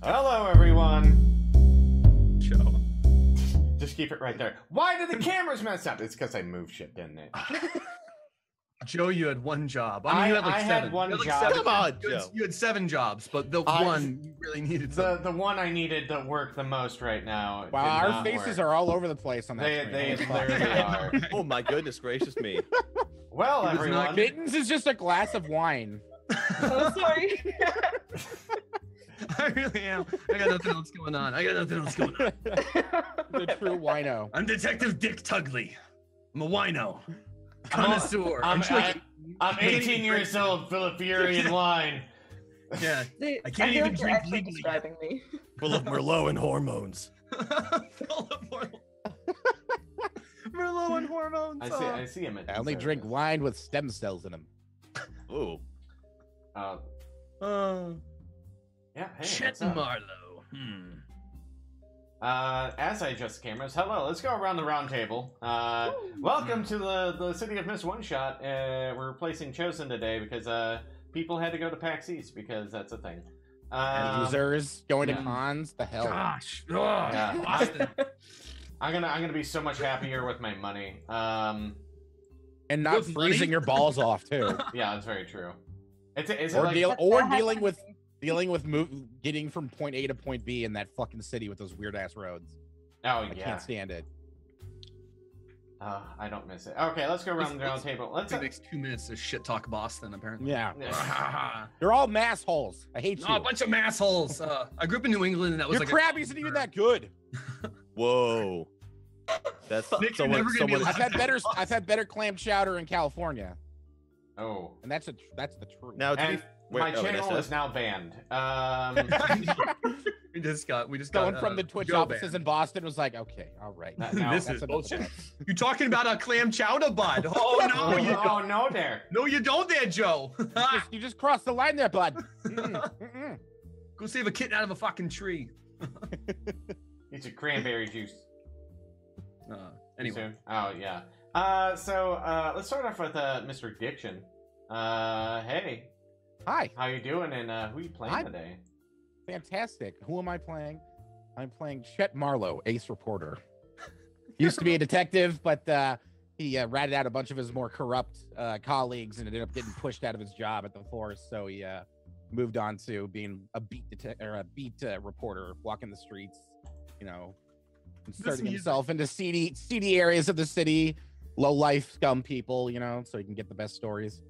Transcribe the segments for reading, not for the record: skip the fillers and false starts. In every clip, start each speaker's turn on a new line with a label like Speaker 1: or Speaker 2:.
Speaker 1: Hello, everyone.
Speaker 2: Joe.
Speaker 1: Just keep it right there. Why did the cameras mess up? It's because I moved shit, didn't it?
Speaker 2: Joe, you had one job. I mean, you had like
Speaker 1: I
Speaker 2: seven.
Speaker 1: had one
Speaker 2: you had like
Speaker 1: job.
Speaker 2: seven.
Speaker 3: Come on,
Speaker 2: You had,
Speaker 3: Joe.
Speaker 2: you had 7 jobs, but the one you really needed.
Speaker 1: The one I needed to work the most right now.
Speaker 4: Wow,
Speaker 1: did
Speaker 4: our
Speaker 1: not
Speaker 4: faces
Speaker 1: work.
Speaker 4: are all over the place on that
Speaker 1: They
Speaker 4: screen.
Speaker 1: literally are.
Speaker 3: Oh my goodness gracious me.
Speaker 1: Well,
Speaker 2: He was not
Speaker 1: everyone.
Speaker 4: Mittens is just a glass of wine.
Speaker 5: Oh, sorry.
Speaker 2: I really am. I got nothing else going on.
Speaker 4: The true wino.
Speaker 2: I'm Detective Dick Tugley. I'm a wino. Connoisseur.
Speaker 1: I'm
Speaker 2: Actually,
Speaker 1: I'm 18 years old, full of fury and wine.
Speaker 2: yeah.
Speaker 5: See,
Speaker 2: I can't
Speaker 5: feel
Speaker 2: even
Speaker 5: like you're
Speaker 2: drink
Speaker 5: actually
Speaker 2: legally.
Speaker 5: describing me.
Speaker 3: Full of Merlot and hormones.
Speaker 2: Merlot and hormones.
Speaker 1: I see him.
Speaker 4: I only drink wine with stem cells in them.
Speaker 3: Ooh.
Speaker 1: Yeah. Hey,
Speaker 2: Chet
Speaker 1: what's up?
Speaker 2: Marlowe.
Speaker 1: As I adjust the cameras, hello. Let's go around the round table. Welcome to the city of Miss One Shot. We're replacing Chosen today because people had to go to PAX East because that's a thing.
Speaker 4: Losers going to
Speaker 1: yeah.
Speaker 4: cons. The hell.
Speaker 2: Gosh. Ugh,
Speaker 1: Yeah.
Speaker 2: Boston.
Speaker 1: I'm gonna be so much happier with my money.
Speaker 4: And not
Speaker 2: With money?
Speaker 4: freezing your balls off too.
Speaker 1: Yeah, that's very true. Is it
Speaker 4: Or
Speaker 1: like,
Speaker 4: dealing with getting from point A to point B in that fucking city with those weird ass roads.
Speaker 1: oh
Speaker 4: I
Speaker 1: yeah.
Speaker 4: can't stand it.
Speaker 1: I don't miss it. Okay, let's go around the round table. Let's.
Speaker 2: The next 2 minutes to shit talk Boston, apparently.
Speaker 4: Yeah.
Speaker 2: Ah,
Speaker 4: You're all mass holes. I hate you.
Speaker 2: a bunch of massholes. I grew up in New England, and that was
Speaker 4: Your
Speaker 2: like
Speaker 4: crab isn't even that good.
Speaker 3: Whoa. That's
Speaker 2: Nick, you're never gonna be allowed-
Speaker 4: I've had better clam chowder in California,
Speaker 1: Oh.
Speaker 4: and that's the truth.
Speaker 3: now to
Speaker 1: And
Speaker 3: be wait,
Speaker 1: my
Speaker 3: oh, wait,
Speaker 1: channel
Speaker 3: that's-
Speaker 1: is now banned.
Speaker 2: we just got
Speaker 4: Going from the Twitch
Speaker 2: Joe
Speaker 4: offices
Speaker 2: banned.
Speaker 4: in Boston was like, okay, all right.
Speaker 1: No,
Speaker 2: This
Speaker 4: that's
Speaker 2: is
Speaker 4: enough of
Speaker 2: bullshit.
Speaker 4: that.
Speaker 2: You're talking about a clam chowder, bud. Oh no, you
Speaker 1: oh
Speaker 2: don't.
Speaker 1: no, there.
Speaker 2: No, you don't, there, Joe.
Speaker 4: You just crossed the line there, bud. Mm-mm.
Speaker 2: Go save a kitten out of a fucking tree.
Speaker 1: It's a cranberry juice.
Speaker 2: Anyway,
Speaker 1: Soon. Oh yeah. So let's start off with Mr. Diction. Hey,
Speaker 4: Hi,
Speaker 1: how you doing? And who you playing
Speaker 4: Hi.
Speaker 1: today?
Speaker 4: fantastic. Who am I playing? I'm playing Chet Marlowe, ace reporter. Used to be a detective, but he ratted out a bunch of his more corrupt colleagues and ended up getting pushed out of his job at the force. So he moved on to being a beat reporter, walking the streets, you know, inserting
Speaker 2: music-
Speaker 4: himself into seedy areas of the city, low life scum people, you know, so he can get the best stories.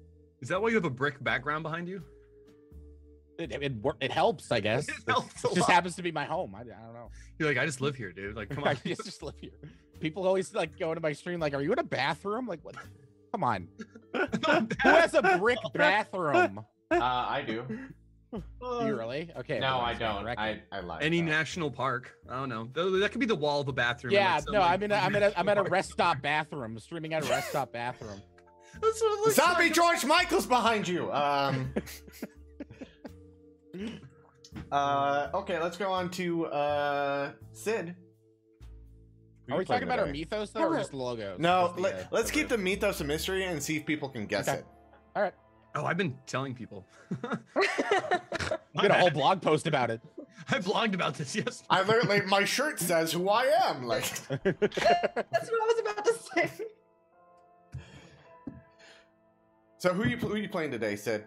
Speaker 2: is that why you have a brick background behind you?
Speaker 4: It helps, I guess.
Speaker 2: It helps a
Speaker 4: It just
Speaker 2: lot.
Speaker 4: happens to be my home. I don't know.
Speaker 2: You're like, I just live here, dude. Like, come
Speaker 4: I
Speaker 2: on.
Speaker 4: just live here. People always like go into my stream like, "Are you in a bathroom?" Like, what? Come on. Who has a brick bathroom?
Speaker 1: I do.
Speaker 4: Do you really? Okay.
Speaker 1: No,
Speaker 4: well,
Speaker 1: I
Speaker 4: that's not
Speaker 1: don't.
Speaker 4: correct.
Speaker 1: I lied.
Speaker 2: Any
Speaker 1: though.
Speaker 2: national park. I don't know. That could be the wall of a bathroom.
Speaker 4: Yeah,
Speaker 2: like some,
Speaker 4: no,
Speaker 2: like,
Speaker 4: I'm at a
Speaker 2: national
Speaker 4: rest stop bathroom, streaming at a rest stop bathroom.
Speaker 2: That's what it looks
Speaker 1: Zombie
Speaker 2: like.
Speaker 1: George Michael's behind you. Okay, let's go on to Sid. Who
Speaker 4: Are
Speaker 1: you
Speaker 4: we
Speaker 1: playing
Speaker 4: talking about our
Speaker 1: today?
Speaker 4: mythos though, or just logos?
Speaker 1: No,
Speaker 4: Just the,
Speaker 1: let's keep the mythos a mystery and see if people can guess
Speaker 4: Okay.
Speaker 1: it.
Speaker 4: All right.
Speaker 2: Oh, I've been telling people.
Speaker 4: Did a whole blog post about it.
Speaker 2: I blogged about this yesterday.
Speaker 1: I literally, my shirt says who I am. Like,
Speaker 5: That's what I was about to say.
Speaker 1: so who you playing today, Sid?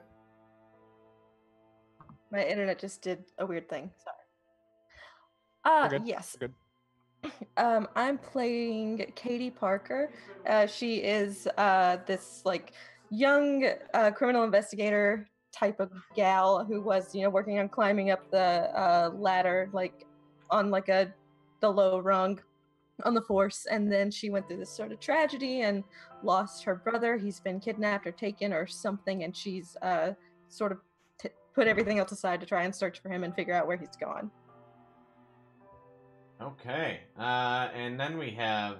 Speaker 5: My internet just did a weird thing. Sorry.
Speaker 4: You're good.
Speaker 5: Yes.
Speaker 4: You're good.
Speaker 5: I'm playing Katie Parker. She is this like young criminal investigator type of gal who was, working on climbing up the ladder, like on like the low rung on the force, and then she went through this sort of tragedy and lost her brother. He's been kidnapped or taken or something, and she's sort of put everything else aside to try and search for him and figure out where he's gone.
Speaker 1: Okay, and then we have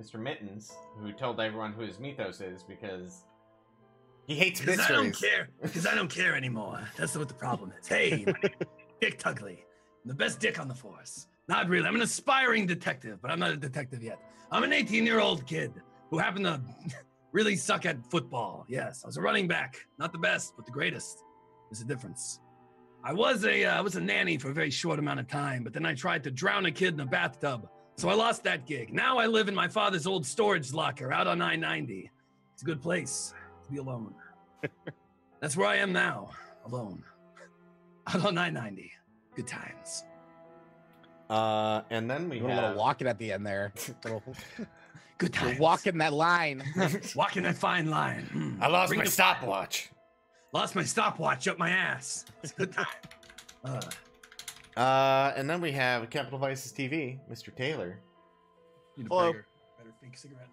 Speaker 1: Mr. Mittens, who told everyone who his mythos is because he hates
Speaker 2: Because I don't
Speaker 1: mysteries.
Speaker 2: care. Because I don't care anymore. That's what the problem is. Hey, my name is Dick Tugley. I'm the best dick on the force. Not really. I'm an aspiring detective, but I'm not a detective yet. I'm an 18-year-old kid who happened to really suck at football. Yes, I was a running back. Not the best, but the greatest. There's a difference. I was a nanny for a very short amount of time, but then I tried to drown a kid in a bathtub, so I lost that gig. Now I live in my father's old storage locker out on I-90. It's a good place to be alone. That's where I am now, alone, out on I-90. Good times.
Speaker 1: And then we
Speaker 4: A little
Speaker 1: have
Speaker 4: walking at the end there.
Speaker 2: Good
Speaker 4: You're
Speaker 2: times.
Speaker 4: walking that line.
Speaker 2: Walking that fine line.
Speaker 1: I lost
Speaker 2: Bring
Speaker 1: my
Speaker 2: the-
Speaker 1: stopwatch.
Speaker 2: Lost my stopwatch up my ass. It's a good time.
Speaker 1: And then we have Capital Vices TV, Mr. Taylor.
Speaker 2: Need a
Speaker 3: Hello.
Speaker 2: better fake cigarette.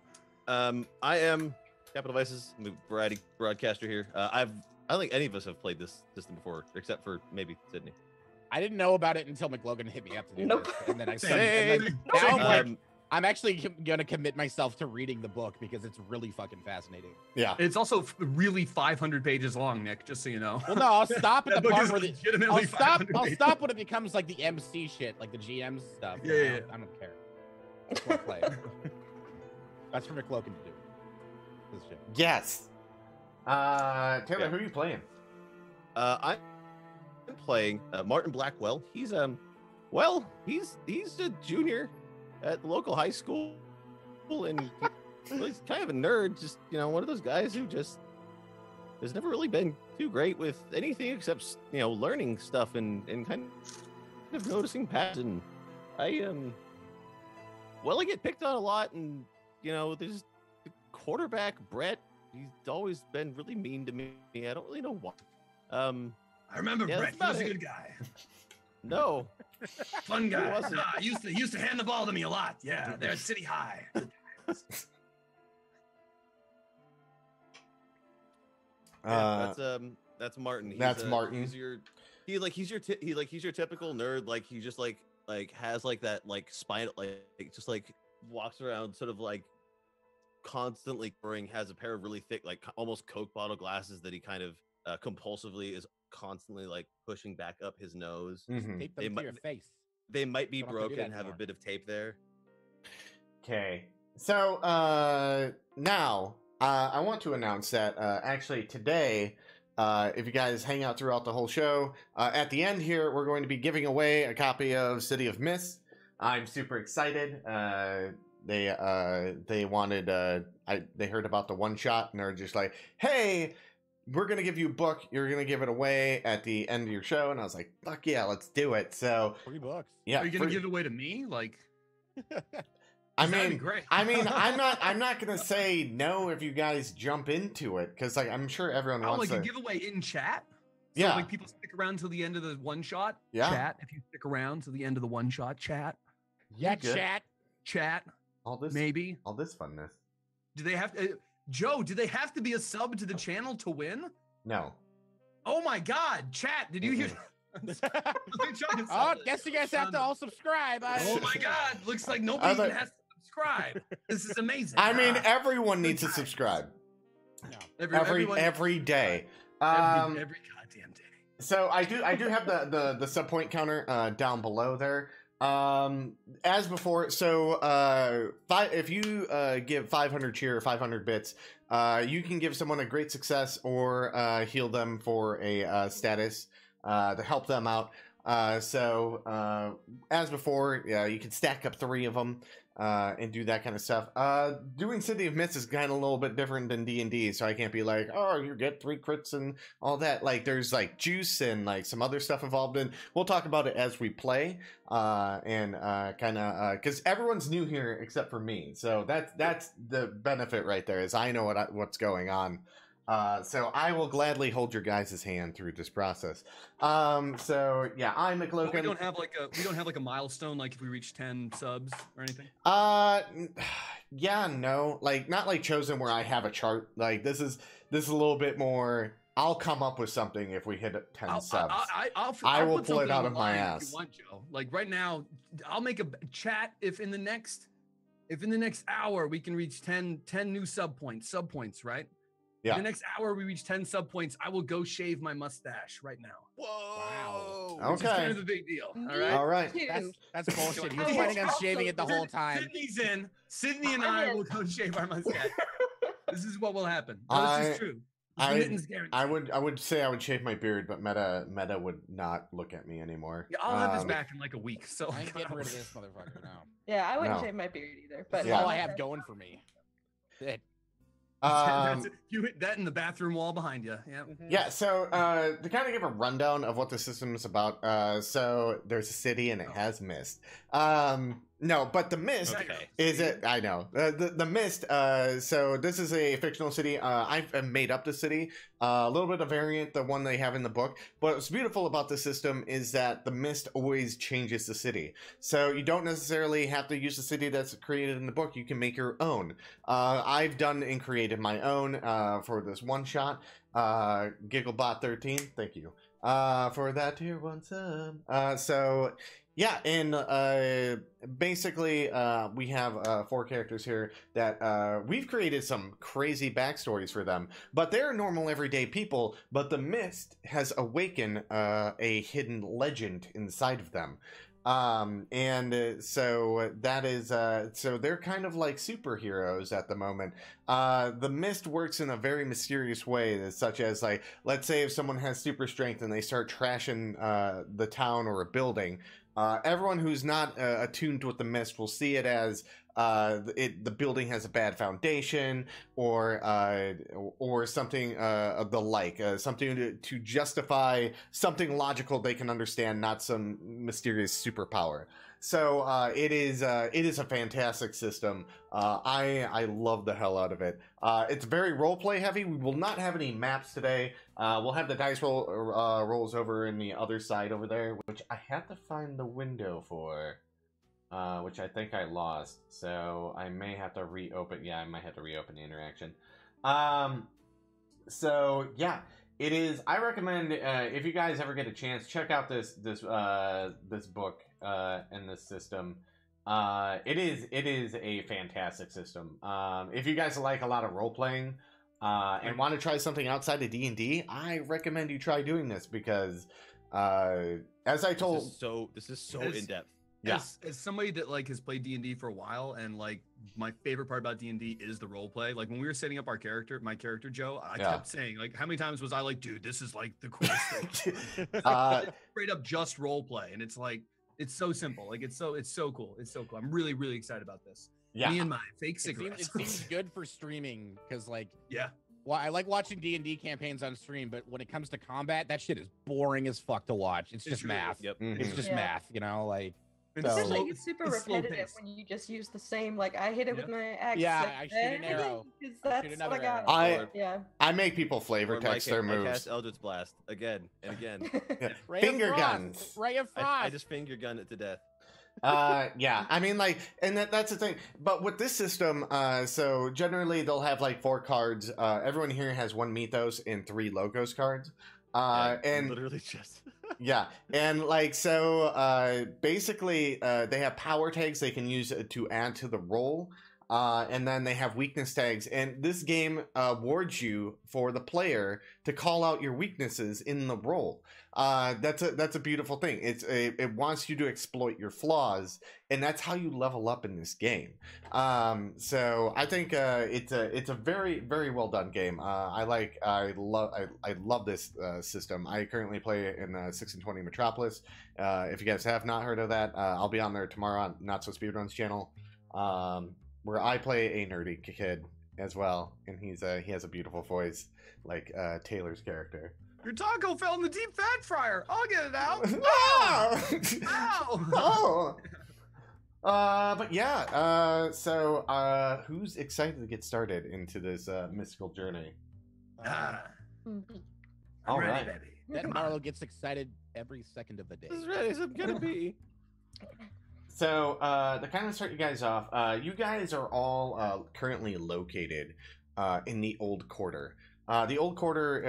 Speaker 3: I am Capital Vices. I'm the variety broadcaster here. I don't think any of us have played this system before, except for maybe Sydney.
Speaker 4: I didn't know about it until McLogan hit me up to do
Speaker 5: Nope.
Speaker 4: this, and then I
Speaker 2: Same.
Speaker 4: and then now I'm like,
Speaker 3: Um,
Speaker 4: I'm actually gonna commit myself to reading the book because it's really fucking fascinating.
Speaker 1: Yeah.
Speaker 2: It's also really 500 pages long, Nick, just so you know.
Speaker 4: Well, no, I'll stop at
Speaker 2: That
Speaker 4: the
Speaker 2: book
Speaker 4: part
Speaker 2: is
Speaker 4: where the
Speaker 2: legitimately
Speaker 4: I'll stop.
Speaker 2: 500
Speaker 4: I'll
Speaker 2: pages.
Speaker 4: stop when it becomes like the MC shit, like the GM stuff.
Speaker 2: Yeah, yeah, yeah.
Speaker 4: I don't care. I just wanna play it. That's for McLogan to do. This shit.
Speaker 1: Yes. Taylor,
Speaker 3: Yeah.
Speaker 1: who are you playing?
Speaker 3: I'm playing Martin Blackwell. He's he's a junior at the local high school, and he's kind of a nerd. Just one of those guys who just has never really been too great with anything except learning stuff and kind of noticing patterns. And I get picked on a lot, and there's the quarterback Brett. He's always been really mean to me. I don't really know why.
Speaker 2: I remember
Speaker 3: Yeah,
Speaker 2: Brett.
Speaker 3: that's
Speaker 2: He was
Speaker 3: about
Speaker 2: a
Speaker 3: it.
Speaker 2: good guy.
Speaker 3: No.
Speaker 2: Fun guy.
Speaker 3: wasn't.
Speaker 2: Used to hand the ball to me a lot. Yeah, there at City High.
Speaker 3: Yeah, that's Martin.
Speaker 1: that's Martin.
Speaker 3: He's your typical nerd. Like he just like has like that spine just walks around sort of constantly wearing, has a pair of really thick almost Coke bottle glasses that he kind of compulsively is constantly pushing back up his nose.
Speaker 1: Mhm.
Speaker 4: Tape
Speaker 3: They
Speaker 4: them to
Speaker 3: might-
Speaker 4: your face.
Speaker 3: They might be
Speaker 4: Don't have to do
Speaker 3: broken,
Speaker 4: that
Speaker 3: have a
Speaker 4: anymore.
Speaker 3: bit of tape there.
Speaker 1: Okay. So now I want to announce that actually today, if you guys hang out throughout the whole show, at the end here we're going to be giving away a copy of City of Mist. I'm super excited. They wanted they heard about the one shot and they're just like, hey, we're gonna give you a book, you're gonna give it away at the end of your show. And I was like, fuck yeah, let's do it. So
Speaker 4: $3.
Speaker 1: yeah,
Speaker 2: Are you gonna give it away to me?
Speaker 1: I
Speaker 2: that'd be
Speaker 1: mean,
Speaker 2: great.
Speaker 1: I'm not gonna say no if you guys jump into it, because I'm sure everyone
Speaker 2: Oh,
Speaker 1: wants
Speaker 2: like a
Speaker 1: to.
Speaker 2: giveaway in chat? So,
Speaker 1: Yeah.
Speaker 2: like people stick around till the end of the one shot?
Speaker 1: Yeah.
Speaker 2: Chat. If you stick around till the end of the one shot, chat.
Speaker 4: Yeah,
Speaker 1: good.
Speaker 4: chat.
Speaker 1: all this
Speaker 2: Maybe.
Speaker 1: all this funness.
Speaker 2: Do they have to, Joe, do they have to be a sub to the channel to win?
Speaker 1: No.
Speaker 2: Oh my god, chat, did you hear? They're trying to
Speaker 4: Oh,
Speaker 2: sell it.
Speaker 4: guess you guys have to all subscribe.
Speaker 2: Oh my god, looks like nobody
Speaker 1: I was
Speaker 2: even
Speaker 1: like-
Speaker 2: has to subscribe. This is amazing.
Speaker 1: I mean,
Speaker 2: Ah,
Speaker 1: everyone needs to subscribe
Speaker 4: No.
Speaker 2: everyone-
Speaker 1: every day.
Speaker 2: every goddamn day.
Speaker 1: So I do have the sub point counter down below there. As before, so if you give 500 cheer or 500 bits, you can give someone a great success or heal them for a status to help them out. So as before, yeah, you can stack up 3 of them and do that kind of stuff. Doing City of Mist is kind of a little bit different than D&D, so I can't be like, oh, you get 3 crits and all that. Like, there's like juice and like some other stuff involved in. We'll talk about it as we play, and kind of because everyone's new here except for me, so that's the benefit right there. Is I know what's going on. So I will gladly hold your guys' hand through this process. So yeah, I'm
Speaker 2: But
Speaker 1: McLogan.
Speaker 2: we don't have like a milestone, like if we reach 10 subs or anything.
Speaker 1: Yeah, no, like not like Chosen where I have a chart. Like this is a little bit more. I'll come up with something if we hit 10 subs.
Speaker 2: I
Speaker 1: will
Speaker 2: put
Speaker 1: pull it
Speaker 2: something
Speaker 1: out
Speaker 2: on
Speaker 1: of
Speaker 2: the
Speaker 1: my
Speaker 2: line if
Speaker 1: ass.
Speaker 2: you want, Joe. Like right now, I'll make a chat if in the next hour we can reach 10 new sub points, right?
Speaker 1: Yeah.
Speaker 2: In the next hour we reach 10 sub points, I will go shave my mustache right now.
Speaker 3: Whoa!
Speaker 1: Wow.
Speaker 2: Which is kind
Speaker 1: Okay.
Speaker 2: of a big deal. All
Speaker 5: Me
Speaker 2: right.
Speaker 1: All right.
Speaker 5: too.
Speaker 4: That's bullshit. He was
Speaker 5: Oh,
Speaker 4: planning on
Speaker 5: also-
Speaker 4: shaving it the whole time.
Speaker 2: Sydney's in. Sydney and I will go shave our mustache. This is what will happen. No, this
Speaker 1: I-
Speaker 2: is true.
Speaker 1: I
Speaker 2: Mittens guaranteed.
Speaker 1: I would say I would shave my beard, but Meta would not look at me anymore.
Speaker 2: Yeah, I'll have his back in like a week. So
Speaker 4: I ain't getting rid of this motherfucker now.
Speaker 5: Yeah, I wouldn't
Speaker 1: No.
Speaker 5: shave my beard either.
Speaker 4: That's
Speaker 5: But
Speaker 1: Yeah.
Speaker 4: all I have going for me. That's it.
Speaker 2: That's it. You hit that in the bathroom wall behind you. Yeah.
Speaker 1: Yeah, so to kind of give a rundown of what the system is about, so there's a city and it has mist. No, but the mist
Speaker 3: Okay.
Speaker 1: is it? I know the mist. So this is a fictional city. I've made up the city, a little bit of variant, the one they have in the book. But what's beautiful about the system is that the mist always changes the city. So you don't necessarily have to use the city that's created in the book. You can make your own. I've done and created my own for this one shot. Gigglebot13, thank you for that tier 1 sub. So yeah, and basically we have 4 characters here that we've created some crazy backstories for them, but they're normal everyday people, but the mist has awakened a hidden legend inside of them. So that is so they're kind of like superheroes at the moment. The mist works in a very mysterious way, such as, like, let's say if someone has super strength and they start trashing the town or a building, everyone who's not attuned with the mist will see it as the building has a bad foundation, or something of the like, something to justify something logical they can understand, not some mysterious superpower. So it is a fantastic system. I love the hell out of it. It's very roleplay heavy. We will not have any maps today. We'll have the dice rolls over in the other side over there, which I have to find the window for. Which I think I lost, so I may have to reopen. Yeah, I might have to reopen the interaction. So yeah, it is. I recommend if you guys ever get a chance, check out this book and this system. It is a fantastic system. If you guys like a lot of role playing and want to try something outside of D&D, I recommend you try doing this because, as I told,
Speaker 3: this is so in depth.
Speaker 1: Yeah.
Speaker 2: As somebody that like has played D&D for a while, and like my favorite part about D&D is the role play. Like when we were setting up my character Joe, I kept saying, like, how many times was I like, dude, this is like the coolest thing. Straight up just role play, and it's like it's so simple. Like it's so cool. It's so cool. I'm really really excited about this.
Speaker 1: Yeah.
Speaker 2: Me and my fake cigarettes.
Speaker 4: It seems good for streaming because, like,
Speaker 2: yeah.
Speaker 4: Well, I like watching D&D campaigns on stream, but when it comes to combat, that shit is boring as fuck to watch. It's just
Speaker 2: really
Speaker 4: math.
Speaker 2: is.
Speaker 3: Yep.
Speaker 4: It's just math, you know, like.
Speaker 2: It's
Speaker 1: So-
Speaker 5: Especially
Speaker 2: slow-
Speaker 5: it's super
Speaker 2: it's slow
Speaker 5: repetitive
Speaker 2: paced.
Speaker 5: when you just use the same. Like I hit it with my axe.
Speaker 4: Yeah,
Speaker 5: like,
Speaker 4: I shoot an arrow.
Speaker 5: because
Speaker 4: I
Speaker 5: That's
Speaker 4: shoot
Speaker 5: what I
Speaker 4: another
Speaker 5: got.
Speaker 1: arrow.
Speaker 5: Yeah.
Speaker 1: I make people flavor
Speaker 3: Or
Speaker 1: text
Speaker 3: I
Speaker 1: their
Speaker 3: cast
Speaker 1: moves.
Speaker 3: Eldritch Blast again and again.
Speaker 4: Ray
Speaker 1: Finger
Speaker 4: of Frost,
Speaker 1: guns.
Speaker 4: Ray of Frost.
Speaker 3: I just finger gun it to death.
Speaker 1: Yeah, I mean, like, and that's the thing. But with this system, so generally they'll have like 4 cards. Everyone here has 1 mythos and 3 logos cards. And
Speaker 3: literally just
Speaker 1: yeah, and like so, basically, they have power tags they can use to add to the roll. And then they have weakness tags, and this game awards you for the player to call out your weaknesses in the roll. That's a beautiful thing. It wants you to exploit your flaws, and that's how you level up in this game. So I think it's a very very well done game. I love this system. I currently play in 6 and 20 Metropolis. If you guys have not heard of that, I'll be on there tomorrow on Not So Speedruns channel. Where I play a nerdy kid as well, and he has a beautiful voice like Taylor's character.
Speaker 2: Your taco fell in the deep fat fryer. I'll get it out.
Speaker 1: Oh!
Speaker 2: Ow!
Speaker 1: Oh! But yeah, so who's excited to get started into this mystical journey?
Speaker 2: Ah,
Speaker 5: Mhm.
Speaker 2: I'm
Speaker 1: All
Speaker 2: ready,
Speaker 1: right.
Speaker 2: baby.
Speaker 4: That
Speaker 2: Come on.
Speaker 4: Marlo gets excited every second of the day.
Speaker 3: this is ready as I'm gonna be.
Speaker 1: So, to kind of start you guys off, you guys are all currently located in the Old Quarter. The Old Quarter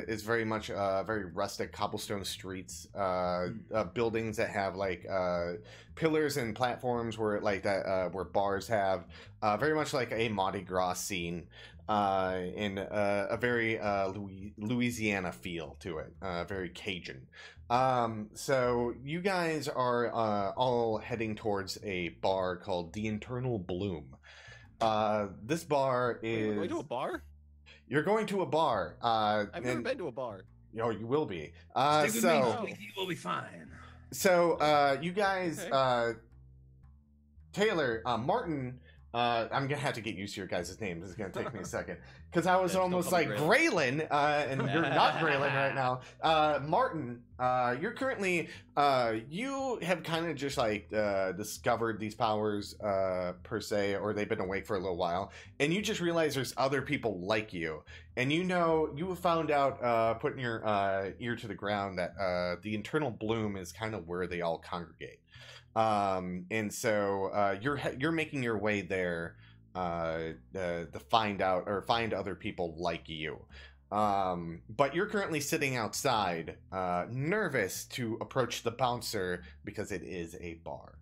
Speaker 1: is very much very rustic cobblestone streets, buildings that have like pillars and platforms where like that where bars have, very much like a Mardi Gras scene, in a very Louisiana feel to it, very Cajun. So you guys are all heading towards a bar called the Internal Bloom. This bar
Speaker 3: Wait,
Speaker 1: is.
Speaker 3: going to a bar?
Speaker 1: You're going to a bar.
Speaker 3: I've never been to a bar.
Speaker 1: Oh, you will be.
Speaker 2: Stick with me, Squeaky, we'll be fine.
Speaker 1: So, you guys,
Speaker 3: Okay.
Speaker 1: Taylor, Martin, I'm gonna have to get used to your guys' names. It's gonna take me a second because I was
Speaker 3: Yeah,
Speaker 1: almost
Speaker 3: don't
Speaker 1: like
Speaker 3: call me
Speaker 1: Graylin, and you're not Graylin right now. Martin, you're currently, you have kind of just like discovered these powers per se, or they've been awake for a little while, and you just realize there's other people like you, and you know you found out putting your ear to the ground that the internal bloom is kind of where they all congregate. And so you're making your way there to find out or find other people like you. But you're currently sitting outside, nervous to approach the bouncer because it is a bar.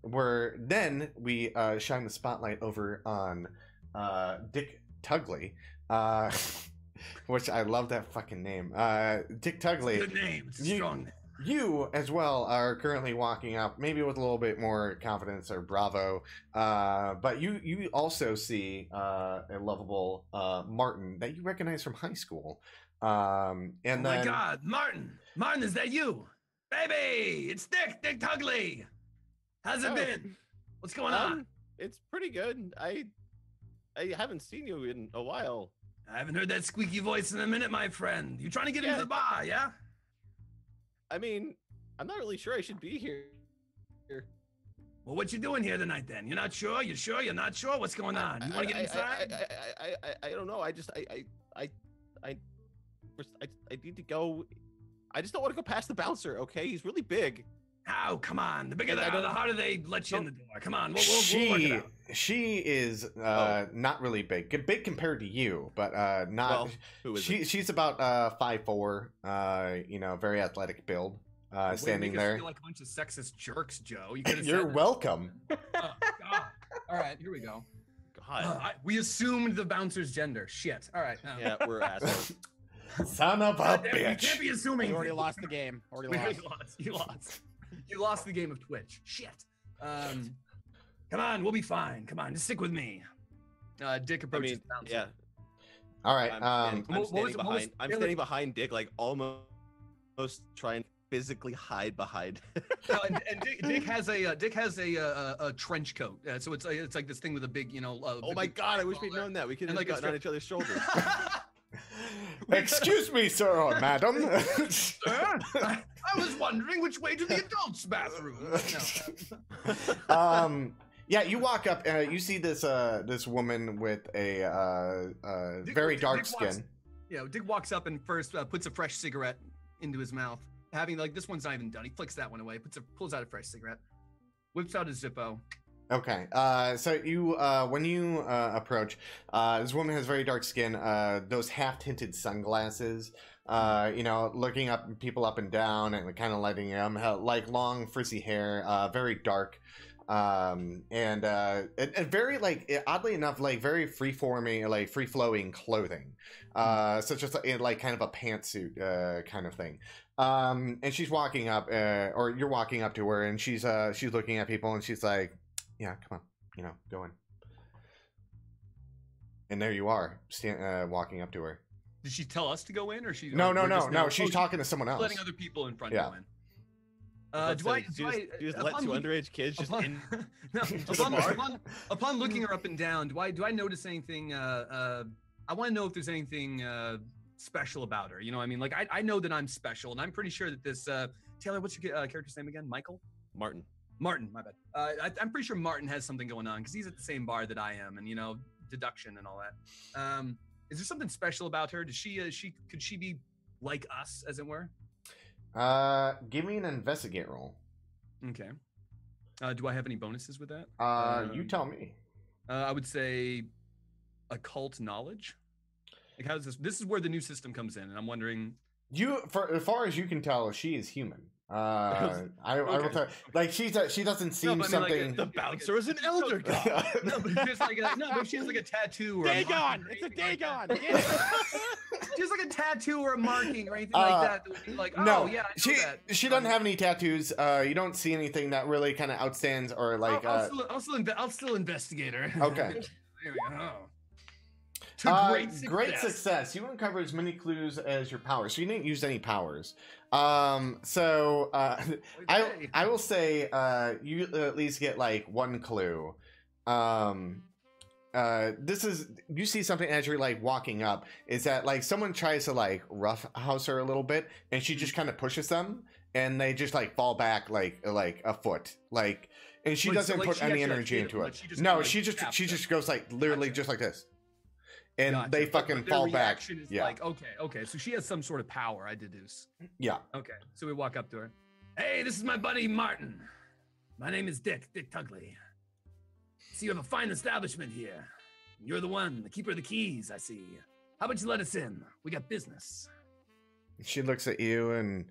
Speaker 1: Where then we shine the spotlight over on Dick Tugley, which I love that fucking name. Dick Tugley.
Speaker 2: Good name. It's a strong name.
Speaker 1: You as well are currently walking up, maybe with a little bit more confidence or bravo, but you also see a lovable Martin that you recognize from high school. And
Speaker 2: Oh
Speaker 1: then,
Speaker 2: my God, Martin! Martin, is that you? Baby, it's Dick Tugley. How's it
Speaker 3: Oh.
Speaker 2: been? What's going on?
Speaker 3: It's pretty good. I haven't seen you in a while.
Speaker 2: I haven't heard that squeaky voice in a minute, my friend. You trying to get
Speaker 3: Yeah.
Speaker 2: into the bar, yeah?
Speaker 3: I mean, I'm not really sure I should be here.
Speaker 2: Well, what you doing here tonight then? You're not sure? You sure? You're not sure? What's going on? You want to get inside?
Speaker 3: I don't know. I need to go. I just don't want to go past the bouncer. Okay, he's really big.
Speaker 2: How? Come on. The bigger
Speaker 3: I
Speaker 2: they are,
Speaker 3: don't-
Speaker 2: the harder they let you in the door. Come on. We'll work it out.
Speaker 1: she is not really big compared to you, but not.
Speaker 3: Well, who is it?
Speaker 1: She's about 5'4", you know, very athletic build,
Speaker 2: Way to
Speaker 1: standing
Speaker 2: make us
Speaker 1: there.
Speaker 2: feel like a bunch of sexist jerks, Joe. You could've
Speaker 1: You're
Speaker 2: said that.
Speaker 1: welcome.
Speaker 2: Oh, God. All right, here we go.
Speaker 3: God.
Speaker 2: We assumed the bouncer's gender. Shit. All right.
Speaker 3: Yeah, we're assholes.
Speaker 1: Son of a
Speaker 2: God damn, you can't
Speaker 1: bitch.
Speaker 2: be assuming.
Speaker 4: You already lost the game. Already
Speaker 2: We
Speaker 4: lost.
Speaker 2: already lost. You lost. You lost the game of Twitch. Shit. Come on, we'll be fine. Come on, just stick with me. Dick
Speaker 3: I
Speaker 2: approaches
Speaker 3: mean,
Speaker 2: the bouncer.
Speaker 3: yeah.
Speaker 1: All right.
Speaker 3: I'm
Speaker 2: what was-
Speaker 3: standing
Speaker 2: what was
Speaker 3: behind. I'm
Speaker 2: Taylor-
Speaker 3: standing behind Dick, like almost trying to physically hide behind.
Speaker 2: And Dick has a trench coat, so it's like this thing with a big, you know.
Speaker 3: Oh my God! I wish we'd known that. We could
Speaker 2: And
Speaker 3: have
Speaker 2: like a
Speaker 3: gotten on each other's shoulders.
Speaker 1: Excuse me, sir or madam.
Speaker 2: Sir, I was wondering which way to the adults' bathroom. No.
Speaker 1: Yeah, you walk up. You see this woman with a very dark
Speaker 2: Dick walks-
Speaker 1: skin.
Speaker 2: Yeah, Dick walks up and first puts a fresh cigarette into his mouth, having like this one's not even done. He flicks that one away, pulls out a fresh cigarette, whips out a Zippo.
Speaker 1: Okay. So you when you approach, this woman has very dark skin. Those half-tinted sunglasses. You know, looking up people up and down and kind of letting them like long frizzy hair. Very dark. And very like oddly enough, like very free-forming, like free-flowing clothing. Such as like kind of a pantsuit kind of thing. And she's walking up, or you're walking up to her, and she's looking at people, and she's like, "Yeah, come on, you know, go in." And there you are, walking up to her.
Speaker 2: Did she tell us to go in, or she?
Speaker 1: No,
Speaker 2: or
Speaker 1: no,
Speaker 2: we're
Speaker 1: no,
Speaker 2: just
Speaker 1: no.
Speaker 2: now-
Speaker 1: She's
Speaker 2: oh,
Speaker 1: talking to someone else.
Speaker 2: letting other people in front
Speaker 1: Yeah.
Speaker 2: go in.
Speaker 3: You just let two underage kids just in.
Speaker 2: No,
Speaker 3: the bar?
Speaker 2: upon looking her up and down, do I notice anything? I want to know if there's anything special about her. You know, what I mean, like I know that I'm special, and I'm pretty sure that this Taylor. What's your character's name again? Michael.
Speaker 3: Martin.
Speaker 2: Martin, my bad. I'm pretty sure Martin has something going on because he's at the same bar that I am, and you know, deduction and all that. Is there something special about her? Does could she be like us, as it were?
Speaker 1: Give me an investigate roll.
Speaker 2: Okay. Do I have any bonuses with that?
Speaker 1: You tell me.
Speaker 2: I would say occult knowledge. Like, how does this? This is where the new system comes in, and I'm wondering.
Speaker 1: For as far as you can tell, she is human. I will tell. Like she doesn't seem
Speaker 2: but I mean, like,
Speaker 1: something.
Speaker 3: The bouncer is an elder god.
Speaker 2: No, but it's like but she has like a tattoo or a
Speaker 4: Dagon!
Speaker 2: marking or
Speaker 4: It's a
Speaker 2: anything like
Speaker 4: Dagon!
Speaker 2: that. She has like a tattoo or a marking or anything like that. That would be like, oh
Speaker 1: no,
Speaker 2: yeah, I know
Speaker 1: she
Speaker 2: that.
Speaker 1: she doesn't have any tattoos. You don't see anything that really kind of outstands or like.
Speaker 2: I'll still investigate her.
Speaker 1: Okay.
Speaker 2: There we go. To great success.
Speaker 1: Great success. You uncover as many clues as your powers. So you didn't use any powers. I will say you at least get like one clue. This is, you see something as you're like walking up, is that like someone tries to like roughhouse her a little bit, and she just kind of pushes them, and they just like fall back like a foot, like, and she doesn't put any energy into it. No, she just goes like literally just like this, and they fucking fall back.
Speaker 2: Is like, okay, so she has some sort of power, I deduce.
Speaker 1: Yeah.
Speaker 2: Okay, so we walk up to her. Hey, this is my buddy Martin. My name is Dick Tugly. See, you have a fine establishment here. You're the one, the keeper of the keys, I see. How about you let us in? We got business.
Speaker 1: She looks at you and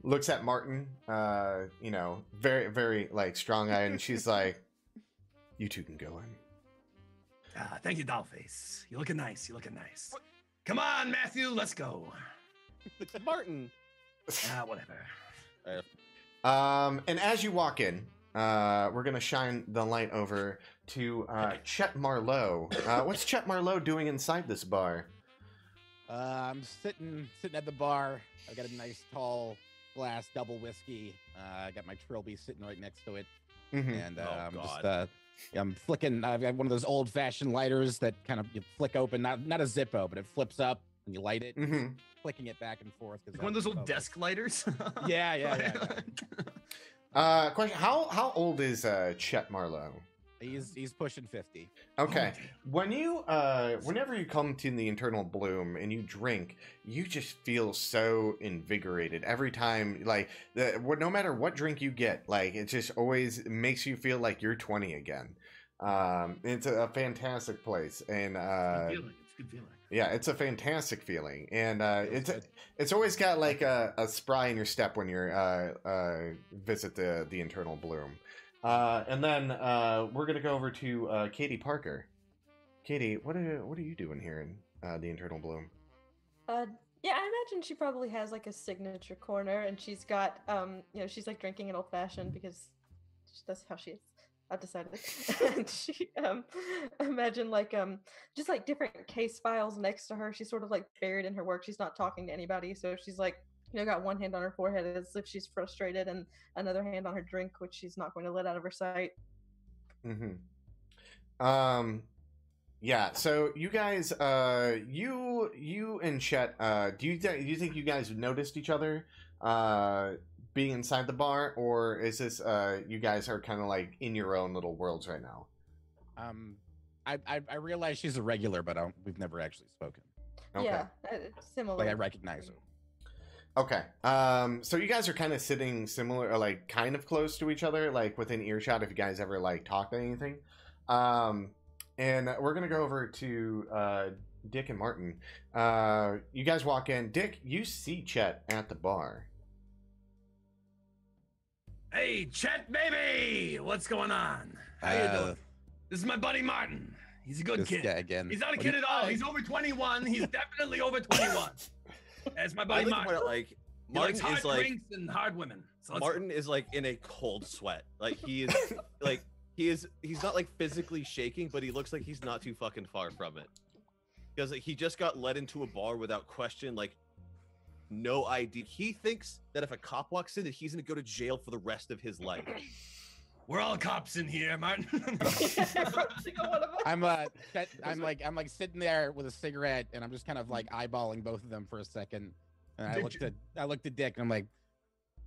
Speaker 1: looks at Martin, very, very like strong-eyed, and she's like, you two can go in.
Speaker 2: Thank you, Dollface. You're looking nice. What? Come on, Matthew, let's go.
Speaker 3: Martin.
Speaker 2: Whatever.
Speaker 1: And as you walk in, we're gonna shine the light over to Chet Marlowe. What's Chet Marlowe doing inside this bar?
Speaker 4: I'm sitting at the bar. I got a nice tall glass double whiskey. I got my Trilby sitting right next to it, and I'm flicking. I've got one of those old-fashioned lighters that kind of you flick open, not a Zippo, but it flips up and you light it, flicking it back and forth.
Speaker 2: Like one of those old desk lighters.
Speaker 4: Yeah.
Speaker 1: Question: How old is Chet Marlowe?
Speaker 4: He's pushing 50.
Speaker 1: Okay. When you whenever you come to the Internal Bloom and you drink, you just feel so invigorated every time. Like no matter what drink you get, like it just always makes you feel like you're 20 again. It's a fantastic place, and
Speaker 2: it's a good feeling.
Speaker 1: Yeah, it's a fantastic feeling, and it's always got like a spry in your step when you're visit the Internal Bloom. And then we're gonna go over to Katie Parker. Katie, what are you doing here in the Internal Bloom?
Speaker 5: Yeah, I imagine she probably has like a signature corner, and she's got she's like drinking an old fashioned because that's how she is. I've decided. And she imagine like just like different case files next to her. She's sort of like buried in her work. She's not talking to anybody, so she's like got one hand on her forehead as if she's frustrated, and another hand on her drink, which she's not going to let out of her sight.
Speaker 1: Yeah. So you guys, you and Chet, do you think you guys noticed each other being inside the bar, or is this you guys are kind of like in your own little worlds right now?
Speaker 4: I realize she's a regular, but we've never actually spoken.
Speaker 1: Okay.
Speaker 5: Yeah, similar.
Speaker 4: Like I recognize her.
Speaker 1: Okay. So you guys are kind of sitting similar, or like kind of close to each other, like within earshot if you guys ever like talked anything. And we're gonna go over to Dick and Martin. You guys walk in. Dick, you see Chet at the bar.
Speaker 2: Hey, Chet, baby! What's going on? How you doing? This is my buddy Martin. He's a good kid.
Speaker 4: Again.
Speaker 2: He's not a kid at all. He's over 21. He's definitely over 21. That's my buddy Martin.
Speaker 3: Like
Speaker 2: He
Speaker 3: Martin
Speaker 2: likes
Speaker 3: is
Speaker 2: hard
Speaker 3: like
Speaker 2: drinks and hard women. So
Speaker 3: Martin is like in a cold sweat. Like he is like he's not like physically shaking, but he looks like he's not too fucking far from it. Because he just got led into a bar without question, like no ID. He thinks that if a cop walks in, that he's gonna go to jail for the rest of his life.
Speaker 2: We're all cops in here, Martin.
Speaker 4: I'm like sitting there with a cigarette, and I'm just kind of like eyeballing both of them for a second. And I looked at Dick, and I'm like,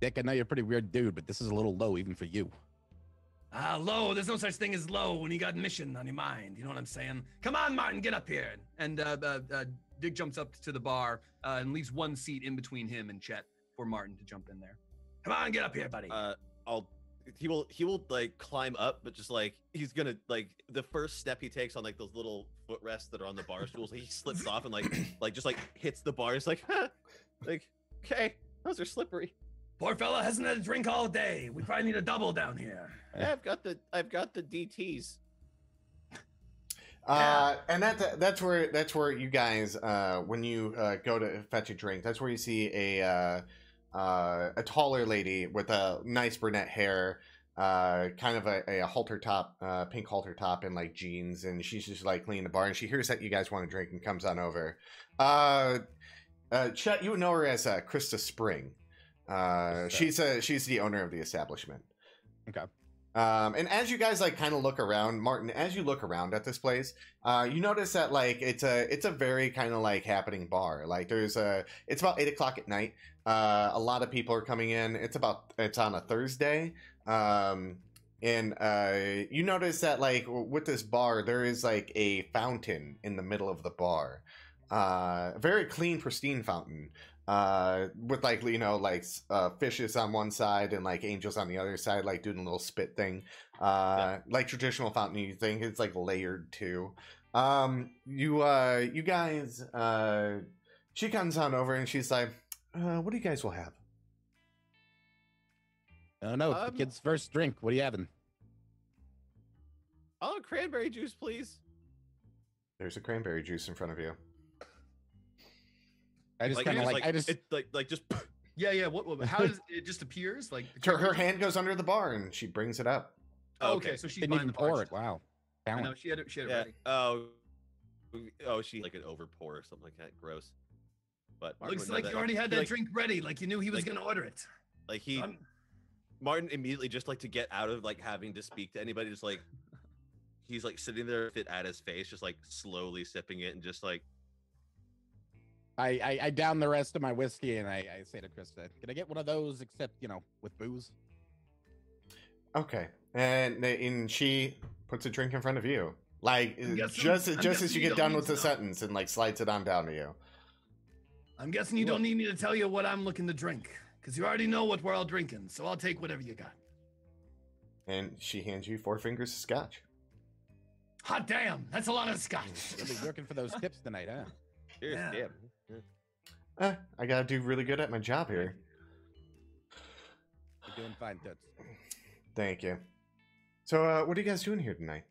Speaker 4: Dick, I know you're a pretty weird dude, but this is a little low even for you.
Speaker 2: Low. There's no such thing as low when you got mission on your mind. You know what I'm saying? Come on, Martin, get up here. And Dick jumps up to the bar and leaves one seat in between him and Chet for Martin to jump in there. Come on, get up here, buddy.
Speaker 3: He will like climb up, but just like he's gonna like the first step he takes on like those little footrests that are on the bar stools, he slips off and like just like hits the bar. He's like, huh. Like, okay, those are slippery.
Speaker 2: Poor fella hasn't had a drink all day. We probably need a double down here.
Speaker 3: Yeah, I've got the DTs.
Speaker 1: And that's where you guys when you go to fetch a drink, that's where you see a taller lady with a nice brunette hair, kind of a halter top, pink halter top and like jeans, and she's just like cleaning the bar, and she hears that you guys want to drink and comes on over. Chet, you would know her as Krista Spring. She's the owner of the establishment.
Speaker 4: Okay.
Speaker 1: And as you guys like kind of look around, Martin, as you look around at this place, you notice that like it's a very kind of like happening bar. Like it's about 8 o'clock at night. A lot of people are coming in. It's on a Thursday. And you notice that like with this bar, there is like a fountain in the middle of the bar. Very clean, pristine fountain. With like, you know, like fishes on one side and like angels on the other side, like doing a little spit thing. Like traditional fountain, you think it's like layered too. You guys, she comes on over and she's like, what do you guys will have?
Speaker 4: Oh no, it's the kid's first drink. What are you having?
Speaker 3: Oh, cranberry juice, please.
Speaker 1: There's a cranberry juice in front of you.
Speaker 4: I just kind of like,
Speaker 3: just.
Speaker 6: Yeah. What? How does it just appears? Like
Speaker 1: Her hand goes under the bar and she brings it up.
Speaker 6: Oh, okay, so she's
Speaker 4: didn't
Speaker 6: buying
Speaker 4: even
Speaker 6: the
Speaker 4: pour
Speaker 6: parts.
Speaker 4: it. Wow.
Speaker 6: I know she had it
Speaker 3: Yeah.
Speaker 6: ready.
Speaker 3: Oh, she like an over pour or something like that. Gross. But Martin
Speaker 2: Looks
Speaker 3: would know
Speaker 2: like you already had that
Speaker 3: Like-
Speaker 2: drink ready, like you knew he was
Speaker 3: like-
Speaker 2: going to order it.
Speaker 3: Like he,
Speaker 2: I'm-
Speaker 3: Martin immediately just like to get out of like having to speak to anybody. Just like he's like sitting there with it at his face, just like slowly sipping it and just like.
Speaker 4: I down the rest of my whiskey and I say to Krista, can I get one of those except, you know, with booze?
Speaker 1: Okay. And she puts a drink in front of you. Like
Speaker 2: I'm guessing-
Speaker 1: just
Speaker 2: I'm
Speaker 1: as
Speaker 2: guessing
Speaker 1: you
Speaker 2: you
Speaker 1: get
Speaker 2: don't
Speaker 1: done
Speaker 2: need
Speaker 1: with the
Speaker 2: to know.
Speaker 1: sentence and like slides it on down to you.
Speaker 2: I'm guessing you don't need me to tell you what I'm looking to drink, because you already know what we're all drinking, so I'll take whatever you got.
Speaker 1: And she hands you 4 fingers of scotch.
Speaker 2: Hot damn, that's a lot of scotch.
Speaker 4: You'll be working for those tips tonight, huh?
Speaker 3: Cheers,
Speaker 2: Yeah.
Speaker 3: damn.
Speaker 1: I gotta do really good at my job here.
Speaker 4: You're doing fine, Toots.
Speaker 1: Thank you. So, what are you guys doing here tonight?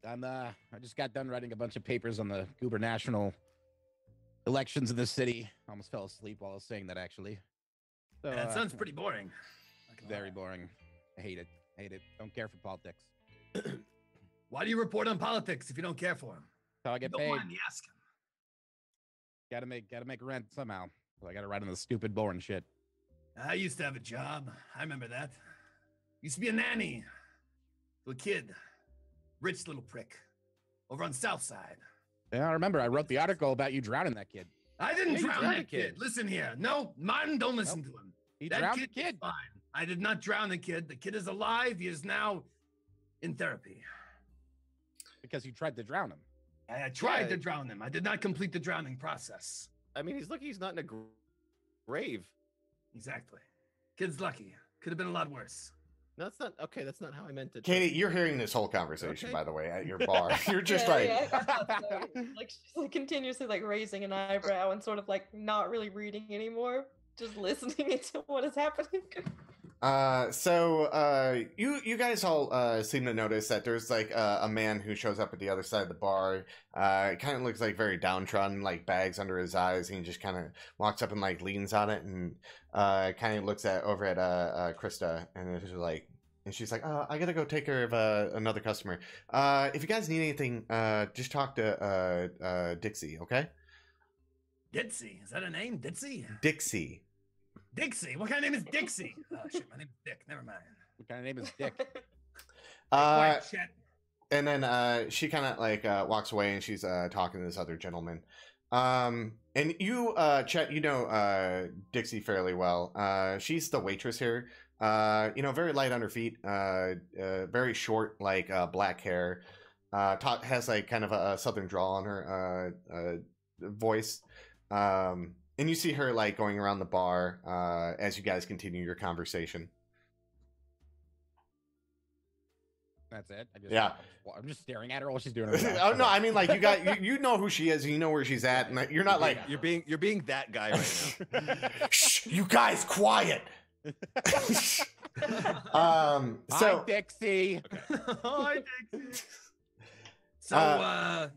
Speaker 4: I just got done writing a bunch of papers on the gubernational elections in the city. I almost fell asleep while I was saying that, actually. So,
Speaker 2: That sounds pretty boring. Not gonna
Speaker 4: very
Speaker 2: lie.
Speaker 4: boring. I hate it. Don't care for politics.
Speaker 2: Why do you report on politics if you don't care for them?
Speaker 4: So I get
Speaker 2: Don't
Speaker 4: paid.
Speaker 2: mind me asking.
Speaker 4: Gotta make rent somehow. So I gotta write on the stupid, boring shit.
Speaker 2: I used to have a job. I remember that. Used to be a nanny to a kid. Rich little prick. Over on South Side.
Speaker 4: Yeah, I remember. I wrote the article about you drowning that kid.
Speaker 2: I didn't
Speaker 3: Yeah, you
Speaker 2: drown
Speaker 3: drowned
Speaker 2: that
Speaker 3: a
Speaker 2: kid.
Speaker 3: kid.
Speaker 2: Listen here. No, Martin, don't listen to him.
Speaker 4: He
Speaker 2: That
Speaker 4: drowned the
Speaker 2: is
Speaker 4: kid
Speaker 2: Fine. I did not drown the kid. The kid is alive. He is now in therapy.
Speaker 4: because you tried to drown him.
Speaker 2: I tried
Speaker 3: Yeah.
Speaker 2: to drown him. I did not complete the drowning process.
Speaker 3: I mean, he's lucky he's not in a grave.
Speaker 2: Exactly. Kid's lucky. Could have been a lot worse.
Speaker 3: No, that's not okay. That's not how I meant it.
Speaker 1: Katie, you're hearing this whole conversation,
Speaker 3: Okay.
Speaker 1: by the way, at your bar. You're just
Speaker 5: Yeah,
Speaker 1: like,
Speaker 5: yeah, I thought so. Like she's like continuously like raising an eyebrow and sort of like not really reading anymore, just listening into what is happening.
Speaker 1: You guys all seem to notice that there's like a man who shows up at the other side of the bar. It kind of looks like very downtrodden, like bags under his eyes. And he just kind of walks up and like leans on it and kind of looks over at Krista and is like, and she's like, I gotta go take care of another customer. If you guys need anything, just talk to Dixie, okay?
Speaker 2: Ditsy. Is that a name? Ditsy?
Speaker 1: Dixie.
Speaker 2: Dixie. What kind of name is Dixie? Oh, shit. My name is Dick. Never mind.
Speaker 4: What kind of name is Dick?
Speaker 2: Quiet, Chet.
Speaker 1: And then she kind of like walks away and she's talking to this other gentleman. And you, Chet, you know Dixie fairly well. She's the waitress here. Very light on her feet, very short, like black hair. Has like kind of a southern drawl on her voice. And you see her like going around the bar as you guys continue your conversation.
Speaker 4: That's it.
Speaker 1: Yeah.
Speaker 4: I'm just staring at her while she's doing
Speaker 1: Oh
Speaker 4: her.
Speaker 1: no, I mean like you know who she is, and you know where she's at, and you're not like
Speaker 3: You're being that guy right now.
Speaker 1: shh, you guys quiet.
Speaker 4: Hi,
Speaker 1: So
Speaker 4: Dixie.
Speaker 6: Hi, Dick. So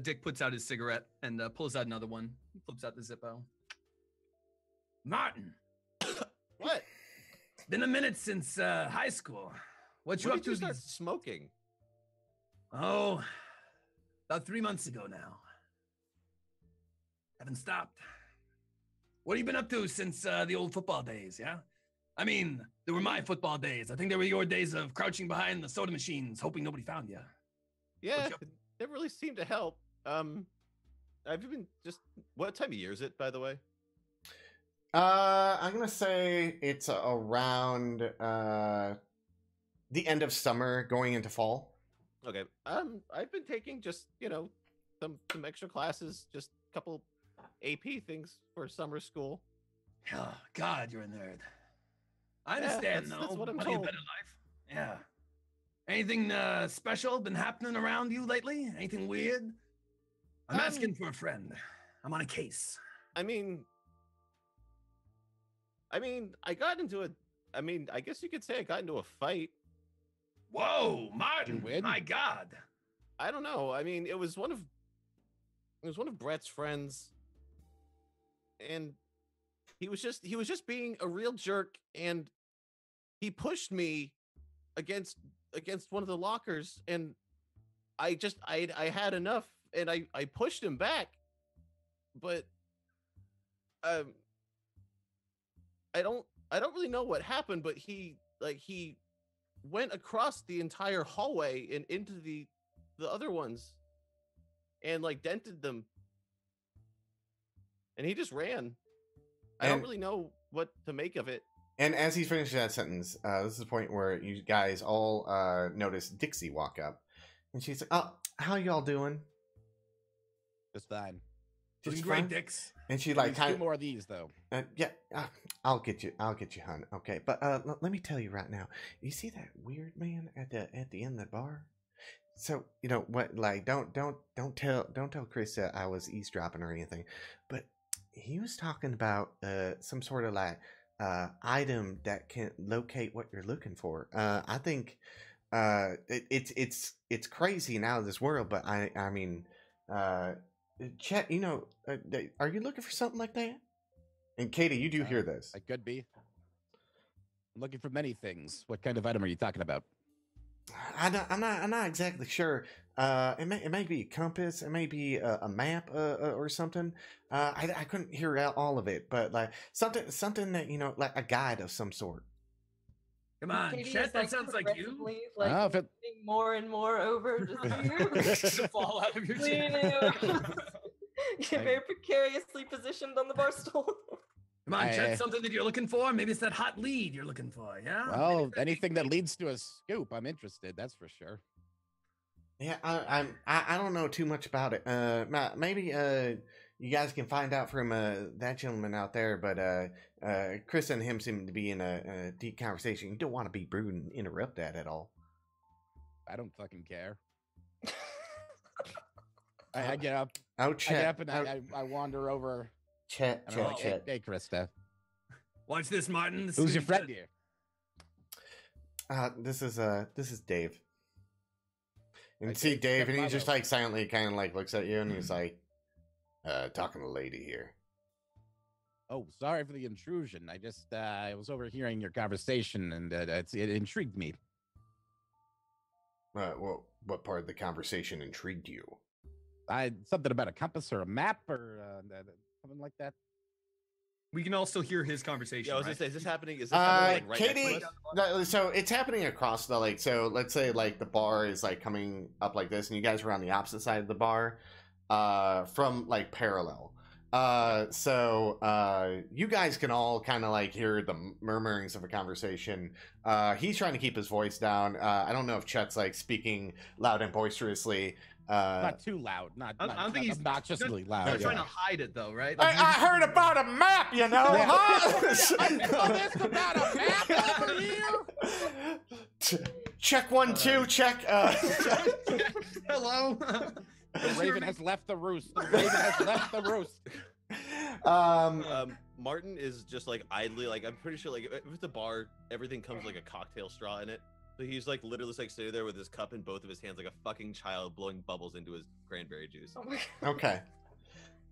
Speaker 6: Dick puts out his cigarette and pulls out another one. He flips out the Zippo.
Speaker 2: Martin.
Speaker 3: What?
Speaker 2: been a minute since high school. What you
Speaker 3: When
Speaker 2: up
Speaker 3: did you
Speaker 2: to
Speaker 3: start
Speaker 2: these?
Speaker 3: smoking?
Speaker 2: Oh, about 3 months ago now. Haven't stopped. What have you been up to since the old football days, yeah? I mean, they were my football days. I think they were your days of crouching behind the soda machines, hoping nobody found you.
Speaker 3: Yeah,
Speaker 2: you up
Speaker 3: it never really seemed to help. I've been just. What time of year is it, by the way?
Speaker 1: I'm gonna say it's around the end of summer, going into fall.
Speaker 3: Okay. I've been taking just some extra classes, just a couple AP things for summer school.
Speaker 2: Oh, God, you're a nerd. I
Speaker 3: Yeah,
Speaker 2: understand,
Speaker 3: that's
Speaker 2: though.
Speaker 3: what I'm
Speaker 2: Plenty of
Speaker 3: told.
Speaker 2: better life. Yeah. Anything special been happening around you lately? Anything weird? I'm asking for a friend. I'm on a case.
Speaker 3: I mean, I got into a. I mean, I guess you could say I got into a fight.
Speaker 2: Whoa, Martin!
Speaker 4: win?
Speaker 2: My God!
Speaker 3: I don't know. I mean, it was one of Brett's friends, and he was just being a real jerk, and he pushed me against one of the lockers, and I had enough, and I pushed him back, but I don't really know what happened, but he went across the entire hallway and into the other ones and like dented them, and he just ran. I don't
Speaker 1: And-
Speaker 3: really know what to make of it.
Speaker 1: And as he finishes that sentence, this is the point where you guys all notice Dixie walk up, and she's like, "Oh, how y'all doing?"
Speaker 4: Just fine.
Speaker 2: Doing
Speaker 1: Just
Speaker 2: great,
Speaker 1: fine?
Speaker 2: Dix.
Speaker 1: And she
Speaker 4: Like
Speaker 1: like
Speaker 4: two
Speaker 1: kind of,
Speaker 4: more of these though.
Speaker 1: yeah, I'll get you, hun. Okay, but let me tell you right now. You see that weird man at the end of the bar? So you know what? Like, don't tell Chris that I was eavesdropping or anything, but he was talking about some sort of like item that can locate what you're looking for. I think it's crazy and out of this world, but I mean, Chet, you know, are you looking for something like that? And Katie, you do hear this.
Speaker 4: I could be. I'm looking for many things. What kind of item are you talking about?
Speaker 1: I'm not exactly sure. It may be a compass. It may be a map or something. I couldn't hear out all of it, but like something that you know, like a guide of some sort.
Speaker 2: Come on,
Speaker 5: Katie
Speaker 2: Chet,
Speaker 5: is,
Speaker 2: that sounds like you.
Speaker 5: progressively, Like,
Speaker 4: Oh, if it-
Speaker 5: leaning more and more over to
Speaker 2: To fall out of your
Speaker 5: leaning
Speaker 2: chair.
Speaker 5: over. You're very precariously positioned on the bar stool.
Speaker 2: Come on,
Speaker 4: I-
Speaker 2: Chet, something that you're looking for? Maybe it's that hot lead you're looking for, yeah?
Speaker 4: Well, anything that leads to a scoop, I'm interested. That's for sure.
Speaker 1: Yeah, I don't know too much about it. Maybe you guys can find out from that gentleman out there. But Chris and him seem to be in a deep conversation. You don't want to be rude and interrupt that at all.
Speaker 4: I don't fucking care. I get up.
Speaker 1: Oh,
Speaker 4: I get
Speaker 1: Chet,
Speaker 4: up and I wander over.
Speaker 1: Chet,
Speaker 4: And I'm like,
Speaker 1: Chet.
Speaker 4: hey, Krista.
Speaker 2: Watch this, Martin. This is
Speaker 4: Who's your
Speaker 2: gonna
Speaker 4: friend
Speaker 2: be
Speaker 4: here?
Speaker 1: This is Dave. And
Speaker 4: Hi,
Speaker 1: see
Speaker 4: Dave.
Speaker 1: Dave, and he
Speaker 4: Hello.
Speaker 1: just like silently kind of like looks at you, and he's like, talking to the lady here.
Speaker 4: Oh, sorry for the intrusion. I just I was overhearing your conversation, and it intrigued me.
Speaker 1: Well, what part of the conversation intrigued you?
Speaker 4: Something about a compass or a map or something like that.
Speaker 6: We can also hear his conversation.
Speaker 3: Yeah, I was
Speaker 6: right?
Speaker 3: gonna say, is this happening? Is this happening like right
Speaker 1: Katie,
Speaker 3: next to us?
Speaker 1: so it's happening across the lake. So let's say like the bar is like coming up like this, and you guys are on the opposite side of the bar, from like parallel. So you guys can all kind of like hear the murmurings of a conversation. He's trying to keep his voice down. I don't know if Chet's like speaking loud and boisterously.
Speaker 4: Not too loud. Not,
Speaker 6: I don't think he's
Speaker 4: obnoxiously
Speaker 6: He's
Speaker 4: loud.
Speaker 6: not trying to hide it though, right?
Speaker 1: I
Speaker 6: Like, he's-
Speaker 1: heard about a map, you know,
Speaker 4: Yeah.
Speaker 1: huh?
Speaker 4: I know this about a map over here.
Speaker 1: Check 1 2. Check.
Speaker 6: Hello.
Speaker 4: The raven has left the roost. The raven has left the roost.
Speaker 3: Martin is just like idly, like I'm pretty sure, like if it's a bar, everything comes like a cocktail straw in it. So he's like literally just, like sitting there with his cup in both of his hands, like a fucking child blowing bubbles into his cranberry juice.
Speaker 5: Oh my God.
Speaker 1: Okay.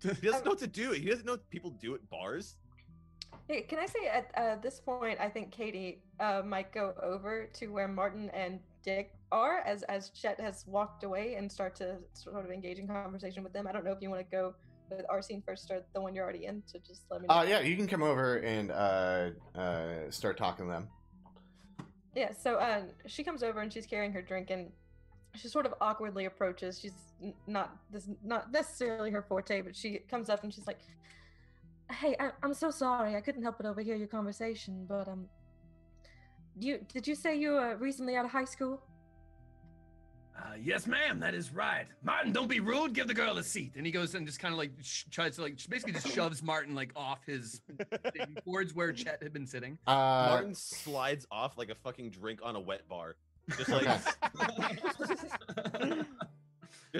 Speaker 3: He doesn't know what to do. He doesn't know what people do at bars.
Speaker 5: Hey, can I say at this point, I think Katie might go over to where Martin and Dick are as Chet has walked away and start to sort of engage in conversation with them. I don't know if you want to go with our scene first or the one you're already in, so just let me know.
Speaker 1: Yeah, you can come over and start talking to them.
Speaker 5: Yeah, so she comes over and she's carrying her drink and she sort of awkwardly approaches. She's not necessarily her forte, but she comes up and she's like, "Hey, I'm so sorry. I couldn't help but overhear your conversation, but did you say you were recently out of high school?"
Speaker 2: Yes, ma'am. That is right. Martin, don't be rude. Give the girl a seat. And he goes and just kind of like tries to like basically just shoves Martin like off his thing towards where Chet had been sitting.
Speaker 3: Martin slides off like a fucking drink on a wet bar. Just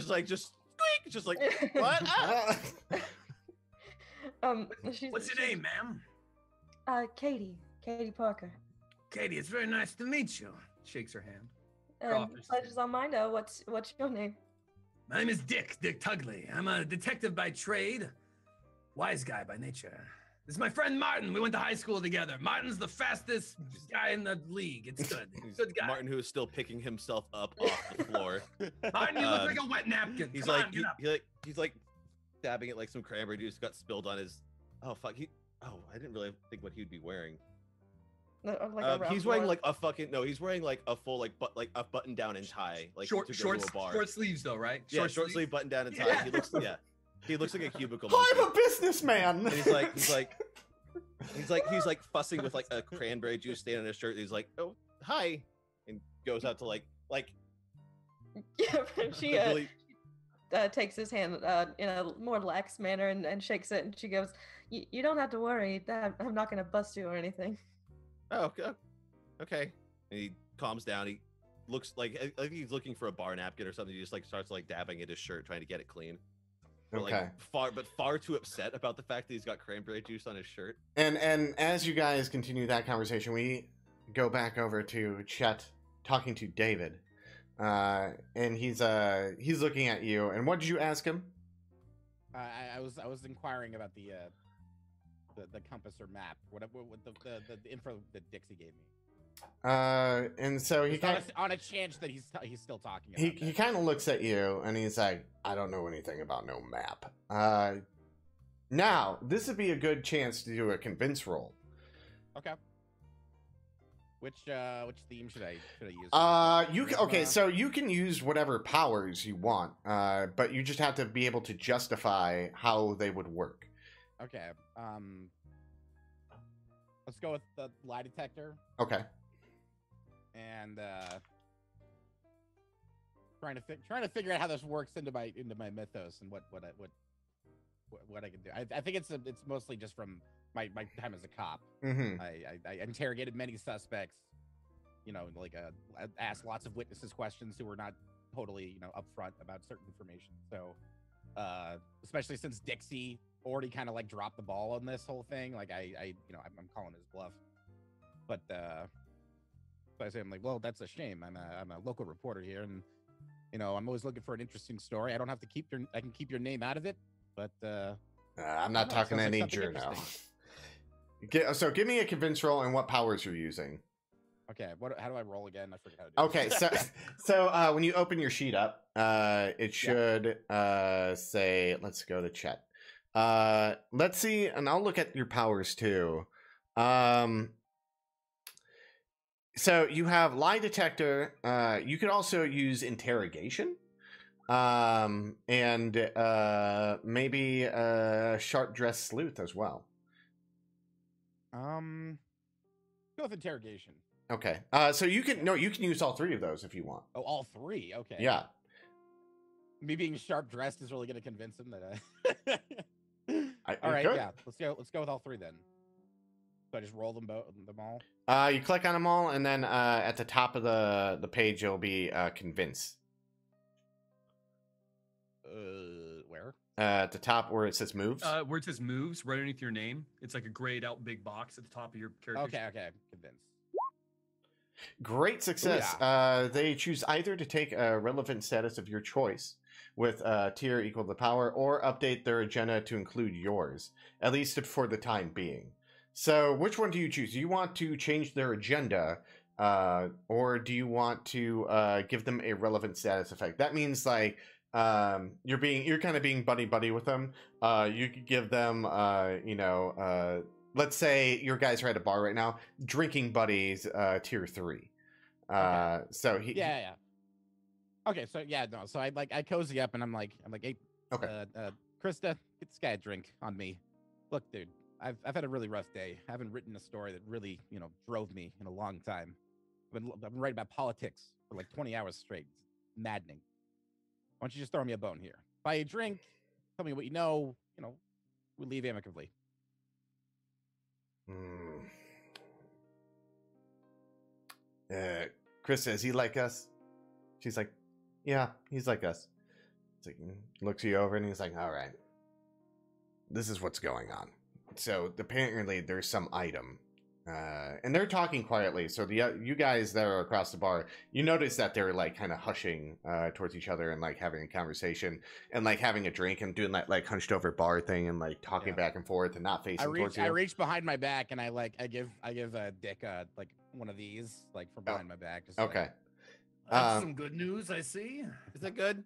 Speaker 3: like, just squeak, just like what? Ah!
Speaker 2: What's your name, ma'am?
Speaker 5: Katie Parker.
Speaker 2: Katie, it's very nice to meet you. Shakes her hand.
Speaker 5: Pleasure's on mine. What's your name?
Speaker 2: My name is Dick Tugley. I'm a detective by trade, wise guy by nature. This is my friend Martin. We went to high school together. Martin's the fastest guy in the league. It's good. Good guy.
Speaker 3: Martin, who is still picking himself up off the floor.
Speaker 2: Martin, you look like a wet napkin.
Speaker 3: He's
Speaker 2: Come
Speaker 3: like,
Speaker 2: on,
Speaker 3: he's like dabbing it like some cranberry juice got spilled on his. Oh fuck! I didn't really think what he'd be wearing. He's wearing like a fucking He's wearing like a full like a button down and tie, like
Speaker 2: short
Speaker 3: to go to a bar.
Speaker 2: Short sleeves though, right?
Speaker 3: Short sleeve button down and tie.
Speaker 2: Yeah.
Speaker 3: He looks like a cubicle.
Speaker 1: I'm
Speaker 3: monkey.
Speaker 1: a businessman.
Speaker 3: And he's like fussing with like a cranberry juice stain on his shirt. He's like, "Oh, hi," and goes out to like.
Speaker 5: Yeah, she
Speaker 3: really...
Speaker 5: takes his hand in a more lax manner and shakes it, and she goes, "You don't have to worry. That I'm not going to bust you or anything."
Speaker 3: Oh, okay. And he calms down. He looks like I think he's looking for a bar napkin or something. He just like starts like dabbing at his shirt, trying to get it clean. But,
Speaker 1: Okay.
Speaker 3: Far too upset about the fact that he's got cranberry juice on his shirt.
Speaker 1: And as you guys continue that conversation, we go back over to Chet talking to David, and he's looking at you. And what did you ask him?
Speaker 4: I was inquiring about the compass or map, what the info that Dixie gave me.
Speaker 1: And so he kind of,
Speaker 4: on a chance that he's still talking about
Speaker 1: he kind of looks at you and he's like, "I don't know anything about no map." Now this would be a good chance to do a convince roll.
Speaker 4: Okay. Which theme should I use?
Speaker 1: So you can use whatever powers you want, but you just have to be able to justify how they would work.
Speaker 4: Okay. Let's go with the lie detector.
Speaker 1: Okay.
Speaker 4: And trying to figure out how this works into my mythos and what I can do. I think it's mostly just from my time as a cop.
Speaker 1: Mm-hmm.
Speaker 4: I interrogated many suspects. Asked lots of witnesses questions who were not totally upfront about certain information. So especially since Dixie already kind of like dropped the ball on this whole thing, like I'm calling his bluff. But so I say, I'm like, well, that's a shame. I'm a local reporter here, and I'm always looking for an interesting story. I don't have to I can keep your name out of it, but
Speaker 1: I'm not talking to any journal. So give me a convince roll and what powers you're using.
Speaker 4: Okay, how do I roll again? I forget how to do
Speaker 1: Okay, so when you open your sheet up, it should say, let's go to Chet. Let's see, and I'll look at your powers too. So you have lie detector. You could also use interrogation, and maybe sharp dressed sleuth as well.
Speaker 4: Go with interrogation.
Speaker 1: Okay. So you can use all three of those if you want.
Speaker 4: Oh, all three. Okay.
Speaker 1: Yeah.
Speaker 4: Me being sharp dressed is really going to convince him that. All right.
Speaker 1: Good.
Speaker 4: Yeah. Let's go with all three then. So I just roll them all.
Speaker 1: You click on them all, and then at the top of the page, you'll be convince.
Speaker 4: Where?
Speaker 1: At the top where it says moves.
Speaker 2: Where it says moves, right underneath your name. It's like a grayed out big box at the top of your character.
Speaker 4: Okay. Convince.
Speaker 1: Great success. They choose either to take a relevant status of your choice with tier equal to power, or update their agenda to include yours, at least for the time being. So, which one do you choose? Do you want to change their agenda, or do you want to give them a relevant status effect? That means like you're kind of being buddy buddy with them. You could give them, let's say your guys are at a bar right now, drinking buddies, tier 3.
Speaker 4: Okay.
Speaker 1: So he,
Speaker 4: Yeah. Okay, so yeah, no. So I cozy up and I'm like, hey,
Speaker 1: Okay.
Speaker 4: Krista, get this guy a drink on me. Look, dude, I've had a really rough day. I haven't written a story that really, drove me in a long time. I've been writing about politics for like 20 hours straight. It's maddening. Why don't you just throw me a bone here? Buy a drink, tell me what you know, we leave amicably.
Speaker 1: Krista, is he like us? She's like, yeah, he's like us. It's like, looks you over and he's like, all right, this is what's going on. So apparently there's some item, and they're talking quietly. So you guys that are across the bar, you notice that they're like kind of hushing towards each other and like having a conversation and like having a drink and doing that like hunched over bar thing and like talking back and forth and not facing towards you.
Speaker 4: I reach behind my back and I give Dick like one of these like from behind my back. Just
Speaker 1: okay.
Speaker 2: That's some good news, I see.
Speaker 3: Is that good?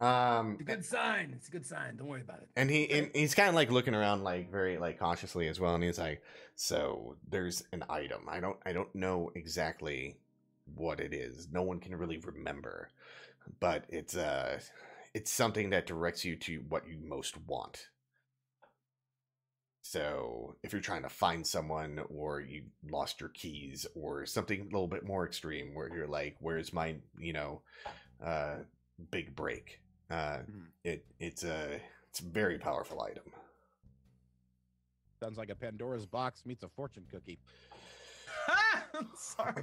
Speaker 2: It's a good sign. It's a good sign. Don't worry about it.
Speaker 1: And he's kind of like looking around like very like cautiously as well, and he's like, so there's an item. I don't know exactly what it is. No one can really remember, but it's something that directs you to what you most want. So if you're trying to find someone, or you lost your keys, or something a little bit more extreme where you're like, where's my big break, it's a very powerful item.
Speaker 4: Sounds like a Pandora's box meets a fortune cookie.
Speaker 2: I'm sorry.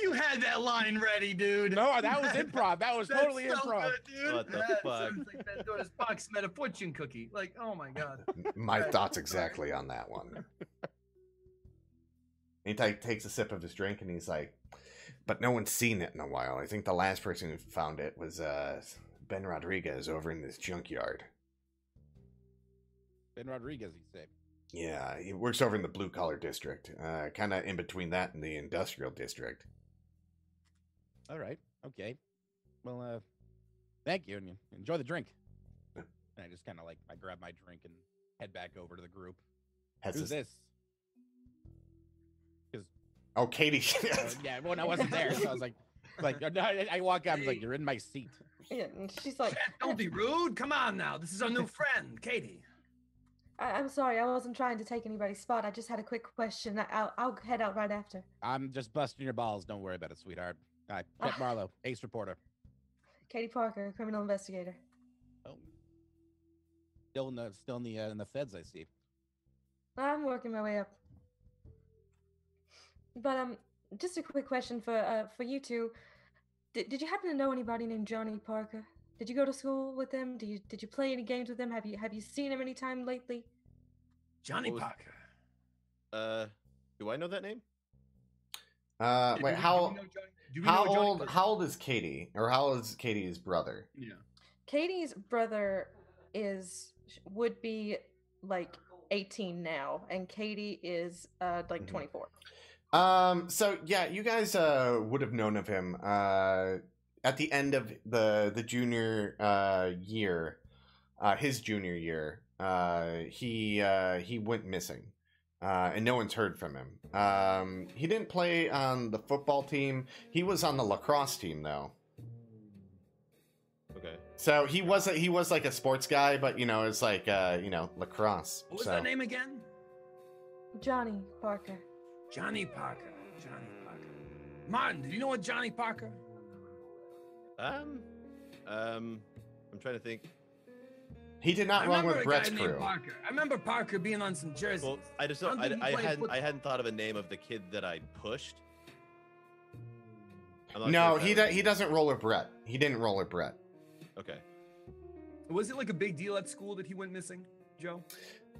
Speaker 2: You had that line ready, dude.
Speaker 4: No, that was improv. That was totally
Speaker 2: That's so
Speaker 4: improv.
Speaker 2: good, dude.
Speaker 3: What the
Speaker 2: That
Speaker 3: fuck?
Speaker 2: sounds like Pandora's box met a fortune cookie. Like, oh my god.
Speaker 1: My thoughts exactly on that one. He takes a sip of his drink and he's like, but no one's seen it in a while. I think the last person who found it was Ben Rodriguez over in this junkyard.
Speaker 4: Ben Rodriguez, you say?
Speaker 1: Yeah, he works over in the blue collar district, kind of in between that and the industrial district.
Speaker 4: All right. Okay. Well, thank you, and enjoy the drink. And I just kind of like I grab my drink and head back over to the group. Who's this?
Speaker 1: Oh, Katie.
Speaker 4: Yeah, when I wasn't there, so I was like, I walk out, I was like, you're in my seat.
Speaker 5: Yeah, and she's like,
Speaker 2: Chet, don't be rude. Come on now. This is our new friend, Katie.
Speaker 5: I'm sorry, I wasn't trying to take anybody's spot. I just had a quick question. I'll head out right after.
Speaker 4: I'm just busting your balls. Don't worry about it, sweetheart. Chet Marlowe, ace reporter.
Speaker 5: Katie Parker, criminal investigator.
Speaker 4: Oh, still in the feds, I see.
Speaker 5: I'm working my way up. But just a quick question for you two. Did you happen to know anybody named Johnny Parker? Did you go to school with him? Did you play any games with him? Have you seen him any time lately?
Speaker 2: Johnny Parker.
Speaker 3: Do I know that name?
Speaker 1: Wait, how old is Katie? Or how old is Katie's brother?
Speaker 2: Yeah.
Speaker 5: Katie's brother would be like 18 now, and Katie is like 24.
Speaker 1: So yeah, you guys would have known of him at the end of the junior year, his junior year. He went missing, and no one's heard from him. He didn't play on the football team. He was on the lacrosse team though.
Speaker 3: Okay.
Speaker 1: So he was like a sports guy, but it's like lacrosse.
Speaker 2: What was that name again?
Speaker 5: Johnny Parker.
Speaker 2: Johnny Parker. Martin, do you know what Johnny Parker?
Speaker 3: I'm trying to think.
Speaker 1: He did not run with Brett's
Speaker 2: crew.
Speaker 1: crew.
Speaker 2: Parker. I remember Parker being on some jerseys.
Speaker 3: Well, I just don't. I hadn't thought of a name of the kid that I pushed.
Speaker 1: No, he doesn't roll with Brett. He didn't roll with Brett.
Speaker 3: Okay.
Speaker 2: Was it like a big deal at school that he went missing, Joe?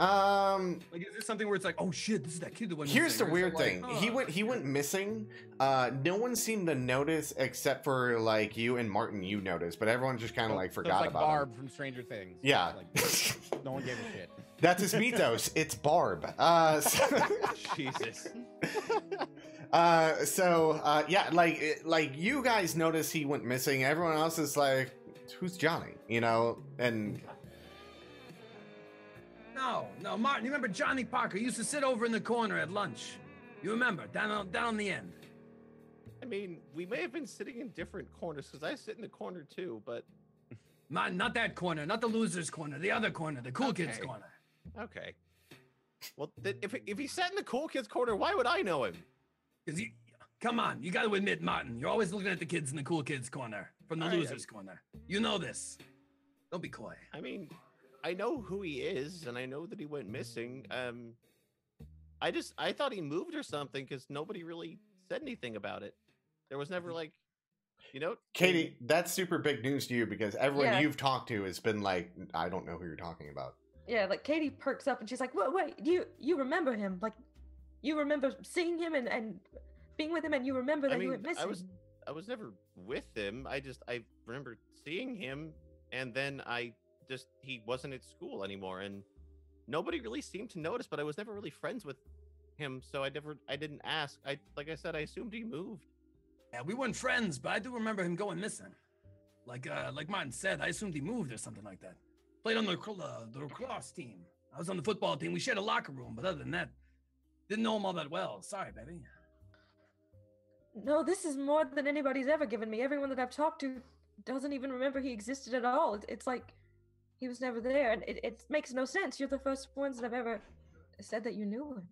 Speaker 1: Like,
Speaker 2: is this something where it's like, oh shit, this is that kid that went
Speaker 1: missing?
Speaker 2: Here's
Speaker 1: the weird thing. He went missing. No one seemed to notice except for like you and Martin. You noticed, but everyone just kind of like forgot
Speaker 4: like
Speaker 1: about
Speaker 4: Barb
Speaker 1: him.
Speaker 4: From Stranger Things.
Speaker 1: Yeah.
Speaker 4: Like, no one gave a shit.
Speaker 1: That's his mythos. It's Barb.
Speaker 3: Jesus.
Speaker 1: Yeah, like you guys notice he went missing. Everyone else is like, who's Johnny? You know, and
Speaker 2: No, Martin. You remember Johnny Parker? He used to sit over in the corner at lunch. You remember down on the end.
Speaker 3: I mean, we may have been sitting in different corners because I sit in the corner too, but
Speaker 2: Not that corner, not the losers' corner, the other corner, the cool kids'
Speaker 3: Okay.
Speaker 2: corner.
Speaker 3: okay. Well, if he sat in the cool kids corner, why would I know him?
Speaker 2: Cause come on, you got to admit, Martin, you're always looking at the kids in the cool kids' corner from the
Speaker 3: All right,
Speaker 2: losers' corner. You know this. Don't be coy.
Speaker 3: I mean, I know who he is, and I know that he went missing. I thought he moved or something because nobody really said anything about it. There was never like, you know,
Speaker 1: Katie, that's super big news to you because everyone
Speaker 5: Yeah.
Speaker 1: you've talked to has been like, I don't know who you're talking about.
Speaker 5: Yeah, like Katie perks up and she's like, wait, you remember him? Like, you remember seeing him and being with him, and you remember that
Speaker 3: I
Speaker 5: you
Speaker 3: mean,
Speaker 5: went missing.
Speaker 3: I was never with him. I remember seeing him, and then he wasn't at school anymore, and nobody really seemed to notice. But I was never really friends with him, so I didn't ask. Like I said, I assumed he moved.
Speaker 2: Yeah, we weren't friends, but I do remember him going missing. Like Martin said, I assumed he moved or something like that. Played on the lacrosse team. I was on the football team. We shared a locker room, but other than that, didn't know him all that well. Sorry, baby.
Speaker 5: No, this is more than anybody's ever given me. Everyone that I've talked to doesn't even remember he existed at all. It's like he was never there, and it makes no sense. You're the first ones that have ever said that you knew him.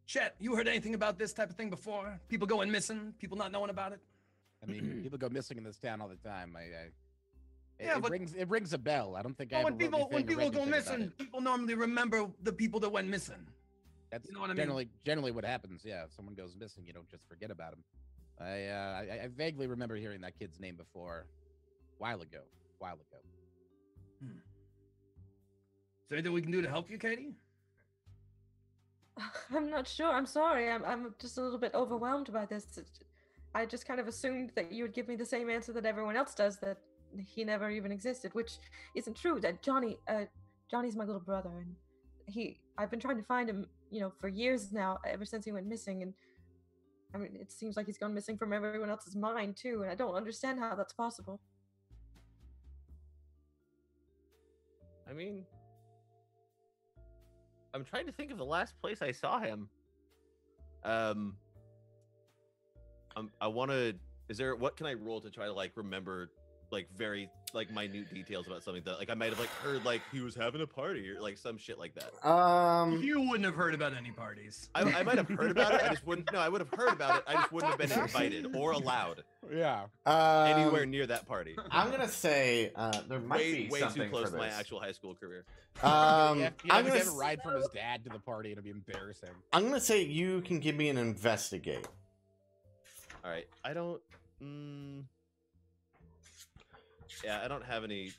Speaker 2: Chet, you heard anything about this type of thing before? People going missing, people not knowing about it?
Speaker 4: I mean, people go missing in this town all the time.
Speaker 2: Yeah,
Speaker 4: it
Speaker 2: but-
Speaker 4: rings a bell. I don't think I
Speaker 2: Well,
Speaker 4: ever
Speaker 2: when
Speaker 4: wrote
Speaker 2: people
Speaker 4: anything or read
Speaker 2: go
Speaker 4: anything about
Speaker 2: missing,
Speaker 4: it.
Speaker 2: people normally remember the people that went missing.
Speaker 4: That's
Speaker 2: You know what I mean?
Speaker 4: generally what happens. Yeah, if someone goes missing, you don't just forget about him. I vaguely remember hearing that kid's name before, a while ago.
Speaker 2: Is there anything we can do to help you, Katie?
Speaker 5: I'm not sure. I'm sorry. I'm just a little bit overwhelmed by this. I just kind of assumed that you would give me the same answer that everyone else does, that he never even existed, which isn't true. That Johnny's my little brother, and I've been trying to find him, for years now, ever since he went missing, and I mean, it seems like he's gone missing from everyone else's mind too, and I don't understand how that's possible.
Speaker 3: I mean, I'm trying to think of the last place I saw him. I want to. What can I roll to try to remember very minute details about something that I might have heard he was having a party or some shit like that.
Speaker 2: You wouldn't have heard about any parties.
Speaker 3: I might have heard about it. I just wouldn't. No, I would have heard about it. I just wouldn't have been invited or allowed
Speaker 4: Yeah.
Speaker 3: anywhere near that party.
Speaker 1: I'm gonna say there might be
Speaker 3: Way
Speaker 1: something
Speaker 3: too close
Speaker 1: for
Speaker 3: to my
Speaker 1: this.
Speaker 3: actual high school career.
Speaker 1: Um,
Speaker 4: You
Speaker 1: I'm
Speaker 4: have
Speaker 1: gonna
Speaker 4: to get a ride from his dad to the party. It'll be embarrassing.
Speaker 1: I'm gonna say you can give me an investigate.
Speaker 3: All right, I don't. Yeah, I don't have any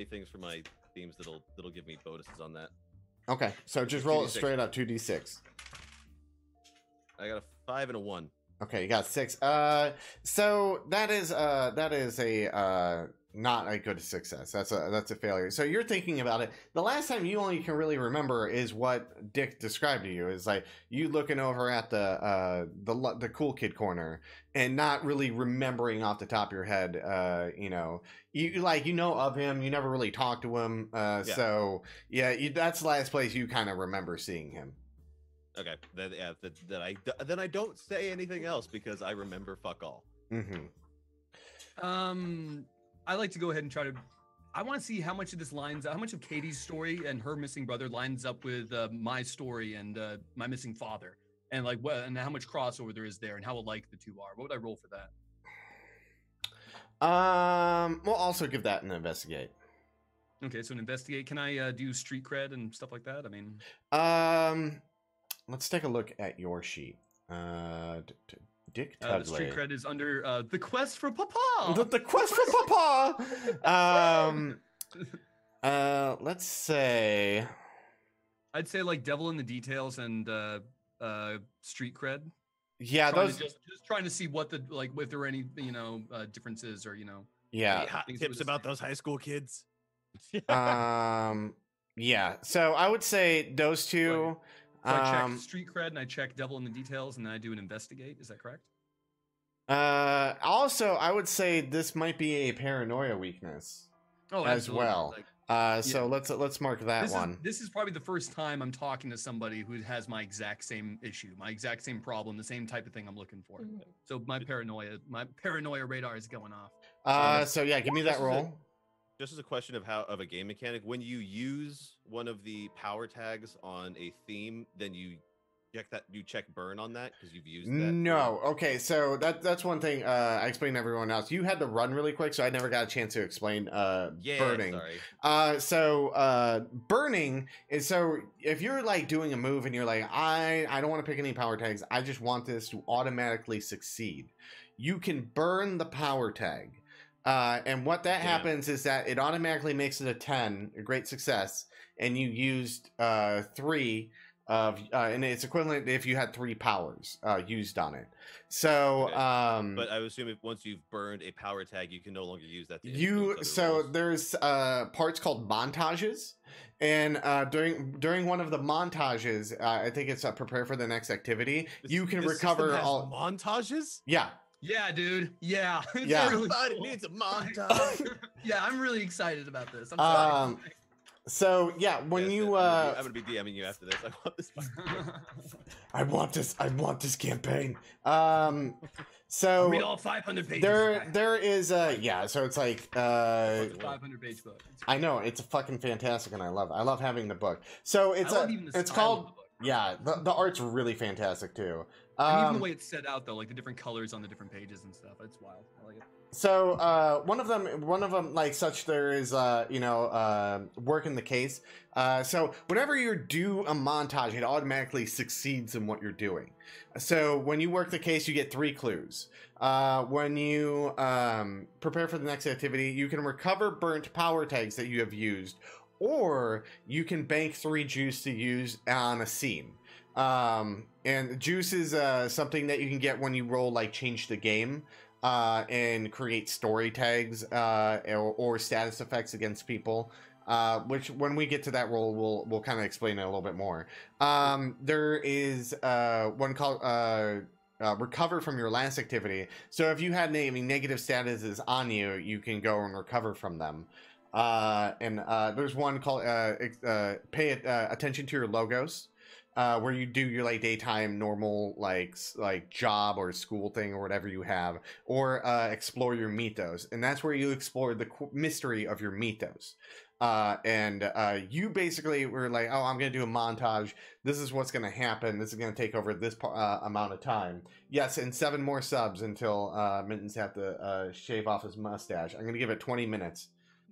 Speaker 3: things for my themes that'll give me bonuses on that.
Speaker 1: Okay, so
Speaker 3: It's
Speaker 1: just
Speaker 3: a
Speaker 1: roll it
Speaker 3: 2d6.
Speaker 1: straight up 2d6.
Speaker 3: I got a 5 and a 1.
Speaker 1: Okay, you got 6. So that is a not a good success. That's a failure. So you're thinking about it. The last time you only can really remember is what Dick described to you. Is you looking over at the cool kid corner and not really remembering off the top of your head. You know of him. You never really talked to him. So yeah, that's the last place you kind of remember seeing him.
Speaker 3: Okay, then I don't say anything else because I remember fuck all.
Speaker 1: Mm-hmm.
Speaker 6: I like to go ahead and try to. I want to see how much of this lines, how much of Katie's story and her missing brother lines up with my story and my missing father, and and how much crossover there is there, and how alike the two are. What would I roll for that?
Speaker 1: We'll also give that an investigate.
Speaker 6: Okay, so an investigate. Can I do street cred and stuff like that? I mean,
Speaker 1: Let's take a look at your sheet. Dick Tudley.
Speaker 6: the street cred is under the quest for Papa.
Speaker 1: The quest for Papa. Let's say.
Speaker 6: I'd say devil in the details and street cred.
Speaker 1: Yeah,
Speaker 6: Trying
Speaker 1: those.
Speaker 6: to just trying to see what the if there were any differences or
Speaker 1: Yeah.
Speaker 3: Hot
Speaker 6: things
Speaker 3: tips
Speaker 6: were the
Speaker 3: about
Speaker 6: same.
Speaker 3: those high school kids.
Speaker 1: Yeah, so I would say those two.
Speaker 6: So I check street cred and I check devil in the details, and then I do an investigate. Is that correct?
Speaker 1: Also, I would say this might be a paranoia weakness
Speaker 6: Oh,
Speaker 1: as
Speaker 6: absolutely.
Speaker 1: well.
Speaker 6: Like,
Speaker 1: So let's mark that one.
Speaker 6: This is probably the first time I'm talking to somebody who has my exact same issue, my exact same problem, the same type of thing I'm looking for.
Speaker 5: Mhm.
Speaker 6: So my paranoia radar is going off.
Speaker 1: So yeah, give me that
Speaker 3: This is a-
Speaker 1: roll.
Speaker 3: Just as a question of a game mechanic, when you use one of the power tags on a theme, then you check burn on that because you've used that.
Speaker 1: No, okay, so that's one thing I explained to everyone else. You had to run really quick, so I never got a chance to explain
Speaker 3: Yeah,
Speaker 1: burning.
Speaker 3: sorry.
Speaker 1: Burning is so if you're like doing a move and you're like, I don't want to pick any power tags, I just want this to automatically succeed. You can burn the power tag. And what that
Speaker 3: Yeah.
Speaker 1: happens is that it automatically makes it a 10, a great success, and you used 3 of and it's equivalent if you had 3 powers used on it. So
Speaker 3: Okay. But I would assume if once you've burned a power tag, you can no longer use that. To influence other rolls.
Speaker 1: there's parts called montages, and during one of the montages, I think it's prepare for the next activity. You can
Speaker 3: This
Speaker 1: recover
Speaker 3: system has
Speaker 1: all.
Speaker 3: montages.
Speaker 1: Yeah,
Speaker 6: Yeah, dude. Yeah. It's
Speaker 1: Yeah.
Speaker 6: really
Speaker 3: Everybody
Speaker 6: cool.
Speaker 3: needs a montage.
Speaker 6: Yeah, I'm really excited about this. I'm sorry.
Speaker 1: So yeah, when
Speaker 3: Yes,
Speaker 1: you
Speaker 3: I'm gonna be DMing you after this. I want this.
Speaker 1: I want this campaign. So
Speaker 6: Read all 500 pages.
Speaker 1: there is yeah, so it's like
Speaker 6: It's a 500 page book.
Speaker 1: I know it's fucking fantastic, and I love having the book. So it's it's called yeah, the art's really fantastic too.
Speaker 6: And even the way it's set out though, like the different colors on the different pages and stuff, it's wild. I like it.
Speaker 1: So one of them like such there is work in the case. So whenever you do a montage, it automatically succeeds in what you're doing. So when you work the case, you get 3 clues. When you prepare for the next activity, you can recover burnt power tags that you have used, or you can bank 3 juice to use on a scene. And juice is something that you can get when you roll like change the game. And create story tags or status effects against people, which when we get to that role, we'll kind of explain it a little bit more. There is one called recover from your last activity. So if you had any negative statuses on you, you can go and recover from them. And there's one called pay attention to your logos. Where you do your like daytime normal like job or school thing or whatever you have, or explore your mythos, and that's where you explore the mystery of your mythos. And you basically were like, oh, I'm gonna do a montage. This is what's gonna happen. This is gonna take over this amount of time. Yes, and 7 more subs until Mittens have to shave off his mustache. I'm gonna give it 20 minutes.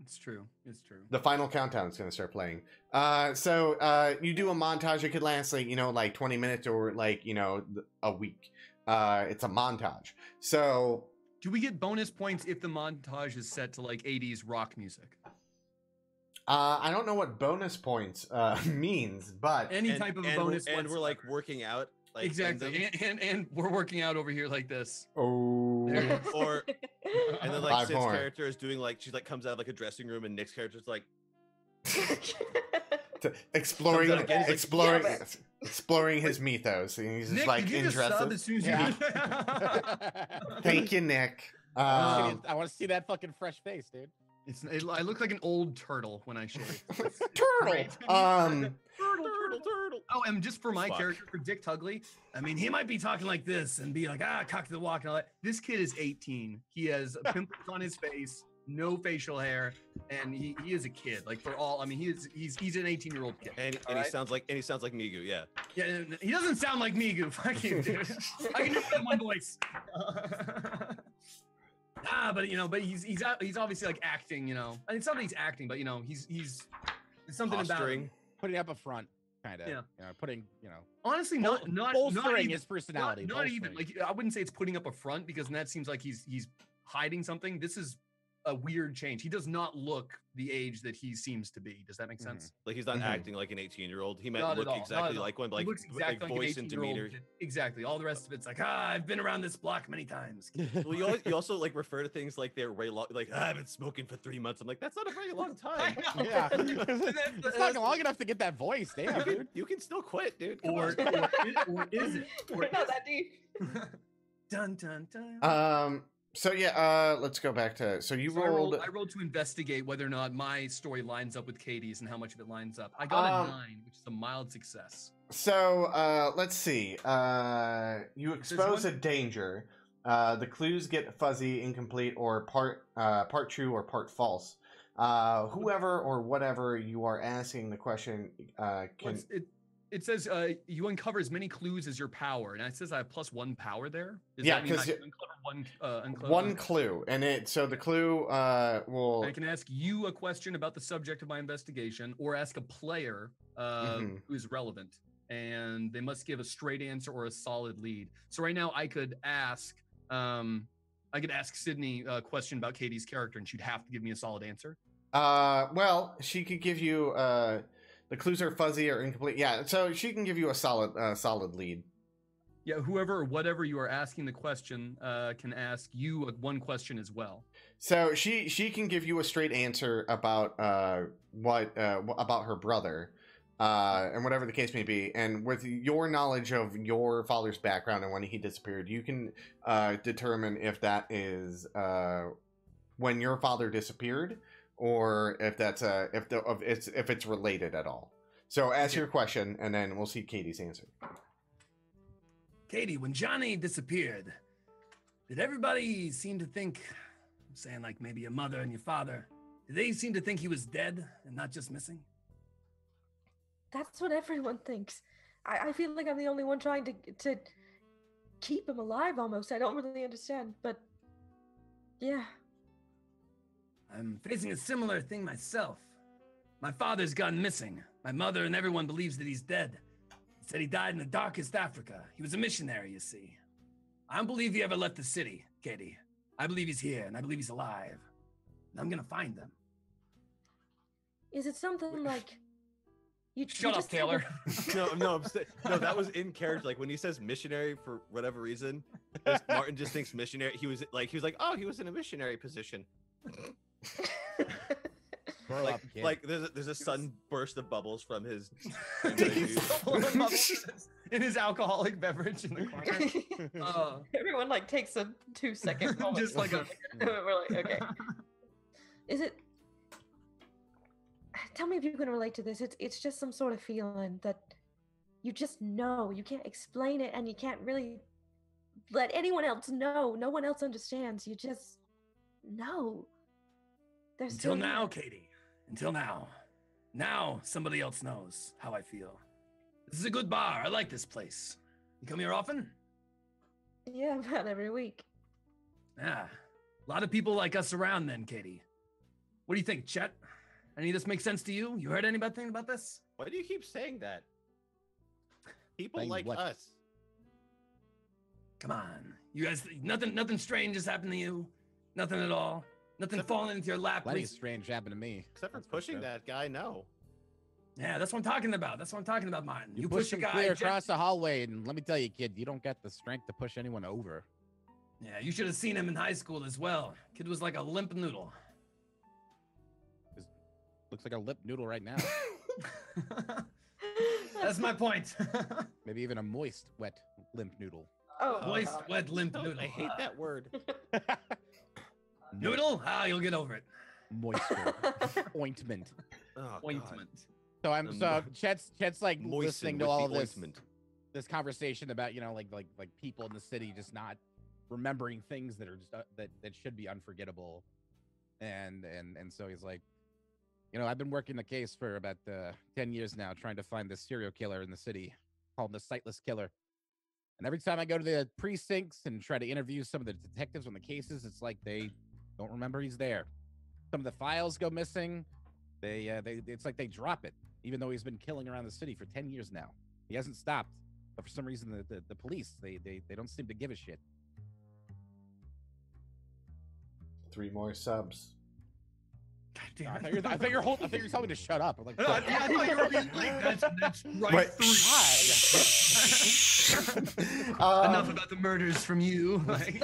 Speaker 6: It's true. It's true.
Speaker 1: The final countdown is going to start playing. So you do a montage. It could last like 20 minutes or like a week. It's a montage. So
Speaker 6: Do we get bonus points if the montage is set to like 80s rock music?
Speaker 1: I don't know what bonus points means, but
Speaker 6: Any type of bonus.
Speaker 3: and we're like
Speaker 6: whatsoever.
Speaker 3: working out. Like,
Speaker 6: Exactly. And we're working out over here like this.
Speaker 1: oh,
Speaker 6: There.
Speaker 3: Or and then like
Speaker 1: 5
Speaker 3: Sid's
Speaker 1: more.
Speaker 3: character is doing like she like comes out of like a dressing room and Nick's character's like
Speaker 1: exploring
Speaker 3: Comes out again, he's
Speaker 1: exploring
Speaker 5: like, "Yes."
Speaker 1: exploring his mythos, and he's just
Speaker 6: Nick,
Speaker 1: like
Speaker 6: did you just sub
Speaker 1: interested.
Speaker 6: as soon as
Speaker 4: Yeah.
Speaker 6: you?
Speaker 1: Thank you, Nick.
Speaker 4: I want to see that fucking fresh face, dude.
Speaker 6: I look like an old turtle when I shave.
Speaker 1: Turtle.
Speaker 3: turtle.
Speaker 6: Oh, and just for my
Speaker 3: Fuck.
Speaker 6: character, for Dick Tugley, I mean, he might be talking like this and be like, cock to the walk and all that. This kid is 18. He has pimples on his face, no facial hair, and he is a kid. Like for all, I mean, he's an 18-year-old kid.
Speaker 3: And
Speaker 6: all
Speaker 3: he
Speaker 6: right?
Speaker 3: sounds like Migu, yeah.
Speaker 6: Yeah, and he doesn't sound like Migu. Fuck you, dude. I can do it in one voice. But he's obviously like acting, And it's not that he's acting, but he's it's something about
Speaker 3: Posturing.
Speaker 6: him.
Speaker 4: Putting up a front, kind of.
Speaker 6: Yeah.
Speaker 4: Putting,
Speaker 6: Honestly, not
Speaker 4: bolstering
Speaker 6: even,
Speaker 4: his personality.
Speaker 6: Not even
Speaker 4: bolstering.
Speaker 6: like I wouldn't say it's putting up a front because then that seems like he's hiding something. This is a weird change. He does not look the age that he seems to be. Does that make sense?
Speaker 3: Like he's not
Speaker 1: Mhm.
Speaker 3: acting like an 18-year-old. He might
Speaker 6: Not at
Speaker 3: look
Speaker 6: all, not
Speaker 3: exactly
Speaker 6: at all.
Speaker 3: like one, but
Speaker 6: He
Speaker 3: like,
Speaker 6: looks exactly like
Speaker 3: voice
Speaker 6: an
Speaker 3: and
Speaker 6: 18-year-old
Speaker 3: demeanor.
Speaker 6: kid. Exactly. All the rest of it's like, I've been around this block many times.
Speaker 3: Well, you also like refer to things like they're way long. Like I've been smoking for 3 months. I'm like, that's not a very long time.
Speaker 6: know.
Speaker 4: Yeah,
Speaker 6: And
Speaker 4: it's not long enough to get that voice. Damn, dude.
Speaker 3: You can still quit, dude. Come
Speaker 6: Or,
Speaker 3: on.
Speaker 6: or is it? Or
Speaker 5: We're not
Speaker 6: is
Speaker 5: that deep.
Speaker 6: it? Dun dun dun.
Speaker 1: So yeah, let's go back to. So you
Speaker 6: So
Speaker 1: rolled.
Speaker 6: I rolled to investigate whether or not my story lines up with Katie's and how much of it lines up. I got a 9, which is a mild success.
Speaker 1: So let's see. You expose a
Speaker 6: one-
Speaker 1: danger. The clues get fuzzy, incomplete, or part true or part false. Whoever or whatever you are asking the question
Speaker 6: Well,
Speaker 1: can.
Speaker 6: it says you uncover as many clues as your power, and it says I have +1 power there. Does
Speaker 1: Yeah,
Speaker 6: that mean I
Speaker 1: 'cause
Speaker 6: can uncover
Speaker 1: One clue, and so the clue will.
Speaker 6: I can ask you a question about the subject of my investigation, or ask a player
Speaker 1: Mhm.
Speaker 6: who's relevant, and they must give a straight answer or a solid lead. So right now, I could ask Sydney a question about Katie's character, and she'd have to give me a solid answer.
Speaker 1: Well, she could give you. The clues are fuzzy or incomplete. Yeah, so she can give you a solid lead.
Speaker 6: Yeah, whoever or whatever you are asking the question can ask you one question as well.
Speaker 1: So she can give you a straight answer about about her brother, and whatever the case may be. And with your knowledge of your father's background and when he disappeared, you can determine if that is when your father disappeared, or if that's if it's related at all. So ask your question, and then we'll see Katie's answer.
Speaker 2: Katie, when Johnny disappeared, did everybody seem to think, I'm saying like maybe your mother and your father, did they seem to think he was dead and not just missing?
Speaker 5: That's what everyone thinks. I feel like I'm the only one trying to keep him alive almost. I don't really understand, but yeah.
Speaker 2: I'm facing a similar thing myself. My father's gone missing. My mother and everyone believes that he's dead. Said he died in the darkest Africa. He was a missionary, you see. I don't believe he ever left the city, Katie. I believe he's here, and I believe he's alive. And I'm gonna find him.
Speaker 5: Is it something like you
Speaker 6: Shut up,
Speaker 5: just think
Speaker 6: Taylor.
Speaker 5: of-
Speaker 3: No, no, that was in character. Like when he says missionary for whatever reason, Martin just thinks missionary. He was like, oh, he was in a missionary position.
Speaker 4: Grow up, kid.
Speaker 3: Like there's a sudden burst of bubbles from his.
Speaker 6: in his alcoholic beverage in the corner.
Speaker 5: Everyone like takes a 2-second moment.
Speaker 6: Just like a
Speaker 5: We're like, okay. Is it? Tell me if you can relate to this. It's just some sort of feeling that you just know. You can't explain it, and you can't really let anyone else know. No one else understands. You just know. They're
Speaker 2: Until
Speaker 5: still
Speaker 2: now,
Speaker 5: here.
Speaker 2: Katie. Until now. Now somebody else knows how I feel. This is a good bar. I like this place. You come here often?
Speaker 5: Yeah, about every week.
Speaker 2: Yeah. A lot of people like us around then, Katie. What do you think, Chet? Any of this make sense to you? You heard anything about this?
Speaker 3: Why do you keep saying that? People
Speaker 4: Saying
Speaker 3: like
Speaker 4: what?
Speaker 3: us.
Speaker 2: Come on. You guys, nothing strange has happened to you? Nothing at all? Nothing
Speaker 3: Except for-
Speaker 2: falling into your lap?
Speaker 4: Plenty
Speaker 2: please?
Speaker 4: strange happened to me.
Speaker 3: Except for
Speaker 4: That's
Speaker 3: pushing
Speaker 4: sure.
Speaker 3: that guy, no.
Speaker 2: Yeah, that's what I'm talking about. That's what I'm talking about, Martin.
Speaker 4: You
Speaker 2: push
Speaker 4: push
Speaker 2: a
Speaker 4: him
Speaker 2: guy.
Speaker 4: clear
Speaker 2: Jet-
Speaker 4: across the hallway, and let me tell you, kid, you don't got the strength to push anyone over.
Speaker 2: Yeah, you should have seen him in high school as well. Kid was like a limp noodle.
Speaker 4: Looks like a lip noodle right now.
Speaker 2: That's my point.
Speaker 4: Maybe even a moist, wet, limp noodle.
Speaker 5: Oh,
Speaker 2: Moist, wet, limp
Speaker 3: No,
Speaker 2: noodle.
Speaker 3: I hate that word.
Speaker 2: Noodle? Ah, you'll get over it.
Speaker 4: Moisture. Ointment.
Speaker 3: Oh, God.
Speaker 6: Ointment.
Speaker 4: So I'm
Speaker 3: The
Speaker 4: so
Speaker 3: mo-
Speaker 4: Chet's like
Speaker 3: Moisten
Speaker 4: listening to
Speaker 3: with
Speaker 4: all
Speaker 3: the
Speaker 4: of this
Speaker 3: ointment.
Speaker 4: this conversation about, you know, like people in the city just not remembering things that are just that should be unforgettable. And so he's like, you know, I've been working the case for about 10 years now, trying to find this serial killer in the city called the Sightless Killer. And every time I go to the precincts and try to interview some of the detectives on the cases, it's like they don't remember he's there. Some of the files go missing. They it's like they drop it, even though he's been killing around the city for 10 years now. He hasn't stopped, but for some reason the police they don't seem to give a shit.
Speaker 1: 3 more subs.
Speaker 6: God
Speaker 4: I
Speaker 6: damn
Speaker 4: thought
Speaker 6: it.
Speaker 4: you were, I thought you were telling me to shut up. I'm like,
Speaker 6: I thought you were being like, that's right.
Speaker 1: Wait.
Speaker 6: 3.
Speaker 1: Um,
Speaker 6: Enough about the murders from you. Like,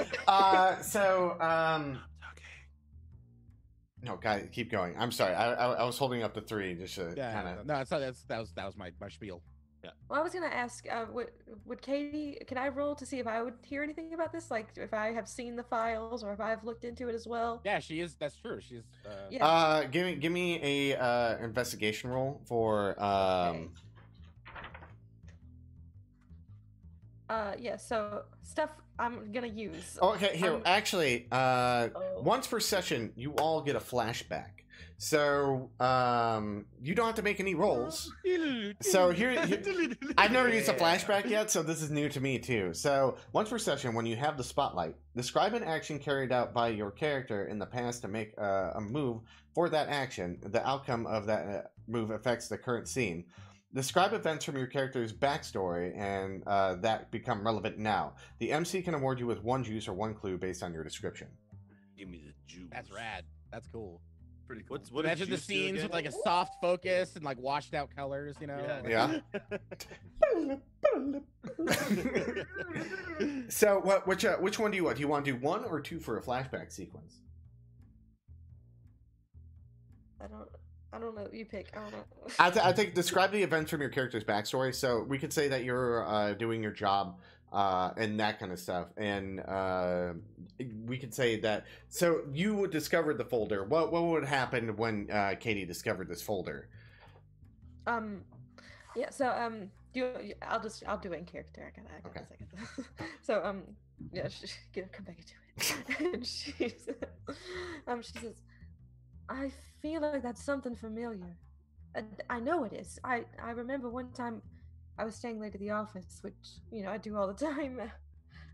Speaker 1: no, guys, keep going. I'm sorry. I was holding up the 3 just to
Speaker 4: yeah,
Speaker 1: kind of.
Speaker 4: no, that was my spiel.
Speaker 5: Well, I was gonna ask, would Katie? Can I roll to see if I would hear anything about this? Like, if I have seen the files or if I've looked into it as well.
Speaker 4: Yeah, she is. That's true. She's.
Speaker 5: Yeah.
Speaker 1: Give me a investigation roll for
Speaker 5: Okay. Yeah. So stuff I'm gonna use.
Speaker 1: Okay, here. Actually,
Speaker 5: Oh.
Speaker 1: once per session, you all get a flashback. So, you don't have to make any rolls. So here I've never used a flashback yet, so this is new to me too. So, once per session, when you have the spotlight, describe an action carried out by your character in the past to make a move for that action. The outcome of that move affects the current scene. Describe events from your character's backstory and that become relevant now. The MC can award you with 1 juice or 1 clue based on your description.
Speaker 3: Give me the juice.
Speaker 4: That's rad. That's cool.
Speaker 6: pretty cool.
Speaker 3: What does
Speaker 4: Imagine the
Speaker 3: juice do
Speaker 4: scenes
Speaker 3: again?
Speaker 4: with like a soft focus and like washed out colors, you know?
Speaker 6: Yeah.
Speaker 1: Yeah. So, which one do you want? Do you want to do 1 or 2 for a flashback sequence?
Speaker 5: I don't know. You pick. I don't know.
Speaker 1: I think describe the events from your character's backstory. So we could say that you're doing your job and that kind of stuff, and we could say that. So you would discover the folder. What would happen when Katie discovered this folder?
Speaker 5: Yeah. So I'll do it in character. I got
Speaker 1: Okay.
Speaker 5: a second. So yeah, come back into it. And she says, I feel like that's something familiar. I know it is. I remember one time I was staying late at the office, which, you know, I do all the time.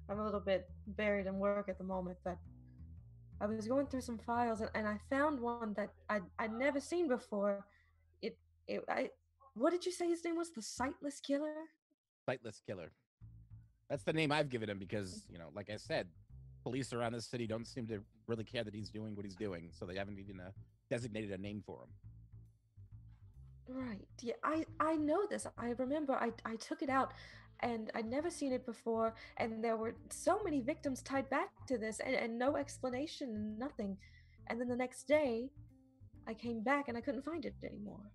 Speaker 5: I'm a little bit buried in work at the moment, but I was going through some files and I found one that I'd never seen before. What did you say his name was? The Sightless Killer?
Speaker 4: Sightless Killer. That's the name I've given him because, you know, like I said, police around this city don't seem to really care that he's doing what he's doing, so they haven't even designated a name for him.
Speaker 5: Right. Yeah, I know this. I remember I took it out and I'd never seen it before, and there were so many victims tied back to this and no explanation, nothing. And then the next day I came back and I couldn't find it anymore.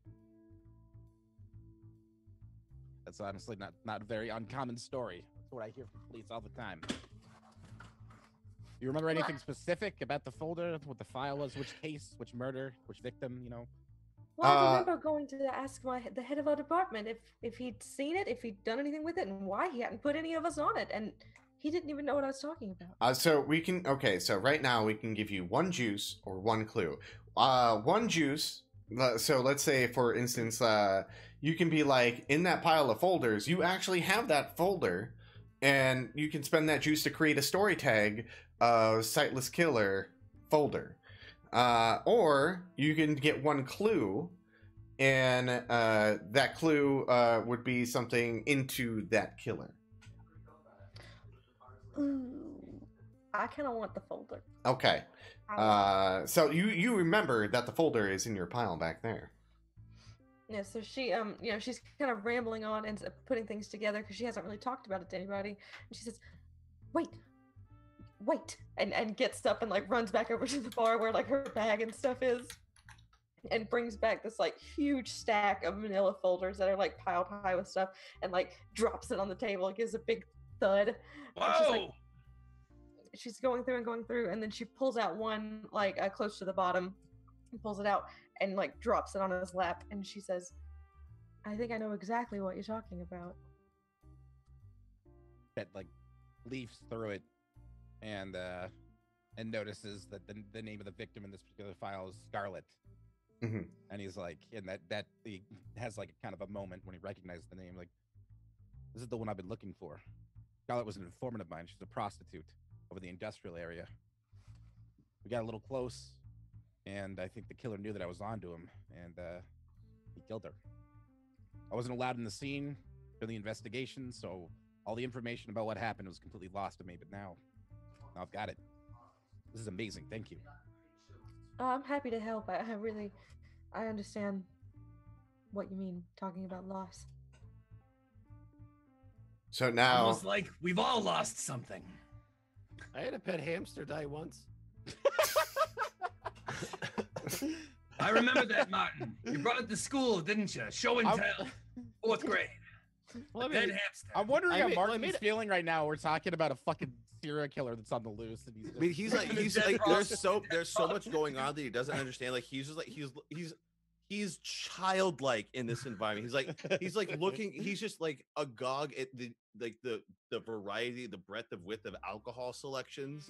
Speaker 4: That's honestly not a very uncommon story. That's what I hear from police all the time. You remember anything specific about the folder, what the file was, which case, which murder, which victim, you know?
Speaker 5: Well, I remember going to ask the head of our department if he'd seen it, if he'd done anything with it, and why he hadn't put any of us on it, and he didn't even know what I was talking about.
Speaker 1: So we can so right now we can give you 1 juice or 1 clue. 1 juice. So let's say, for instance, you can be like, in that pile of folders, you actually have that folder, and you can spend that juice to create a story tag of Sightless Killer folder. Or you can get 1 clue, and that clue would be something into that killer.
Speaker 5: Ooh, I kind of want the folder.
Speaker 1: Okay. So you remember that the folder is in your pile back there.
Speaker 5: Yeah, so she, you know, she's kind of rambling on and putting things together because she hasn't really talked about it to anybody. And she says, wait, and gets up and like runs back over to the bar where like her bag and stuff is, and brings back this like huge stack of manila folders that are like piled high with stuff, and like drops it on the table and gives a big thud. And she's like, she's going through, and then she pulls out one like close to the bottom, and pulls it out and like drops it on his lap, and she says, I think I know exactly what you're talking about.
Speaker 4: That like leafs through it and notices that the name of the victim in this particular file is Scarlet.
Speaker 1: Mm-hmm.
Speaker 4: And he's like, and that he has like a kind of a moment when he recognizes the name, like, this is the one I've been looking for. Scarlet was an informant of mine. She's a prostitute over the industrial area. We got a little close, and I think the killer knew that I was onto him, and he killed her. I wasn't allowed in the scene for the investigation, so all the information about what happened was completely lost to me, but now I've got it. This is amazing. Thank you.
Speaker 5: I'm happy to help. I understand what you mean talking about loss.
Speaker 1: So now,
Speaker 2: Almost like we've all lost something.
Speaker 3: I had a pet hamster die once.
Speaker 2: I remember that, Martin. You brought it to school, didn't you? Show and tell. 4th grade.
Speaker 3: Well, I
Speaker 2: Dead
Speaker 3: mean,
Speaker 2: hamster.
Speaker 4: I'm wondering
Speaker 3: I
Speaker 4: how
Speaker 3: made- well, I
Speaker 4: Martin's
Speaker 3: made it-
Speaker 4: feeling right now. We're talking about a fucking serial killer that's on the loose, and
Speaker 3: I mean, he's like there's so much going on that he doesn't understand. Like he's just like he's childlike in this environment. He's like looking. He's just like agog at the variety, the breadth of width of alcohol selections.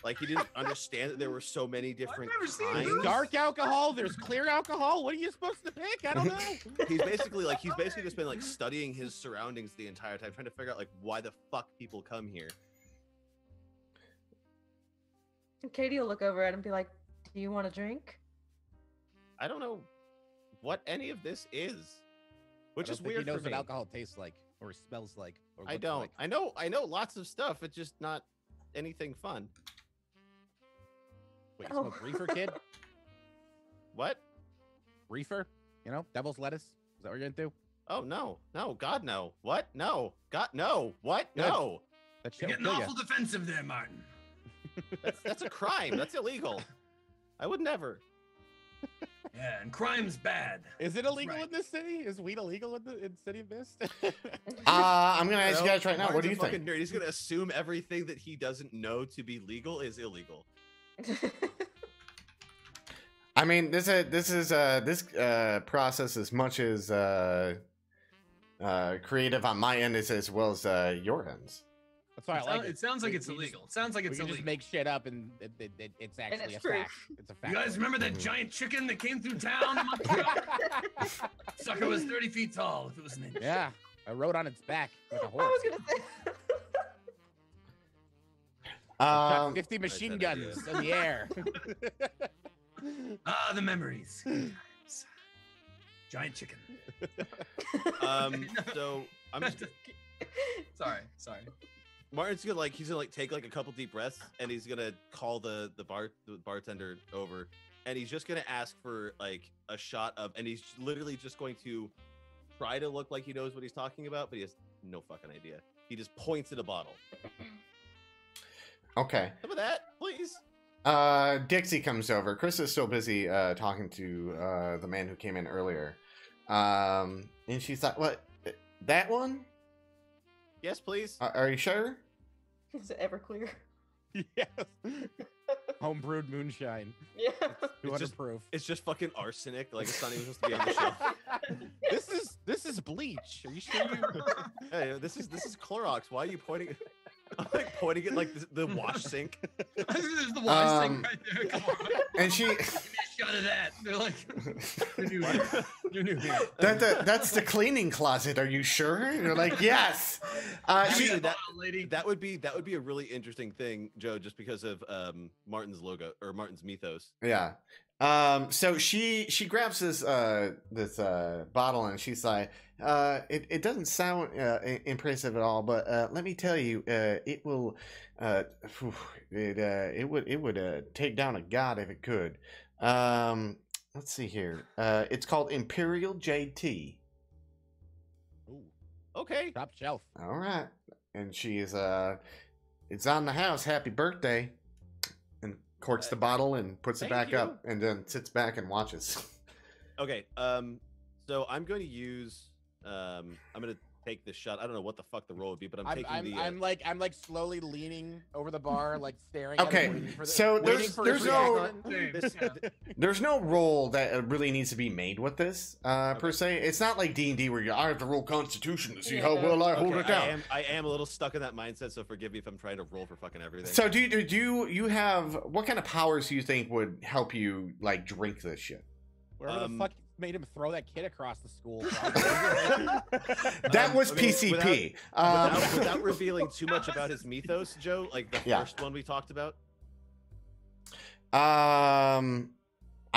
Speaker 3: Like he didn't understand that there were so many different
Speaker 2: never seen
Speaker 3: kinds.
Speaker 2: this.
Speaker 4: dark alcohol. There's clear alcohol. What are you supposed to pick? I don't know.
Speaker 3: He's basically just been like studying his surroundings the entire time, trying to figure out like why the fuck people come here.
Speaker 5: Katie will look over at him and be like, "Do you want a drink?"
Speaker 3: I don't know what any of this is, which
Speaker 4: I
Speaker 3: is
Speaker 4: don't think
Speaker 3: weird
Speaker 4: He knows
Speaker 3: for me.
Speaker 4: what alcohol tastes like or smells like. Or
Speaker 3: I
Speaker 4: looks
Speaker 3: don't.
Speaker 4: like.
Speaker 3: I know lots of stuff. It's just not anything fun.
Speaker 4: Wait, you smoke reefer, kid?
Speaker 3: What?
Speaker 4: Reefer? You know, devil's lettuce. Is that what you're into?
Speaker 3: Oh no, God no. What? No, God no. What?
Speaker 4: Good.
Speaker 3: No.
Speaker 4: That
Speaker 2: You're
Speaker 4: shit
Speaker 2: getting
Speaker 4: will kill
Speaker 2: awful defensive there, Martin.
Speaker 3: That's a crime. That's illegal. I would never.
Speaker 2: Yeah, and crime's bad.
Speaker 4: you. Is it illegal
Speaker 2: right.
Speaker 4: in this city? Is weed illegal in City of Mist?
Speaker 1: I'm gonna ask you guys right now. What do you
Speaker 3: Martin's a
Speaker 1: think?
Speaker 3: fucking nerd. He's gonna assume everything that he doesn't know to be legal is illegal.
Speaker 1: I mean, this process, as much as creative on my end as well as your ends.
Speaker 4: That's why I like it.
Speaker 2: It sounds like
Speaker 4: We-
Speaker 2: it's
Speaker 4: we just-
Speaker 2: illegal. It sounds like
Speaker 4: We
Speaker 2: it's
Speaker 4: can just
Speaker 2: illegal.
Speaker 4: make shit up and it's actually
Speaker 5: it's
Speaker 4: a
Speaker 5: true.
Speaker 4: fact. It's a fact.
Speaker 2: You guys remember that
Speaker 1: Mhm.
Speaker 2: giant chicken that came through town a month ago? Sucker was 30 feet tall if it was an inch.
Speaker 4: Yeah, I rode on its back like a
Speaker 5: I
Speaker 4: horse.
Speaker 5: was gonna say.
Speaker 4: Shot
Speaker 1: Um,
Speaker 4: 50 machine
Speaker 3: that
Speaker 4: guns in the air.
Speaker 2: Ah, the memories. Good times. Giant chicken.
Speaker 3: So I'm just
Speaker 2: Sorry.
Speaker 3: Martin's gonna he's gonna take like a couple deep breaths and he's gonna call the bartender over and he's just gonna ask for like a shot of and he's literally just going to try to look like he knows what he's talking about, but he has no fucking idea. He just points at a bottle.
Speaker 1: okay.
Speaker 3: Some of that, please.
Speaker 1: Dixie comes over. Chris is still busy talking to the man who came in earlier. And she's like, "What? That one?
Speaker 3: Yes, please.
Speaker 1: Are you sure?"
Speaker 5: Is it Everclear?
Speaker 4: Yes. Homebrewed moonshine.
Speaker 5: Yeah.
Speaker 4: 200
Speaker 3: just-
Speaker 4: proof.
Speaker 3: It's just fucking arsenic. Like it's not even supposed to be on the shelf.
Speaker 4: This is bleach. Are you sure you
Speaker 3: Hey, this is Clorox. Why are you pointing? I'm like pointing at like the wash sink.
Speaker 2: There's the wash thing
Speaker 1: Um,
Speaker 2: right there. Come on.
Speaker 1: And she
Speaker 2: Give me a shot of that. They're like, you're new here. You're new here.
Speaker 1: that's the cleaning closet. Are you sure? And you're like, yes.
Speaker 2: Give me
Speaker 1: She
Speaker 2: a
Speaker 3: that-
Speaker 2: bottle, lady.
Speaker 3: That would be a really interesting thing, Joe, just because of Martin's logo or Martin's mythos.
Speaker 1: yeah. So she grabs this bottle and she's like, it doesn't sound impressive at all, but let me tell you, it will it would take down a god if it could. Let's see here. It's called Imperial JT.
Speaker 4: Ooh,
Speaker 3: Okay.
Speaker 4: top shelf.
Speaker 1: All right. And she is it's on the house. Happy birthday. And corks the bottle and puts it
Speaker 3: Thank
Speaker 1: back up and then sits back and watches.
Speaker 3: Okay. So I'm going to use I'm going to take this shot. I don't know what the fuck the roll would be, but I'm taking the.
Speaker 4: I'm like slowly leaning over the bar, like staring.
Speaker 1: Okay,
Speaker 4: At it, waiting for the,
Speaker 1: so
Speaker 4: waiting
Speaker 1: there's-
Speaker 4: for
Speaker 1: there's
Speaker 4: his
Speaker 1: no-
Speaker 4: reaction.
Speaker 3: this,
Speaker 1: There's no roll that really needs to be made with this per se. It's not like D&D where I have to roll Constitution to see how
Speaker 5: Yeah.
Speaker 1: well I hold
Speaker 3: okay,
Speaker 1: it down.
Speaker 3: I am a little stuck in that mindset, so forgive me if I'm trying to roll for fucking everything.
Speaker 1: So do you have what kind of powers do you think would help you like drink this shit?
Speaker 4: Wherever the fuck made him throw that kid across the school.
Speaker 1: That was
Speaker 3: I mean,
Speaker 1: PCP.
Speaker 3: without revealing too much about his mythos, Joe, like the
Speaker 1: Yeah.
Speaker 3: first one we talked about.
Speaker 1: I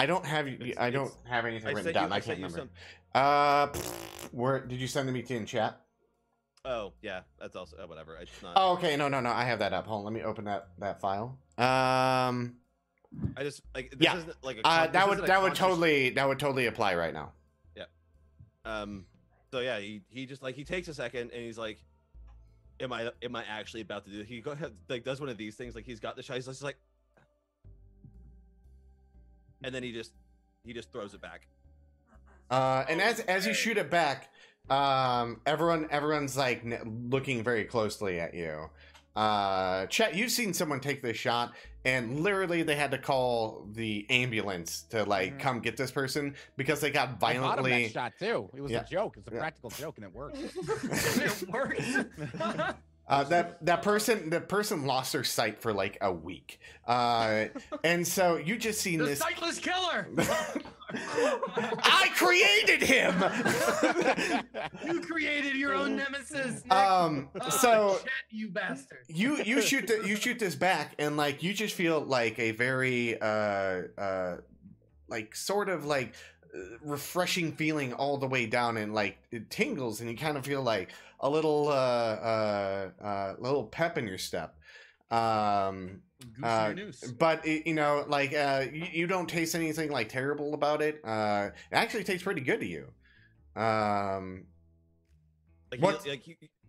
Speaker 1: don't have
Speaker 3: It's-
Speaker 1: I don't
Speaker 3: it's-
Speaker 1: have anything
Speaker 3: I
Speaker 1: written
Speaker 3: sent
Speaker 1: down.
Speaker 3: you-
Speaker 1: I
Speaker 3: I
Speaker 1: can't
Speaker 3: sent you
Speaker 1: remember. Where did you send me to in chat?
Speaker 3: Oh yeah, that's also whatever. It's not.
Speaker 1: Oh, okay. No. I have that up. Hold on. Let me open that file.
Speaker 3: I just like this
Speaker 1: Yeah.
Speaker 3: isn't like a
Speaker 1: That
Speaker 3: this
Speaker 1: would
Speaker 3: isn't a
Speaker 1: that would
Speaker 3: conscious-
Speaker 1: totally apply right now.
Speaker 3: So yeah, he just like he takes a second and he's like, am I actually about to do it? He go ahead, like does one of these things, like he's got the shot, he's just like, and then he just throws it back.
Speaker 1: And as you shoot it back, everyone's like looking very closely at you. Chet, you've seen someone take this shot, and literally they had to call the ambulance to like come get this person because they got
Speaker 4: I thought of that
Speaker 1: violently.
Speaker 4: shot too. It was
Speaker 1: Yeah.
Speaker 4: a joke. It's a
Speaker 1: Yeah.
Speaker 4: practical joke, and it worked.
Speaker 6: It works.
Speaker 1: That person lost their sight for like a week, and so you just seen
Speaker 6: The
Speaker 1: this.
Speaker 6: sightless killer.
Speaker 1: I created him.
Speaker 6: You created your own nemesis. Nick.
Speaker 1: So
Speaker 6: Chet, you bastard.
Speaker 1: you shoot this back, and like you just feel like a very like sort of like refreshing feeling all the way down, and like it tingles, and you kind of feel like a little little pep in your step.
Speaker 6: Goose to your noose.
Speaker 1: But you know, like you don't taste anything like terrible about it. It actually tastes pretty good to you.
Speaker 3: Like
Speaker 1: What-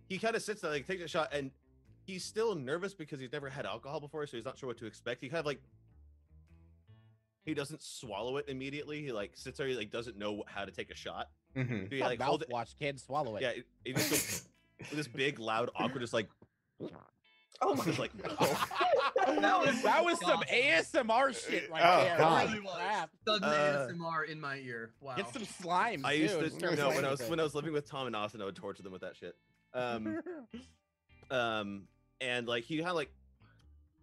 Speaker 3: he kind of sits there, like takes a shot, and he's still nervous because he's never had alcohol before, so he's not sure what to expect. He kind of like he doesn't swallow it immediately. He like sits there, he like doesn't know how to take a shot.
Speaker 1: Mhm.
Speaker 3: So he like hold it.
Speaker 4: Mouthwash, kid, swallow it.
Speaker 3: Yeah, he just goes with this big, loud, awkward, just like
Speaker 5: Oh my
Speaker 3: just like
Speaker 4: That was some
Speaker 6: awesome.
Speaker 4: ASMR shit right
Speaker 1: Oh,
Speaker 4: there.
Speaker 1: God.
Speaker 4: Holy crap.
Speaker 6: Sudden
Speaker 3: Uh,
Speaker 6: ASMR in my ear. Wow.
Speaker 4: Get some slimes.
Speaker 3: I used
Speaker 4: too.
Speaker 3: to
Speaker 4: Start
Speaker 3: no when
Speaker 4: playing
Speaker 3: I was
Speaker 4: with
Speaker 3: when
Speaker 4: it.
Speaker 3: I was living with Tom and Austin, I would torture them with that shit. And like he kind of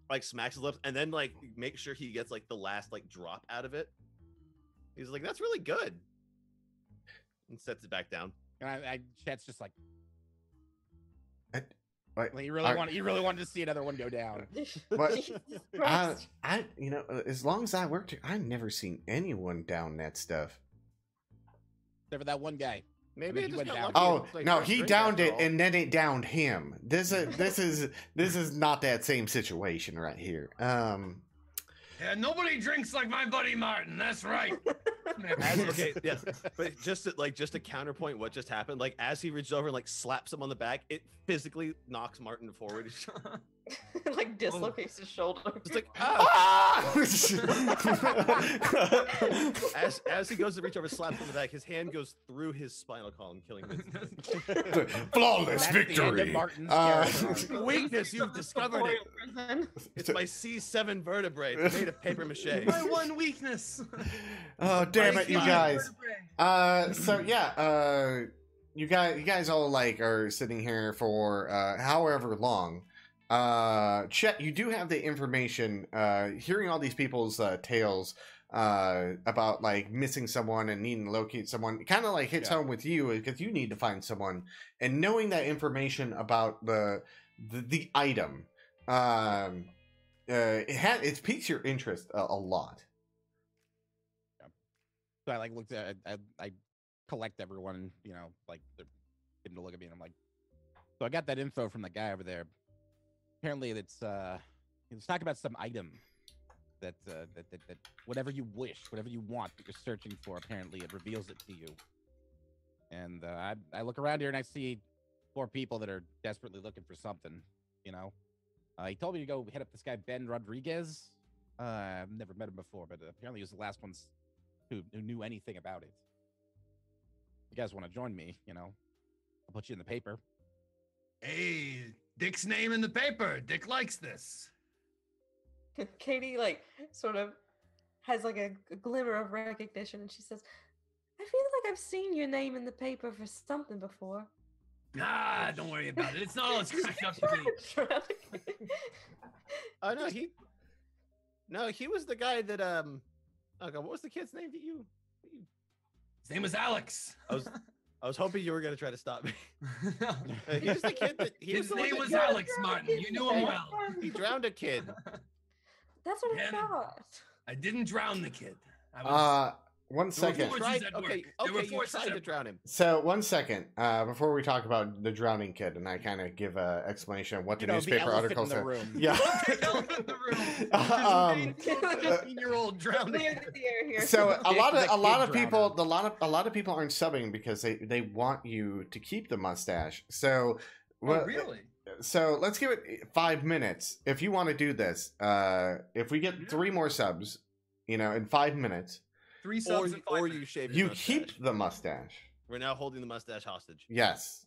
Speaker 3: like smacks his lips and then like make sure he gets like the last like drop out of it. He's like, that's really good, and sets it back down.
Speaker 4: And Chet's just like,
Speaker 1: What?
Speaker 4: he really wanted to see another one go down.
Speaker 1: What?
Speaker 5: Jesus Christ.
Speaker 1: I you know, as long as I worked here, I've never seen anyone down that stuff.
Speaker 4: Except for that one guy.
Speaker 3: Maybe
Speaker 4: he
Speaker 3: it just
Speaker 4: went
Speaker 3: got
Speaker 4: down.
Speaker 3: lucky.
Speaker 1: Oh
Speaker 3: It's like
Speaker 1: no,
Speaker 3: first
Speaker 1: he
Speaker 3: drink
Speaker 1: downed
Speaker 3: after
Speaker 1: it
Speaker 3: all.
Speaker 1: and then it downed him. This is not that same situation right here.
Speaker 6: Yeah, nobody drinks like my buddy Martin. That's right.
Speaker 3: Okay, yes, but just to counterpoint what just happened, like as he reaches over and like slaps him on the back, it physically knocks Martin forward.
Speaker 5: Like dislocates his shoulder.
Speaker 3: It's like ah!
Speaker 1: Ah!
Speaker 3: as he goes to reach over, slaps him on the back, his hand goes through his spinal column, killing him.
Speaker 1: Flawless
Speaker 4: That's the end of
Speaker 1: victory.
Speaker 4: Martin's
Speaker 1: Uh,
Speaker 4: character.
Speaker 3: Weakness, you've discovered it.
Speaker 5: Prison.
Speaker 3: It's my C7 vertebrae. It's made of paper mache.
Speaker 6: My one weakness.
Speaker 1: Oh damn it, you
Speaker 3: Fine.
Speaker 1: guys. So yeah, you guys all like are sitting here for however long. Chet, you do have the information. Hearing all these people's tales about like missing someone and needing to locate someone, kind of like hits
Speaker 3: Yeah.
Speaker 1: home with you because you need to find someone. And knowing that information about the item, it piques your interest a lot.
Speaker 4: So I like looked at I collect everyone, you know, like they're getting to look at me, and I'm like, so I got that info from the guy over there. Apparently, it's talking about some item that whatever you wish, whatever you want that you're searching for. Apparently, it reveals it to you. And I look around here and I see 4 people that are desperately looking for something. You know, he told me to go hit up this guy Ben Rodriguez. I've never met him before, but apparently he was the last one who knew anything about it. If you guys want to join me, you know, I'll put you in the paper.
Speaker 6: Hey, Dick's name in the paper. Dick likes this.
Speaker 5: Katie like sort of has like a glimmer of recognition, and she says, "I feel like I've seen your name in the paper for something before."
Speaker 6: Ah, don't worry about it. It's not all it's cracked up to be.
Speaker 3: Oh no, he was the guy that oh god, what was the kid's name that you
Speaker 6: His name was Alex.
Speaker 3: I was hoping you were gonna try to stop me. He was the kid that
Speaker 6: His
Speaker 3: the one
Speaker 6: name
Speaker 3: that-
Speaker 6: was Alex Martin. You knew him well.
Speaker 3: He drowned a kid.
Speaker 5: That's what I
Speaker 6: Yeah.
Speaker 5: thought.
Speaker 6: I didn't drown the kid. I was
Speaker 1: one second.
Speaker 6: forces
Speaker 3: Tried,
Speaker 6: at
Speaker 3: okay,
Speaker 6: work. There were
Speaker 3: okay, you
Speaker 6: forces
Speaker 3: tried
Speaker 6: at
Speaker 3: to
Speaker 6: work.
Speaker 3: drown him.
Speaker 1: So 1 second, before we talk about the drowning kid, and I kind of give a explanation of what the
Speaker 4: You know,
Speaker 1: newspaper
Speaker 4: the
Speaker 1: article
Speaker 4: elephant in the
Speaker 1: said.
Speaker 4: room.
Speaker 1: Yeah.
Speaker 6: The elephant in the room. 15-year-old drowning.
Speaker 5: Clear the air here.
Speaker 1: So a
Speaker 4: Dick
Speaker 1: lot
Speaker 4: the
Speaker 1: of
Speaker 4: kid
Speaker 1: people,
Speaker 4: drowner.
Speaker 1: a lot of people aren't subbing because they want you to keep the mustache. So
Speaker 6: Oh, really?
Speaker 1: So let's give it 5 minutes if you want to do this. If we get 3 more subs, in 5 minutes,
Speaker 6: 3
Speaker 3: Or,
Speaker 6: subs and 5
Speaker 3: or
Speaker 6: minutes.
Speaker 3: you shave your
Speaker 1: you
Speaker 3: mustache.
Speaker 1: keep the mustache.
Speaker 3: We're now holding the mustache hostage.
Speaker 1: Yes,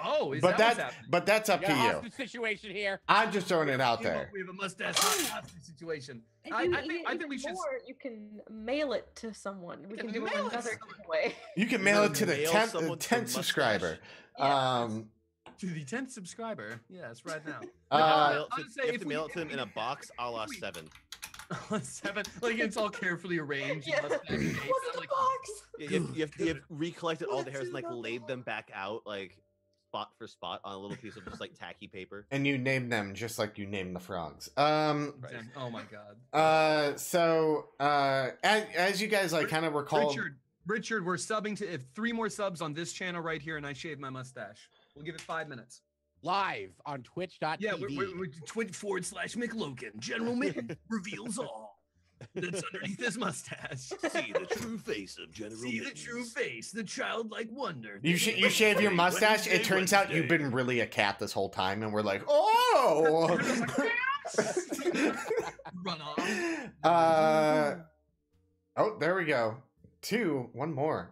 Speaker 6: Oh, is
Speaker 1: but
Speaker 6: that what's
Speaker 1: that's
Speaker 6: happening?
Speaker 1: but that's up
Speaker 4: We
Speaker 1: to
Speaker 4: got a
Speaker 1: you.
Speaker 4: hostage situation here.
Speaker 1: I'm just throwing it out
Speaker 6: You know,
Speaker 1: there.
Speaker 6: we have a mustache hostage situation.
Speaker 5: And
Speaker 6: I think
Speaker 5: even
Speaker 6: we should.
Speaker 5: more, you can mail it to someone. We
Speaker 6: can
Speaker 5: can do
Speaker 6: mail it to
Speaker 5: another
Speaker 6: someone.
Speaker 5: giveaway.
Speaker 1: You can
Speaker 3: You're
Speaker 1: mail
Speaker 3: gonna
Speaker 1: it to the
Speaker 3: mail
Speaker 1: 10th,
Speaker 3: someone the
Speaker 1: 10th
Speaker 3: mustache?
Speaker 1: subscriber.
Speaker 5: Yeah.
Speaker 6: To the 10th subscriber. Yes, right now.
Speaker 3: You
Speaker 1: Uh,
Speaker 3: have to mail it to- you have
Speaker 6: if
Speaker 3: to
Speaker 6: we-
Speaker 3: mail it to
Speaker 6: if
Speaker 3: him in a
Speaker 6: we-
Speaker 3: box a la
Speaker 6: if we-
Speaker 3: 7.
Speaker 6: 7. Like it's all carefully arranged.
Speaker 5: Yeah.
Speaker 6: mustache
Speaker 5: What's in
Speaker 6: shapes,
Speaker 5: the
Speaker 6: like-
Speaker 5: box?
Speaker 3: You have recollected all the hairs and like
Speaker 5: What's in the
Speaker 3: laid them back out like spot for spot on a little piece of just like tacky paper.
Speaker 1: and you name them just like you name the frogs.
Speaker 3: Right.
Speaker 6: Oh my god.
Speaker 1: So as you guys like kind of recall,
Speaker 6: Richard, we're subbing to if 3 more subs on this channel right here, and I shave my mustache. We'll give it 5 minutes.
Speaker 4: Live on twitch.tv.
Speaker 6: Yeah, we're Twitch./McLogan. General Mick reveals all that's underneath his mustache.
Speaker 3: See the true face of General
Speaker 6: See the
Speaker 3: Mittens.
Speaker 6: true face, the childlike wonder.
Speaker 1: you shave your mustache. It turns out you've been really a cat this whole time, and we're like, oh.
Speaker 6: Run off.
Speaker 1: Oh, there we go. 2, 1 more.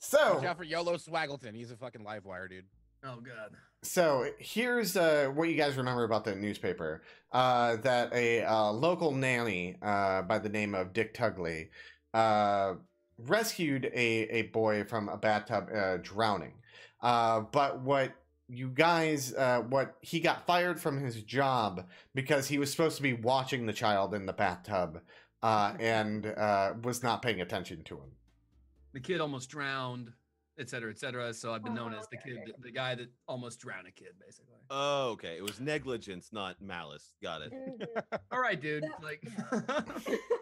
Speaker 1: So
Speaker 4: Watch out for YOLO Swaggleton. He's a fucking live wire, dude.
Speaker 6: Oh god.
Speaker 1: So here's what you guys remember about the newspaper. That a local nanny by the name of Dick Tugley rescued a boy from a bathtub drowning. But what he got fired from his job because he was supposed to be watching the child in the bathtub and was not paying attention to him.
Speaker 6: The kid almost drowned, et cetera, so I've been known as the
Speaker 5: okay,
Speaker 6: kid, the guy that almost drowned a kid, basically.
Speaker 3: Oh, okay. It was negligence, not malice. Got it.
Speaker 6: All right, dude.
Speaker 5: That-
Speaker 6: Like,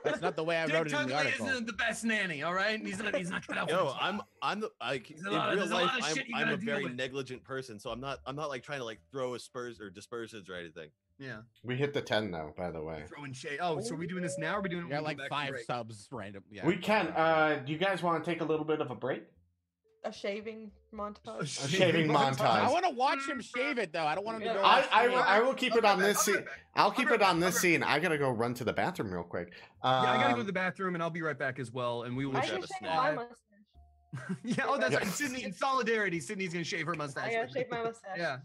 Speaker 4: That's not the way I
Speaker 6: Dick
Speaker 4: wrote it in the
Speaker 6: Tugley
Speaker 4: article.
Speaker 6: isn't the best nanny. All right, he's not cut out. for
Speaker 3: No,
Speaker 6: this.
Speaker 3: I'm the like
Speaker 6: There's a
Speaker 3: in
Speaker 6: lot of-
Speaker 3: real
Speaker 6: there's a
Speaker 3: life.
Speaker 6: lot of shit you
Speaker 3: I'm
Speaker 6: gotta
Speaker 3: a
Speaker 6: deal
Speaker 3: very
Speaker 6: with.
Speaker 3: negligent person, so I'm not like trying to like throw aspersions or dispersions or anything.
Speaker 6: Yeah,
Speaker 1: We hit the 10 though, by the way.
Speaker 6: throwing shade. Oh, so are we doing this now? Or are we doing?
Speaker 4: We
Speaker 6: when
Speaker 4: got
Speaker 6: we
Speaker 4: like
Speaker 6: go back to
Speaker 4: 5
Speaker 6: break?
Speaker 4: subs random. Yeah.
Speaker 1: We can. Do you guys want to take a little bit of a break?
Speaker 5: A shaving montage.
Speaker 1: A shaving montage.
Speaker 4: I want to watch him shave it though. I don't want him to go.
Speaker 1: I,
Speaker 4: off
Speaker 1: I,
Speaker 4: screen.
Speaker 1: I will keep it on this
Speaker 6: I'll
Speaker 1: scene.
Speaker 6: be right back.
Speaker 1: I'll keep
Speaker 6: I'll be
Speaker 1: it
Speaker 6: right
Speaker 1: on
Speaker 6: back.
Speaker 1: this scene. I gotta go run to the bathroom real quick.
Speaker 6: Yeah, I gotta go
Speaker 1: Um,
Speaker 6: to the bathroom, and I'll be right back as well. And we will.
Speaker 5: I
Speaker 3: grab
Speaker 5: can
Speaker 3: a
Speaker 5: shave
Speaker 3: snack.
Speaker 5: my mustache.
Speaker 6: Yeah. Oh, that's
Speaker 1: Yeah.
Speaker 6: right. Sydney, in solidarity, Sydney's gonna shave her mustache.
Speaker 5: I gotta shave my mustache.
Speaker 6: Yeah,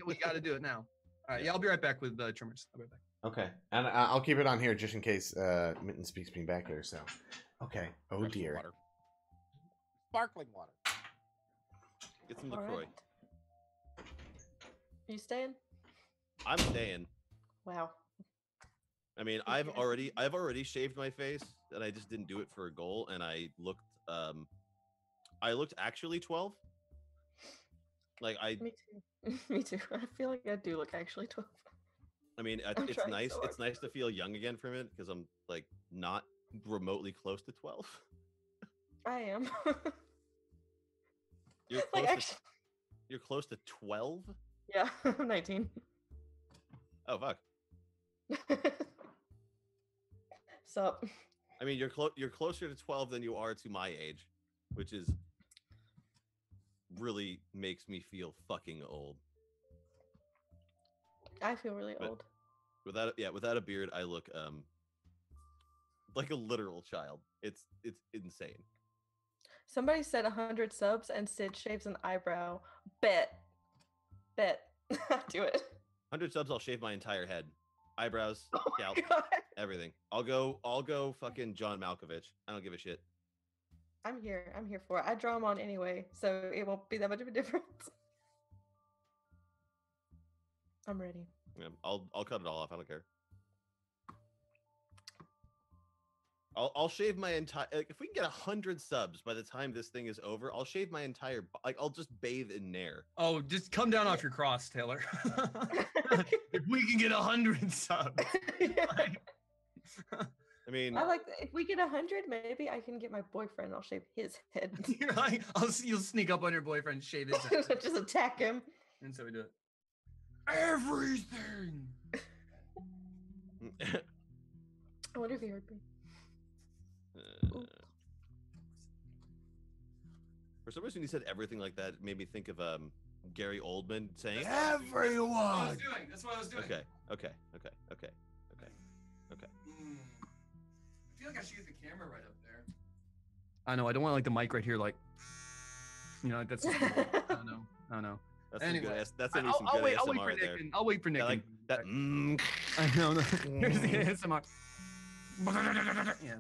Speaker 6: we got to do it now. All right. Yeah, I'll be right back with trimmers. I'll be right back.
Speaker 1: okay, and I'll keep it on here just in case Mitten speaks me back there. So, okay. Oh
Speaker 4: Grab some
Speaker 1: dear.
Speaker 4: water. Sparkling water.
Speaker 3: Get some
Speaker 5: All
Speaker 3: Lacroix.
Speaker 5: right. You staying?
Speaker 3: I'm staying.
Speaker 5: Wow.
Speaker 3: I mean, I've already shaved my face, and I just didn't do it for a goal, and I looked actually 12. Like
Speaker 5: Me too. Me too. I feel like I do look actually 12.
Speaker 3: I mean,
Speaker 5: I'm
Speaker 3: it's
Speaker 5: trying
Speaker 3: nice.
Speaker 5: so
Speaker 3: It's nice to feel young again from it because I'm like not remotely close to 12.
Speaker 5: I am.
Speaker 3: You're
Speaker 5: like
Speaker 3: close.
Speaker 5: actually,
Speaker 3: You're close to 12.
Speaker 5: yeah, I'm 19.
Speaker 3: Oh fuck.
Speaker 5: Sup?
Speaker 3: I mean, you're closer to 12 than you are to my age, which is really makes me feel fucking old.
Speaker 5: I feel really
Speaker 3: But-
Speaker 5: old.
Speaker 3: Without a beard, I look like a literal child. It's insane.
Speaker 5: Somebody said 100 subs and Sid shaves an eyebrow. Bet. Do it.
Speaker 3: 100 subs, I'll shave my entire head, eyebrows,
Speaker 5: Oh my
Speaker 3: scalp,
Speaker 5: God.
Speaker 3: everything. I'll go fucking John Malkovich. I don't give a shit.
Speaker 5: I'm here for it. I draw them on anyway, so it won't be that much of a difference. I'm ready.
Speaker 3: Yeah, I'll cut it all off. I don't care. I'll shave my entire. Like, if we can get 100 subs by the time this thing is over, I'll shave my entire. Like, I'll just bathe in Nair.
Speaker 6: Oh, just come down off your cross, Taylor. If we can get 100 subs.
Speaker 5: Yeah.
Speaker 3: I mean,
Speaker 5: I like if we get 100, maybe I can get my boyfriend. I'll shave his head.
Speaker 6: You're like, you'll sneak up on your boyfriend, shave his head,
Speaker 5: Just attack him.
Speaker 6: and so we do it. Everything.
Speaker 5: I wonder if he heard me.
Speaker 3: For some reason, he said everything like that. It made me think of Gary Oldman saying
Speaker 6: That's what I
Speaker 3: everyone.
Speaker 6: was doing. That's what I was doing.
Speaker 3: Okay.
Speaker 6: I feel like I should get the camera right up there. I know. I don't want like the mic right here, like, like that's. I don't know.
Speaker 3: That's
Speaker 6: Anyway,
Speaker 3: some good. That's gonna be some
Speaker 6: I'll
Speaker 3: good
Speaker 6: wait.
Speaker 3: ASMR
Speaker 6: I'll wait for
Speaker 3: right
Speaker 6: Nick.
Speaker 3: there.
Speaker 6: I'll wait for Nick.
Speaker 3: Yeah, like that.
Speaker 6: I know. Here's the ASMR. Yeah.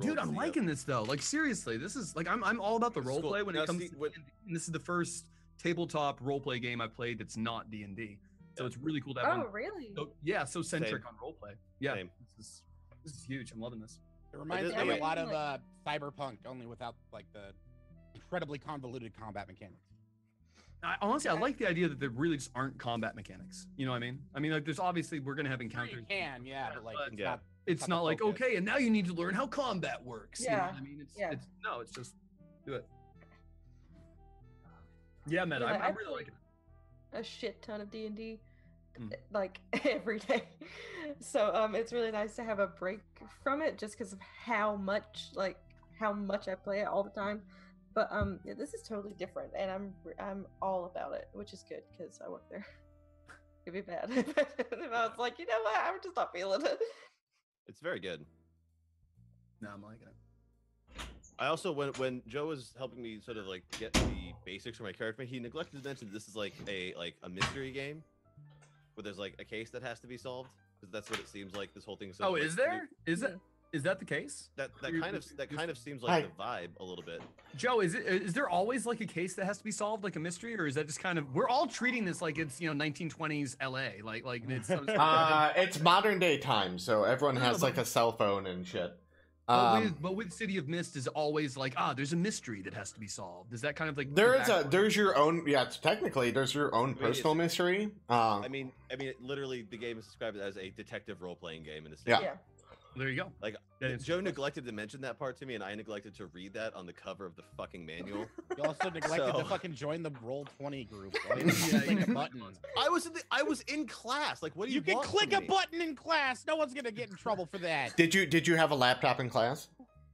Speaker 6: Dude, I'm liking this though. Like seriously, this is like I'm all about the
Speaker 3: This is cool.
Speaker 6: roleplay when
Speaker 3: Now,
Speaker 6: it comes
Speaker 3: see,
Speaker 6: to
Speaker 3: what-
Speaker 6: D&D, and this is the first tabletop roleplay game I played that's not D&D. So it's really cool to have
Speaker 5: Oh,
Speaker 6: one.
Speaker 5: really?
Speaker 6: So, yeah, so centric
Speaker 3: Same.
Speaker 6: on roleplay. Yeah,
Speaker 3: Same.
Speaker 6: this is huge. I'm loving this.
Speaker 4: It reminds
Speaker 3: is-
Speaker 4: me
Speaker 3: wait.
Speaker 4: a lot of Cyberpunk, only without like the incredibly convoluted combat mechanics.
Speaker 6: Honestly, I like the idea that there really just aren't combat mechanics. You know what I mean? I mean, like, there's obviously we're gonna have encounters.
Speaker 4: You can, yeah, but like it's
Speaker 3: Yeah.
Speaker 4: not.
Speaker 6: It's
Speaker 4: not
Speaker 6: not
Speaker 4: the
Speaker 6: like
Speaker 4: focus.
Speaker 6: okay, and now you need to learn how combat works. You know
Speaker 5: Yeah,
Speaker 6: what I mean? It's
Speaker 5: yeah.
Speaker 6: it's no, it's just do it. Yeah, man,
Speaker 5: Yeah,
Speaker 6: I'm
Speaker 5: I
Speaker 6: really
Speaker 5: play-
Speaker 6: liking it.
Speaker 5: A shit ton of D&D,
Speaker 6: Mm.
Speaker 5: like every day. So it's really nice to have a break from it, just because of how much I play it all the time. But yeah, this is totally different, and I'm all about it, which is good because I work there. It'd be bad if I was like, you know what, I'm just not feeling it.
Speaker 3: It's very good.
Speaker 6: No, I'm liking it.
Speaker 3: I also when Joe was helping me sort of like get the basics for my character, he neglected to mention this is like a mystery game where there's like a case that has to be solved, because that's what it seems like this whole thing is.
Speaker 6: Oh, is there? Is that the case?
Speaker 3: That
Speaker 6: You're-
Speaker 3: kind of seems like the vibe a little bit.
Speaker 6: Joe, is there always like a case that has to be solved, like a mystery, or is that just kind of we're all treating this like it's 1920s LA, like it's
Speaker 1: It's modern day time, so everyone has like a cell phone and shit.
Speaker 6: but with City of Mist is always like there's a mystery that has to be solved. Is that kind of like
Speaker 1: There's your own technically there's your own personal mystery.
Speaker 3: I mean, literally the game is described as a detective role-playing game in a sense.
Speaker 1: Yeah.
Speaker 5: Yeah.
Speaker 6: There you go.
Speaker 3: Like
Speaker 6: That is-
Speaker 3: Joe neglected to mention that part to me, and I neglected to read that on the cover of the fucking manual.
Speaker 4: You also neglected
Speaker 3: So-
Speaker 4: to fucking join the Roll20 group. All you did was
Speaker 6: Yeah,
Speaker 4: click
Speaker 6: you-
Speaker 4: a button.
Speaker 3: I was in class. Like, what do you
Speaker 4: You can
Speaker 3: want
Speaker 4: click
Speaker 3: from
Speaker 4: a
Speaker 3: me?
Speaker 4: button in class. No one's gonna get in trouble for that.
Speaker 1: Did you have a laptop in class?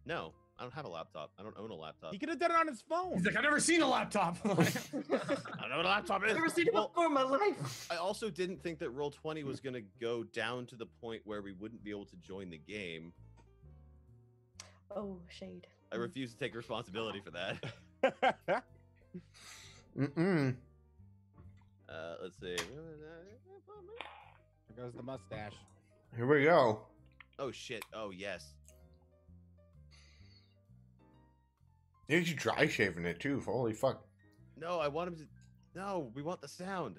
Speaker 3: No, I don't have a laptop. I don't own a laptop.
Speaker 4: He could have done it on his phone.
Speaker 6: He's like, I've never seen a laptop.
Speaker 3: I don't know what a laptop is.
Speaker 5: I've never seen it
Speaker 3: Well,
Speaker 5: before in my life.
Speaker 3: I also didn't think that Roll20 was going to go down to the point where we wouldn't be able to join the game.
Speaker 5: Oh, shade.
Speaker 3: I refuse to take responsibility for that.
Speaker 1: Mm-mm.
Speaker 3: Let's see.
Speaker 4: There goes the mustache.
Speaker 1: Here we go.
Speaker 3: Oh shit. Oh yes.
Speaker 1: You should dry shaving it too. Holy fuck.
Speaker 3: No, I want him to. No, we want the sound.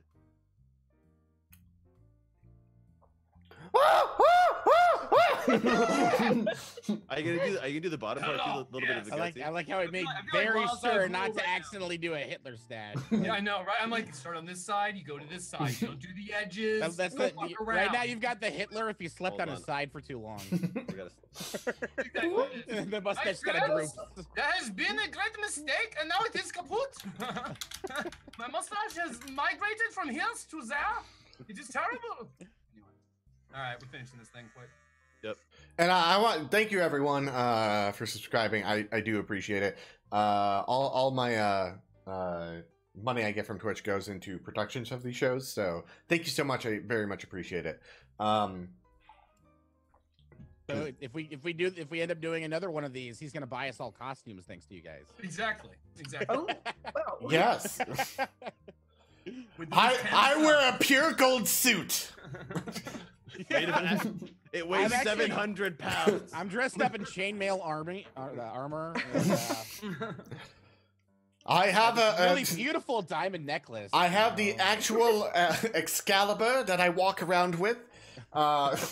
Speaker 3: Are you gonna do the bottom part too? A little bit of the
Speaker 4: I like how it made
Speaker 6: I feel like
Speaker 4: very
Speaker 6: Wild
Speaker 4: sure
Speaker 6: Side
Speaker 4: not
Speaker 6: Rule
Speaker 4: to
Speaker 6: right now.
Speaker 4: accidentally do a Hitler stab.
Speaker 6: Yeah, I know, right? I'm like, start on this side, you go to this side, you don't do the edges.
Speaker 4: That's
Speaker 6: don't
Speaker 4: the,
Speaker 6: fuck
Speaker 4: right
Speaker 6: around.
Speaker 4: now you've got the Hitler if you slept
Speaker 3: Hold
Speaker 4: on his
Speaker 3: on.
Speaker 4: side for too long.
Speaker 3: We gotta-
Speaker 4: The mustache got a
Speaker 6: friends.
Speaker 4: droop.
Speaker 6: That has been a great mistake, and now it is kaput. My mustache has migrated from here to there. It is terrible. Anyway, all right, we're finishing this thing quick.
Speaker 1: And I want thank you everyone for subscribing. I do appreciate it. All my money I get from Twitch goes into productions of these shows, so thank you so much. I very much appreciate it.
Speaker 4: So if we end up doing another one of these, he's gonna buy us all costumes thanks to you guys.
Speaker 6: Exactly.
Speaker 5: Oh, wow.
Speaker 1: Yes,
Speaker 6: With these
Speaker 1: I
Speaker 6: pants
Speaker 1: wear a pure gold suit.
Speaker 3: Wait a minute. It weighs
Speaker 4: I'm actually-
Speaker 3: 700 pounds.
Speaker 4: I'm dressed up in chainmail armor.
Speaker 1: I have a
Speaker 4: really beautiful diamond necklace.
Speaker 1: I have the actual Excalibur that I walk around with. Kate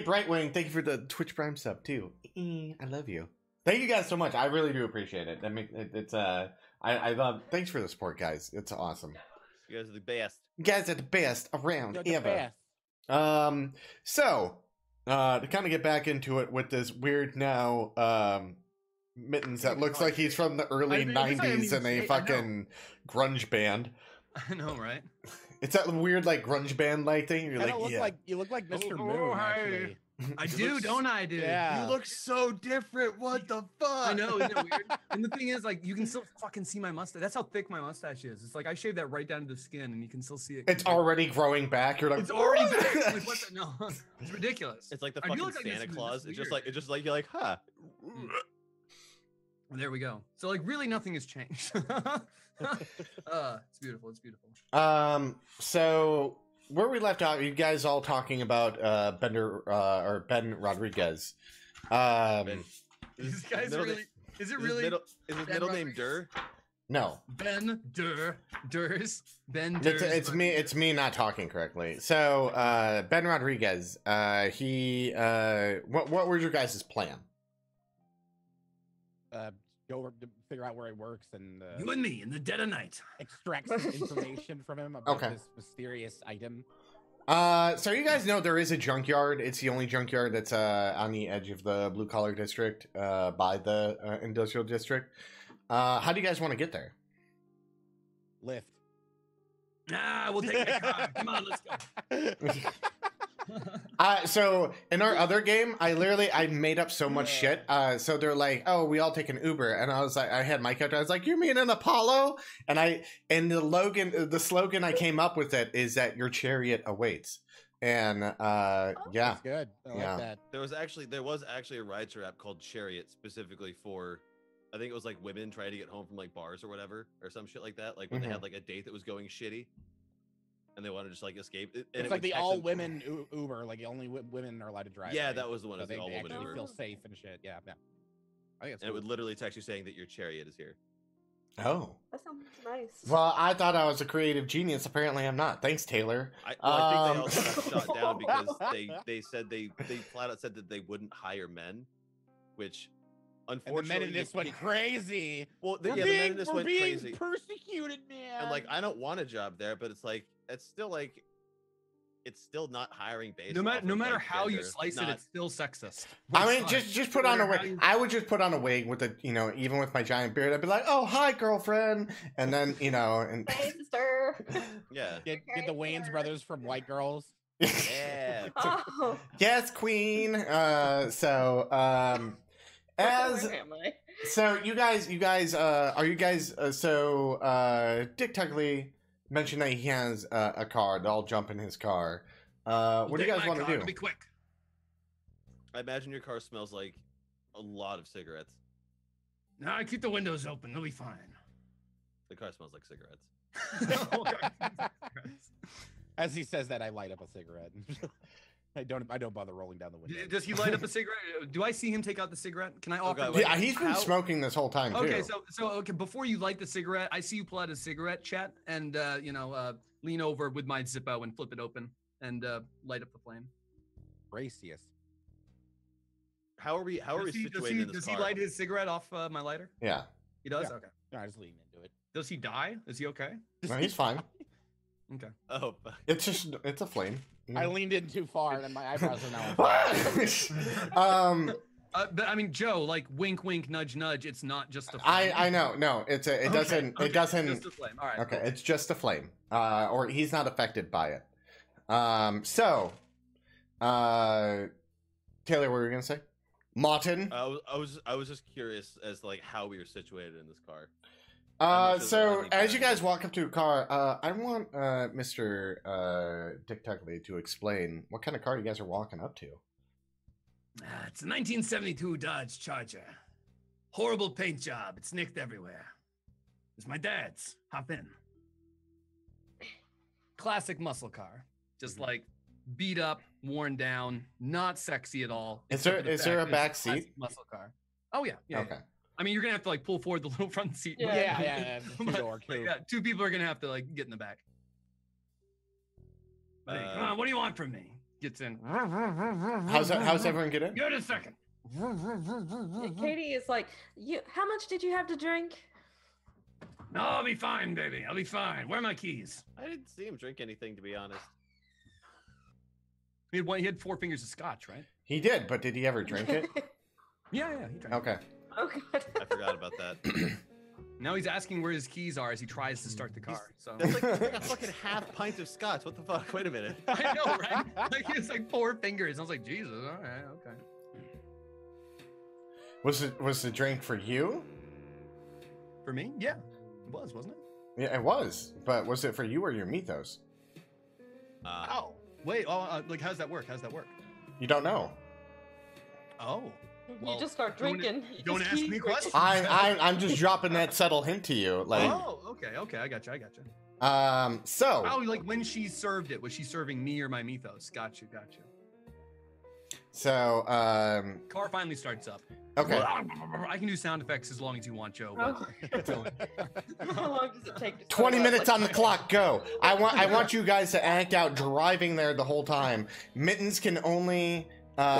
Speaker 1: Brightwing, thank you for the Twitch Prime sub too. I love you. Thank you guys so much. I really do appreciate it. It's I love. Thanks for the support, guys. It's awesome.
Speaker 3: You guys are the best.
Speaker 1: You guys are the best around
Speaker 4: You're the
Speaker 1: ever.
Speaker 4: best.
Speaker 1: So to kind of get back into it with this weird now Mittens that looks like he's from the early
Speaker 6: I think I
Speaker 1: 90s in
Speaker 6: mean,
Speaker 1: a
Speaker 6: I know.
Speaker 1: fucking grunge band.
Speaker 6: I know, right?
Speaker 1: It's that weird like grunge band like thing. You're
Speaker 4: Kinda
Speaker 1: like, yeah.
Speaker 4: you look like Mr.
Speaker 6: Oh,
Speaker 4: Moon,
Speaker 6: hi.
Speaker 4: actually.
Speaker 6: I do, don't I, dude?
Speaker 4: Yeah.
Speaker 3: You look so different. What the fuck?
Speaker 6: I know, isn't it weird? And the thing is, like, you can still fucking see my mustache. That's how thick my mustache is. It's like I shaved that right down to the skin, and you can still see it.
Speaker 1: It's already growing back. You're like,
Speaker 6: It's already back. Like, what the, no, it's ridiculous.
Speaker 3: It's like the
Speaker 6: I do
Speaker 3: fucking
Speaker 6: look like
Speaker 3: Santa
Speaker 6: this-
Speaker 3: Claus.
Speaker 6: this
Speaker 3: It's
Speaker 6: weird.
Speaker 3: just like you're like, huh?
Speaker 6: There we go. So like, really, nothing has changed. It's beautiful. It's beautiful.
Speaker 1: So where we left out, you guys all talking about Ben Rodriguez.
Speaker 3: Ben.
Speaker 6: These guys
Speaker 3: middle
Speaker 6: really. Is it
Speaker 3: Is his
Speaker 6: really
Speaker 3: middle, is his
Speaker 6: Ben
Speaker 3: middle name
Speaker 6: Rodriguez?
Speaker 3: Dur?
Speaker 1: No,
Speaker 6: Ben Durs? Ben Durs.
Speaker 1: it's me. It's me not talking correctly. So Ben Rodriguez. He. What was your guys' plan?
Speaker 4: Go over to figure out where he works and
Speaker 6: You and me in the dead of night.
Speaker 4: extract some information from him about
Speaker 1: Okay.
Speaker 4: this mysterious item.
Speaker 1: So you guys know there is a junkyard. It's the only junkyard that's on the edge of the blue collar district, by the industrial district. How do you guys want to get there?
Speaker 4: Lift.
Speaker 6: Ah, we'll take that car. Come on, let's go.
Speaker 1: So in our other game, I made up so much shit. So they're like, "Oh, we all take an Uber," and I was like, I had my character. I was like, "You mean an Apollo?" And the slogan I came up with it is that your chariot awaits. And yeah,
Speaker 4: That's good. I like
Speaker 1: Yeah.
Speaker 4: that.
Speaker 3: There was actually a ride-share app called Chariot specifically for, I think it was like women trying to get home from like bars or whatever or some shit like that. Like when they had like a date that was going shitty, and they wanted to just like escape. And
Speaker 4: It's
Speaker 3: it
Speaker 4: like
Speaker 3: would
Speaker 4: the
Speaker 3: text
Speaker 4: all
Speaker 3: them-
Speaker 4: women Uber, like only women are allowed to drive.
Speaker 3: Yeah,
Speaker 4: right?
Speaker 3: that was the one.
Speaker 4: So
Speaker 3: It was the
Speaker 4: they
Speaker 3: all-women
Speaker 4: actually
Speaker 3: Uber.
Speaker 4: feel safe and shit. Yeah, yeah. I think it's
Speaker 3: And it would literally text you saying that your chariot is here.
Speaker 1: oh.
Speaker 5: That sounds nice.
Speaker 1: Well, I thought I was a creative genius. Apparently, I'm not. Thanks, Taylor.
Speaker 3: I think they also got shot down because they said they flat out said that they wouldn't hire men, which
Speaker 4: And the
Speaker 3: unfortunately
Speaker 4: men in this went crazy.
Speaker 3: well,
Speaker 4: We're
Speaker 3: the men in this
Speaker 4: we're
Speaker 3: went
Speaker 4: being
Speaker 3: crazy.
Speaker 4: persecuted, man.
Speaker 3: And like I don't want a job there, but it's like it's still like it's still not hiring based.
Speaker 6: No matter
Speaker 3: off
Speaker 6: no
Speaker 3: of,
Speaker 6: matter
Speaker 3: like,
Speaker 6: how you
Speaker 3: gender.
Speaker 6: slice it,
Speaker 3: Not-
Speaker 6: it's still sexist.
Speaker 1: I
Speaker 6: It's
Speaker 1: mean,
Speaker 6: fine.
Speaker 1: just put
Speaker 6: No
Speaker 1: on a
Speaker 6: matter how
Speaker 1: wig.
Speaker 6: you-
Speaker 1: I would just put on a wig with even with my giant beard, I'd be like, "Oh, hi, girlfriend," and then and
Speaker 5: Hey, sister.
Speaker 3: yeah.
Speaker 4: get the Wayans brothers from White Girls.
Speaker 3: Yeah.
Speaker 5: Oh.
Speaker 1: yes, queen. As
Speaker 5: Where am I?
Speaker 1: so, you guys, are you guys? Dick Tugley mentioned that he has a car. They'll jump in his car. What do you
Speaker 6: Take
Speaker 1: guys
Speaker 6: my
Speaker 1: want to
Speaker 6: car,
Speaker 1: do?
Speaker 6: it'll Be quick.
Speaker 3: I imagine your car smells like a lot of cigarettes.
Speaker 6: No, I keep the windows open. It'll be fine.
Speaker 3: The car smells like cigarettes.
Speaker 4: As he says that, I light up a cigarette. I don't bother rolling down the window.
Speaker 6: Does he light up a cigarette? Do I see him take out the cigarette? Can I offer?
Speaker 3: God,
Speaker 6: him-
Speaker 1: Yeah, he's been
Speaker 3: How-
Speaker 1: smoking this whole time too.
Speaker 6: Okay, so okay, before you light the cigarette, I see you pull out a cigarette, chat, and lean over with my Zippo and flip it open and light up the flame.
Speaker 4: Gracious.
Speaker 3: How are we situated in this
Speaker 6: does
Speaker 3: car?
Speaker 6: he light his cigarette off my lighter?
Speaker 1: yeah,
Speaker 6: He does.
Speaker 4: Yeah.
Speaker 6: Okay.
Speaker 4: No, I just lean into it.
Speaker 6: Does he die? Is he okay?
Speaker 1: no, he's fine.
Speaker 6: Okay.
Speaker 3: Oh, fuck.
Speaker 1: It's a flame.
Speaker 4: I leaned in too far, and my eyebrows are now on fire.
Speaker 6: But I mean, Joe, like wink, wink, nudge, nudge. It's not just a flame.
Speaker 1: I know. No, it doesn't.
Speaker 6: Okay,
Speaker 1: It doesn't.
Speaker 6: Just a flame. All right.
Speaker 1: Okay,
Speaker 6: cool.
Speaker 1: it's just a flame. Or he's not affected by it. So, Taylor, what were you gonna say? Martin.
Speaker 3: I was just curious as to like how we were situated in this car. I'm not sure
Speaker 1: So
Speaker 3: what I
Speaker 1: as
Speaker 3: need
Speaker 1: you
Speaker 3: to-
Speaker 1: guys walk up to a car, I want Mr. Dick Tugley to explain what kind of car you guys are walking up to.
Speaker 6: It's a 1972 Dodge Charger. Horrible paint job. It's nicked everywhere. It's my dad's. Hop in. Classic muscle car. Just like beat up, worn down, not sexy at all.
Speaker 1: Is there-
Speaker 6: except for the
Speaker 1: is there
Speaker 6: fact
Speaker 1: a
Speaker 6: that
Speaker 1: back
Speaker 6: it's classic
Speaker 1: seat?
Speaker 6: Muscle car. Oh yeah. Yeah.
Speaker 1: Okay.
Speaker 6: I mean, you're gonna have to like pull forward the little front seat.
Speaker 5: Yeah.
Speaker 4: Yeah,
Speaker 6: But,
Speaker 4: two-door coupe.
Speaker 6: yeah, two people are gonna have to like get in the back. Buddy, come on, what do you want from me? Gets in.
Speaker 1: How's everyone get in?
Speaker 6: Give it a second.
Speaker 5: Katie is like, "You, how much did you have to drink?"
Speaker 2: No, I'll be fine, baby. I'll be fine. Where are my keys?
Speaker 3: I didn't see him drink anything, to be honest.
Speaker 6: He had 4 fingers of scotch, right?
Speaker 1: He did, but did he ever drink it?
Speaker 6: Yeah, he drank.
Speaker 1: Okay.
Speaker 5: Oh god.
Speaker 3: I forgot about that.
Speaker 6: Now he's asking where his keys are as he tries to start the car. So
Speaker 3: That's like a fucking half pint of scotch. What the fuck? Wait a minute.
Speaker 6: I know, right? Like it's like 4 fingers. I was like, Jesus. All right, okay.
Speaker 1: Was the drink for you?
Speaker 6: For me, yeah, it was, wasn't it?
Speaker 1: Yeah, it was. But was it for you or your mythos?
Speaker 6: Oh, wait. Like how's that work?
Speaker 1: You don't know.
Speaker 6: Oh, well,
Speaker 5: You just start
Speaker 6: don't-
Speaker 5: drinking.
Speaker 6: don't
Speaker 5: Just
Speaker 6: ask
Speaker 5: keep
Speaker 6: me
Speaker 5: drinking.
Speaker 6: questions.
Speaker 1: I'm just dropping that subtle hint to you. Like,
Speaker 6: oh, okay. I gotcha.
Speaker 1: so
Speaker 6: Oh, like when she served it, was she serving me or my mythos? Gotcha.
Speaker 1: so
Speaker 6: Car finally starts up.
Speaker 1: okay.
Speaker 6: I can do sound effects as long as you want, Joe. but-
Speaker 5: How long does it take to
Speaker 1: 20
Speaker 5: start up?
Speaker 1: minutes
Speaker 5: Like-
Speaker 1: on the clock, go. I want you guys to act out driving there the whole time. Mittens can only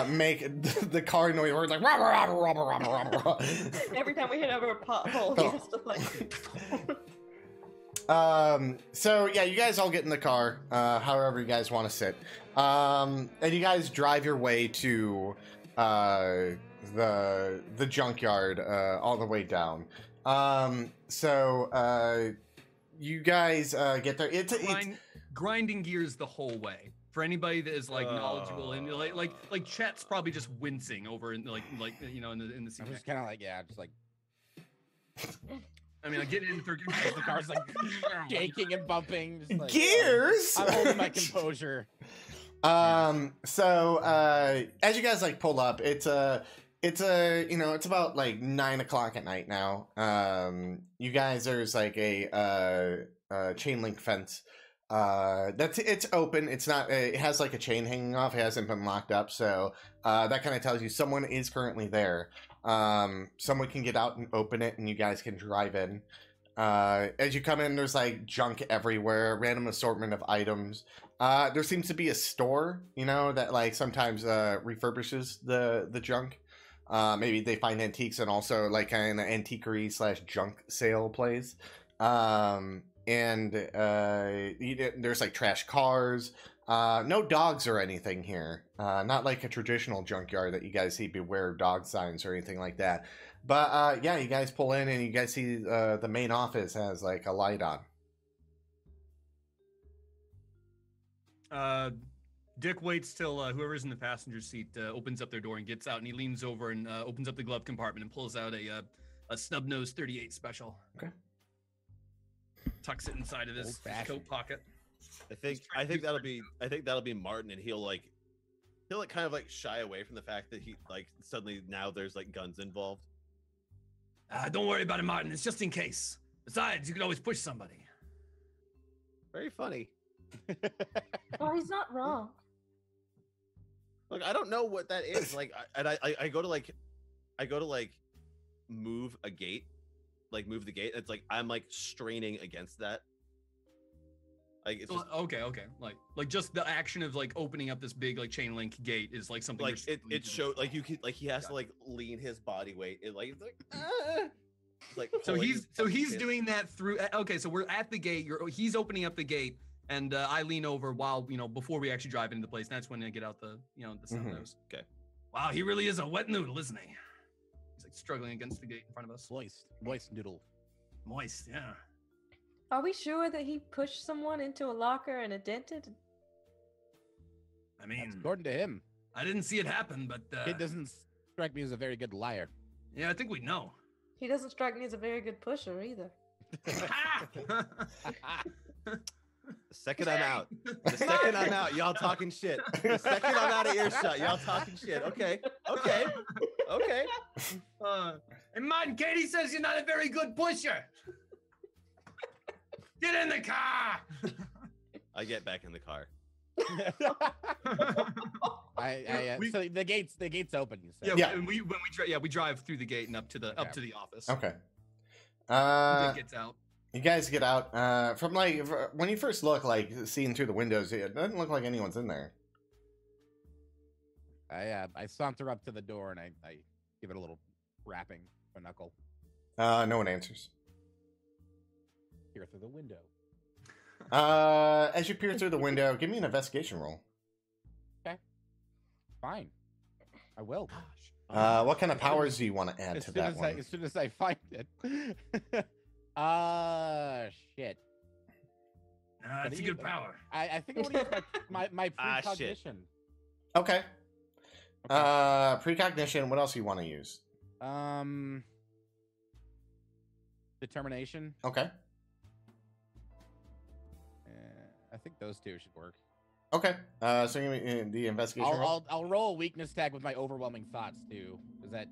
Speaker 1: make the car noise where it's like rah, rah, rah, rah, rah, rah, rah, rah.
Speaker 5: Every time we hit over a pothole, he has to like.
Speaker 1: So yeah, you guys all get in the car, however you guys want to sit. And you guys drive your way to the junkyard all the way down. So you guys get there. It's
Speaker 6: grinding gears the whole way. For anybody that is like knowledgeable and like Chet's probably just wincing over in like you know in the scene.
Speaker 4: I'm just kind of like, yeah, just like
Speaker 6: I mean, I get in through
Speaker 4: the car's like shaking and bumping. Just like,
Speaker 1: gears.
Speaker 4: I'm holding my composure.
Speaker 1: So as you guys like pull up, it's about like 9 o'clock at night now. You guys, there's like a chain link fence. It's open. It's not. It has like a chain hanging off. It hasn't been locked up. So that kind of tells you someone is currently there. Someone can get out and open it, and you guys can drive in. As you come in, there's like junk everywhere, random assortment of items. There seems to be a store, that like sometimes refurbishes the junk. Maybe they find antiques and also like an antiquery / junk sale place. And there's like trash cars. No dogs or anything here. Not like a traditional junkyard that you guys see beware of dog signs or anything like that. But yeah, you guys pull in and you guys see the main office has like a light on.
Speaker 6: Dick waits till whoever's in the passenger seat opens up their door and gets out, and he leans over and opens up the glove compartment and pulls out a snub nose 38 special.
Speaker 1: Okay.
Speaker 6: Tucks it inside of his
Speaker 4: Old-fashioned.
Speaker 6: coat pocket.
Speaker 3: I think that'll be Martin, and he'll kind of like shy away from the fact that he like suddenly now there's like guns involved.
Speaker 2: Don't worry about it, Martin. It's just in case. Besides, you can always push somebody.
Speaker 3: Very funny.
Speaker 5: Oh, he's not wrong.
Speaker 3: Look, I don't know what that is. Like, I go to like move a gate, like move the gate. It's like I'm like straining against that. Like it's just,
Speaker 6: Okay. Like just the action of like opening up this big like chain link gate is like something.
Speaker 3: like
Speaker 6: you're
Speaker 3: it showed like you could like he has to like lean his body weight. It like it's like
Speaker 6: So
Speaker 3: pulling
Speaker 6: he's
Speaker 3: his-
Speaker 6: doing that through. Okay, so we're at the gate. He's opening up the gate, and I lean over while before we actually drive into the place. That's when I get out the the sun
Speaker 1: Mhm.
Speaker 6: nose.
Speaker 3: Okay.
Speaker 6: Wow, he really is a wet noodle, isn't he? He's like struggling against the gate in front of us.
Speaker 4: Moist noodle.
Speaker 6: Moist, yeah.
Speaker 5: Are we sure that he pushed someone into a locker and it dented?
Speaker 6: I
Speaker 4: That's
Speaker 6: mean,
Speaker 4: according to him.
Speaker 6: I didn't see it happen, but
Speaker 4: Kid doesn't strike me as a very good liar.
Speaker 6: yeah, I think we know.
Speaker 5: He doesn't strike me as a very good pusher either.
Speaker 3: The second I'm out. The second I'm out, y'all talking shit. The second I'm out of earshot, y'all talking shit. Okay.
Speaker 2: And Martin, Katie says you're not a very good pusher. Get in the car.
Speaker 3: I get back in the car.
Speaker 4: So the gate's open. You said.
Speaker 6: Yeah,
Speaker 1: Yeah.
Speaker 6: we drive through the gate and up to the office.
Speaker 1: Okay.
Speaker 6: Dick gets out.
Speaker 1: You guys get out. From like when you first look, like seeing through the windows, it doesn't look like anyone's in there.
Speaker 4: I saunter up to the door and I give it a little rapping with a knuckle.
Speaker 1: No one answers.
Speaker 4: Peer through the window.
Speaker 1: As you peer through the window, give me an investigation roll.
Speaker 4: Fine. I will.
Speaker 1: What kind of powers do you want to add to that one?
Speaker 4: As soon as I find it. Shit.
Speaker 6: It's a good power.
Speaker 4: I think I want to use my precognition.
Speaker 1: Okay. Precognition. What else do you want to use?
Speaker 4: Determination.
Speaker 1: Okay.
Speaker 4: I think those two should work.
Speaker 1: Okay. So give me the investigation roll.
Speaker 4: I'll roll a weakness tag with my overwhelming thoughts too. Is that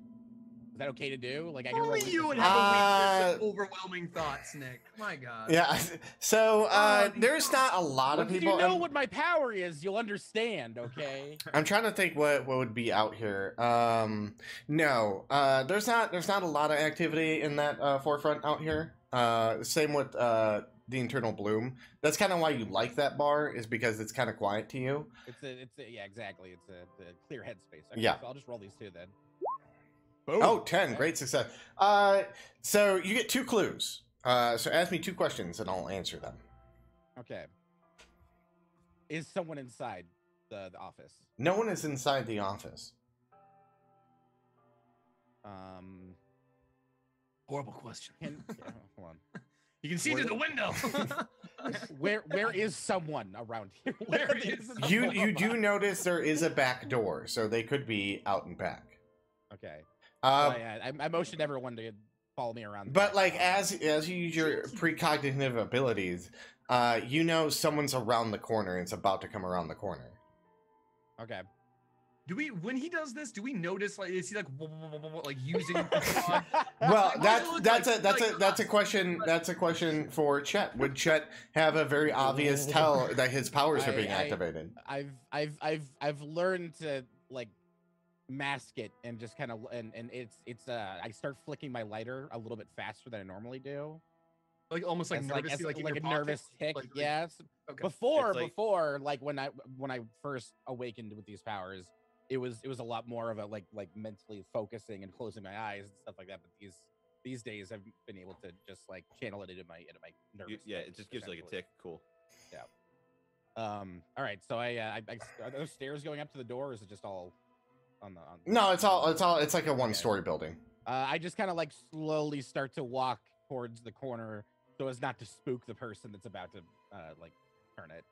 Speaker 4: okay to do? Like I can roll
Speaker 6: Only you would have a weakness of overwhelming thoughts, Nick. My God.
Speaker 1: Yeah. So there's not a lot of
Speaker 4: Once
Speaker 1: people.
Speaker 4: you know what my power is, you'll understand. Okay.
Speaker 1: I'm trying to think what would be out here. No. There's not a lot of activity in that forefront out here. Same with the Internal Bloom. That's kind of why you like that bar, is because it's kind of quiet to you.
Speaker 4: Yeah, exactly. It's the clear headspace. Okay,
Speaker 1: Yeah.
Speaker 4: So I'll just roll these two then.
Speaker 1: Oh, 10. Great success. So you get 2 clues. So ask me 2 questions and I'll answer them.
Speaker 4: Okay. Is someone inside the office?
Speaker 1: No one is inside the office.
Speaker 6: Horrible question.
Speaker 4: Hold on.
Speaker 6: You can see through the window.
Speaker 4: Where is someone around here?
Speaker 6: Where is
Speaker 1: You do notice there is a back door, so they could be out and back.
Speaker 4: Okay. So I motioned everyone to follow me around.
Speaker 1: But like as you use your precognitive abilities, you know someone's around the corner and it's about to come around the corner.
Speaker 4: Okay.
Speaker 6: Do we, when he does this, do we notice, like, is he like using?
Speaker 1: Well,
Speaker 6: Like,
Speaker 1: that's a question for Chet. Would Chet have a very obvious tell that his powers are being activated?
Speaker 4: I've learned to like mask it and just kind of and it's I start flicking my lighter a little bit faster than I normally do.
Speaker 6: Like almost like
Speaker 4: As,
Speaker 6: nervous,
Speaker 4: like
Speaker 6: in
Speaker 4: a
Speaker 6: your
Speaker 4: nervous
Speaker 6: pocket?
Speaker 4: tick.
Speaker 6: Like,
Speaker 4: Yes.
Speaker 6: okay.
Speaker 4: Before like when I first awakened with these powers, it was a lot more of a like mentally focusing and closing my eyes and stuff like that. But these days I've been able to just like channel it into my nervous.
Speaker 3: Yeah, it just gives you like a tick. Cool.
Speaker 4: Yeah. All right. So I are those stairs going up to the door, or is it just all on the?
Speaker 1: No, it's like a one-story building.
Speaker 4: I just kind of like slowly start to walk towards the corner so as not to spook the person that's about to like turn it.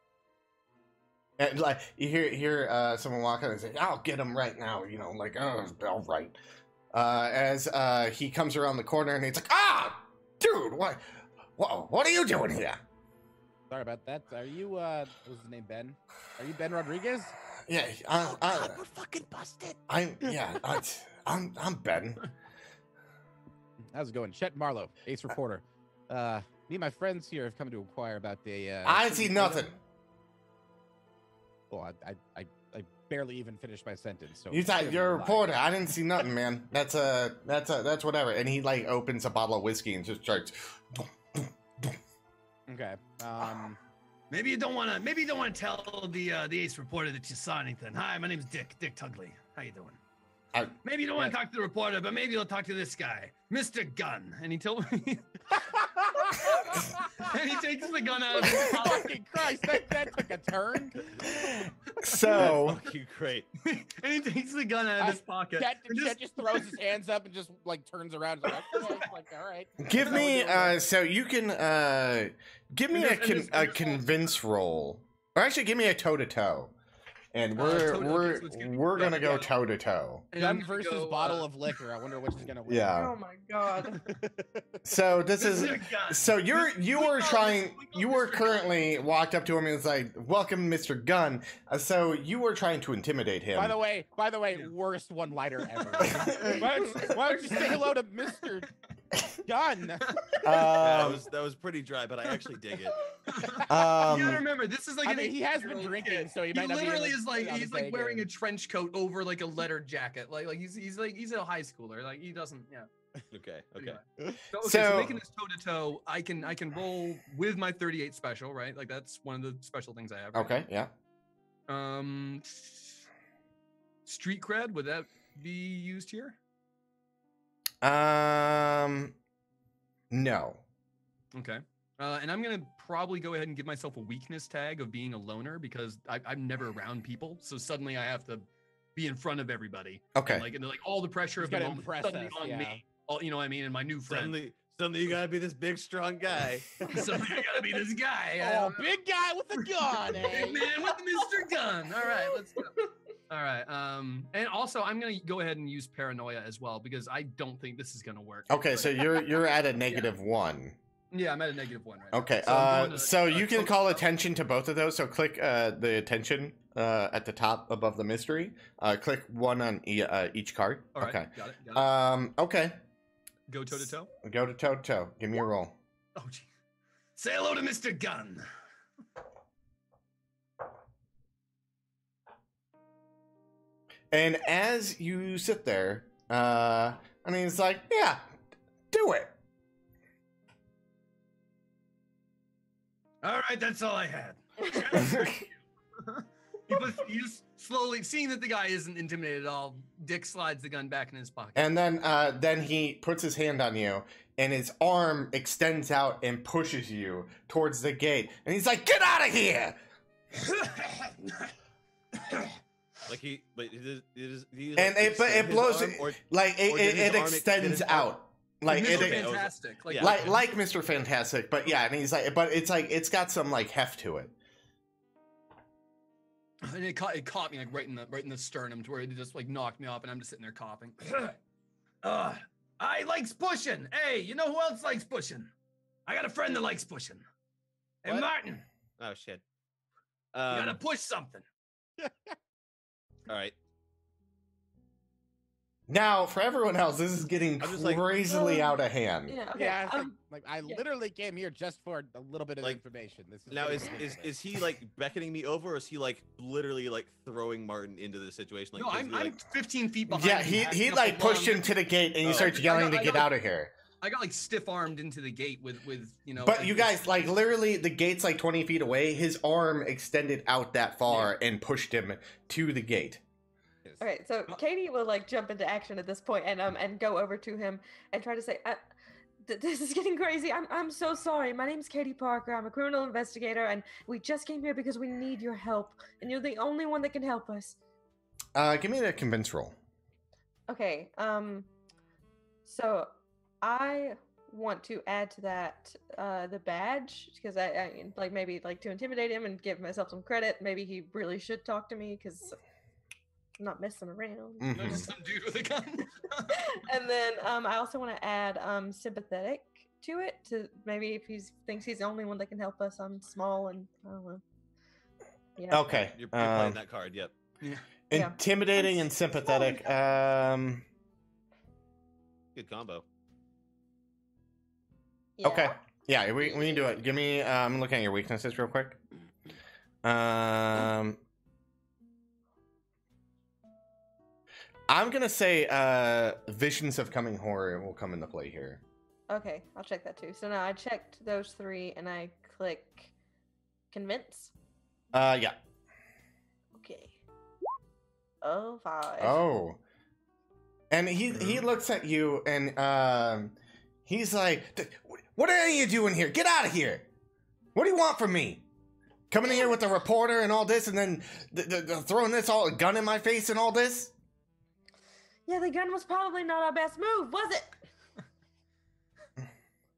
Speaker 1: And like you hear someone walk in and say, "I'll get him right now," you know, like, "Oh, all right." As he comes around the corner and he's like, "Ah, dude, what are you doing here?"
Speaker 4: Sorry about that. Are you what was his name, Ben? Are you Ben Rodriguez?
Speaker 1: Yeah,
Speaker 3: We're fucking busted.
Speaker 1: I'm Ben.
Speaker 4: How's it going? Chet Marlowe, Ace Reporter. Me and my friends here have come to inquire about the.
Speaker 1: I see nothing.
Speaker 4: Well, I barely even finished my sentence. So
Speaker 1: You thought you're a reporter. I didn't see nothing, man. That's whatever. And he like opens a bottle of whiskey and just starts.
Speaker 4: Okay.
Speaker 6: Maybe you don't want to tell the Ace reporter that you saw anything. Hi, my name's Dick Tugley. How you doing? Maybe you don't want to talk to the reporter, but maybe you'll talk to this guy, Mr. Gunn. And he told me. And he takes the gun out of his pocket.
Speaker 4: Fucking Christ, that took a turn.
Speaker 1: So
Speaker 3: Fucking great.
Speaker 6: And he takes the gun out of his pocket.
Speaker 4: Chet
Speaker 6: and
Speaker 4: just throws his hands up and just like turns around. And like, okay. Like, all right.
Speaker 1: give me so you can give me
Speaker 6: And this-
Speaker 1: a convince roll, or actually give me a toe to toe, and we're gonna go toe to toe.
Speaker 6: and I'm
Speaker 4: Gun
Speaker 6: gonna
Speaker 4: versus
Speaker 6: go,
Speaker 4: bottle of liquor. I wonder which is gonna win.
Speaker 1: Yeah.
Speaker 5: Oh my god.
Speaker 1: So this is
Speaker 6: Mr. Gunn.
Speaker 1: so you were currently walked up to him and was like, "Welcome, Mr. Gunn." So you were trying to intimidate him.
Speaker 4: By the way, worst one-liner ever. why don't you say hello to Mr. Gunn?
Speaker 3: That was pretty dry, but I actually dig it.
Speaker 6: You gotta
Speaker 1: um,
Speaker 6: remember, this is like
Speaker 4: I mean, he has been drinking, so he might not be
Speaker 6: literally
Speaker 4: able
Speaker 6: is
Speaker 4: to
Speaker 6: like
Speaker 4: on
Speaker 6: he's
Speaker 4: the
Speaker 6: like
Speaker 4: day
Speaker 6: wearing
Speaker 4: game.
Speaker 6: a trench coat over like a leather jacket. Like he's a high schooler. Like he doesn't. Yeah.
Speaker 3: Okay.
Speaker 1: So-
Speaker 6: Making this toe to toe, I can roll with my 38 special, right? Like that's one of the special things I have. Right?
Speaker 1: okay, yeah.
Speaker 6: street cred, would that be used here?
Speaker 1: No.
Speaker 6: Okay. And I'm gonna probably go ahead and give myself a weakness tag of being a loner because I'm never around people. So suddenly I have to be in front of everybody.
Speaker 1: Okay.
Speaker 6: And like all the pressure
Speaker 4: He's
Speaker 6: of the
Speaker 4: gotta
Speaker 6: moment
Speaker 4: impress
Speaker 6: suddenly
Speaker 4: us,
Speaker 6: on
Speaker 4: yeah.
Speaker 6: me. All, you know what I mean? And my new friend.
Speaker 3: Suddenly you gotta be this big, strong guy.
Speaker 6: Suddenly I gotta be this guy.
Speaker 4: Oh, big guy with a gun, eh?
Speaker 6: Big man with the Mr. Gun. All right, let's go. All right. And also I'm gonna go ahead and use paranoia as well because I don't think this is gonna work.
Speaker 1: Okay, so you're at a -1.
Speaker 6: Yeah, I'm at a -1 right now.
Speaker 1: Okay,
Speaker 6: I'm going
Speaker 1: so
Speaker 6: to,
Speaker 1: you can
Speaker 6: total-
Speaker 1: call attention to both of those. So click the attention at the top above the mystery. Click 1 on each card.
Speaker 6: All right,
Speaker 1: Okay.
Speaker 6: got it.
Speaker 1: Okay.
Speaker 6: Go toe to toe.
Speaker 1: Go to toe to toe. Give me a roll.
Speaker 6: Oh, gee. Say hello to Mr. Gun.
Speaker 1: And as you sit there, I mean, it's like, yeah, do it.
Speaker 6: All right, that's all I had. You just slowly, seeing that the guy isn't intimidated at all, Dick slides the gun back in his pocket.
Speaker 1: And then he puts his hand on you, and his arm extends out and pushes you towards the gate. And he's like, "Get out of here!"
Speaker 3: Like he
Speaker 1: And it blows
Speaker 3: arm, or
Speaker 1: like
Speaker 3: or did his
Speaker 1: it
Speaker 3: arm
Speaker 1: extends
Speaker 3: his arm-
Speaker 1: out. Like
Speaker 6: Mr.
Speaker 1: it,
Speaker 6: Fantastic. Like,
Speaker 3: Yeah.
Speaker 1: like Mr. Fantastic, but yeah, and he's like, but it's like it's got some like heft to it.
Speaker 6: and it caught me like right in the sternum to where it just like knocked me off, and I'm just sitting there coughing. I likes pushing. Hey, you know who else likes pushing? I got a friend that likes pushing. Hey,
Speaker 3: What?
Speaker 6: Martin,
Speaker 3: Oh shit.
Speaker 6: you gotta push something.
Speaker 3: All right.
Speaker 1: Now, for everyone else, this is getting
Speaker 3: I'm just like-
Speaker 1: crazily out of hand.
Speaker 5: Yeah. Okay.
Speaker 4: Yeah, I think, I
Speaker 5: yeah.
Speaker 4: literally came here just for a little bit of
Speaker 3: Like,
Speaker 4: information. This is
Speaker 3: Now
Speaker 4: really
Speaker 3: is
Speaker 4: ridiculous.
Speaker 3: he like beckoning me over, or is he like literally like throwing Martin into the situation? Like,
Speaker 6: No,
Speaker 3: is he,
Speaker 6: I'm
Speaker 3: like,
Speaker 6: 15 feet behind.
Speaker 1: Yeah,
Speaker 6: him,
Speaker 1: he
Speaker 6: acting
Speaker 1: like
Speaker 6: up
Speaker 1: pushed
Speaker 6: along-
Speaker 1: him to the gate, and he
Speaker 3: Oh,
Speaker 1: starts
Speaker 6: okay.
Speaker 1: yelling
Speaker 6: I
Speaker 1: to
Speaker 6: got-
Speaker 1: get out of here.
Speaker 6: I got like stiff armed into the gate with you know.
Speaker 1: But
Speaker 6: like,
Speaker 1: you guys, like literally, the gate's like 20 feet away. His arm extended out that far and pushed him to the gate.
Speaker 5: Okay, so Katie will like jump into action at this point and go over to him and try to say, "This is getting crazy. I'm so sorry. My name's Katie Parker. I'm a criminal investigator, and we just came here because we need your help, and you're the only one that can help us."
Speaker 1: Give me the convince roll.
Speaker 5: Okay. So I want to add to that the badge because I like maybe like to intimidate him and give myself some credit. Maybe he really should talk to me because I'm not messing around.
Speaker 6: you know,
Speaker 1: Mhm.
Speaker 6: just some dude with a gun.
Speaker 5: And then I also want to add sympathetic to it to maybe if he thinks he's the only one that can help us. I'm small and I don't know. Yeah.
Speaker 1: Okay.
Speaker 3: you're playing that card? Yep.
Speaker 6: Yeah.
Speaker 5: Yeah.
Speaker 1: Intimidating and sympathetic.
Speaker 3: Good combo.
Speaker 5: Yeah.
Speaker 1: Okay. Yeah, we can do it. Give me. I'm looking at your weaknesses real quick. I'm gonna say visions of coming horror will come into play here.
Speaker 5: Okay, I'll check that too. So now I checked those three and I click convince.
Speaker 1: Yeah.
Speaker 5: Okay. Oh, 5.
Speaker 1: Oh. And he looks at you and he's like, "What are you doing here? Get out of here! What do you want from me? Coming in here with a reporter and all this, and then throwing this all gun in my face and all this."
Speaker 5: Yeah, the gun was probably not our best move, was it?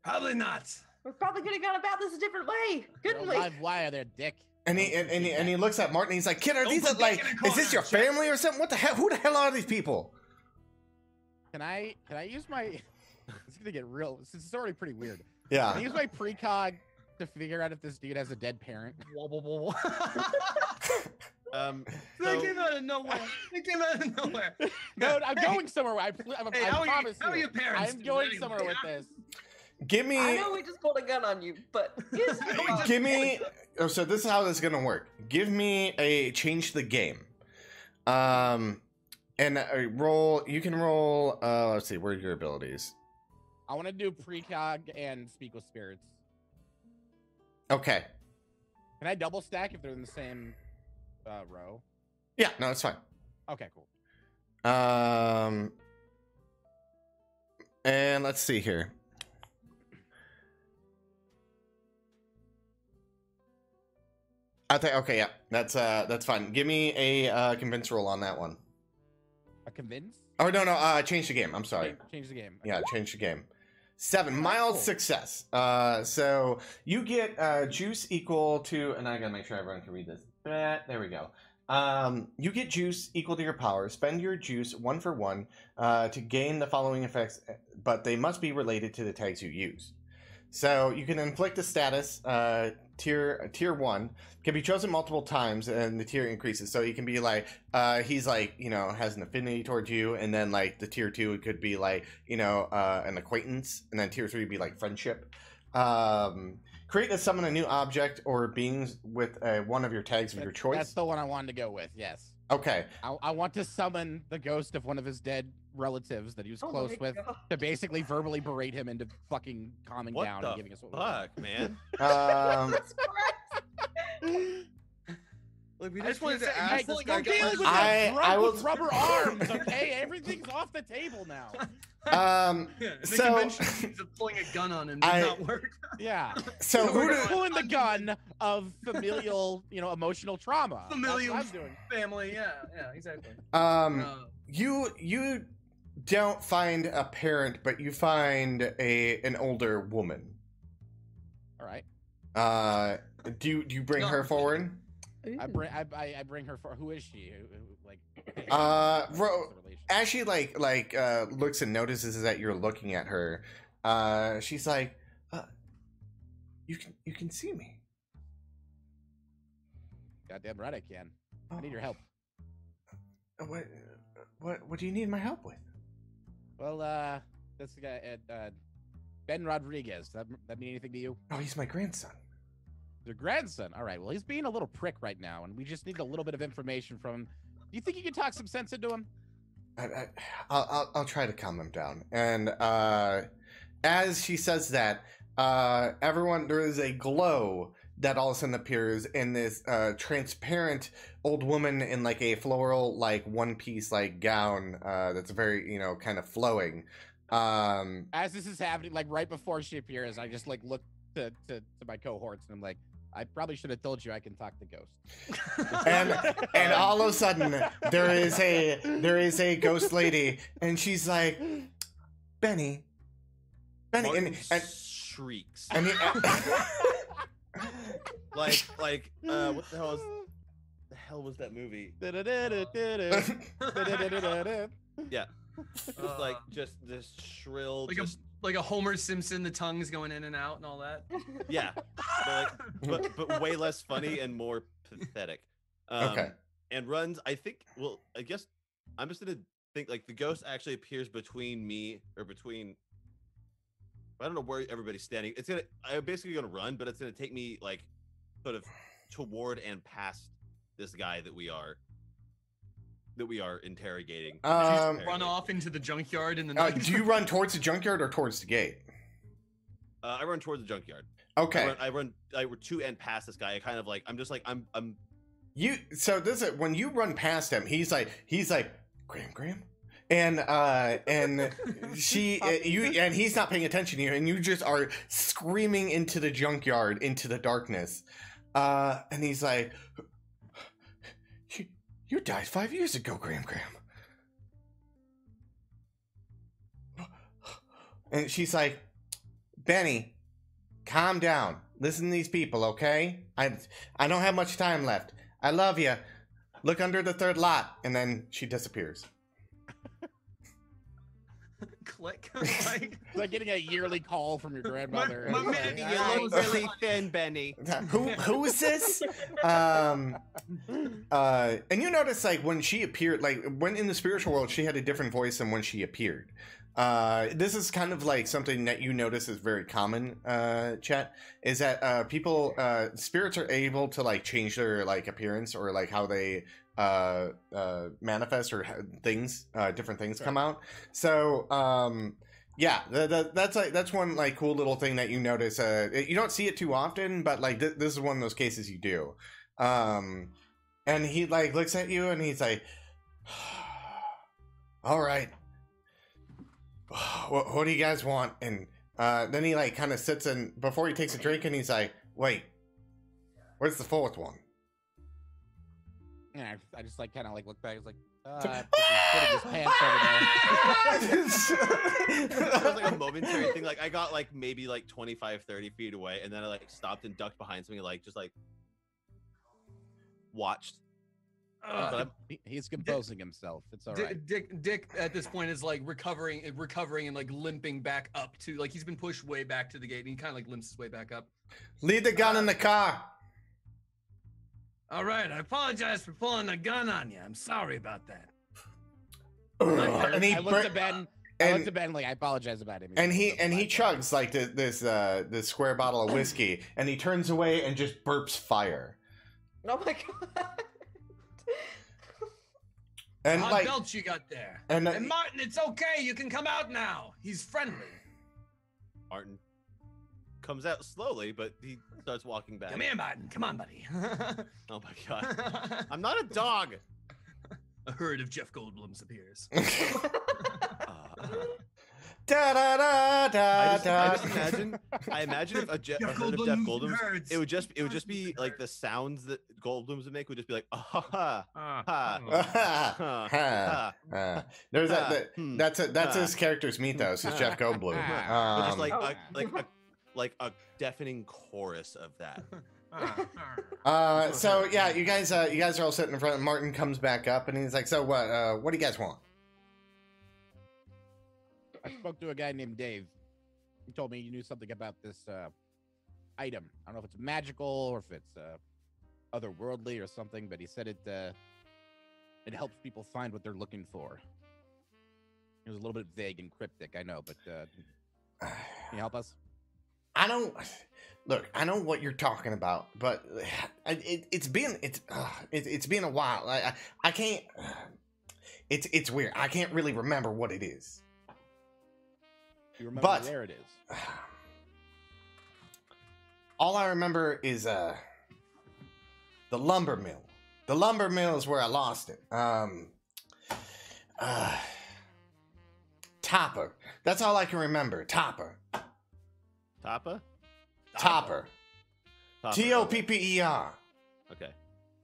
Speaker 6: Probably not.
Speaker 5: We probably could have gone about this a different way, couldn't we?
Speaker 4: Live wire there, Dick.
Speaker 1: And he looks at Martin. And he's like, "Kid, are
Speaker 6: Don't
Speaker 1: these
Speaker 6: put
Speaker 1: like?
Speaker 6: Dick in a
Speaker 1: Is this
Speaker 6: corner,
Speaker 1: your
Speaker 6: Jack."
Speaker 1: family or something? What the hell? Who the hell are these people?"
Speaker 4: Can I use my? It's gonna get real. This is already pretty weird. Can I
Speaker 1: Yeah.
Speaker 4: use my precog to figure out if this dude has a dead parent?
Speaker 6: That
Speaker 3: So,
Speaker 6: came out of nowhere. It came out of nowhere.
Speaker 4: No, I'm
Speaker 6: Hey,
Speaker 4: going somewhere. I
Speaker 6: Hey, how are
Speaker 4: promise
Speaker 6: how are
Speaker 4: you.
Speaker 6: your parents?
Speaker 4: I'm
Speaker 6: doing
Speaker 4: going
Speaker 6: anyway?
Speaker 4: somewhere with this.
Speaker 1: Give me.
Speaker 5: I know we just pulled a gun on you, but yes,
Speaker 1: Give me. Oh, so this is how this is gonna work. Give me a change the game. And roll. You can roll. Let's see. Where are your abilities?
Speaker 4: I want to do precog and speak with spirits.
Speaker 1: Okay.
Speaker 4: Can I double stack if they're in the same row?
Speaker 1: Yeah. No, it's fine.
Speaker 4: Okay, cool.
Speaker 1: And let's see here. I think okay, yeah, that's fine. Give me a convince roll on that one.
Speaker 4: A convince?
Speaker 1: Oh no, change the game. I'm sorry.
Speaker 4: Change the game.
Speaker 1: Yeah, change the game. 7 mild
Speaker 4: cool.
Speaker 1: success. So you get juice equal to, and I gotta make sure everyone can read this. There we go. You get juice equal to your power. Spend your juice 1 for 1 to gain the following effects, but they must be related to the tags you use. So you can inflict a status, tier 1, can be chosen multiple times, and the tier increases. So you can be like, he's like, you know, has an affinity towards you, and then like the tier 2 it could be like, you know, an acquaintance, and then tier 3 would be like friendship. Create and summon a new object or beings with one of your tags of your choice.
Speaker 4: That's the one I wanted to go with. Yes.
Speaker 1: Okay.
Speaker 4: I want to summon the ghost of one of his dead relatives that he was
Speaker 5: Oh
Speaker 4: close
Speaker 5: my
Speaker 4: with
Speaker 5: God.
Speaker 4: to basically verbally berate him into fucking calming
Speaker 3: What
Speaker 4: down
Speaker 3: the
Speaker 4: and giving us what we want.
Speaker 3: fuck, man?
Speaker 5: Jesus Christ.
Speaker 7: Look, we
Speaker 6: I just wanted
Speaker 7: need
Speaker 6: to
Speaker 7: ask
Speaker 6: ask
Speaker 7: this
Speaker 6: this
Speaker 7: guy.
Speaker 6: guy-
Speaker 4: Dealing with
Speaker 1: I
Speaker 4: that
Speaker 1: will-
Speaker 4: with rubber arms, okay? Everything's off the table now.
Speaker 6: Yeah, and the
Speaker 1: So-
Speaker 6: convention means of pulling a gun on him does not work.
Speaker 4: Yeah.
Speaker 1: So who
Speaker 4: We're
Speaker 1: do,
Speaker 4: pulling the gun of familial, you know, emotional trauma. That's what
Speaker 6: Familial
Speaker 4: I'm doing.
Speaker 6: family, yeah, exactly.
Speaker 1: you don't find a parent, but you find an older woman.
Speaker 4: All right.
Speaker 1: Do you bring
Speaker 6: No.
Speaker 1: her forward?
Speaker 4: I bring her for. Who is she? Like.
Speaker 1: Ro-
Speaker 4: what's the relation?
Speaker 1: As she looks and notices that you're looking at her, she's like, you can see me.
Speaker 4: Goddamn right I can. I need your help.
Speaker 1: What do you need my help with?
Speaker 4: Well, this guy, Ben Rodriguez. That mean anything to you?
Speaker 1: Oh, he's my grandson.
Speaker 4: Your grandson. All right. Well, he's being a little prick right now, and we just need a little bit of information from him. Do you think you can talk some sense into him?
Speaker 1: I'll try to calm him down. And as she says that, there is a glow that all of a sudden appears in this transparent old woman in like a floral like one piece like gown that's very, you know, kind of flowing.
Speaker 4: As this is happening, like right before she appears, I just like look to my cohorts and I'm like, I probably should have told you I can talk to ghosts.
Speaker 1: and all of a sudden there is a ghost lady, and she's like, Benny,
Speaker 3: Martin
Speaker 1: and
Speaker 3: shrieks.
Speaker 1: and he,
Speaker 3: Like what the hell was that movie? Yeah. Like just this shrill,
Speaker 6: like
Speaker 3: just
Speaker 6: like a Homer Simpson, the tongues going in and out and all that.
Speaker 3: yeah, but way less funny and more pathetic.
Speaker 1: Okay.
Speaker 3: And runs. I think. Well, I guess I'm just gonna think like the ghost actually appears between me or between. I don't know where everybody's standing. I'm basically gonna run, but it's gonna take me like sort of toward and past this guy that we are interrogating.
Speaker 6: Run off into the junkyard in the night.
Speaker 1: do you run towards the junkyard or towards the gate?
Speaker 3: I run towards the junkyard.
Speaker 1: Okay.
Speaker 3: I run to and past this guy. I kind of like I'm
Speaker 1: So this is when you run past him. He's like Graham, and she and he's not paying attention to you, and you just are screaming into the junkyard into the darkness, and he's like, "You died 5 years ago, Graham." And she's like, Benny, calm down. Listen to these people, okay? I don't have much time left. I love you. Look under the third lot. And then she disappears.
Speaker 6: Click. Like,
Speaker 4: It's like getting a yearly call from your grandmother.
Speaker 6: my
Speaker 4: It's like,
Speaker 6: man-
Speaker 4: "All
Speaker 6: yeah,
Speaker 4: right,
Speaker 6: look
Speaker 3: really thin, Benny.
Speaker 1: Who is this? And you notice like when she appeared, like when in the spiritual world, she had a different voice than when she appeared. This is kind of like something that you notice is very common, chat, is that spirits are able to like change their like appearance or like how they manifest or things, different things come out. So yeah, that's one like cool little thing that you notice. You don't see it too often, but like this is one of those cases you do. And he like looks at you and he's like, All right. What do you guys want? And then he like kind of sits in before he takes a drink, and he's like, "Wait, where's the fourth one?"
Speaker 4: Yeah, I just like kind of like look back. It's like, putting his pants over there.
Speaker 3: It was like a momentary thing. Like I got like maybe like 25, 30 feet away, and then I like stopped and ducked behind something, like just like watched. But
Speaker 4: He's composing himself. It's all right.
Speaker 6: Dick at this point is like recovering and like limping back up to, like, he's been pushed way back to the gate, and he kind of like limps his way back up.
Speaker 1: Leave the gun in the car.
Speaker 6: All right, I apologize for pulling a gun on you. I'm sorry about that.
Speaker 1: And he
Speaker 4: I looked at Ben. I looked at Ben like, I apologize about him.
Speaker 1: And he chugs like this square bottle of whiskey, and he turns away and just burps fire.
Speaker 5: Oh my god.
Speaker 1: And
Speaker 6: Hot
Speaker 1: like
Speaker 6: belch you got there.
Speaker 1: and
Speaker 6: Martin, it's okay. You can come out now. He's friendly.
Speaker 3: Martin comes out slowly, but he starts walking back.
Speaker 6: Come here, Martin. Come on, buddy.
Speaker 3: Oh my god. I'm not a dog.
Speaker 6: A herd of Jeff Goldblums appears.
Speaker 1: da da da da
Speaker 3: I imagine if a herd of Jeff Goldblums, it would just be like the sounds that Goldblums would make would just be like, ha ha ha.
Speaker 1: There's that's his character's mythos. Is Jeff Goldblum.
Speaker 3: But just like a deafening chorus of that.
Speaker 1: So yeah, you guys are all sitting in front. Martin comes back up and he's like, "So what do you guys want?"
Speaker 4: I spoke to a guy named Dave. He told me you knew something about this item. I don't know if it's magical or if it's otherworldly or something, but he said it helps people find what they're looking for. It was a little bit vague and cryptic, I know, but can you help us?
Speaker 1: I know what you're talking about, but it's been a while. I can't. It's weird. I can't really remember what it is.
Speaker 4: You remember where it is?
Speaker 1: All I remember is the lumber mill. The lumber mill is where I lost it. Topper. That's all I can remember. Topper.
Speaker 3: Topper?
Speaker 1: Topper. Topper. Okay.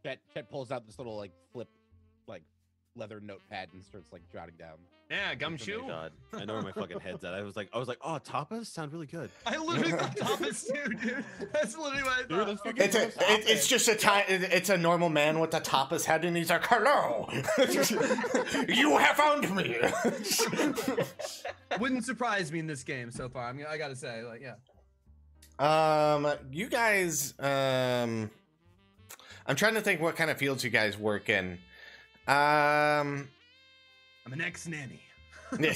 Speaker 4: Chet pulls out this little like flip, like leather notepad and starts like jotting down.
Speaker 6: Yeah, gumshoe.
Speaker 3: Oh God, I know where my fucking head's at. I was like, oh, tapas sound really good.
Speaker 6: I literally thought tapas too, dude. That's literally what I thought.
Speaker 1: It's just it's a normal man with a tapas head, and he's like, "Hello, you have found me."
Speaker 6: Wouldn't surprise me in this game so far. I mean, I gotta say, like, yeah.
Speaker 1: You guys, I'm trying to think what kind of fields you guys work in.
Speaker 6: I'm an ex-nanny.
Speaker 1: You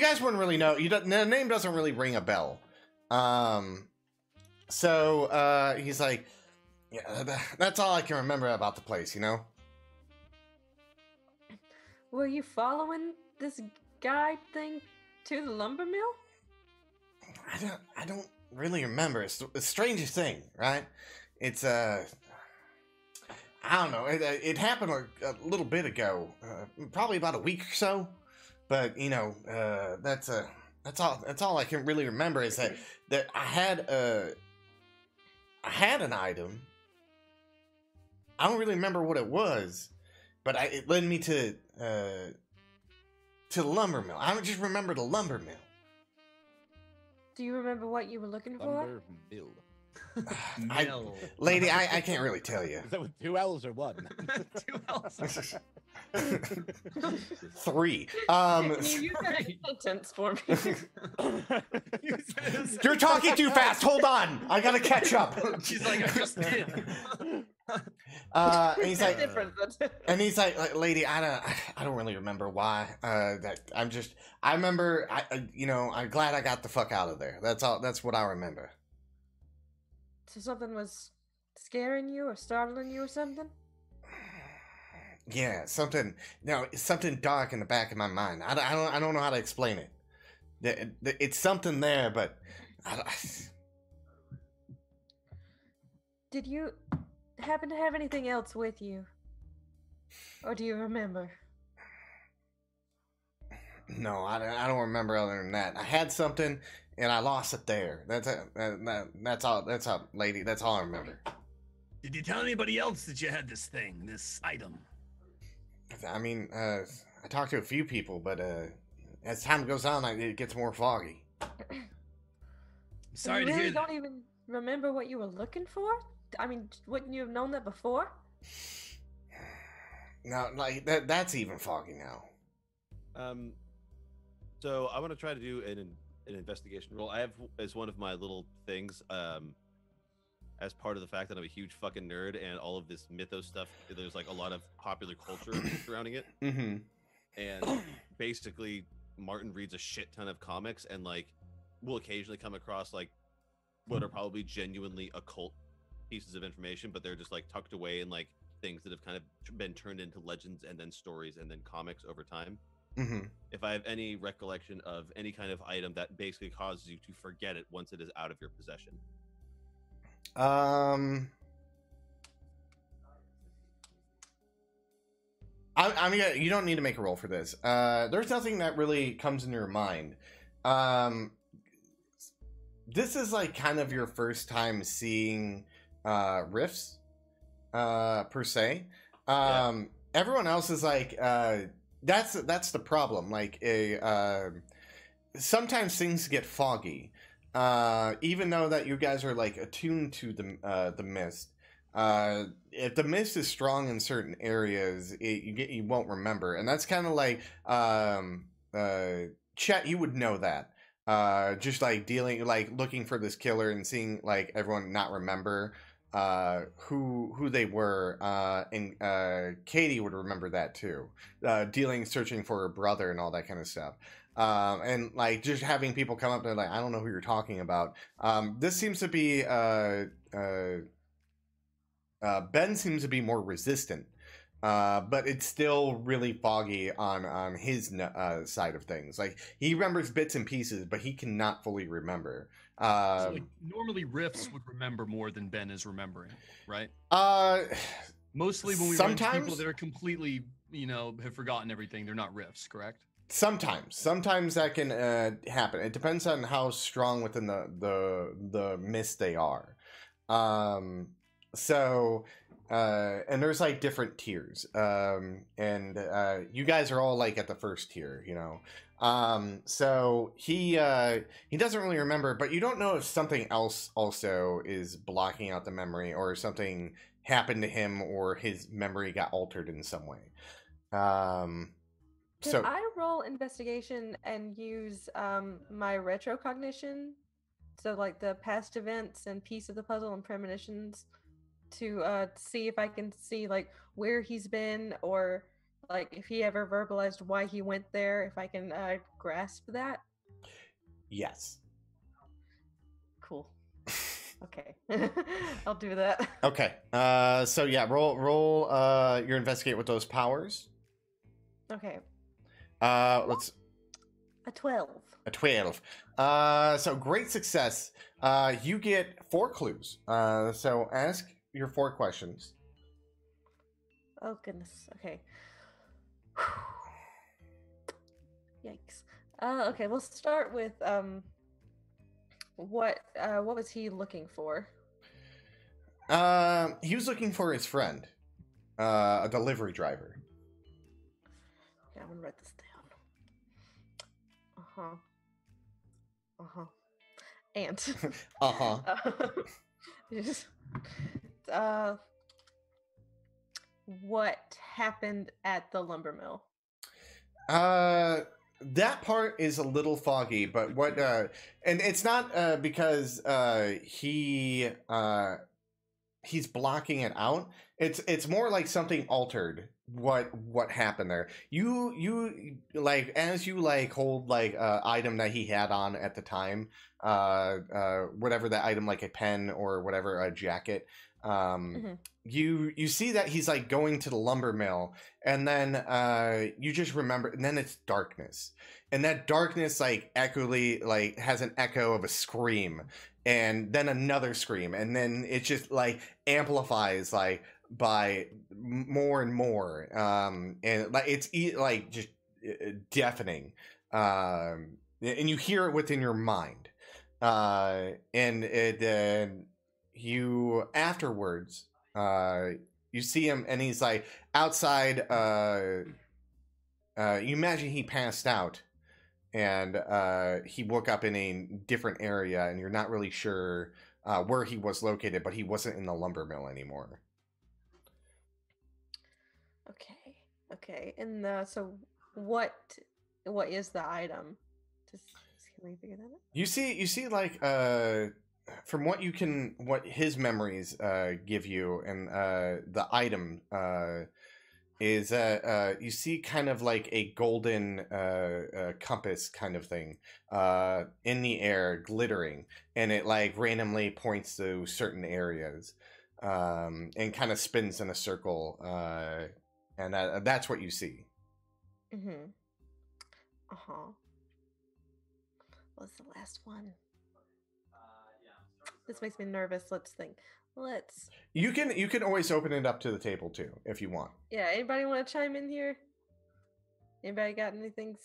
Speaker 1: guys wouldn't really know. The name doesn't really ring a bell. So he's like, yeah, that's all I can remember about the place, you know?
Speaker 5: Were you following this guide thing to the lumber mill?
Speaker 1: I don't really remember. It's the strangest thing, right? It's I don't know. It happened a little bit ago, probably about a week or so. But you know, that's all I can really remember is that I had an item. I don't really remember what it was, but it led me to the lumber mill. I just remember the lumber mill.
Speaker 5: Do you remember what you were looking for?
Speaker 4: Lumber mill.
Speaker 1: Lady, I can't really tell you.
Speaker 4: Is that with 2 L's or 1?
Speaker 6: 2 L's.
Speaker 1: 3.
Speaker 5: Can you use that as a sentence for me?
Speaker 1: You're talking too fast. Hold on. I gotta catch up.
Speaker 6: She's like, I just did.
Speaker 1: And he's like,
Speaker 5: different.
Speaker 1: lady, I don't really remember why. I remember, I'm glad I got the fuck out of there. That's all. That's what I remember.
Speaker 5: So something was scaring you or startling you or something?
Speaker 1: Yeah, something dark in the back of my mind. I don't know how to explain it. It's something there, but
Speaker 5: Did you happen to have anything else with you? Or do you remember?
Speaker 1: No, I don't remember other than that. I had something and I lost it there. That's it. That's all. That's all, lady. That's all I remember.
Speaker 2: Did you tell anybody else that you had this thing, this item?
Speaker 1: I mean, I talked to a few people, but as time goes on, it gets more foggy.
Speaker 2: I'm sorry
Speaker 5: you
Speaker 2: to
Speaker 5: really
Speaker 2: hear that.
Speaker 5: don't even remember what you were looking for? I mean, wouldn't you have known that before?
Speaker 1: No, like that's even foggy now.
Speaker 3: So I want to try to do an investigation roll. I have as one of my little things, as part of the fact that I'm a huge fucking nerd and all of this mythos stuff. There's like a lot of popular culture surrounding it,
Speaker 1: Mm-hmm.
Speaker 3: and basically Martin reads a shit ton of comics and like will occasionally come across like what are probably genuinely occult pieces of information, but they're just like tucked away in like things that have kind of been turned into legends and then stories and then comics over time.
Speaker 1: Mm-hmm.
Speaker 3: If I have any recollection of any kind of item that basically causes you to forget it once it is out of your possession.
Speaker 1: I'm gonna. You don't need to make a roll for this. There's nothing that really comes in your mind. This is like kind of your first time seeing riffs, per se. Everyone else is like, that's the problem. Like sometimes things get foggy. Even though that you guys are like attuned to the mist, if the mist is strong in certain areas, you won't remember, and that's kind of like Chet. You would know that. Just like looking for this killer and seeing like everyone not remember who they were, and Katie would remember that too. Searching for her brother and all that kind of stuff. And like just having people come up and like, I don't know who you're talking about. This seems to be Ben seems to be more resistant, but it's still really foggy on his side of things. Like he remembers bits and pieces, but he cannot fully remember.
Speaker 6: So, like, normally Riffs would remember more than Ben is remembering, right? Mostly when we run into people
Speaker 1: sometimes-
Speaker 6: that are completely, have forgotten everything, they're not Riffs, correct?
Speaker 1: Sometimes that can happen. It depends on how strong within the mist they are. And there's like different tiers. And you guys are all like at the first tier, So he doesn't really remember, but you don't know if something else also is blocking out the memory, or something happened to him, or his memory got altered in some way.
Speaker 5: Could I roll investigation and use my retrocognition, so like the past events and piece of the puzzle and premonitions, to see if I can see like where he's been, or like if he ever verbalized why he went there, if I can grasp that?
Speaker 1: Yes.
Speaker 5: Cool. Okay. I'll do that.
Speaker 1: Okay. So yeah, roll your investigate with those powers.
Speaker 5: Okay.
Speaker 1: Let's
Speaker 5: A 12.
Speaker 1: a 12. So great success. You get 4 clues. So ask your 4 questions.
Speaker 5: Oh goodness. Okay. Yikes. Okay, we'll start with what was he looking for?
Speaker 1: He was looking for his friend, a delivery driver.
Speaker 5: Yeah, I'm gonna write this down. And just, what happened at the lumber mill?
Speaker 1: That part is a little foggy, but what and it's not because he's blocking it out. It's more like something altered what happened there. You like, as you like hold like item that he had on at the time, whatever that item, like a pen or whatever, a jacket. You see that he's like going to the lumber mill, and then you just remember, and then it's darkness, and that darkness like has an echo of a scream, and then another scream, and then it just like amplifies like by more and more, and like it's like just deafening. and you hear it within your mind, and you afterwards, you see him, and he's like outside. You imagine he passed out, and he woke up in a different area, and you're not really sure where he was located, but he wasn't in the lumber mill anymore.
Speaker 5: Okay. And so what is the item? Can we figure that out?
Speaker 1: You see like from what his memories give you, and the item is you see kind of like a golden compass kind of thing in the air, glittering, and it like randomly points to certain areas, and kind of spins in a circle, and that's what you see.
Speaker 5: Mm-hmm. What's the last one? This makes me nervous. Let's think.
Speaker 1: You can always open it up to the table too if you want.
Speaker 5: Yeah, anybody want to chime in here? Anybody got anything?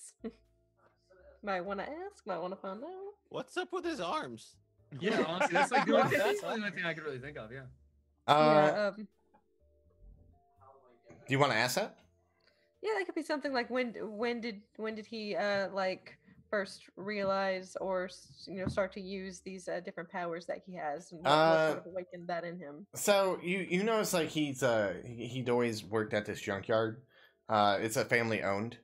Speaker 5: Might want to ask, might want to find out.
Speaker 3: What's up with his arms?
Speaker 6: Yeah, honestly, that's like that's the only thing I could really think of. Yeah.
Speaker 1: Do you want to ask that?
Speaker 5: Yeah, that could be something like when did he like first realize or start to use these different powers that he has, and what sort of awakened that in him?
Speaker 1: So you notice like he'd always worked at this junkyard. It's a family owned,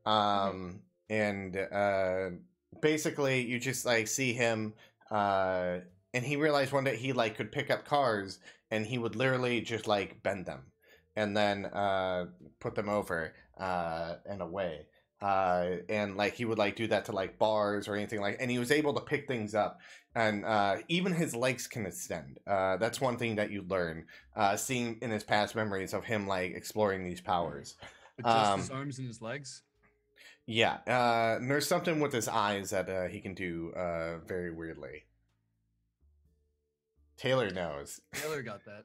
Speaker 1: and basically you just like see him, and he realized one day he like could pick up cars, and he would literally just like bend them, and then put them over and away. And like he would like do that to like bars or anything like, and he was able to pick things up, and even his legs can extend. That's one thing that you learn, seeing in his past memories of him like exploring these powers.
Speaker 6: But just his arms and his legs.
Speaker 1: Yeah, there's something with his eyes that he can do very weirdly. Taylor knows.
Speaker 6: Taylor got that.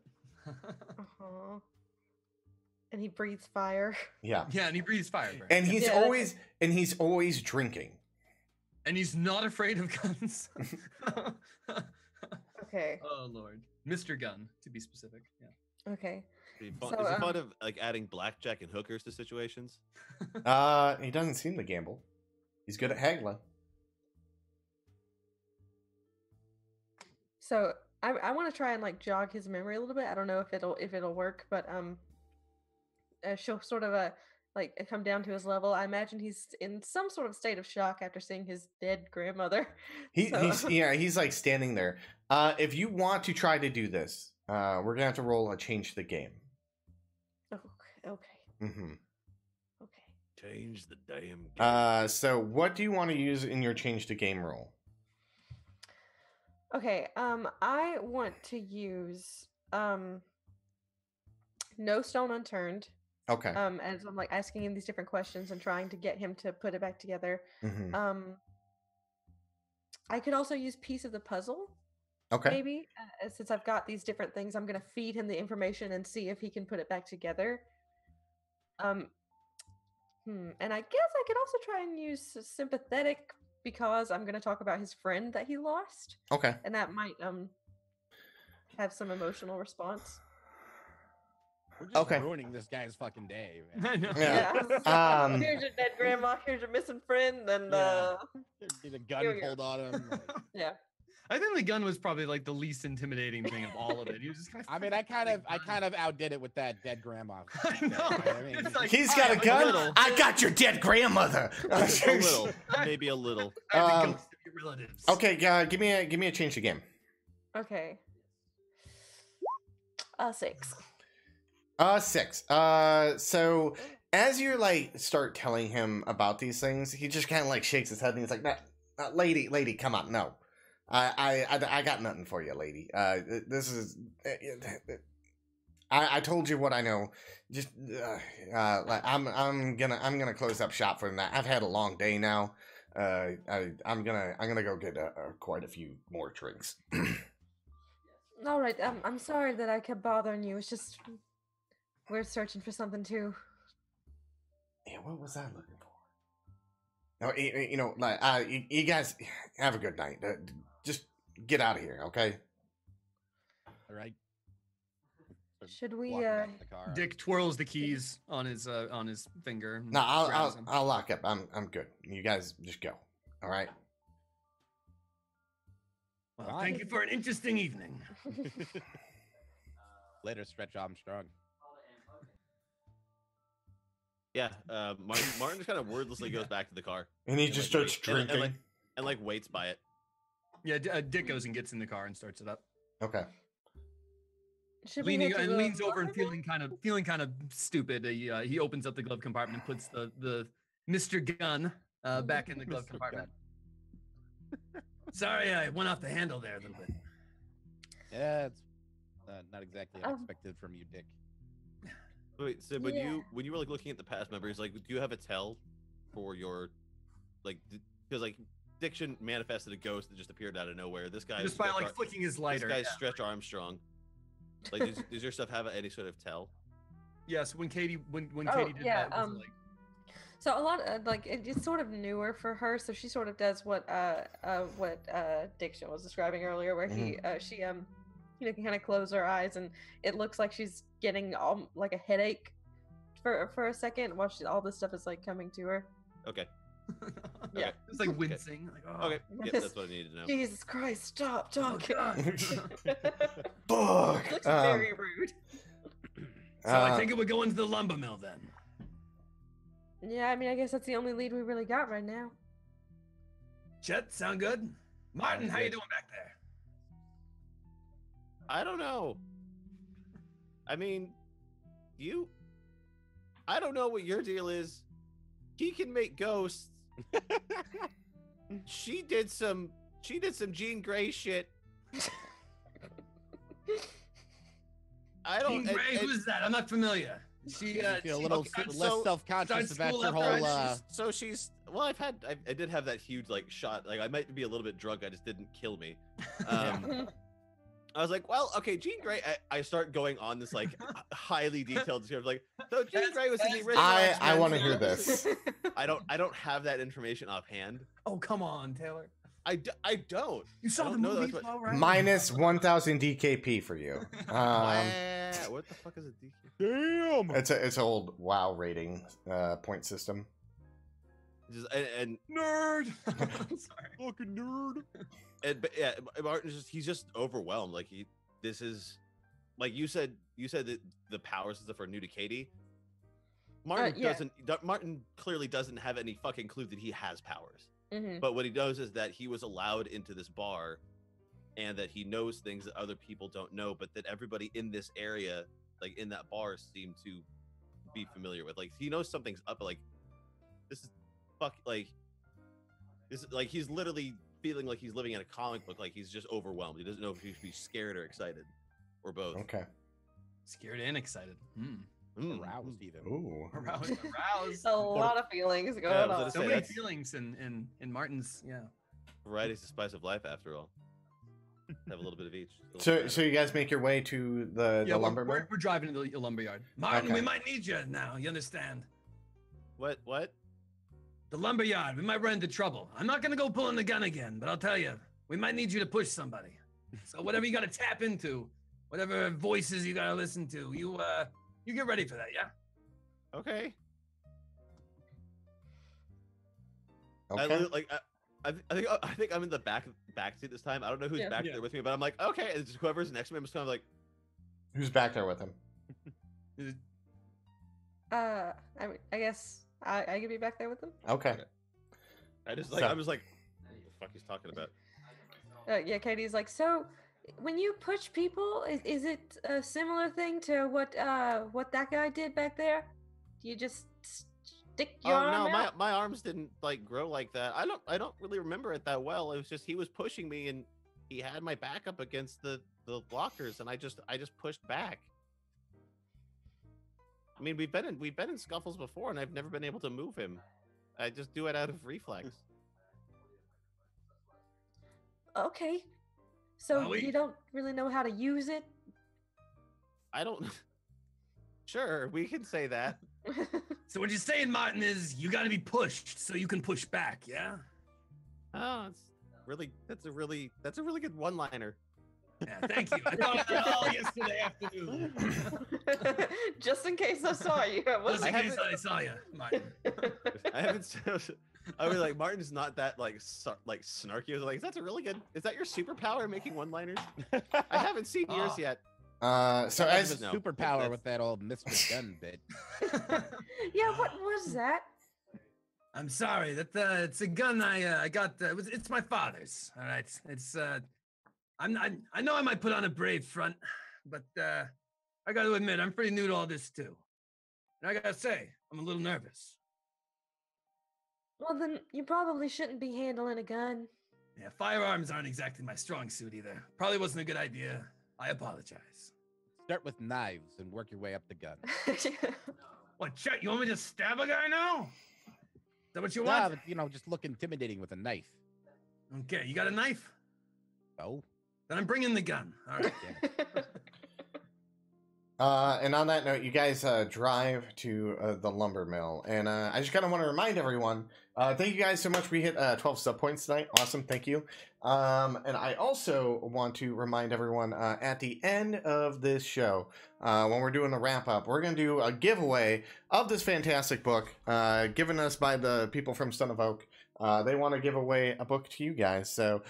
Speaker 5: And he breathes fire.
Speaker 1: Yeah.
Speaker 6: Yeah, and he breathes fire. Bro.
Speaker 1: And he's always drinking.
Speaker 6: And he's not afraid of guns.
Speaker 5: Okay.
Speaker 6: Oh Lord, Mr. Gun, to be specific. Yeah.
Speaker 5: Okay.
Speaker 3: Is he fond of like adding blackjack and hookers to situations?
Speaker 1: He doesn't seem to gamble. He's good at haggling.
Speaker 5: So I want to try and like jog his memory a little bit. I don't know if it'll work, but she'll sort of like come down to his level. I imagine he's in some sort of state of shock after seeing his dead grandmother.
Speaker 1: He's like standing there. If you want to try to do this, we're gonna have to roll a change the game.
Speaker 5: Okay.
Speaker 1: Mm-hmm.
Speaker 5: Okay.
Speaker 3: Change the damn game.
Speaker 1: So what do you want to use in your change the game roll?
Speaker 5: Okay. I want to use no stone unturned.
Speaker 1: Okay.
Speaker 5: As I'm like asking him these different questions and trying to get him to put it back together.
Speaker 1: Mm-hmm.
Speaker 5: I could also use piece of the puzzle.
Speaker 1: Okay.
Speaker 5: Maybe since I've got these different things, I'm gonna feed him the information and see if he can put it back together. And I guess I could also try and use sympathetic because I'm gonna talk about his friend that he lost.
Speaker 1: Okay.
Speaker 5: And that might have some emotional response.
Speaker 4: We're just ruining this guy's fucking day, man.
Speaker 6: I know.
Speaker 1: Yeah.
Speaker 5: Here's your dead grandma. Here's your missing friend, and
Speaker 4: Get a gun pulled on him. Like,
Speaker 5: yeah.
Speaker 6: I think the gun was probably like the least intimidating thing of all of it. He was just kind of.
Speaker 4: I mean, I kind of outdid it with that dead grandma.
Speaker 6: I know.
Speaker 4: I mean,
Speaker 6: It's like,
Speaker 1: He's got a gun. I got your dead grandmother.
Speaker 3: A little, maybe a little.
Speaker 6: I have the ghost of your relatives.
Speaker 1: Okay, give me a change the game.
Speaker 5: Okay. 6.
Speaker 1: 6. So as you like start telling him about these things, he just kind of like shakes his head and he's like, lady, come on, no. I got nothing for you, lady. This is, I told you what I know. Just, I'm gonna close up shop for that. I've had a long day now. I'm gonna go get quite a few more drinks.
Speaker 5: All right. I'm sorry that I kept bothering you. It's just we're searching for something too.
Speaker 1: Yeah, what was I looking for? No, you know, like, you guys have a good night. Just get out of here, okay?
Speaker 4: All right.
Speaker 5: Should we,
Speaker 4: Walking back to the car.
Speaker 6: Dick twirls the keys on his finger. and
Speaker 1: No,
Speaker 6: grabs them.
Speaker 1: I'll lock up. I'm good. You guys just go. All right.
Speaker 6: Well, thank you for an interesting evening.
Speaker 4: Later, Stretch Armstrong.
Speaker 3: Yeah, Martin just kind of wordlessly goes back to the car
Speaker 1: And he just starts drinking.
Speaker 3: and like waits by it.
Speaker 6: Yeah, Dick goes and gets in the car and starts it up.
Speaker 1: Okay.
Speaker 5: Should we
Speaker 6: Leaning
Speaker 5: head to
Speaker 6: and
Speaker 5: the
Speaker 6: leans over and
Speaker 5: bar
Speaker 6: feeling kind of stupid. He opens up the glove compartment and puts the Mr. Gun back in the glove
Speaker 4: Mr.
Speaker 6: compartment. Sorry, I went off the handle there a little bit.
Speaker 4: Yeah, it's not exactly
Speaker 5: Um,
Speaker 4: unexpected from you, Dick.
Speaker 3: Wait, so when you were like looking at the past members, like, do you have a tell for your, like, because like Dick shouldn't manifested a ghost that just appeared out of nowhere. This guy
Speaker 6: Just by like flicking his lighter.
Speaker 3: This guy's Stretch Armstrong. Like, does your stuff have any sort of tell?
Speaker 6: Yes, when Katie when
Speaker 5: Oh,
Speaker 6: Katie did
Speaker 5: yeah,
Speaker 6: that, it was like,
Speaker 5: So a lot of, like, it's sort of newer for her, so she sort of does what Diction was describing earlier, where she you know, can kind of close her eyes and it looks like she's getting like a headache for a second while all this stuff is like coming to her.
Speaker 3: Okay.
Speaker 5: Yeah.
Speaker 3: Okay.
Speaker 6: it's like wincing. Like, oh,
Speaker 3: Okay. Yeah, that's what I needed to know.
Speaker 5: Jesus Christ, stop
Speaker 6: oh,
Speaker 5: talking.
Speaker 6: God.
Speaker 1: Fuck.
Speaker 5: Looks very rude.
Speaker 6: So I think it would go into the lumber mill then.
Speaker 5: Yeah, I mean, I guess that's the only lead we really got right now.
Speaker 6: Chet, sound good? Martin, how you doing back there?
Speaker 3: I don't know. I mean, I don't know what your deal is. He can make ghosts. She did some Jean Grey shit. I don't.
Speaker 6: Jean Grey, who's that? I'm not familiar. She
Speaker 4: You feel a little
Speaker 3: okay,
Speaker 4: less
Speaker 3: so-
Speaker 4: self-conscious
Speaker 6: start
Speaker 4: about
Speaker 6: school
Speaker 4: your
Speaker 6: after
Speaker 4: whole.
Speaker 3: So she's well. I did have that huge like shot. Like I might be a little bit drunk. I just didn't kill me. I was like, well, okay, Jean Grey. I start going on this like highly detailed description. Like, so Jean Grey was in the original.
Speaker 1: I
Speaker 3: X-Men
Speaker 1: want to hear
Speaker 3: films.
Speaker 1: this.
Speaker 3: I don't have that information offhand.
Speaker 6: Oh, come on, Taylor.
Speaker 3: I don't.
Speaker 6: You saw
Speaker 3: I
Speaker 6: the
Speaker 3: don't know
Speaker 6: movie,
Speaker 3: that's what-
Speaker 6: though, right?
Speaker 1: Minus 1,000 DKP for you.
Speaker 3: What the fuck is a DQ?
Speaker 4: Damn.
Speaker 1: It's an old WoW rating point system.
Speaker 3: Just, and
Speaker 6: Nerd. Sorry.
Speaker 4: Fucking nerd.
Speaker 3: but yeah, Martin's he's just overwhelmed. Like this is like you said that the powers and stuff are new to Katie. Martin
Speaker 5: yeah.
Speaker 3: Martin clearly doesn't have any fucking clue that he has powers.
Speaker 5: Mhm.
Speaker 3: But what he knows is that he was allowed into this bar and that he knows things that other people don't know, but that everybody in this area, like in that bar, seem to be familiar with. Like he knows something's up, but like this is he's literally feeling like he's living in a comic book, like he's just overwhelmed. He doesn't know if he should be scared or excited. Or both.
Speaker 1: Okay.
Speaker 6: Scared and excited.
Speaker 4: Aroused even.
Speaker 1: Ooh.
Speaker 6: Aroused.
Speaker 5: A lot of feelings going
Speaker 3: I was
Speaker 5: on.
Speaker 3: gonna
Speaker 6: So
Speaker 3: say,
Speaker 6: many
Speaker 3: that's-
Speaker 6: feelings in Martin's. Yeah.
Speaker 3: Variety's the spice of life, after all. Have a little bit of each. A little
Speaker 1: So,
Speaker 3: bit
Speaker 1: so you guys make your way to the
Speaker 6: Yeah,
Speaker 1: lumber mill?
Speaker 6: we're driving to the lumber yard. Martin, we
Speaker 1: Okay.
Speaker 6: might need you now. You understand?
Speaker 3: What?
Speaker 6: The lumber yard. We might run into trouble. I'm not gonna go pulling the gun again, but I'll tell you, we might need you to push somebody. So whatever you gotta tap into, whatever voices you gotta listen to, you get ready for that, yeah?
Speaker 3: Okay.
Speaker 1: Okay.
Speaker 3: I think I'm in the back seat this time. I don't know who's
Speaker 5: Yeah.
Speaker 3: back
Speaker 6: Yeah.
Speaker 3: there with me, but I'm like, okay. And just whoever's next to me, I'm just kind of like,
Speaker 1: Who's back there with him?
Speaker 5: I mean, I guess I could be back there with them.
Speaker 1: Okay.
Speaker 3: I just like,
Speaker 1: So-
Speaker 3: I'm just like, what the fuck he's talking about?
Speaker 5: Yeah, Katie's like, so when you push people, is it a similar thing to what that guy did back there? Do you just stick your
Speaker 3: Oh
Speaker 5: arm
Speaker 3: no,
Speaker 5: out?
Speaker 3: my arms didn't like grow like that. I don't really remember it that well. It was just he was pushing me and he had my back up against the blockers and I just pushed back. I mean, we've been in scuffles before and I've never been able to move him. I just do it out of reflex.
Speaker 5: Okay. So
Speaker 6: we-
Speaker 5: you don't really know how to use it?
Speaker 3: I don't. Sure, we can say that.
Speaker 2: So what you're saying, Martin, is you got to be pushed so you can push back, yeah?
Speaker 3: Oh, that's a really good one-liner.
Speaker 2: Yeah, thank you. I thought of that all yesterday afternoon.
Speaker 5: Just in case I saw you.
Speaker 2: Just in case I saw you, Martin.
Speaker 3: I haven't. I was like, Martin's not that like snarky. I was like, is that your superpower, making one-liners? I haven't seen yours yet.
Speaker 1: So
Speaker 4: As
Speaker 1: as
Speaker 4: a superpower with that old Mr. Gun bit.
Speaker 5: Yeah, what was that?
Speaker 2: I'm sorry. It's a gun I got. It's my father's. All right. It's I know I might put on a brave front, but I got to admit I'm pretty new to all this too. And I gotta say, I'm a little nervous.
Speaker 5: Well, then you probably shouldn't be handling a gun.
Speaker 2: Yeah, firearms aren't exactly my strong suit either. Probably wasn't a good idea. I apologize.
Speaker 4: Start with knives and work your way up the gun.
Speaker 2: What, Chet? You want me to stab a guy now? Is that what you
Speaker 4: Yeah,
Speaker 2: want?
Speaker 4: but, just look intimidating with a knife.
Speaker 2: Okay, you got a knife?
Speaker 4: Oh,
Speaker 2: Then I'm bringing the gun. All right.
Speaker 1: And on that note, you guys drive to the lumber mill, and I just kind of want to remind everyone, thank you guys so much. We hit 12 sub points tonight. Awesome, thank you. And I also want to remind everyone at the end of this show, when we're doing the wrap up, we're going to do a giveaway of this fantastic book given us by the people from Son of Oak. They want to give away a book to you guys, so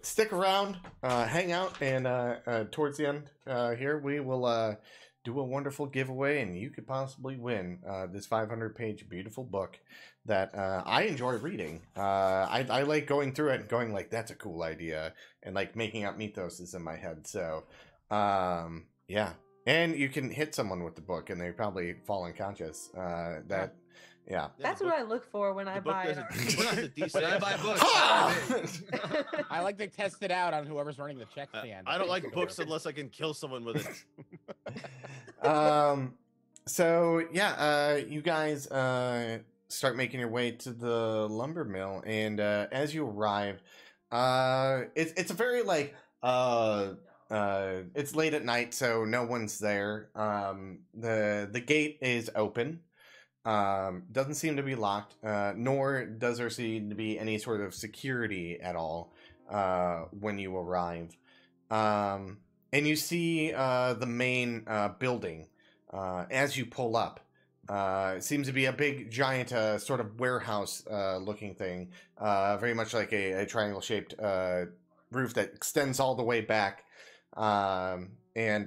Speaker 1: stick around, hang out, and towards the end here, we will do a wonderful giveaway, and you could possibly win this 500-page beautiful book that I enjoy reading. I like going through it and going like, that's a cool idea, and like making up mythos in my head. So, yeah. And you can hit someone with the book, and they probably fall unconscious. Yeah.
Speaker 5: That's what I look for when I buy it.
Speaker 2: When I buy books.
Speaker 4: I like to test it out on whoever's running the check stand.
Speaker 3: I don't like books unless I can kill someone with it.
Speaker 1: So yeah, you guys start making your way to the lumber mill, and as you arrive, it's a very like it's late at night, so no one's there. The gate is open. Doesn't seem to be locked, nor does there seem to be any sort of security at all when you arrive. And you see the main building as you pull up. It seems to be a big, giant sort of warehouse looking thing, very much like a triangle-shaped roof that extends all the way back. And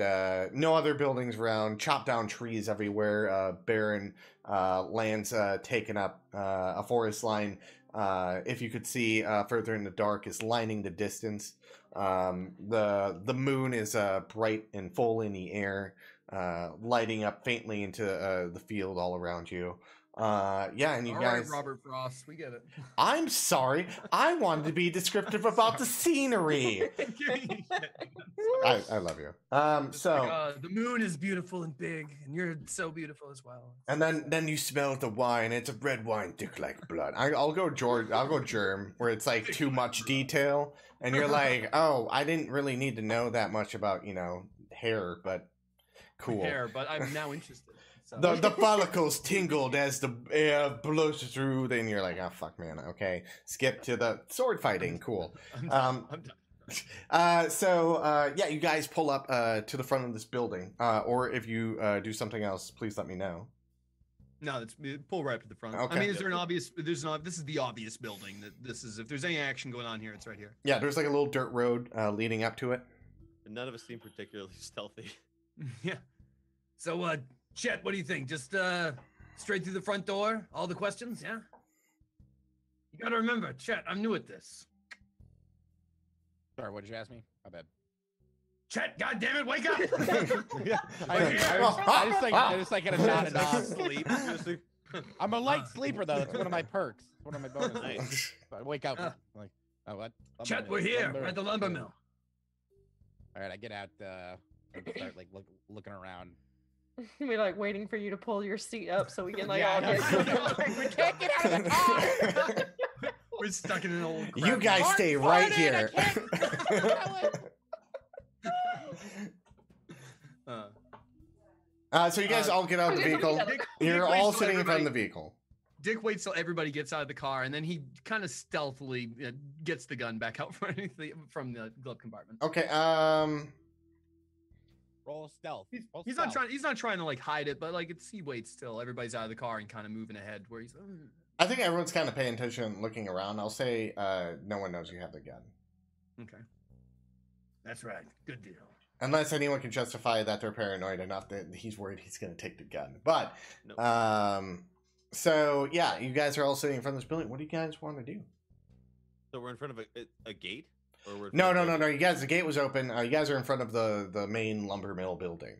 Speaker 1: no other buildings around, chopped down trees everywhere, barren lands taken up, a forest line, if you could see further in the dark, is lining the distance. The moon is bright and full in the air, lighting up faintly into the field all around you. Yeah, and you
Speaker 6: All
Speaker 1: guys...
Speaker 6: right, Robert Frost, we get it.
Speaker 1: I'm sorry. I wanted to be descriptive about the scenery. I love you. So
Speaker 2: the moon is beautiful and big, and you're so beautiful as well.
Speaker 1: and then you smell the wine. It's a red wine, thick like blood. I'll go George. I'll go Germ, where it's like too much detail, and you're like, oh, I didn't really need to know that much about hair, but cool.
Speaker 6: Hair, but I'm now interested. So.
Speaker 1: The follicles tingled as the air blows through. Then you're like, oh fuck, man. Okay, skip to the sword fighting. Cool.
Speaker 6: I'm done.
Speaker 1: So you guys pull up to the front of this building, or if you do something else, please let me know.
Speaker 6: No, it's pull right up to the front.
Speaker 1: Okay.
Speaker 6: I mean, is there an obvious? This is the obvious building. That this is. If there's any action going on here, it's right here.
Speaker 1: Yeah, there's like a little dirt road leading up to it.
Speaker 3: None of us seem particularly stealthy.
Speaker 2: Yeah. So, Chet, what do you think? Just straight through the front door? All the questions? Yeah? You gotta remember, Chet, I'm new at this.
Speaker 4: Sorry, what did you ask me? My bad.
Speaker 2: Chet, goddammit, wake up!
Speaker 4: I just like gonna nod it off.
Speaker 3: Sleep.
Speaker 4: I'm a light sleeper though. It's one of my perks. It's one of my bonuses.
Speaker 3: Nice.
Speaker 4: I wake up like, oh what?
Speaker 2: Chet,
Speaker 4: Lumber
Speaker 2: we're
Speaker 4: mill,
Speaker 2: here.
Speaker 4: lumber
Speaker 2: We're at the lumber mill.
Speaker 4: All right, I get out and start like looking around.
Speaker 5: We're like waiting for you to pull your seat up so we can like
Speaker 4: Yeah,
Speaker 5: all
Speaker 4: I know.
Speaker 5: get.
Speaker 4: We can't get out of the car.
Speaker 6: We're stuck in an old.
Speaker 1: You
Speaker 6: crap
Speaker 1: guys
Speaker 6: house.
Speaker 1: stay right here. So you guys all get out of the vehicle. You're
Speaker 6: Dick waits
Speaker 1: all
Speaker 6: till
Speaker 1: sitting in front of the
Speaker 6: everybody-
Speaker 1: vehicle.
Speaker 6: Dick waits till everybody gets out of the car, and then he kind of stealthily gets the gun back out from the glove compartment.
Speaker 1: Okay.
Speaker 4: Roll stealth. Roll
Speaker 6: He's
Speaker 4: stealth.
Speaker 6: not trying to like hide it, but like he waits till everybody's out of the car and kind of moving ahead where he's.
Speaker 1: I think everyone's kind of paying attention and looking around. I'll say no one knows you have the gun.
Speaker 6: Okay. That's right. Good deal.
Speaker 1: Unless anyone can justify that they're paranoid enough that he's worried he's going to take the gun. But,
Speaker 3: Nope.
Speaker 1: so yeah, you guys are all sitting in front of this building. What do you guys want to do?
Speaker 3: So we're in front of a gate? Or we're in
Speaker 1: No,
Speaker 3: front
Speaker 1: no,
Speaker 3: of
Speaker 1: no,
Speaker 3: a-
Speaker 1: no. You guys, the gate was open. You guys are in front of the main lumber mill building.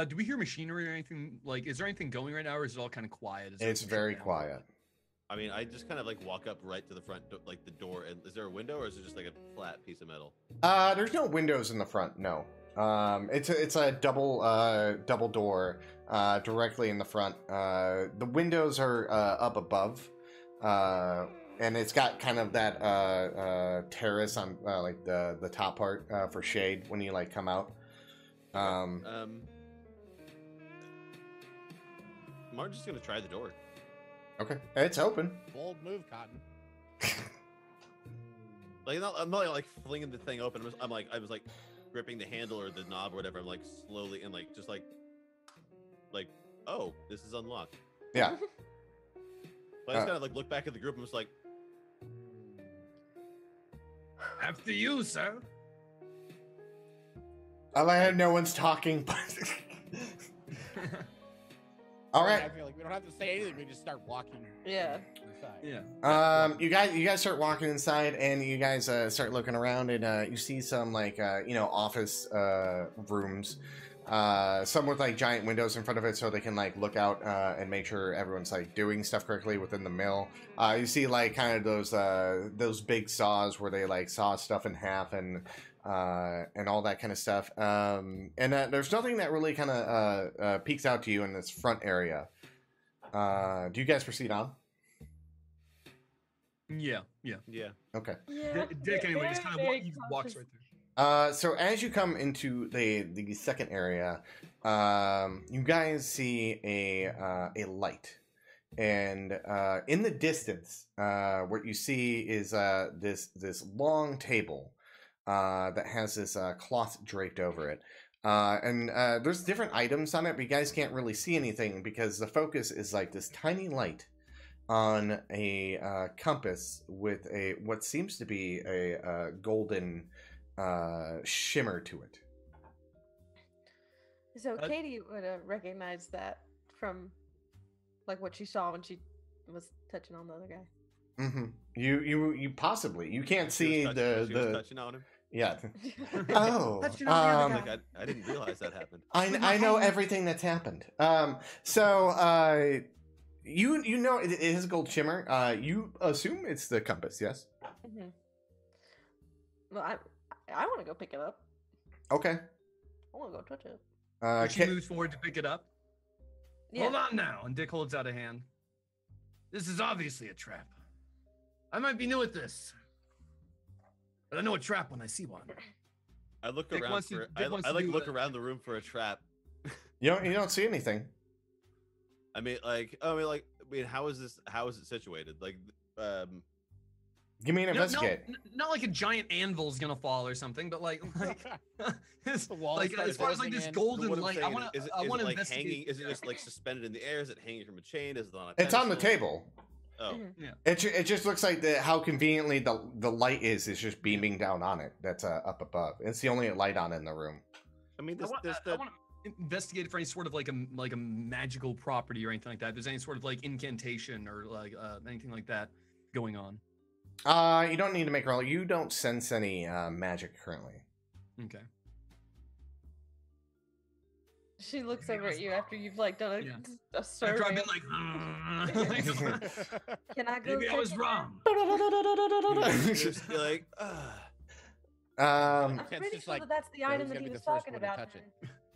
Speaker 6: Do we hear machinery or anything? Like, is there anything going right now, or is it all kind of quiet? Is
Speaker 1: It's
Speaker 6: everything
Speaker 1: very
Speaker 6: shut down?
Speaker 1: quiet.
Speaker 3: I mean, I just kind of like walk up right to the front, like the door. And is there a window, or is it just like a flat piece of metal?
Speaker 1: There's no windows in the front. No. It's a double door directly in the front. The windows are up above, and it's got kind of that terrace on like the top part for shade when you like come out.
Speaker 3: Martin's just gonna try the door.
Speaker 1: Okay, it's open.
Speaker 4: Bold move, Cotton.
Speaker 3: Like I'm not like flinging the thing open. I was like gripping the handle or the knob or whatever. I'm like slowly and like just like oh, this is unlocked.
Speaker 1: Yeah.
Speaker 3: But I just kind of like look back at the group and was like,
Speaker 6: After you, sir.
Speaker 1: No one's talking, but. All right.
Speaker 4: I feel like we don't have to say anything. We just start walking
Speaker 5: Yeah.
Speaker 4: inside.
Speaker 6: Yeah.
Speaker 1: You guys start walking inside, and you guys start looking around, and you see some like office rooms, some with like giant windows in front of it, so they can like look out and make sure everyone's like doing stuff correctly within the mill. You see like kind of those big saws where they like saw stuff in half and all that kind of stuff. And there's nothing that really kind of peeks out to you in this front area. Do you guys proceed on?
Speaker 6: Yeah.
Speaker 3: yeah.
Speaker 1: Okay.
Speaker 5: Yeah.
Speaker 6: Dick, anyway, just kind of
Speaker 5: very
Speaker 6: he walks
Speaker 5: cautious.
Speaker 6: right through.
Speaker 1: So as you come into the second area, you guys see a light, and in the distance, what you see is this long table that has this cloth draped over it. And there's different items on it, but you guys can't really see anything because the focus is like this tiny light on a compass with what seems to be a golden shimmer to it.
Speaker 5: So Katie would have recognized that from like what she saw when she was touching on the other guy.
Speaker 1: Mm-hmm. You possibly you can't see
Speaker 3: She was
Speaker 1: the
Speaker 3: touching on him.
Speaker 1: yeah. Oh,
Speaker 5: Touching on the other
Speaker 3: Like
Speaker 5: guy.
Speaker 3: I didn't realize that happened.
Speaker 1: I know everything that's happened. So you know it is a gold shimmer. You assume it's the compass, yes?
Speaker 5: Mhm. Well, I want to go pick it up.
Speaker 1: Okay.
Speaker 5: I want to go touch it.
Speaker 6: She moves forward to pick it up.
Speaker 5: Yeah.
Speaker 6: Hold on now. And Dick holds out a hand. This is obviously a trap. I might be new at this, but I know a trap when I see one.
Speaker 3: I look
Speaker 6: Dick
Speaker 3: around
Speaker 6: wants to-
Speaker 3: for.
Speaker 6: Dick wants
Speaker 3: I
Speaker 6: to
Speaker 3: like
Speaker 6: do
Speaker 3: look
Speaker 6: a-
Speaker 3: around the room for a trap.
Speaker 1: You don't see anything.
Speaker 3: I mean, how is it situated? Like,
Speaker 1: Give me an investigate.
Speaker 6: Not like a giant anvil's gonna fall or something, but like it's,
Speaker 4: The walls
Speaker 6: like
Speaker 4: start
Speaker 6: as far as like
Speaker 4: closing
Speaker 6: this
Speaker 4: in.
Speaker 6: golden
Speaker 3: what I'm
Speaker 6: light. I
Speaker 3: saying
Speaker 6: want
Speaker 3: is
Speaker 6: to.
Speaker 3: it,
Speaker 6: I
Speaker 3: is
Speaker 6: want
Speaker 3: it
Speaker 6: to
Speaker 3: like
Speaker 6: investigate.
Speaker 3: hanging? Is it just like suspended in the air? Is it hanging from a chain? Is it on a?
Speaker 1: It's on the
Speaker 3: pedestal?
Speaker 1: table.
Speaker 3: Oh,
Speaker 5: Mhm.
Speaker 1: It just looks like how conveniently the light is just beaming down on it. That's up above. It's the only light on in the room.
Speaker 3: I mean,
Speaker 6: I want to investigate it for any sort of like a magical property or anything like that. If there's any sort of like incantation or like anything like that going on.
Speaker 1: You don't need to make a roll. You don't sense any magic currently.
Speaker 6: Okay.
Speaker 5: She looks over at you after you've like done
Speaker 6: Yeah.
Speaker 5: a
Speaker 6: After I've
Speaker 5: survey.
Speaker 6: been like,
Speaker 5: Can I go?
Speaker 6: maybe I
Speaker 5: check
Speaker 6: was
Speaker 5: it
Speaker 6: wrong.
Speaker 3: just be like,
Speaker 5: out? I'm
Speaker 4: It's
Speaker 5: pretty
Speaker 4: just
Speaker 5: sure
Speaker 4: like,
Speaker 5: that that's the
Speaker 4: who's
Speaker 5: item
Speaker 4: gonna
Speaker 5: that he
Speaker 4: be
Speaker 5: was
Speaker 4: the first
Speaker 5: talking
Speaker 4: one to
Speaker 5: about.
Speaker 4: touch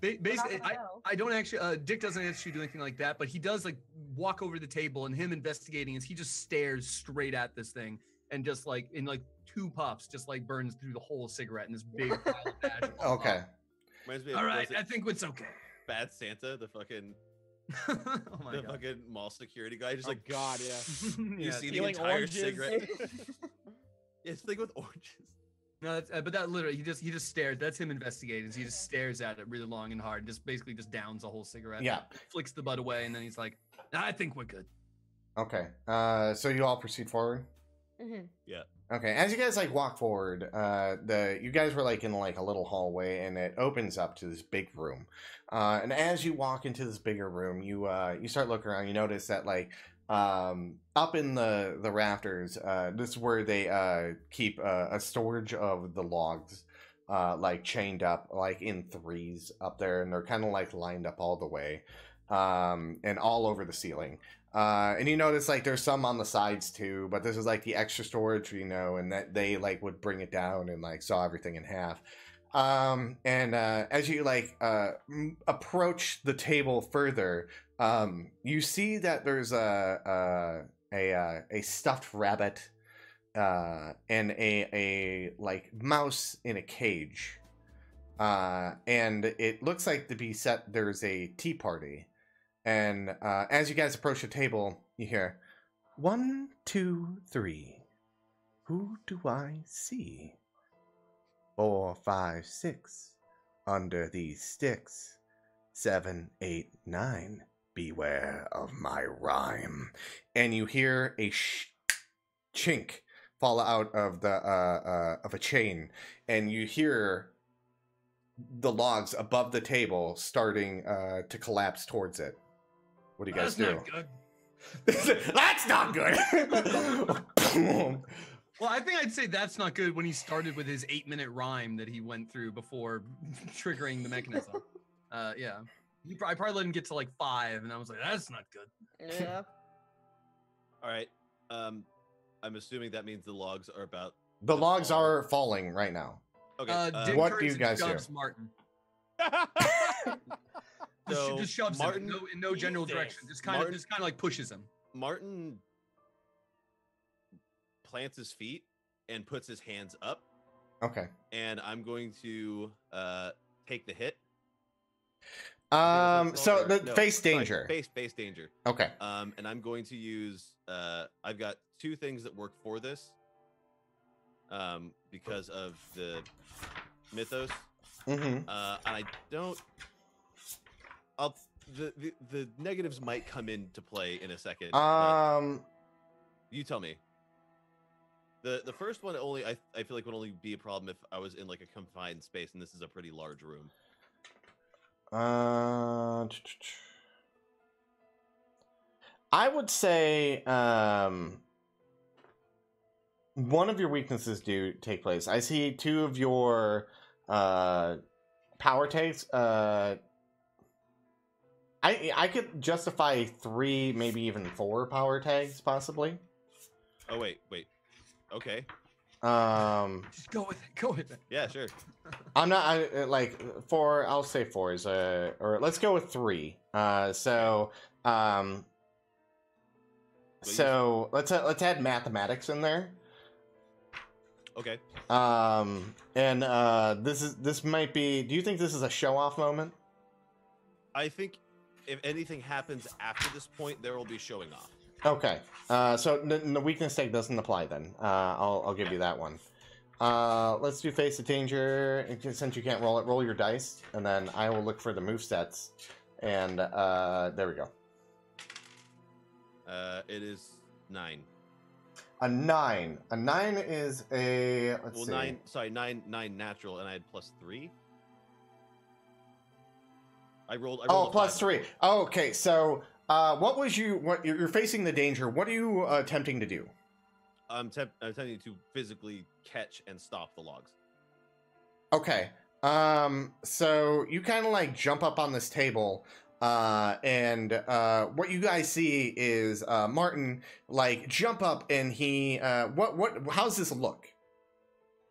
Speaker 4: it?
Speaker 6: Basically,
Speaker 5: But I don't know.
Speaker 6: I don't actually. Dick doesn't actually do anything like that, but he does like walk over to the table and him investigating is he just stares straight at this thing and just like in like 2 puffs, just like burns through the whole cigarette in this big pile of ash.
Speaker 1: Okay.
Speaker 3: reminds me of,
Speaker 6: All
Speaker 3: was
Speaker 6: right,
Speaker 3: it-
Speaker 6: I think it's okay.
Speaker 3: Bad Santa, the fucking
Speaker 6: Oh my
Speaker 3: the
Speaker 6: god.
Speaker 3: fucking mall security guy, just
Speaker 4: Oh
Speaker 3: like
Speaker 4: God, yeah.
Speaker 3: you
Speaker 6: Yeah,
Speaker 3: see the
Speaker 4: Stealing
Speaker 3: entire
Speaker 4: oranges.
Speaker 3: cigarette. It's thing with oranges.
Speaker 6: No, that's, but that literally he just stares. That's him investigating. So he just stares at it really long and hard. Just basically just downs a whole cigarette.
Speaker 1: Yeah.
Speaker 6: Flicks the butt away, and then he's like, "Nah, I think we're good."
Speaker 1: Okay. So you all proceed forward.
Speaker 5: Mhm.
Speaker 1: Okay. As you guys like walk forward, you guys were like in like a little hallway, and it opens up to this big room. And as you walk into this bigger room, you start looking around. You notice that like up in the rafters, this is where they keep a storage of the logs, like chained up like in threes up there, and they're kind of like lined up all the way, and all over the ceiling. And you notice like there's some on the sides too, but this is like the extra storage, and that they like would bring it down and like saw everything in half. And as you like approach the table further, you see that there's a stuffed rabbit, and a like mouse in a cage, and it looks like to be set. There's a tea party, and as you guys approach the table, you hear 1, 2, 3. Who do I see? 4, 5, 6. Under these sticks. 7, 8, 9. Beware of my rhyme. And you hear a chink fall out of the of a chain, and you hear the logs above the table starting to collapse towards it. What do you guys
Speaker 6: That's
Speaker 1: do?
Speaker 6: not good.
Speaker 1: That's not good.
Speaker 6: Well, I think I'd say that's not good when he started with his 8-minute rhyme that he went through before triggering the mechanism. Yeah. I probably let him get to like 5, and I was like, that's not good.
Speaker 5: Yeah.
Speaker 3: All right. I'm assuming that means the logs are about.
Speaker 1: The logs are falling right now.
Speaker 3: Okay.
Speaker 6: Dick
Speaker 1: what
Speaker 6: turns
Speaker 1: do you
Speaker 6: and
Speaker 1: guys do?
Speaker 6: shoves Martin.
Speaker 3: So
Speaker 6: Just shoves
Speaker 3: Martin,
Speaker 6: him in no general
Speaker 4: Jesus.
Speaker 6: direction. Just kind of like pushes him.
Speaker 3: Martin plants his feet and puts his hands up,
Speaker 1: Okay.
Speaker 3: and I'm going to take the hit.
Speaker 1: So the
Speaker 3: No,
Speaker 1: face
Speaker 3: sorry,
Speaker 1: danger.
Speaker 3: Face danger.
Speaker 1: Okay.
Speaker 3: And I'm going to use. I've got 2 things that work for this. Because of the mythos.
Speaker 1: Mm-hmm.
Speaker 3: And I don't. The negatives might come into play in a second. but you tell me. The first one only I feel like would only be a problem if I was in like a confined space, and this is a pretty large room.
Speaker 1: I would say one of your weaknesses do take place. I see 2 of your power takes. I could justify 3, maybe even 4 power tags, possibly.
Speaker 3: Oh wait. Okay.
Speaker 6: Just go with it. Go with it.
Speaker 3: Yeah, sure.
Speaker 1: I'm not like 4. I'll say 4 is or let's go with 3. So let's add mathematics in there.
Speaker 3: Okay.
Speaker 1: And this might be. Do you think this is a show off moment?
Speaker 3: I think if anything happens after this point, there will be showing off.
Speaker 1: Okay. So the weakness tag doesn't apply then. I'll give you that one. Let's do face of danger. Since you can't roll it, roll your dice, and then I will look for the move sets. And there we go.
Speaker 3: It is 9.
Speaker 1: A 9. A 9 is a. Let's
Speaker 3: Well,
Speaker 1: see.
Speaker 3: 9. Sorry, 9 natural, and I had +3. I rolled.
Speaker 1: Oh,
Speaker 3: a
Speaker 1: plus
Speaker 3: 5.
Speaker 1: 3. Oh, okay. So, what you're facing the danger? What are you attempting to do?
Speaker 3: I'm attempting to physically catch and stop the logs.
Speaker 1: Okay. So you kind of like jump up on this table, and what you guys see is Martin like jump up, and he how's this look?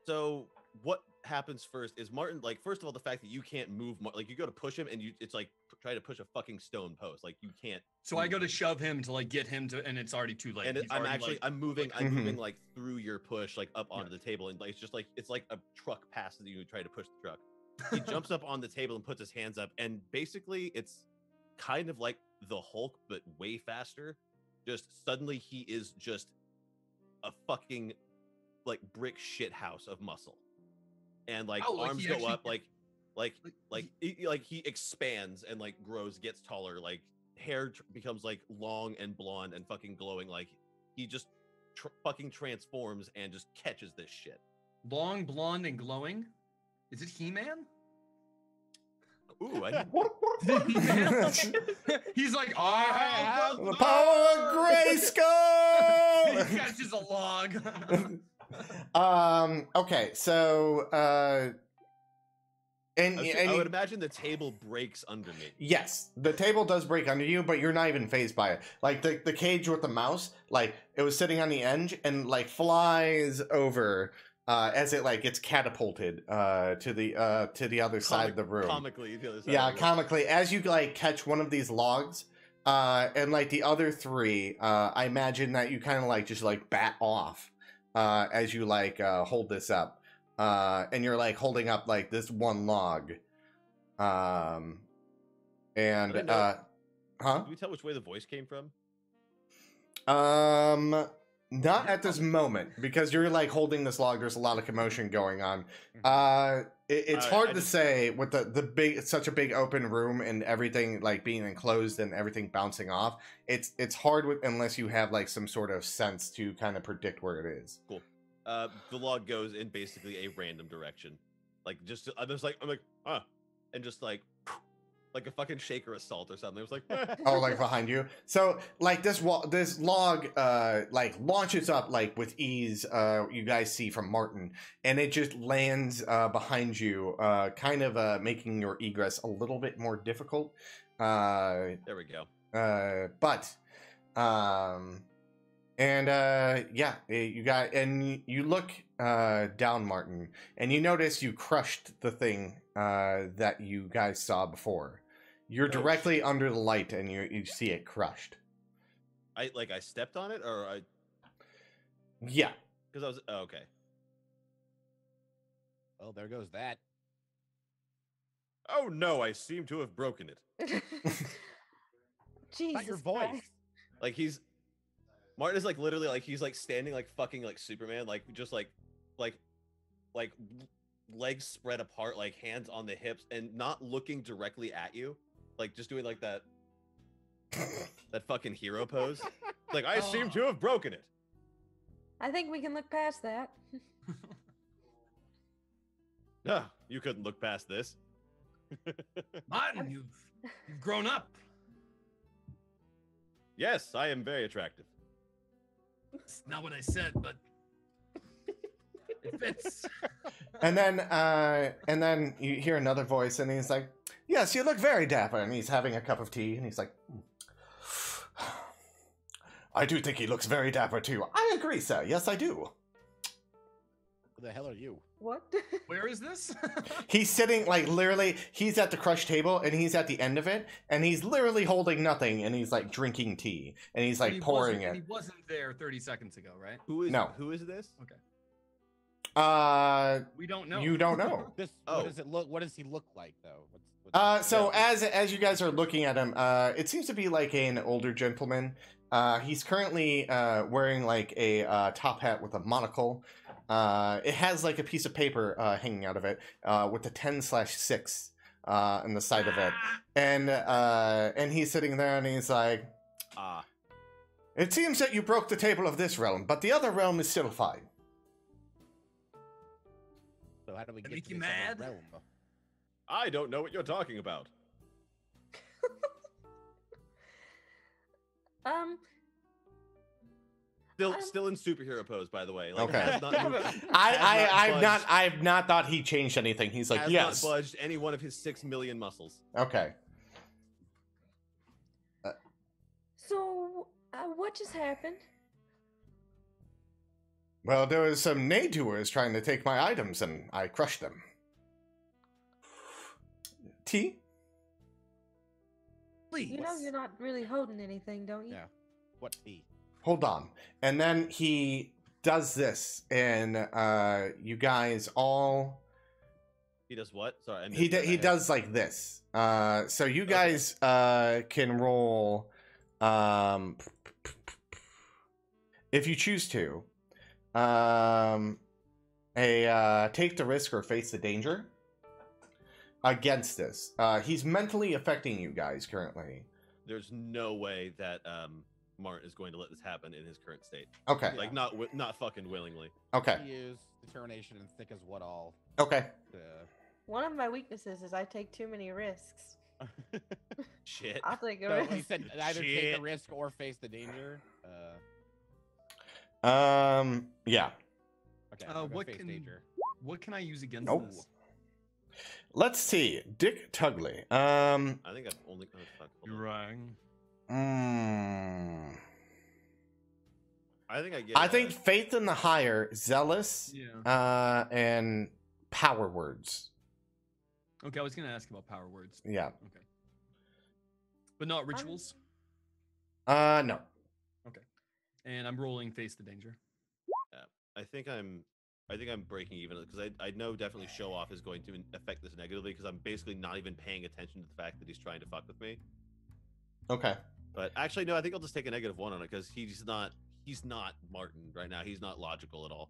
Speaker 3: So what happens first is Martin, like, first of all, the fact that you can't move, like, you go to push him and it's like try to push a fucking stone post, like you can't.
Speaker 6: So I go to shove him to like get him to, and it's already too late.
Speaker 3: And
Speaker 6: He's
Speaker 3: I'm
Speaker 6: already,
Speaker 3: actually
Speaker 6: like,
Speaker 3: I'm moving
Speaker 1: Mhm.
Speaker 3: like through your push, like up onto the table, and like it's like a truck passes you and try to push the truck. he jumps up on the table and puts his hands up, and basically it's kind of like the Hulk, but way faster. Just suddenly he is just a fucking like brick shit house of muscle, and like
Speaker 6: Oh, like
Speaker 3: arms
Speaker 6: he
Speaker 3: go
Speaker 6: actually-
Speaker 3: up, like he expands and like grows, gets taller, like hair becomes like long and blonde and fucking glowing, like he just fucking transforms and just catches this shit.
Speaker 6: Long, blonde, and glowing. Is it He-Man?
Speaker 3: Ooh, I didn't-
Speaker 6: Is it He-Man? He's like, I have
Speaker 1: The power of Grayskull!
Speaker 6: He catches a log.
Speaker 1: Okay, so and
Speaker 3: I would imagine the table breaks under me.
Speaker 1: yes, the table does break under you, but you're not even phased by it. Like the cage with the mouse, like it was sitting on the edge and like flies over as it like gets catapulted to the other side of the room.
Speaker 3: Comically, the other side
Speaker 1: Yeah,
Speaker 3: of the room.
Speaker 1: comically, as you like catch one of these logs, and like the other three, I imagine that you kind of like just like bat off as you like hold this up, and you're like holding up like this one log, and
Speaker 3: I know.
Speaker 1: huh?
Speaker 3: Can we tell which way the voice came from?
Speaker 1: Not at this moment because you're like holding this log. There's a lot of commotion going on. It's
Speaker 3: I
Speaker 1: hard to
Speaker 3: just-
Speaker 1: say with the big, such a big open room and everything like being enclosed and everything bouncing off. It's hard with unless you have like some sort of sense to kind of predict where it is.
Speaker 3: The log goes in basically a random direction, like just I'm like and just like a fucking shaker assault or something. It was like
Speaker 1: Oh, like behind you. So like this log like launches up like with ease. You guys see from Martin, and it just lands behind you, kind of making your egress a little bit more difficult.
Speaker 3: there we go.
Speaker 1: Yeah, you got, and you look down, Martin, and you notice you crushed the thing that you guys saw before. You're
Speaker 3: Oh,
Speaker 1: directly under the light, and you see it crushed.
Speaker 3: I stepped on it, or I
Speaker 1: Yeah.
Speaker 3: because I was okay.
Speaker 4: Well, there goes that.
Speaker 3: Oh no, I seem to have broken it.
Speaker 5: Jesus
Speaker 4: Not your voice.
Speaker 5: Christ.
Speaker 3: Like Martin is like literally like he's like standing like fucking like Superman, like just like legs spread apart, like hands on the hips, and not looking directly at you, like just doing like that fucking hero pose. Like I seem to have broken it.
Speaker 5: I think we can look past that.
Speaker 3: Ah, you couldn't look past this.
Speaker 6: Martin, you've grown up.
Speaker 3: Yes, I am very attractive.
Speaker 6: It's not what I said, but it fits.
Speaker 1: And then you hear another voice, and he's like, "Yes, you look very dapper." And he's having a cup of tea, and he's like, "I do think he looks very dapper too." I agree, sir. Yes, I do.
Speaker 4: Who the hell are you?
Speaker 5: What?
Speaker 6: Where is this?
Speaker 1: He's sitting like literally. He's at the crushed table, and he's at the end of it, and he's literally holding nothing, and he's like drinking tea, and he's like
Speaker 6: He
Speaker 1: pouring
Speaker 6: wasn't-
Speaker 1: it.
Speaker 6: He wasn't there 30 seconds ago, right?
Speaker 3: Who is
Speaker 1: No.
Speaker 3: Who is this?
Speaker 6: We don't know.
Speaker 1: You don't know.
Speaker 4: This.
Speaker 3: Oh.
Speaker 4: What does it look? What does he look like though? What's
Speaker 1: So as you guys are looking at him, it seems to be like an older gentleman. He's currently wearing like a top hat with a monocle. It has like a piece of paper hanging out of it with the 10/6 on the side of it, and he's sitting there and he's like,
Speaker 3: Ah,
Speaker 1: "It seems that you broke the table of this realm, but the other realm is still fine."
Speaker 4: So how do we
Speaker 6: That
Speaker 4: get
Speaker 6: make
Speaker 4: to
Speaker 6: you
Speaker 4: this other
Speaker 6: mad?
Speaker 4: realm?
Speaker 3: I don't know what you're talking about. Still in superhero pose, by the way. Like,
Speaker 1: Okay.
Speaker 3: has not moved-
Speaker 1: I've not thought he changed anything. He's like,
Speaker 3: has
Speaker 1: yes,
Speaker 3: not budged any one of his 6 million muscles.
Speaker 1: okay.
Speaker 5: So, what just happened?
Speaker 1: Well, there was some Naydewers trying to take my items, and I crushed them. Tea?
Speaker 6: Please.
Speaker 5: You know you're not really holding anything, don't you?
Speaker 4: Yeah. What tea?
Speaker 1: Hold on. And then he does this, and you guys all
Speaker 3: He does what? Sorry, I missed
Speaker 1: He
Speaker 3: that.
Speaker 1: he does like this. So you guys can roll, if you choose to, take the risk or face the danger against this. He's mentally affecting you guys currently.
Speaker 3: There's no way that Martin is going to let this happen in his current state.
Speaker 1: Okay.
Speaker 3: Like not fucking willingly.
Speaker 1: Okay.
Speaker 4: He used determination and thick as what all.
Speaker 1: Okay.
Speaker 5: One of my weaknesses is I take too many risks.
Speaker 3: Shit.
Speaker 5: I'll take a
Speaker 4: So
Speaker 5: risk.
Speaker 4: he said either take
Speaker 3: Shit.
Speaker 4: the risk or face the danger.
Speaker 1: Yeah.
Speaker 4: Okay. I'll go
Speaker 6: what
Speaker 4: face
Speaker 6: can-
Speaker 4: danger.
Speaker 6: What can I use against
Speaker 1: Nope.
Speaker 6: this?
Speaker 1: Let's see. Dick Tugley.
Speaker 3: I think I've only. Oh, fuck, hold on.
Speaker 6: Right.
Speaker 3: I think I get.
Speaker 1: I think faith in the higher, zealous,
Speaker 6: Yeah.
Speaker 1: and power words.
Speaker 6: Okay, I was gonna ask about power words.
Speaker 1: Yeah.
Speaker 6: Okay. But not rituals.
Speaker 1: No.
Speaker 6: And I'm rolling face the danger.
Speaker 3: I think I'm breaking even because I know definitely show off is going to affect this negatively because I'm basically not even paying attention to the fact that he's trying to fuck with me.
Speaker 1: Okay.
Speaker 3: But actually, no, I think I'll just take a -1 on it because he's not Martin right now. He's not logical at all.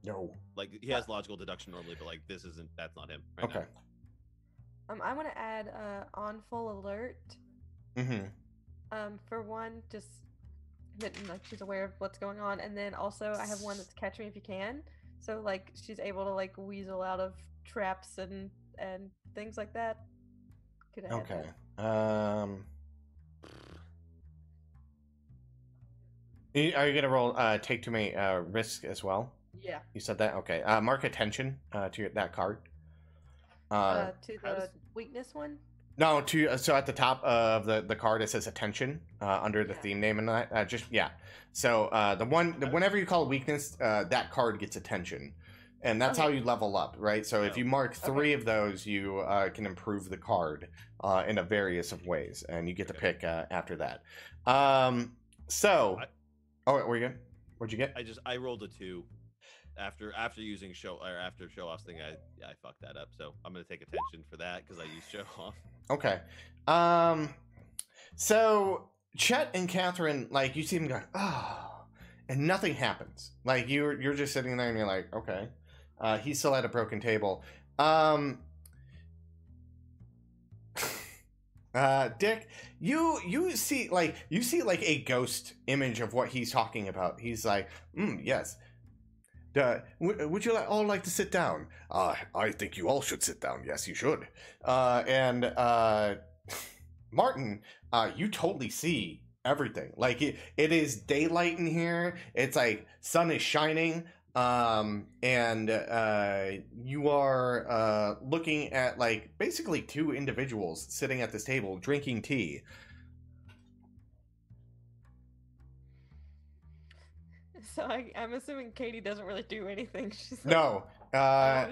Speaker 1: No.
Speaker 3: Like he has logical deduction normally, but like that's not him. Right
Speaker 1: Okay.
Speaker 5: I want to add on full alert.
Speaker 1: Mm-hmm.
Speaker 5: For one, just that like she's aware of what's going on, and then also I have one that's catch me if you can. So like she's able to like weasel out of traps and things like that. Could add
Speaker 1: Okay.
Speaker 5: that.
Speaker 1: Are you gonna roll take too many risk as well?
Speaker 5: Yeah.
Speaker 1: You said that? Okay. Mark attention to that card.
Speaker 5: To
Speaker 3: how
Speaker 5: the
Speaker 3: does-
Speaker 5: weakness one.
Speaker 1: No, so at the top of the card it says attention under the
Speaker 5: Yeah.
Speaker 1: theme name and that just yeah. So whenever you call a weakness, that card gets attention, and that's how
Speaker 5: Okay.
Speaker 1: you level up, right? So if
Speaker 3: Oh.
Speaker 1: you mark 3 of those, you can improve the card in a various of ways, and you get to
Speaker 3: Okay.
Speaker 1: pick after that. So, were you good? What'd you get?
Speaker 3: I rolled a 2 after using show off's thing. I fucked that up, so I'm gonna take attention for that because I used show off.
Speaker 1: Okay. So Chet and Catherine, like, you see them going, oh, and nothing happens. Like you're just sitting there and you're like, okay. He's still at a broken table. Dick, you see like a ghost image of what he's talking about. He's like, yes. Would you all like to sit down? I think you all should sit down. Yes, you should. And Martin, you totally see everything. Like it is daylight in here. It's like sun is shining. And you are looking at like basically 2 individuals sitting at this table drinking tea.
Speaker 5: So I'm assuming Katie doesn't really do anything. She's like,
Speaker 1: No.
Speaker 4: Yeah.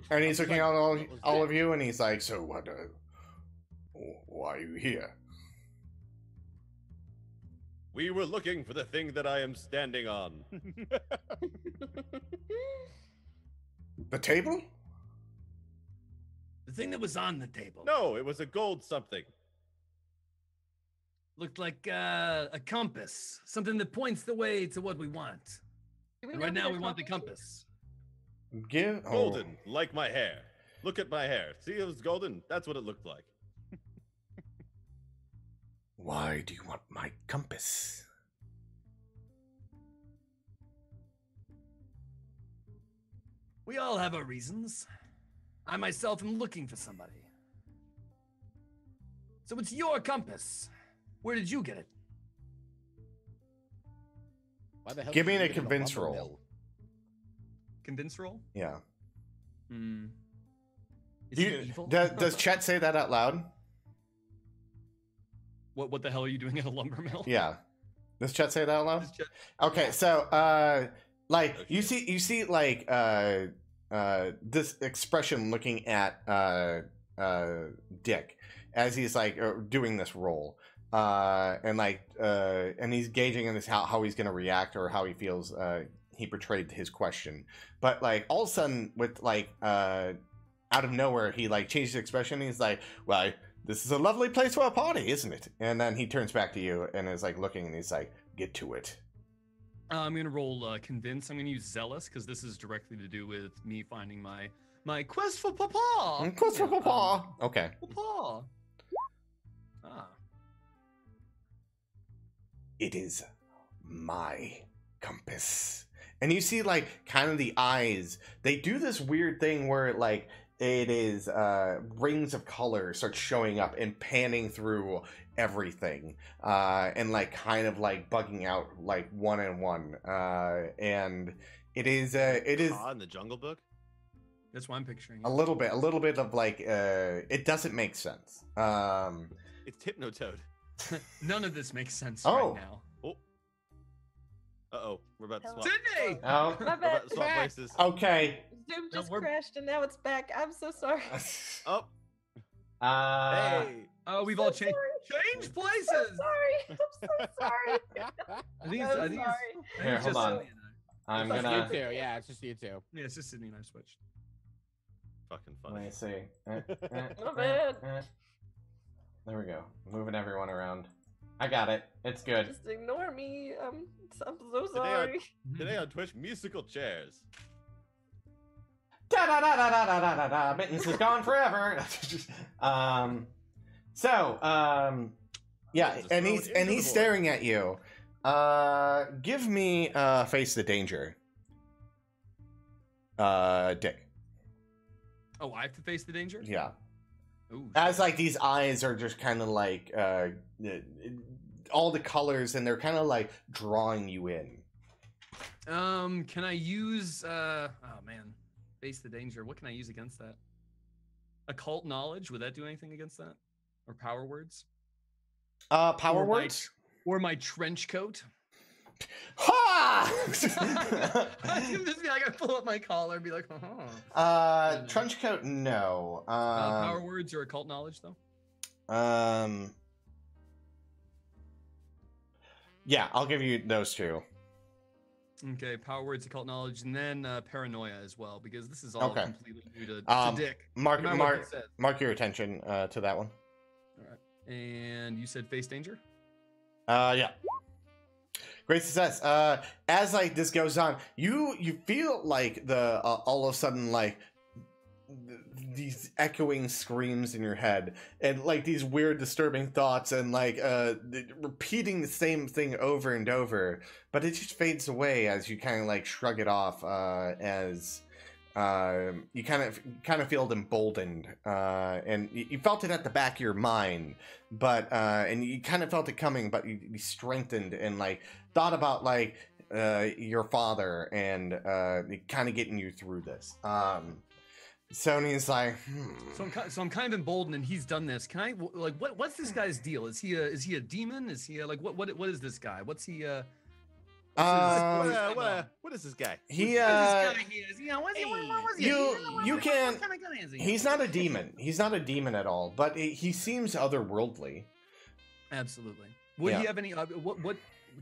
Speaker 1: And he's looking at all
Speaker 4: What was
Speaker 1: of
Speaker 4: that?
Speaker 1: you, and he's like, "So what? Why are you here?"
Speaker 3: We were looking for the thing that I am standing on.
Speaker 1: The table?
Speaker 2: The thing that was on the table.
Speaker 3: No, it was a gold something.
Speaker 2: Looked like a compass. Something that points the way to what we want.
Speaker 5: Do we
Speaker 2: And
Speaker 5: know
Speaker 2: right
Speaker 5: who
Speaker 2: now
Speaker 5: they're
Speaker 2: we want the
Speaker 5: talking to?
Speaker 2: compass.
Speaker 1: Give oh.
Speaker 3: Golden, like my hair. Look at my hair. See, it was golden. That's what it looked like.
Speaker 1: Why do you want my compass?
Speaker 2: We all have our reasons. I myself am looking for somebody. So it's your compass. Where did you get it?
Speaker 4: Why the hell
Speaker 1: Give
Speaker 4: did
Speaker 1: me
Speaker 4: you
Speaker 1: a
Speaker 4: leave it in
Speaker 1: convince
Speaker 4: lumber
Speaker 1: roll.
Speaker 4: mill?
Speaker 6: Convince roll.
Speaker 1: Yeah.
Speaker 6: Hmm. Is
Speaker 1: Do
Speaker 6: he
Speaker 1: you,
Speaker 6: evil?
Speaker 1: does Chet say that out loud?
Speaker 6: What the hell are you doing at a lumber mill?
Speaker 1: Yeah. Does Chet say that out loud?
Speaker 6: Does Chet-
Speaker 1: Okay, so like you see like this expression looking at Dick as he's like doing this roll. And he's gauging in this how he's gonna react or how he feels he portrayed his question. But like all of a sudden with like out of nowhere, he like changes expression. He's like, "Well, this is a lovely place for a party, isn't it?" And then he turns back to you and is like looking, and he's like, "Get to it."
Speaker 6: I'm gonna roll convince. I'm gonna use zealous because this is directly to do with me finding my quest for Papa.
Speaker 1: Quest for Papa. Okay.
Speaker 6: Papa. Ah.
Speaker 1: It is my compass. And you see like kind of the eyes. They do this weird thing where like it is rings of color start showing up and panning through everything and like kind of like bugging out like one and one and it is
Speaker 3: in the Jungle Book.
Speaker 6: That's what I'm picturing.
Speaker 1: a little bit of like it doesn't make sense.
Speaker 3: It's Hypnotoad.
Speaker 6: None of this makes sense
Speaker 1: Oh.
Speaker 6: right now.
Speaker 3: Uh-oh, we're about to swap.
Speaker 6: Sydney!
Speaker 1: Oh,
Speaker 5: My
Speaker 3: We're
Speaker 5: bad.
Speaker 3: about to swap places.
Speaker 1: okay.
Speaker 5: Zoom
Speaker 6: No,
Speaker 5: just
Speaker 6: we're-
Speaker 5: crashed and now it's back. I'm so sorry.
Speaker 3: Oh, hey.
Speaker 6: Oh, we've
Speaker 5: So
Speaker 6: all changed
Speaker 5: I'm
Speaker 6: places.
Speaker 5: so sorry. I'm so sorry.
Speaker 6: I think it's,
Speaker 5: I'm
Speaker 6: I think
Speaker 5: sorry.
Speaker 6: it's, I think
Speaker 1: Here,
Speaker 6: it's
Speaker 1: hold
Speaker 6: just
Speaker 1: on.
Speaker 6: Sydney and I.
Speaker 1: I'm
Speaker 4: It's
Speaker 1: gonna
Speaker 4: you two. Yeah, it's just you two.
Speaker 6: Yeah, it's just Sydney and I switched.
Speaker 3: Fucking
Speaker 1: let
Speaker 3: funny.
Speaker 1: me see.
Speaker 5: My bad.
Speaker 1: There we go. Moving everyone around. I got it. It's good.
Speaker 5: Just ignore me. I'm so
Speaker 3: Today
Speaker 5: sorry.
Speaker 3: Today on Twitch, musical chairs.
Speaker 1: Da da da da da da da da da. Mittens is gone forever. Yeah,
Speaker 3: Just
Speaker 1: and
Speaker 3: throw
Speaker 1: he's
Speaker 3: it into the void.
Speaker 1: staring at you. Give me face the danger. Dick.
Speaker 6: Oh, I have to face the danger?
Speaker 1: Yeah.
Speaker 6: Ooh,
Speaker 1: As like these eyes are just kind of like all the colors, and they're kind of like drawing you in.
Speaker 6: can I use oh man, face the danger. What can I use against that? Occult knowledge, would that do anything against that? Or power words?
Speaker 1: Power
Speaker 6: Or my-
Speaker 1: words.
Speaker 6: Or my trench coat?
Speaker 1: Ha!
Speaker 6: I was gonna just be like, I pull up my collar and be like, uh-huh.
Speaker 1: Trench coat, no.
Speaker 6: Power words or occult knowledge, though?
Speaker 1: Yeah, I'll give you those two.
Speaker 6: Okay, power words, occult knowledge, and then paranoia as well, because this is all
Speaker 1: Okay.
Speaker 6: completely new to
Speaker 1: Um,
Speaker 6: Dick.
Speaker 1: Mark,
Speaker 6: No matter what he
Speaker 1: mark,
Speaker 6: says.
Speaker 1: mark your attention to that one.
Speaker 6: All right. And you said face danger?
Speaker 1: Yeah. Great success. As like this goes on, you feel like the all of a sudden like these echoing screams in your head, and like these weird disturbing thoughts, and like repeating the same thing over and over, but it just fades away as you kind of like shrug it off as you kind of feel emboldened, and you felt it at the back of your mind, but and you kind of felt it coming, but you strengthened and like thought about like your father and kind of getting you through this. Sony's like,
Speaker 6: So I'm kind of emboldened, and he's done this. Can I like what's this guy's deal? Is he a demon? Is he like what is this guy? What's he
Speaker 3: What is this guy?
Speaker 1: he
Speaker 6: what is this guy he is? Yeah, what's he? What's he?
Speaker 1: you
Speaker 6: What
Speaker 1: can't-
Speaker 6: kind of guy is he?
Speaker 1: he's not a demon. He's not a demon at all, but he seems otherworldly.
Speaker 6: Absolutely. Would
Speaker 1: Yeah.
Speaker 6: he have any? What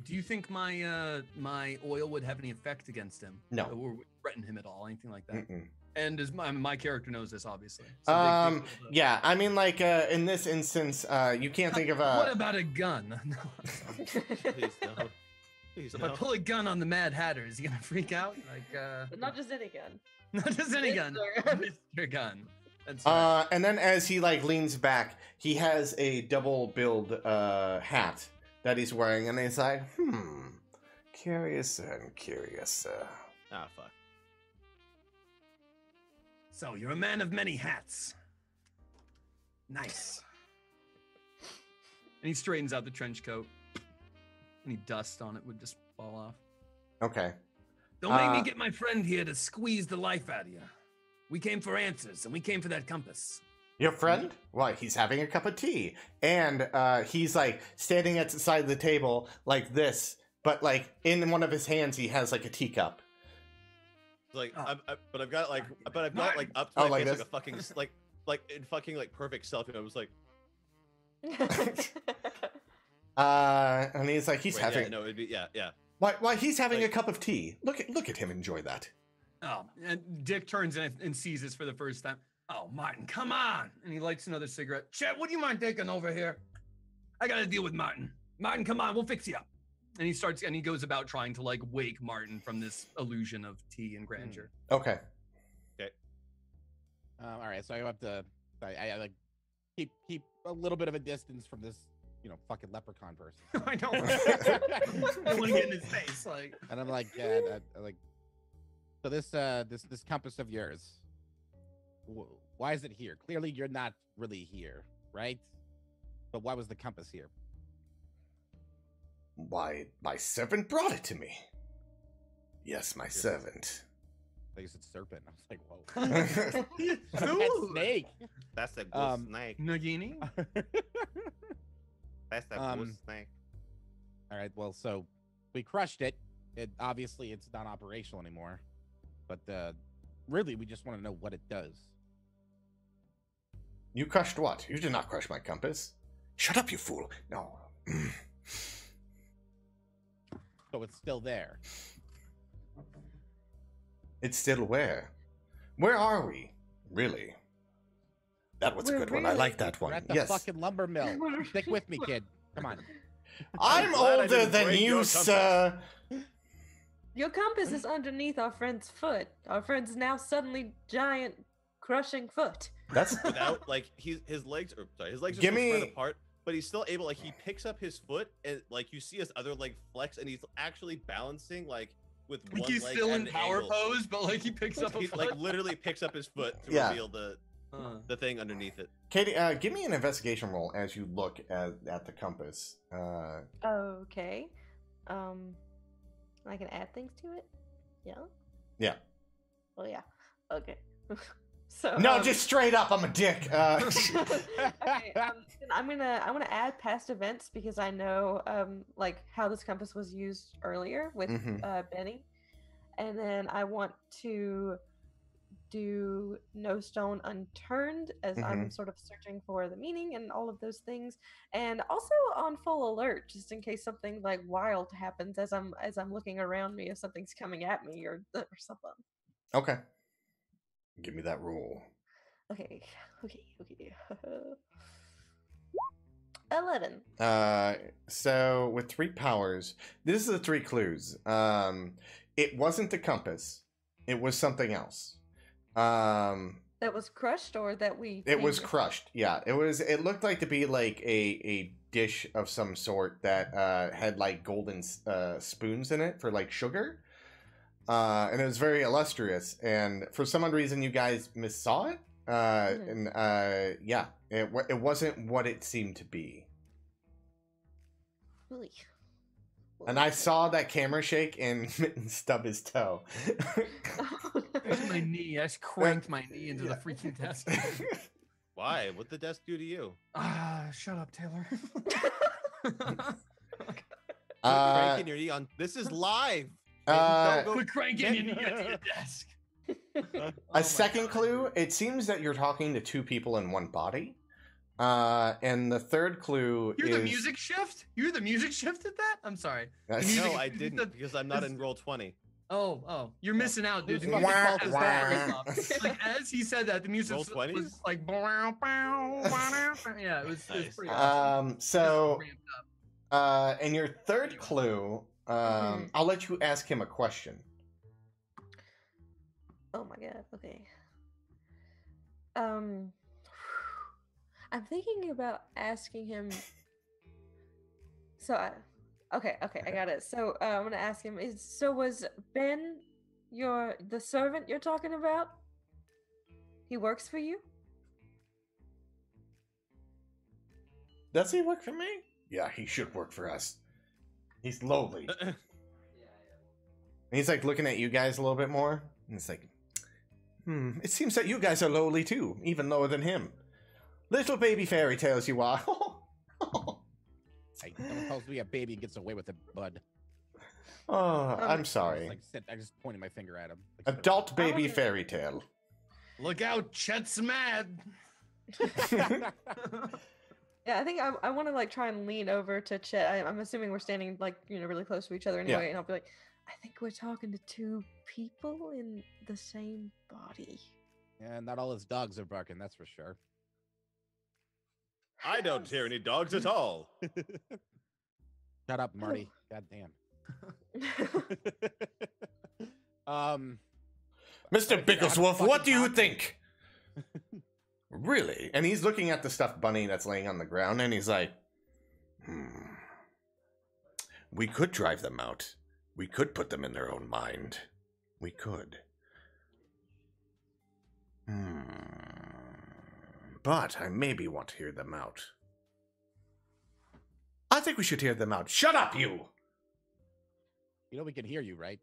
Speaker 6: do you think my oil would have any effect against him?
Speaker 1: No.
Speaker 6: Or would threaten him at all? Anything like that?
Speaker 1: Mm-mm.
Speaker 6: And is my character knows this obviously. So
Speaker 1: Yeah, I mean, like in this instance, you can't think of
Speaker 6: What
Speaker 1: a.
Speaker 6: about a gun? No.
Speaker 3: Please don't. Please
Speaker 6: If I
Speaker 3: don't.
Speaker 6: pull a gun on the Mad Hatter, is he gonna freak out? Like
Speaker 5: But not just any gun.
Speaker 6: not just any gun,
Speaker 5: Mr.
Speaker 6: Mr. Gun. That's right.
Speaker 1: And then as he like leans back, he has a double billed hat that he's wearing, and he's like, curious and curious.
Speaker 3: Ah, fuck.
Speaker 6: So you're a man of many hats. Nice. And he straightens out the trench coat. Any dust on it would just fall off.
Speaker 1: Okay.
Speaker 6: Don't make me
Speaker 1: Uh,
Speaker 6: get my friend here to squeeze the life out of you. We came for answers, and we came for that compass.
Speaker 1: Your friend? Why, he's having a cup of tea. And he's like standing at the side of the table like this, but like in one of his hands he has like a teacup.
Speaker 3: Like,
Speaker 6: Oh.
Speaker 3: I've got like, but I've got like up to
Speaker 1: Oh,
Speaker 3: my
Speaker 1: like
Speaker 3: face like
Speaker 1: this?
Speaker 3: a fucking like in fucking like perfect selfie. I was like,
Speaker 1: And he's like, he's
Speaker 3: wait,
Speaker 1: having.
Speaker 3: yeah, no, it'd be yeah.
Speaker 1: Why he's having a
Speaker 3: Like-
Speaker 1: cup of tea. Look at him enjoy that.
Speaker 6: Oh, and Dick turns and sees this for the first time. Oh, Martin, come on! And he lights another cigarette. Chet, would you mind taking over here? I got to deal with Martin. Martin, come on, we'll fix you up. And he goes about trying to like wake Martin from this illusion of tea and grandeur.
Speaker 1: Okay.
Speaker 4: All right, so I have to, I like keep a little bit of a distance from this, fucking leprechaun person.
Speaker 6: I don't want to get in his face, like.
Speaker 4: And I'm like, yeah, so this compass of yours, why is it here? Clearly, you're not really here, right? But why was the compass here?
Speaker 1: Why, my servant brought it to me. Yes, my servant.
Speaker 4: I think it's serpent. I was like, whoa.
Speaker 6: Ooh.
Speaker 4: Snake.
Speaker 3: That's a good snake.
Speaker 6: Nagini?
Speaker 3: That's a good snake.
Speaker 4: All right, well, so we crushed it. Obviously, it's not operational anymore. But really, we just want to know what it does.
Speaker 1: You crushed what? You did not crush my compass. Shut up, you fool. No.
Speaker 4: So it's still there.
Speaker 1: It's still where? Where are we? Really? That was a
Speaker 5: We're
Speaker 1: good one. I
Speaker 5: really-
Speaker 1: like that
Speaker 4: We're
Speaker 1: one.
Speaker 4: at the
Speaker 1: Yes.
Speaker 4: fucking lumber mill. Stick with me, kid. Come on.
Speaker 1: I'm
Speaker 3: glad I
Speaker 1: older
Speaker 3: didn't
Speaker 1: than
Speaker 3: break
Speaker 1: you,
Speaker 3: your
Speaker 1: sir.
Speaker 5: Your compass is underneath our friend's foot. Our friend's now suddenly giant, crushing foot.
Speaker 1: That's
Speaker 3: Without his legs are
Speaker 1: Give
Speaker 3: still
Speaker 1: me-
Speaker 3: spread apart, but he's still able. Like he picks up his foot and like you see his other leg flex, and he's actually balancing like with
Speaker 6: Like
Speaker 3: one
Speaker 6: he's
Speaker 3: leg
Speaker 6: still
Speaker 3: at
Speaker 6: in
Speaker 3: an
Speaker 6: power
Speaker 3: angle.
Speaker 6: pose, but like he picks up a
Speaker 3: He
Speaker 6: foot.
Speaker 3: like literally picks up his foot to
Speaker 1: Yeah.
Speaker 3: reveal the thing underneath it.
Speaker 1: Katie. Give me an investigation roll as you look at the compass.
Speaker 5: Okay. I can add things to it. Yeah.
Speaker 1: Yeah.
Speaker 5: Well, yeah. Okay. So
Speaker 1: No, just straight up. I'm a dick.
Speaker 5: okay, then I'm gonna add past events because I know like how this compass was used earlier with
Speaker 1: Mhm.
Speaker 5: Benny, and then I want to do No Stone Unturned as I'm sort of searching for the meaning and all of those things, and also on full alert just in case something like wild happens as I'm looking around me if something's coming at me or something.
Speaker 1: Okay. Give me that roll.
Speaker 5: Okay. 11.
Speaker 1: So with 3 powers, this is the 3 clues. It wasn't the compass. It was something else.
Speaker 5: That was crushed or that we
Speaker 1: It was
Speaker 5: named it?
Speaker 1: crushed. Yeah, it was. It looked like to be like a dish of some sort that had like golden spoons in it for like sugar, and it was very illustrious. And for some odd reason, you guys missaw it. And yeah, it wasn't what it seemed to be.
Speaker 5: Really?
Speaker 1: And I saw that camera shake and Mitten stub his toe.
Speaker 6: There's my knee. I just cranked my knee into the freaking desk.
Speaker 3: Why? What'd the desk do to you?
Speaker 6: Shut up, Taylor.
Speaker 3: Cranking your knee on. This is live.
Speaker 6: Quit cranking your knee into your desk.
Speaker 1: A second clue, it seems that you're talking to 2 people in one body. And the third clue
Speaker 6: You're
Speaker 1: is...
Speaker 6: the music shift? You're the music shift at that? I'm sorry.
Speaker 1: That's-
Speaker 3: No,
Speaker 6: music-
Speaker 3: I didn't because I'm not in roll 20.
Speaker 6: Oh, you're missing out, dude.
Speaker 4: Whose
Speaker 6: The
Speaker 4: fucking
Speaker 6: music
Speaker 4: fault
Speaker 6: as
Speaker 4: is
Speaker 6: the
Speaker 4: that?
Speaker 6: first off. Like as he said that, the music
Speaker 3: Roll
Speaker 6: was
Speaker 3: 20s?
Speaker 6: like yeah, it was pretty awesome.
Speaker 1: So,
Speaker 6: Just ramped up.
Speaker 1: and your third clue, I'll let you ask him a question.
Speaker 5: Oh my god. Okay. I'm thinking about asking him. Okay, I got it. So I'm gonna ask him. Was Ben the servant you're talking about? He works for you?
Speaker 1: Does he work for me? Yeah, he should work for us. He's lowly. And he's like looking at you guys a little bit more. And it's like, it seems that you guys are lowly too, even lower than him. Little baby fairy tales you are.
Speaker 4: Hey, someone calls me a baby and gets away with it, bud.
Speaker 1: Oh, I'm
Speaker 4: I
Speaker 1: sorry.
Speaker 4: just pointed my finger at him.
Speaker 1: Adult baby
Speaker 5: wanna-
Speaker 1: fairy tale.
Speaker 6: Look out, Chet's mad.
Speaker 5: Yeah, I think I want to like try and lean over to Chet. I'm assuming we're standing like really close to each other anyway, and I'll be like, I think we're talking to 2 people in the same body.
Speaker 4: Yeah, not all his dogs are barking, that's for sure.
Speaker 3: I don't hear any dogs at all.
Speaker 4: Shut up, Marty. God damn.
Speaker 1: Mr.
Speaker 4: I
Speaker 1: Bicklesworth,
Speaker 4: fucking
Speaker 1: what do you
Speaker 4: talk to
Speaker 1: think? Really? And he's looking at the stuffed bunny that's laying on the ground, and he's like, we could drive them out. We could put them in their own mind. We could. But I maybe want to hear them out. I think we should hear them out. Shut up, you!
Speaker 4: You know we can hear you, right?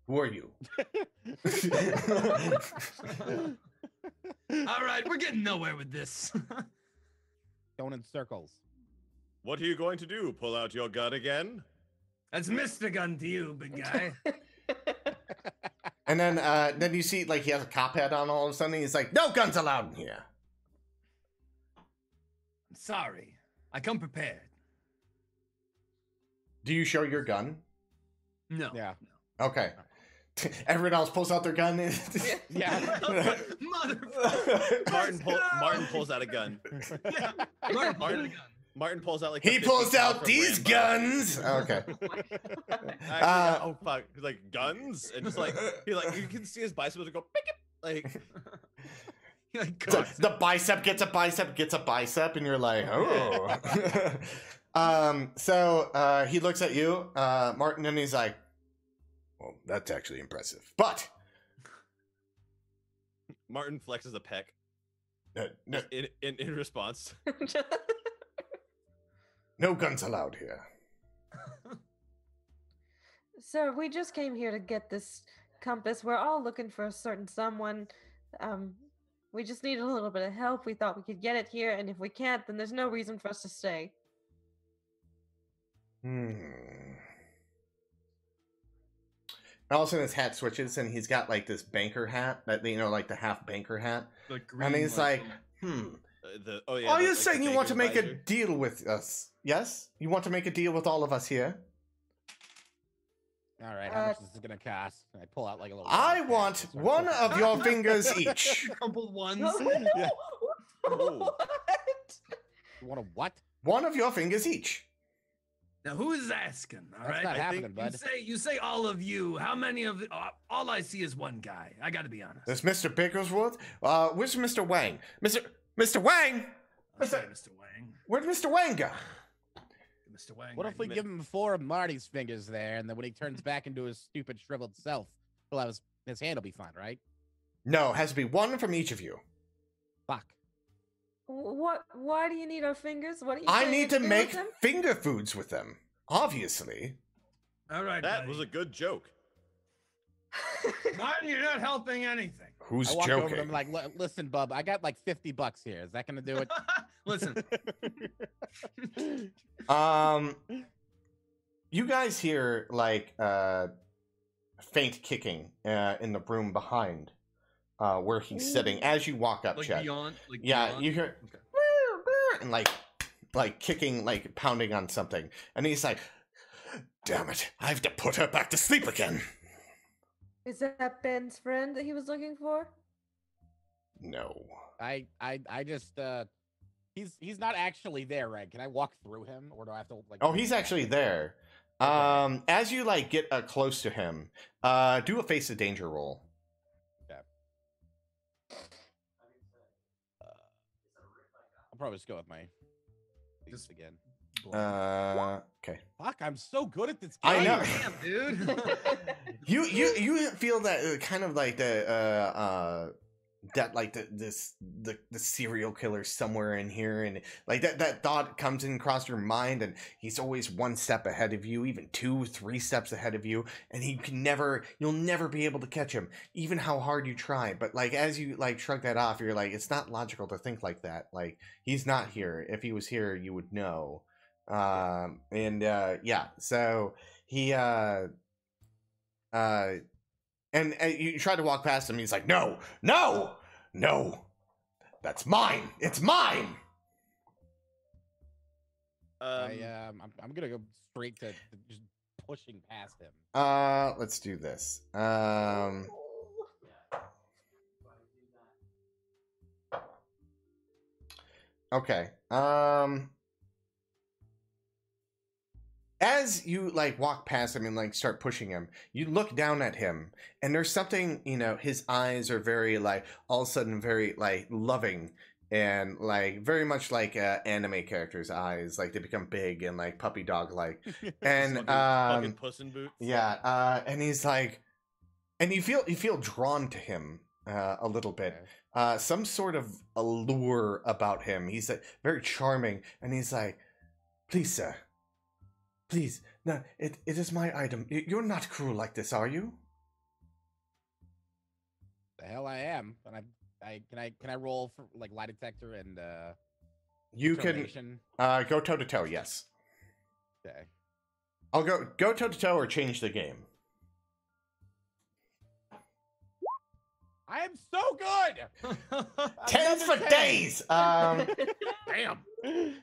Speaker 1: Who are you?
Speaker 6: All right, we're getting nowhere with this.
Speaker 4: Going in circles.
Speaker 3: What are you going to do? Pull out your gun again?
Speaker 6: That's Mr. Gun to you, big guy.
Speaker 1: And then you see, like, he has a cop hat on all of a sudden. He's like, no guns allowed in here.
Speaker 6: I'm sorry. I come prepared.
Speaker 1: Do you show your gun?
Speaker 6: No.
Speaker 4: Yeah.
Speaker 1: Okay. Everyone else pulls out their gun.
Speaker 4: Yeah.
Speaker 6: Motherfucker.
Speaker 3: Martin pulls out a gun.
Speaker 6: Yeah. Martin pulled out a gun.
Speaker 3: Martin pulls out like
Speaker 1: He
Speaker 3: the
Speaker 1: pulls
Speaker 3: 50 cal
Speaker 1: out
Speaker 3: from
Speaker 1: these
Speaker 3: Rambo.
Speaker 1: guns. Okay.
Speaker 3: Actually, oh fuck! Like guns, and just like he like you can see his biceps go pick it like.
Speaker 6: Like,
Speaker 1: The bicep gets a bicep gets a bicep, and you're like, oh. So he looks at you, Martin, and he's like, well, that's actually impressive. But
Speaker 3: Martin flexes a peck
Speaker 1: no,
Speaker 3: in response.
Speaker 1: no guns allowed here.
Speaker 5: Sir, we just came here to get this compass. We're all looking for a certain someone. We just need a little bit of help. We thought we could get it here, and if we can't, then there's no reason for us to stay.
Speaker 1: All of a sudden his hat switches, and he's got like this banker hat, that like the half banker hat.
Speaker 6: Like green,
Speaker 1: And he's like, Are you saying you want to make a deal with us? Yes? You want to make a deal with all of us here?
Speaker 4: All right, how much is this gonna cost? I pull out like a little.
Speaker 1: I want one of your fingers each.
Speaker 6: crumpled ones.
Speaker 4: Yeah.
Speaker 3: Oh.
Speaker 5: What?
Speaker 4: You want a what?
Speaker 1: One of your fingers each.
Speaker 6: Now who is asking? All
Speaker 4: That's
Speaker 6: right.
Speaker 4: not happening,
Speaker 6: You
Speaker 4: bud.
Speaker 6: say all of you. How many of all I see is one guy. I got to be honest.
Speaker 1: There's Mr. Bigglesworth. Where's Mr. Wang? Mr. Wang?
Speaker 6: I'll say Mr. Wang.
Speaker 1: Where'd Mr. Wang go?
Speaker 6: Mr. Wang.
Speaker 4: What
Speaker 6: right
Speaker 4: if we
Speaker 6: in the
Speaker 4: give him 4 of Marty's fingers there, and then when he turns back into his stupid shriveled self, he'll have his hand will be fine, right?
Speaker 1: No, it has to be one from each of you.
Speaker 4: Fuck.
Speaker 5: What? Why do you need our fingers? What are you
Speaker 1: I
Speaker 5: planning
Speaker 1: need to
Speaker 5: do with
Speaker 1: make
Speaker 5: them?
Speaker 1: finger foods with them. Obviously.
Speaker 6: middle. All right.
Speaker 3: That
Speaker 6: buddy.
Speaker 3: was a good joke.
Speaker 6: Martin, you're not helping anything.
Speaker 1: Who's
Speaker 4: I walk over to
Speaker 1: joking?
Speaker 4: him like, listen, bub, I got like $50 here. Is that gonna do it?
Speaker 6: Listen,
Speaker 1: You guys hear like faint kicking in the room behind where he's sitting as you walk up,
Speaker 6: like
Speaker 1: Chet.
Speaker 6: beyond. Like
Speaker 1: Yeah,
Speaker 6: beyond.
Speaker 1: you hear
Speaker 6: Okay.
Speaker 1: and like kicking, like pounding on something, and he's like, "Damn it! I have to put her back to sleep again."
Speaker 5: Is that Ben's friend that he was looking for?
Speaker 1: No.
Speaker 4: I just he's not actually there, right? Can I walk through him, or do I have to like?
Speaker 1: Oh, he's actually there.
Speaker 4: Okay.
Speaker 1: As you like get close to him, do a face of danger roll.
Speaker 4: I'll probably just go with my.
Speaker 6: Just-
Speaker 4: Again.
Speaker 1: Okay.
Speaker 4: Fuck, I'm so good at this game.
Speaker 1: I know.
Speaker 6: Damn, dude.
Speaker 1: You feel that kind of like the that like the serial killer somewhere in here, and like that thought comes in across your mind, and he's always one step ahead of you, even 2-3 steps ahead of you, and you'll never be able to catch him, even how hard you try. But like as you like shrug that off, you're like, it's not logical to think like that. Like he's not here. If he was here, you would know. Yeah, so he and you try to walk past him. He's like, no, that's mine. It's mine.
Speaker 4: I'm gonna go straight to just pushing past him.
Speaker 1: Let's do this. Okay. As you like walk past him and like start pushing him, you look down at him, and there's something, his eyes are very like all of a sudden very like loving and like very much like anime characters' eyes, like they become big and like puppy dog like. And
Speaker 3: fucking Puss in Boots.
Speaker 1: yeah, and he's like, and you feel drawn to him a little bit. Some sort of allure about him. He's very charming, and he's like, "Please, sir, please, no, it is my item. You're not cruel like this, are you?"
Speaker 4: The hell I am. And can I roll for like lie detector and
Speaker 1: You can
Speaker 4: determination?
Speaker 1: go toe to toe. Yes,
Speaker 4: Okay.
Speaker 1: I'll go toe to toe or change the game.
Speaker 4: I am so good.
Speaker 1: Tens for
Speaker 4: Another 10.
Speaker 1: days.
Speaker 4: Damn.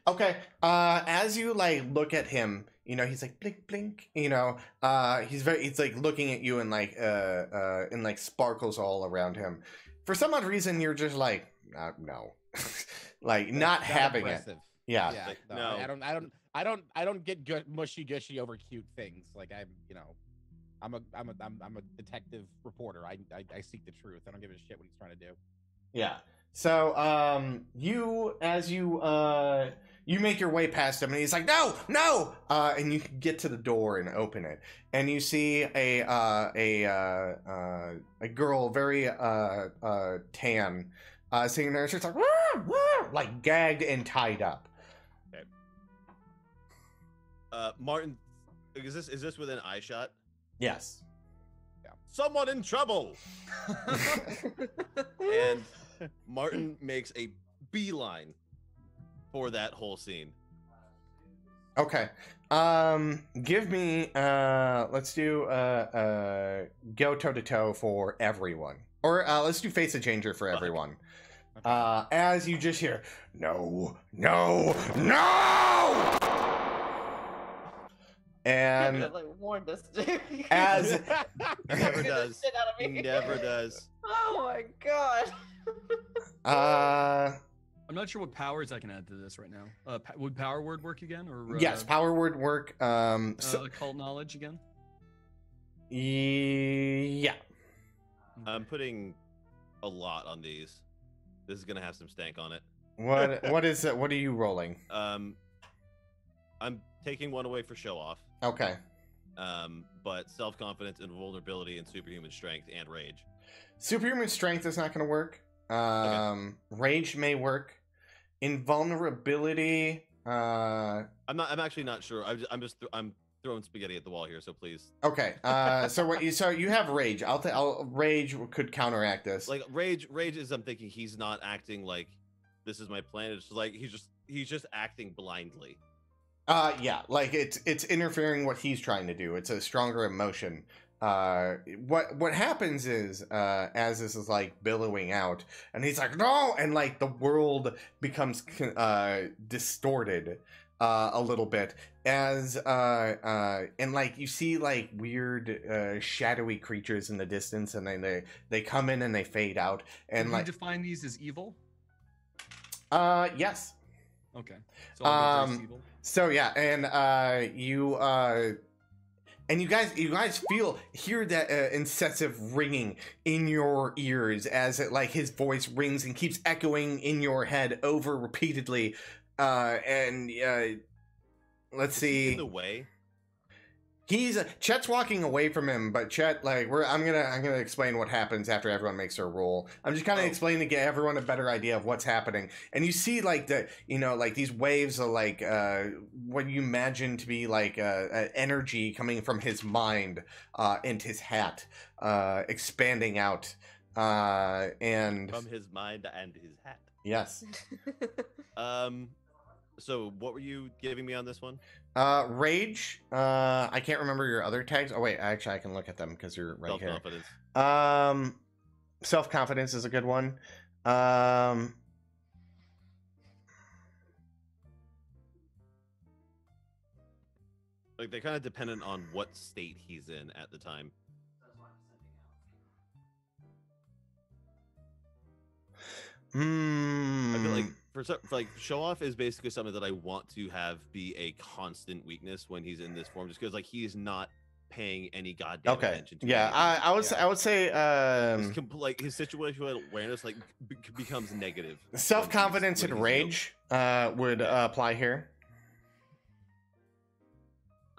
Speaker 1: Okay. As you like look at him, he's like blink blink. He's like looking at you and like sparkles all around him. For some odd reason, you're just like no, like not having
Speaker 4: impressive.
Speaker 1: it. Yeah.
Speaker 4: Yeah.
Speaker 3: Like,
Speaker 4: No,
Speaker 3: no.
Speaker 4: I don't get good mushy gushy over cute things. Like I'm a detective reporter. I seek the truth. I don't give a shit what he's trying to do.
Speaker 1: Yeah. So, you make your way past him, and he's like, "No, no!" And you get to the door and open it, and you see a girl, very tan, sitting there. She's like, "Wah, wah," like gagged and tied up.
Speaker 3: Martin, is this within eye shot?
Speaker 1: Yes.
Speaker 3: Someone in trouble. And Martin makes a beeline for that whole scene.
Speaker 1: Okay. Give me. Let's do go toe to toe for everyone, or let's do face a changer for everyone. As you just hear, no, no, no, and
Speaker 5: like warned us, dude.
Speaker 1: as
Speaker 3: Never does.
Speaker 5: Shit out of me.
Speaker 3: Never does.
Speaker 5: Oh my god.
Speaker 6: I'm not sure what powers I can add to this right now. Would power word work again, or
Speaker 1: yes, power word work.
Speaker 6: occult knowledge again?
Speaker 1: Yeah.
Speaker 3: I'm putting a lot on these. This is gonna have some stank on it.
Speaker 1: What is it? What are you rolling?
Speaker 3: I'm taking one away for show off.
Speaker 1: Okay.
Speaker 3: But self-confidence and vulnerability and superhuman strength and rage.
Speaker 1: Superhuman strength is not going to work. Rage may work. Invulnerability.
Speaker 3: I'm actually not sure. I'm throwing spaghetti at the wall here. So please.
Speaker 1: Okay. So you have rage. Rage could counteract this.
Speaker 3: Like rage is. I'm thinking he's not acting like this is my plan. It's just like he's just acting blindly.
Speaker 1: Yeah, like it's interfering what he's trying to do. It's a stronger emotion. What happens is as this is like billowing out, and he's like no, and like the world becomes distorted a little bit as and like you see like weird shadowy creatures in the distance, and then they come in and they fade out, and
Speaker 6: Can
Speaker 1: like
Speaker 6: you define these as evil?
Speaker 1: yes.
Speaker 6: Okay. So I'll go first, evil.
Speaker 1: So yeah, and you guys hear that incessant ringing in your ears as it like his voice rings and keeps echoing in your head over repeatedly. Let's see.
Speaker 3: In the way.
Speaker 1: Chet's walking away from him, but Chet, like, I'm gonna explain what happens after everyone makes their roll. I'm just kind of explaining to get everyone a better idea of what's happening. And you see, like, like these waves of like what you imagine to be like energy coming from his mind and his hat, expanding out, and
Speaker 3: From his mind and his hat.
Speaker 1: yes.
Speaker 3: So what were you giving me on this one?
Speaker 1: Rage. I can't remember your other tags. Oh wait, actually I can look at them because you're right here.
Speaker 3: Self-confidence.
Speaker 1: Self-confidence is a good one.
Speaker 3: Like they're kind of dependent on what state he's in at the time. I feel like for like show off is basically something that I want to have be a constant weakness when he's in this form, just because like he's not paying any goddamn
Speaker 1: Okay.
Speaker 3: attention to
Speaker 1: Yeah,
Speaker 3: anything.
Speaker 1: I would say
Speaker 3: Like his situational awareness like becomes negative.
Speaker 1: self-confidence
Speaker 3: when
Speaker 1: and
Speaker 3: he's
Speaker 1: rage would apply here.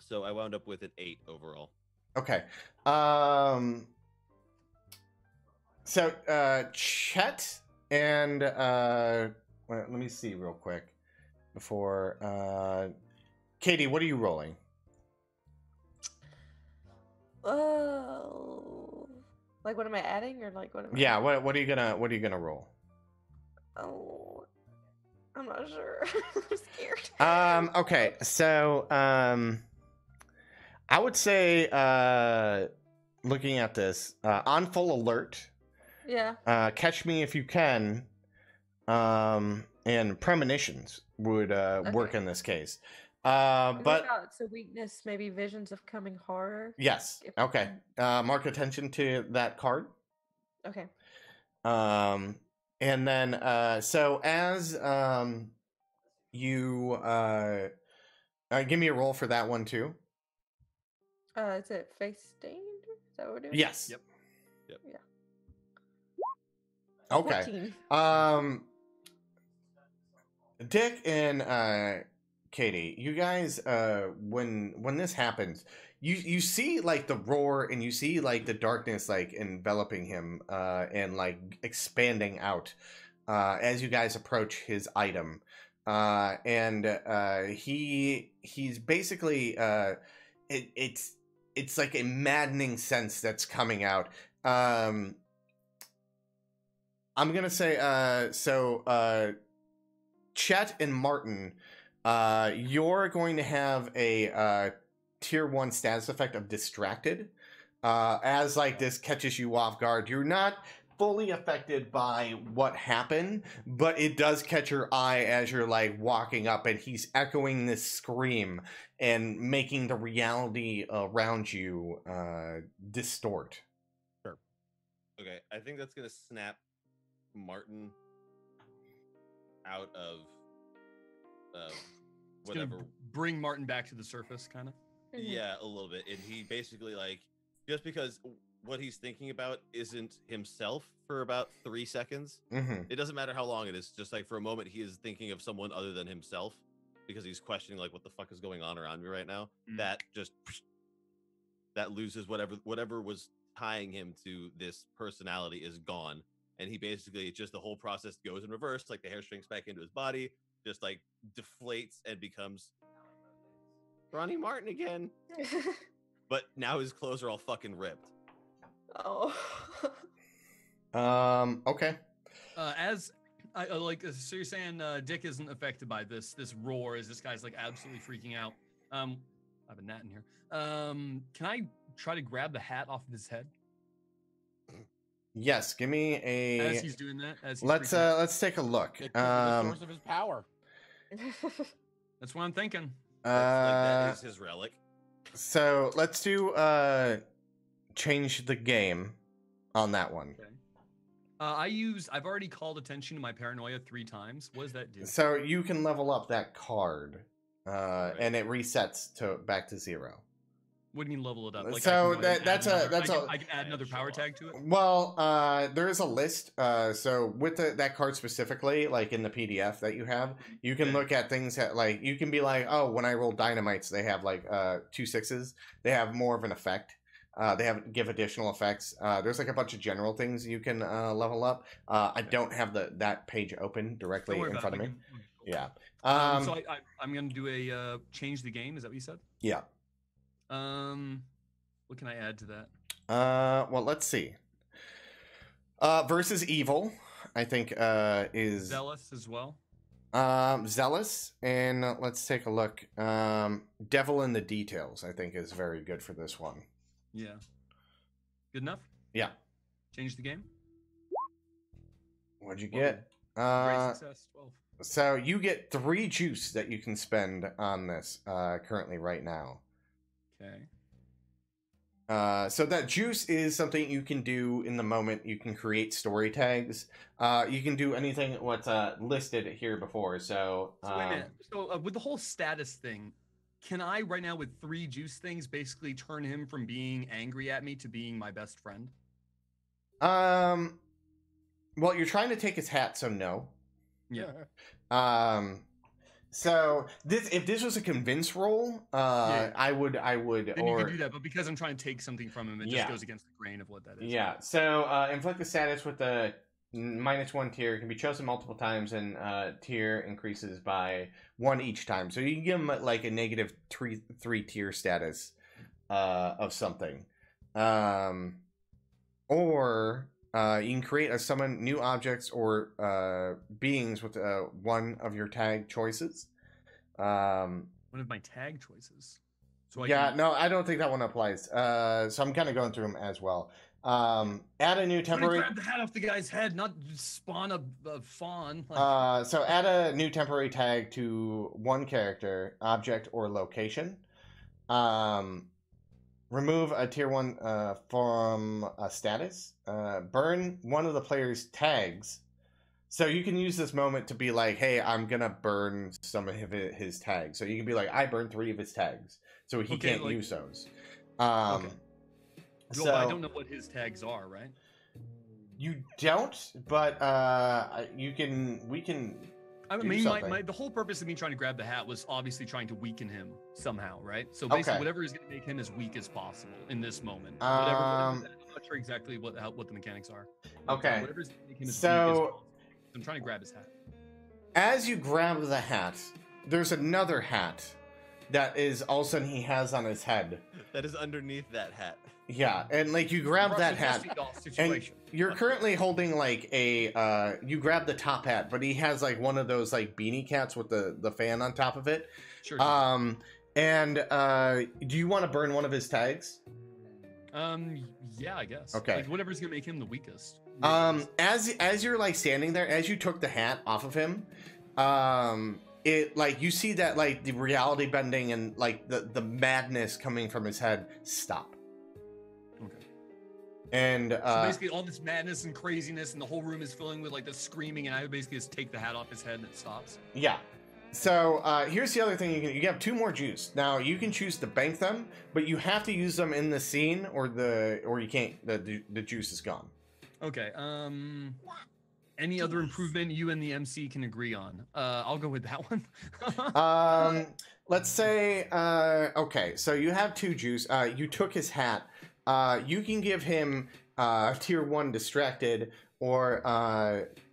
Speaker 3: So I wound up with an 8 overall.
Speaker 1: Okay. So Chet and let me see real quick before Katie, what are you rolling?
Speaker 5: Oh, like what am I adding or like what am I?
Speaker 1: Yeah, what are you gonna roll?
Speaker 5: Oh, I'm not sure. I'm scared.
Speaker 1: Okay, so I would say looking at this on full alert.
Speaker 5: Yeah.
Speaker 1: Catch me if you can, and premonitions would work in this case.
Speaker 5: What
Speaker 1: But
Speaker 5: about it's a weakness, maybe visions of coming horror.
Speaker 1: yes,
Speaker 5: If-
Speaker 1: okay. Mark attention to that card.
Speaker 5: Okay.
Speaker 1: And then so as you give me a roll for that one too.
Speaker 5: Is it face stained? Is that what we're doing?
Speaker 1: Yes.
Speaker 6: Yep.
Speaker 5: Yeah.
Speaker 1: Okay.
Speaker 5: 14.
Speaker 1: Dick and Katie, you guys when this happens, you see like the roar and you see like the darkness like enveloping him and like expanding out as you guys approach his item. And he's basically it's like a maddening sense that's coming out. I'm gonna say Chet and Martin, you're going to have a tier 1 status effect of distracted. As like this catches you off guard, you're not fully affected by what happened, but it does catch your eye as you're like walking up and he's echoing this scream and making the reality around you distort.
Speaker 3: Okay, I think that's gonna snap Martin out of
Speaker 6: It's gonna
Speaker 3: whatever.
Speaker 6: bring Martin back to the surface, kind of.
Speaker 3: Yeah, a little bit. And he basically like just because what he's thinking about isn't himself for about 3 seconds.
Speaker 1: Mm-hmm.
Speaker 3: It doesn't matter how long it is. Just like for a moment, he is thinking of someone other than himself because he's questioning like what the fuck is going on around me right now. That just that loses whatever was tying him to this personality is gone. And he basically just the whole process goes in reverse, like the hair shrinks back into his body, just like deflates and becomes Ronnie Martin again. But now his clothes are all fucking ripped.
Speaker 5: Oh.
Speaker 1: Okay.
Speaker 6: As I like, so you're saying Dick isn't affected by this roar? As this guy's like absolutely freaking out. I have a gnat in here. Can I try to grab the hat off of his head
Speaker 1: Yes, give me
Speaker 6: as
Speaker 1: a.
Speaker 6: he's doing that? As he's
Speaker 1: Let's
Speaker 6: freaking out?
Speaker 1: let's take a look.
Speaker 4: It could be the source of his power.
Speaker 6: That's what I'm thinking.
Speaker 3: That is his relic.
Speaker 1: So let's do change the game on that one.
Speaker 6: Okay. I've already called attention to my paranoia 3 times. What does that do?
Speaker 1: So you can level up that card, and it resets to back to 0.
Speaker 6: What do you mean level it up? Like,
Speaker 1: So
Speaker 6: I can
Speaker 1: that's
Speaker 6: add
Speaker 1: a- that's
Speaker 6: another-
Speaker 1: a-
Speaker 6: I can add another power tag to it.
Speaker 1: Well, there is a list. So with that card specifically, like in the PDF that you have, you can look at things that like you can be like, oh, when I roll dynamites, they have like 2 6s. They have more of an effect. They give additional effects. There's like a bunch of general things you can level up. I don't have that page open directly
Speaker 6: Don't worry
Speaker 1: in
Speaker 6: about
Speaker 1: front
Speaker 6: it.
Speaker 1: of me. Yeah.
Speaker 6: So I'm gonna do a change the game. Is that what you said?
Speaker 1: Yeah.
Speaker 6: What can I add to that?
Speaker 1: Well, let's see. Versus evil, I think is
Speaker 6: Zealous as well.
Speaker 1: zealous, and let's take a look. Devil in the details, I think, is very good for this one.
Speaker 6: Yeah. Good enough.
Speaker 1: Yeah.
Speaker 6: Change the game.
Speaker 1: What'd you
Speaker 6: Whoa.
Speaker 1: get?
Speaker 6: Great success. 12.
Speaker 1: So you get 3 juice that you can spend on this currently right now.
Speaker 6: Okay.
Speaker 1: So that juice is something you can do in the moment. You can create story tags. You can do anything what's listed here before. So,
Speaker 6: So wait a minute. So with the whole status thing, can I right now with 3 juice things basically turn him from being angry at me to being my best friend?
Speaker 1: Well, you're trying to take his hat, so no.
Speaker 6: Yeah.
Speaker 1: So if this was a convince roll,
Speaker 6: Yeah.
Speaker 1: I would,
Speaker 6: Then
Speaker 1: or
Speaker 6: you can do that, but because I'm trying to take something from him, it
Speaker 1: Yeah.
Speaker 6: just goes against the grain of what that is.
Speaker 1: yeah. So inflict the status with the -1 tier can be chosen multiple times, and tier increases by 1 each time. So you can give him like a -3 tier status of something, or you can create a summon new objects or beings with one of your tag choices.
Speaker 6: One of my tag choices. So
Speaker 1: No, I don't think that one applies. So I'm kind of going through them as well. Add a new
Speaker 6: I'm gonna
Speaker 1: temporary.
Speaker 6: grab the hat off the guy's head, not spawn a fawn. Like,
Speaker 1: So add a new temporary tag to one character, object, or location. Remove a tier 1 from a status. Burn one of the player's tags. So you can use this moment to be like, hey, I'm going to burn some of his tags. So you can be like, I burned 3 of his tags. So he can't use those.
Speaker 6: Okay.
Speaker 1: So
Speaker 6: well, I don't know what his tags are, right?
Speaker 1: You don't, but we can.
Speaker 6: I
Speaker 1: do
Speaker 6: mean,
Speaker 1: something.
Speaker 6: the whole purpose of me trying to grab the hat was obviously trying to weaken him somehow, right? So basically,
Speaker 1: Okay.
Speaker 6: whatever is going to make him as weak as possible in this moment.
Speaker 1: Um,
Speaker 6: Whatever I'm not sure exactly what the mechanics are. But,
Speaker 1: Okay.
Speaker 6: whatever is going to make him as weak as
Speaker 1: So
Speaker 6: possible. I'm trying to grab his hat.
Speaker 1: as you grab the hat, there's another hat that is all of a sudden he has on his head.
Speaker 3: That is underneath that hat.
Speaker 1: Yeah, and like you grab that
Speaker 6: Russian
Speaker 1: hat,
Speaker 6: dusty doll
Speaker 1: and
Speaker 6: situation.
Speaker 1: you're currently holding like a you grab the top hat, but he has like one of those like beanie cats with the fan on top of it.
Speaker 6: Sure.
Speaker 1: And do you want to burn one of his tags?
Speaker 6: Yeah, I guess.
Speaker 1: Okay.
Speaker 6: Like whatever's gonna make him the weakest.
Speaker 1: As you're like standing there, as you took the hat off of him, it like you see that like the reality bending and like the madness coming from his head stop.
Speaker 6: Okay.
Speaker 1: And
Speaker 6: So basically, all this madness and craziness, and the whole room is filling with like the screaming, and I would basically just take the hat off his head, and it stops.
Speaker 1: yeah. So here's the other thing you have 2 more juice. Now you can choose to bank them, but you have to use them in the scene, or you can't. The juice is gone.
Speaker 6: Okay. Any other improvement you and the MC can agree on? I'll go with that one.
Speaker 1: Let's say okay. So you have 2 juice. You took his hat. You can give him tier 1 distracted, or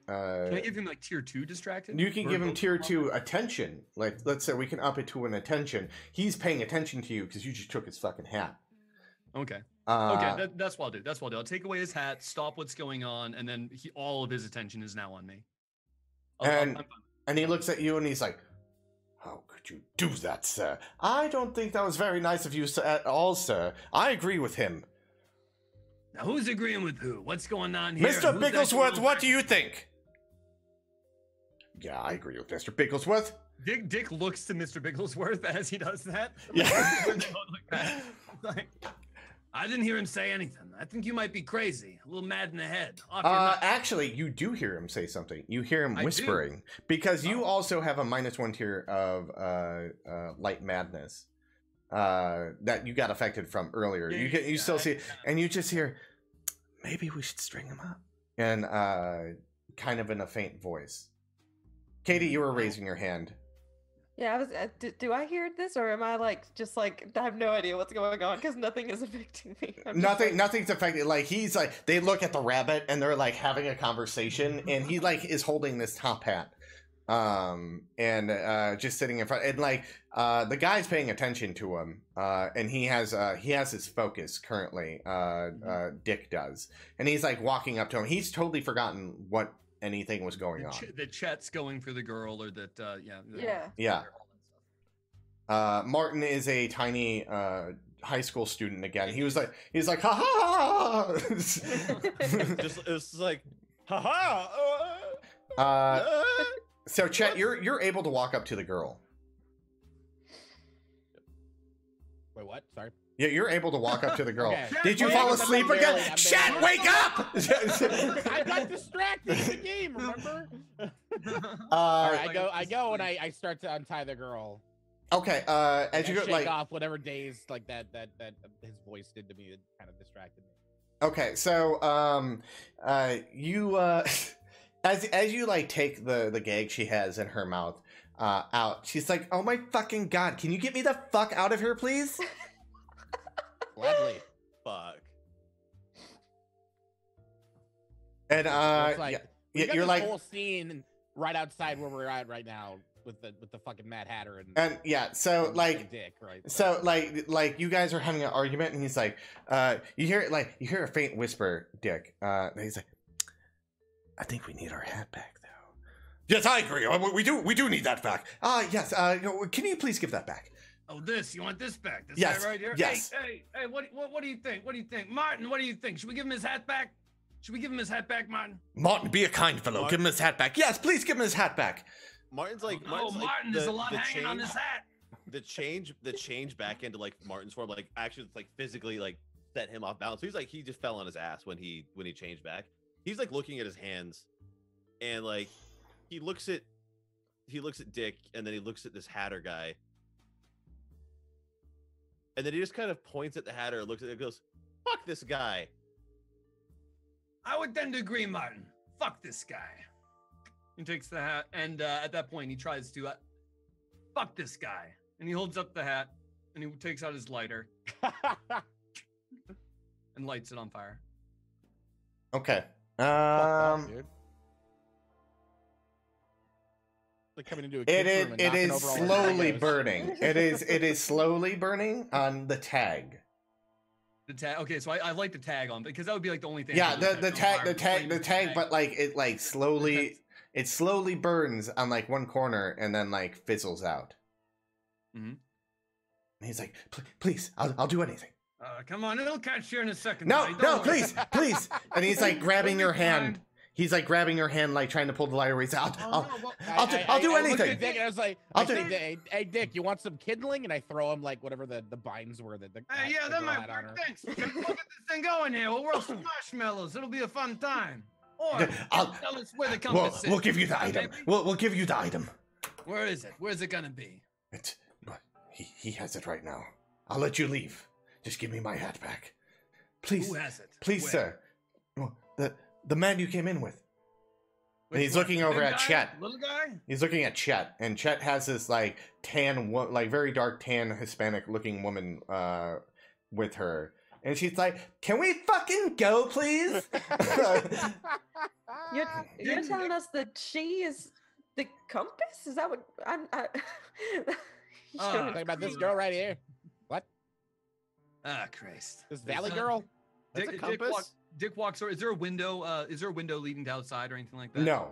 Speaker 6: Can I give him like tier 2 distracted?
Speaker 1: you can
Speaker 6: For
Speaker 1: give him
Speaker 6: both
Speaker 1: tier
Speaker 6: of them?
Speaker 1: 2 attention. Like let's say we can up it to an attention. He's paying attention to you because you just took his fucking hat.
Speaker 6: Okay.
Speaker 1: Uh,
Speaker 6: Okay, that's what I'll do. That's what I'll do. I'll take away his hat, stop what's going on, and then all of his attention is now on me.
Speaker 1: And-
Speaker 6: I'm fine.
Speaker 1: And he looks at you and he's like, "How could you do that, sir? I don't think that was very nice of you at all, sir. I agree with him.
Speaker 6: Now, who's agreeing with who? What's going on here?
Speaker 1: Mr.
Speaker 6: Who's acting a
Speaker 1: Bigglesworth,
Speaker 6: little
Speaker 1: what do you think?" "Yeah, I agree with Mr. Bigglesworth."
Speaker 6: Dick looks to Mr. Bigglesworth as he does that.
Speaker 1: Yeah.
Speaker 6: Like, I didn't hear him say anything. I think you might be crazy, a little mad in the head. Off your nut.
Speaker 1: Actually, you do hear him say something. You hear him
Speaker 6: I do.
Speaker 1: whispering because you
Speaker 6: Oh.
Speaker 1: also have a -1 tier of light madness that you got affected from earlier. You still see, and you just hear, "Maybe we should string him up," and kind of in a faint voice. Katie, you were raising your hand.
Speaker 5: Yeah, I was. Do I hear this, or am I like just like I have no idea what's going on because nothing is affecting me? I'm just
Speaker 1: Nothing,
Speaker 5: like-
Speaker 1: nothing's affected. Like he's like, they look at the rabbit and they're like having a conversation, and he like is holding this top hat, and just sitting in front, and like the guy's paying attention to him, and he has his focus currently. Dick does, and he's like walking up to him. He's totally forgotten what anything was going on.
Speaker 6: The Chet's going for the girl, or that,
Speaker 5: Yeah.
Speaker 1: Yeah. Martin is a tiny high school student again. He's like, ha ha.
Speaker 3: It's like, haha.
Speaker 1: So Chet, you're able to walk up to the girl.
Speaker 4: Wait, what? Sorry.
Speaker 1: Yeah, you're able to walk up to the girl.
Speaker 4: Okay.
Speaker 1: Did you
Speaker 4: Yeah,
Speaker 1: fall
Speaker 4: I'm
Speaker 1: asleep
Speaker 4: barely-
Speaker 1: again?
Speaker 4: I'm
Speaker 1: Chet,
Speaker 4: barely-
Speaker 1: wake up!
Speaker 4: I got distracted in the game. Remember?
Speaker 1: uh,
Speaker 4: I go, and I start to untie the girl.
Speaker 1: okay. As
Speaker 4: And
Speaker 1: you
Speaker 4: I
Speaker 1: go,
Speaker 4: shake
Speaker 1: like,
Speaker 4: off whatever days like that his voice did to me that kind of distracted me.
Speaker 1: okay, so you as you like take the gag she has in her mouth out, she's like, "Oh my fucking god, can you get me the fuck out of here, please?"
Speaker 4: Gladly.
Speaker 3: Fuck.
Speaker 1: And
Speaker 4: It's like,
Speaker 1: yeah,
Speaker 4: we got
Speaker 1: you're
Speaker 4: this
Speaker 1: like,
Speaker 4: whole scene right outside where we're at right now with the fucking Mad Hatter
Speaker 1: and yeah, so
Speaker 4: and
Speaker 1: like.
Speaker 4: Dick, right?
Speaker 1: So like you guys are having an argument, and he's like, you hear a faint whisper, Dick. And he's like, I think we need our hat back, though. Yes, I agree. We do need that back. Yes. Can you please give that back?
Speaker 6: Oh, you want this back? This
Speaker 1: Yes,
Speaker 6: guy right here?
Speaker 1: yes.
Speaker 6: Hey, what do you think? What do you think? Martin, what do you think? Should we give him his hat back? Should we give him his hat back, Martin?
Speaker 1: Martin, be a kind fellow.
Speaker 3: Martin.
Speaker 1: Give him his hat back. Yes, please give him his hat back.
Speaker 3: Martin's like,
Speaker 6: Oh, Martin, there's a lot hanging on this hat.
Speaker 3: The change back into like Martin's form, like actually it's like physically like set him off balance. So he's like he just fell on his ass when he changed back. He's like looking at his hands, and like he looks at Dick, and then he looks at this Hatter guy, and then he just kind of points at the Hatter, looks at it, and goes, "Fuck this guy."
Speaker 6: I would tend to agree, Martin. Fuck this guy. He takes the hat, and at that point, he tries to fuck this guy. And he holds up the hat, and he takes out his lighter and lights it on fire.
Speaker 1: Okay.
Speaker 4: Dude. Like coming into a kid's room and
Speaker 1: It
Speaker 4: knocking
Speaker 1: is
Speaker 4: over all the
Speaker 1: slowly
Speaker 4: Legos.
Speaker 1: burning. It is slowly burning on the tag.
Speaker 6: The tag. Okay, so I like the tag on because that would be like the only thing.
Speaker 1: Yeah,
Speaker 6: that would
Speaker 1: the
Speaker 6: catch on
Speaker 1: tag,
Speaker 6: fire,
Speaker 1: the tag, but like it like slowly, it slowly burns on like one corner and then like fizzles out.
Speaker 6: Mhm.
Speaker 1: And he's like, please, I'll do anything.
Speaker 6: Come on, it'll catch here in a second.
Speaker 1: No,
Speaker 6: buddy.
Speaker 1: no,
Speaker 6: Don't worry.
Speaker 1: please. And he's like grabbing
Speaker 6: It'll
Speaker 1: your
Speaker 6: be
Speaker 1: hand.
Speaker 6: fine.
Speaker 1: He's like grabbing your hand, like trying to pull the lighter away. He's like,
Speaker 6: Oh,
Speaker 1: I'll
Speaker 6: no, well,
Speaker 1: I'll do
Speaker 4: I looked
Speaker 1: anything.
Speaker 4: at Dick and I was like,
Speaker 1: I'll
Speaker 4: I
Speaker 1: do-
Speaker 4: say, hey, Dick, you want some kindling? And I throw him like whatever the binds were that the
Speaker 6: Hey, yeah,
Speaker 4: the
Speaker 6: that
Speaker 4: girl
Speaker 6: might
Speaker 4: had on
Speaker 6: work.
Speaker 4: her.
Speaker 6: Thanks. We'll get this thing going here. We'll roast some marshmallows. It'll be a fun time. Or
Speaker 1: I'll-
Speaker 6: tell us where the
Speaker 1: We'll,
Speaker 6: compass is.
Speaker 1: we'll give you the
Speaker 6: Huh,
Speaker 1: item.
Speaker 6: baby?
Speaker 1: We'll give you the item.
Speaker 6: Where is it? Where's it gonna be?
Speaker 1: But he has it right now. I'll let you leave. Just give me my hat back. Please.
Speaker 6: Who has it?
Speaker 1: Please,
Speaker 6: Where?
Speaker 1: sir. Well, the man you came in with.
Speaker 6: Which
Speaker 1: he's
Speaker 6: one?
Speaker 1: looking
Speaker 6: The
Speaker 1: over
Speaker 6: big
Speaker 1: at
Speaker 6: guy?
Speaker 1: Chet.
Speaker 6: Little guy?
Speaker 1: He's looking at Chet, and Chet has this like tan, like very dark tan Hispanic-looking woman with her, and she's like, "Can we fucking go, please?"
Speaker 5: You're telling us that she is the compass? Is that what I'm? Sure.
Speaker 4: Talking about this girl right here. What?
Speaker 6: Ah, Christ.
Speaker 4: This Valley
Speaker 6: Uh,
Speaker 4: girl?
Speaker 3: That's a
Speaker 6: Dick
Speaker 3: compass?
Speaker 6: Dick walks over. Is there a window? Is there a window leading to outside or anything like that?
Speaker 1: No,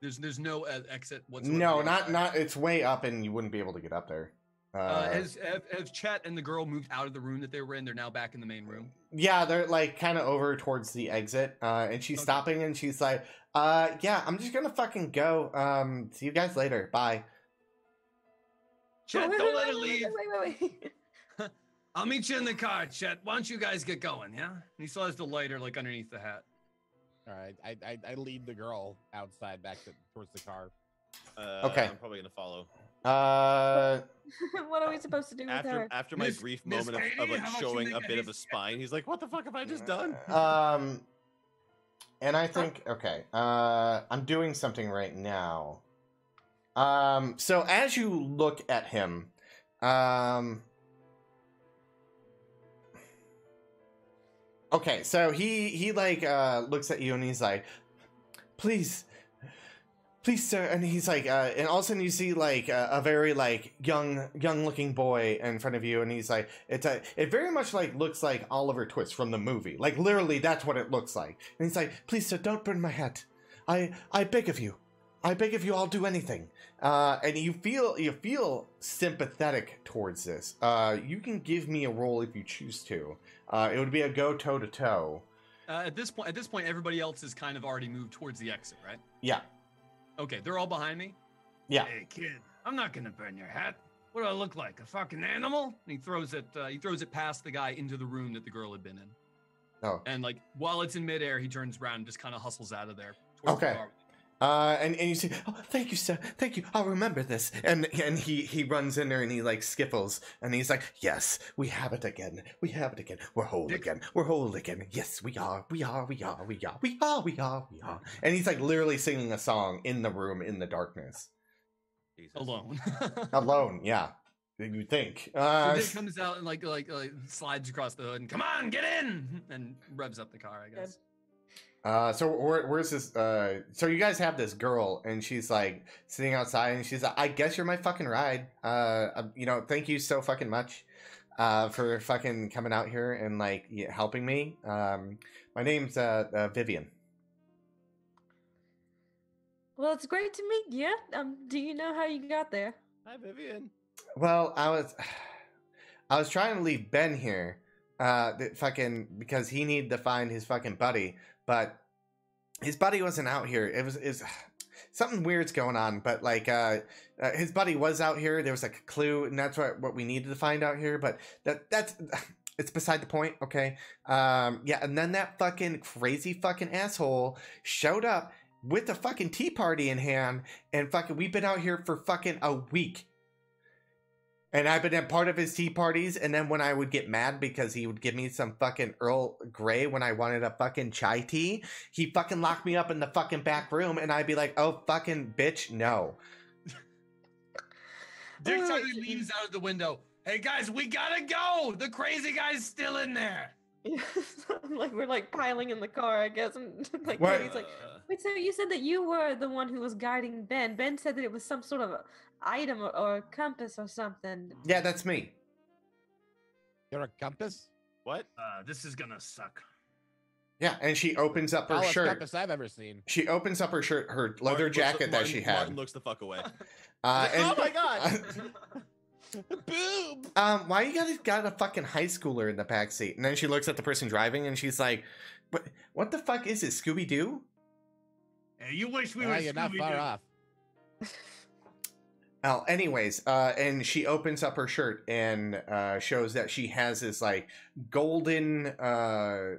Speaker 6: There's no exit whatsoever.
Speaker 1: no,
Speaker 6: outside?
Speaker 1: not. It's way up, and you wouldn't be able to get up there.
Speaker 6: Have Chet and the girl moved out of the room that they were in? They're now back in the main room.
Speaker 1: Yeah, they're like kind of over towards the exit, and she's
Speaker 6: Okay.
Speaker 1: stopping, and she's like, yeah, I'm just gonna fucking go. See you guys later. Bye."
Speaker 6: Chet,
Speaker 5: Wait,
Speaker 6: don't
Speaker 5: wait,
Speaker 6: let her
Speaker 5: wait,
Speaker 6: leave.
Speaker 5: wait.
Speaker 6: I'll meet you in the car, Chet. Why don't you guys get going, yeah? And he still has the lighter like underneath the hat.
Speaker 4: All right, I lead the girl outside back towards the car.
Speaker 1: Okay.
Speaker 3: I'm probably gonna follow.
Speaker 5: What are we supposed to do with her?
Speaker 3: After my
Speaker 6: Miss-
Speaker 3: brief
Speaker 6: Miss
Speaker 3: moment of
Speaker 6: Katie,
Speaker 3: like
Speaker 6: how about you
Speaker 3: showing
Speaker 6: make
Speaker 3: a
Speaker 6: a
Speaker 3: bit of a
Speaker 6: hasty-
Speaker 3: spine, he's like, "What the fuck have I just done?"
Speaker 1: And I think, okay, I'm doing something right now. So as you look at him, okay, so he like looks at you and he's like, please, sir, and he's like, and all of a sudden you see like a very like young looking boy in front of you, and he's like, it very much like looks like Oliver Twist from the movie, like literally that's what it looks like, and he's like, please sir, don't burn my hat, I beg of you, I'll do anything. And you feel sympathetic towards this. You can give me a roll if you choose to. It would be a go toe to toe.
Speaker 6: At this point, everybody else has kind of already moved towards the exit, right?
Speaker 1: Yeah.
Speaker 6: Okay, they're all behind me.
Speaker 1: Yeah.
Speaker 6: Hey, kid, I'm not gonna burn your hat. What do I look like? A fucking animal? And he throws it past the guy into the room that the girl had been in.
Speaker 1: Oh.
Speaker 6: And like while it's in midair, he turns around and just kind of hustles out of there. Towards
Speaker 1: Okay.
Speaker 6: The bar.
Speaker 1: And you see, oh, thank you, sir. Thank you. I'll remember this. And he runs in there and he like skiffles and he's like, yes, we have it again. We have it again. We're whole
Speaker 6: Dick.
Speaker 1: again. We're whole again. Yes, we are. We are. We are. We are. We are. We are. We are. And he's like literally singing a song in the room in the darkness.
Speaker 3: Jesus.
Speaker 6: Alone.
Speaker 1: Alone. Yeah. You think.
Speaker 6: So Dick comes out and like slides across the hood and come on, get in, and revs up the car, I guess.
Speaker 1: So where's this? So you guys have this girl, and she's like sitting outside, and she's like, "I guess you're my fucking ride. Thank you so fucking much, for fucking coming out here and like helping me. My name's Vivian.
Speaker 5: Well, it's great to meet you. Do you know how you got there?
Speaker 3: Hi, Vivian.
Speaker 1: Well, I was trying to leave Ben here, because he needed to find his fucking buddy, but his buddy wasn't out here. It was something weird's going on, but like his buddy was out here. There was like a clue, and that's what we needed to find out here. But that's it's beside the point. Okay, yeah. And then that fucking crazy fucking asshole showed up with a fucking tea party in hand, and fucking we've been out here for fucking a week. And I've been at part of his tea parties, and then when I would get mad because he would give me some fucking Earl Grey when I wanted a fucking chai tea, he fucking locked me up in the fucking back room, and I'd be like, oh, fucking bitch, no.
Speaker 6: Dick suddenly leans out of the window. Hey guys, we gotta go! The crazy guy's still in there!
Speaker 5: Like we're like piling in the car, I guess. And like
Speaker 1: What?
Speaker 5: Katie's like, wait, so you said that you were the one who was guiding Ben. Ben said that it was some sort of item or a compass or something.
Speaker 1: Yeah, that's me.
Speaker 4: You're a compass?
Speaker 3: What?
Speaker 6: This is gonna suck.
Speaker 1: Yeah, and she opens up her
Speaker 4: Tallest
Speaker 1: shirt.
Speaker 4: compass I've ever seen.
Speaker 1: She opens up her shirt, her leather jacket that she had.
Speaker 3: Martin looks the fuck away.
Speaker 1: And,
Speaker 3: oh my god! Boom!
Speaker 1: Why you got a fucking high schooler in the back seat? And then she looks at the person driving, and she's like, "What the fuck is it, Scooby Doo?"
Speaker 6: Hey, you wish we were
Speaker 4: You're not far
Speaker 6: Scooby-Doo.
Speaker 4: off.
Speaker 1: Oh, anyways, and she opens up her shirt and shows that she has this like golden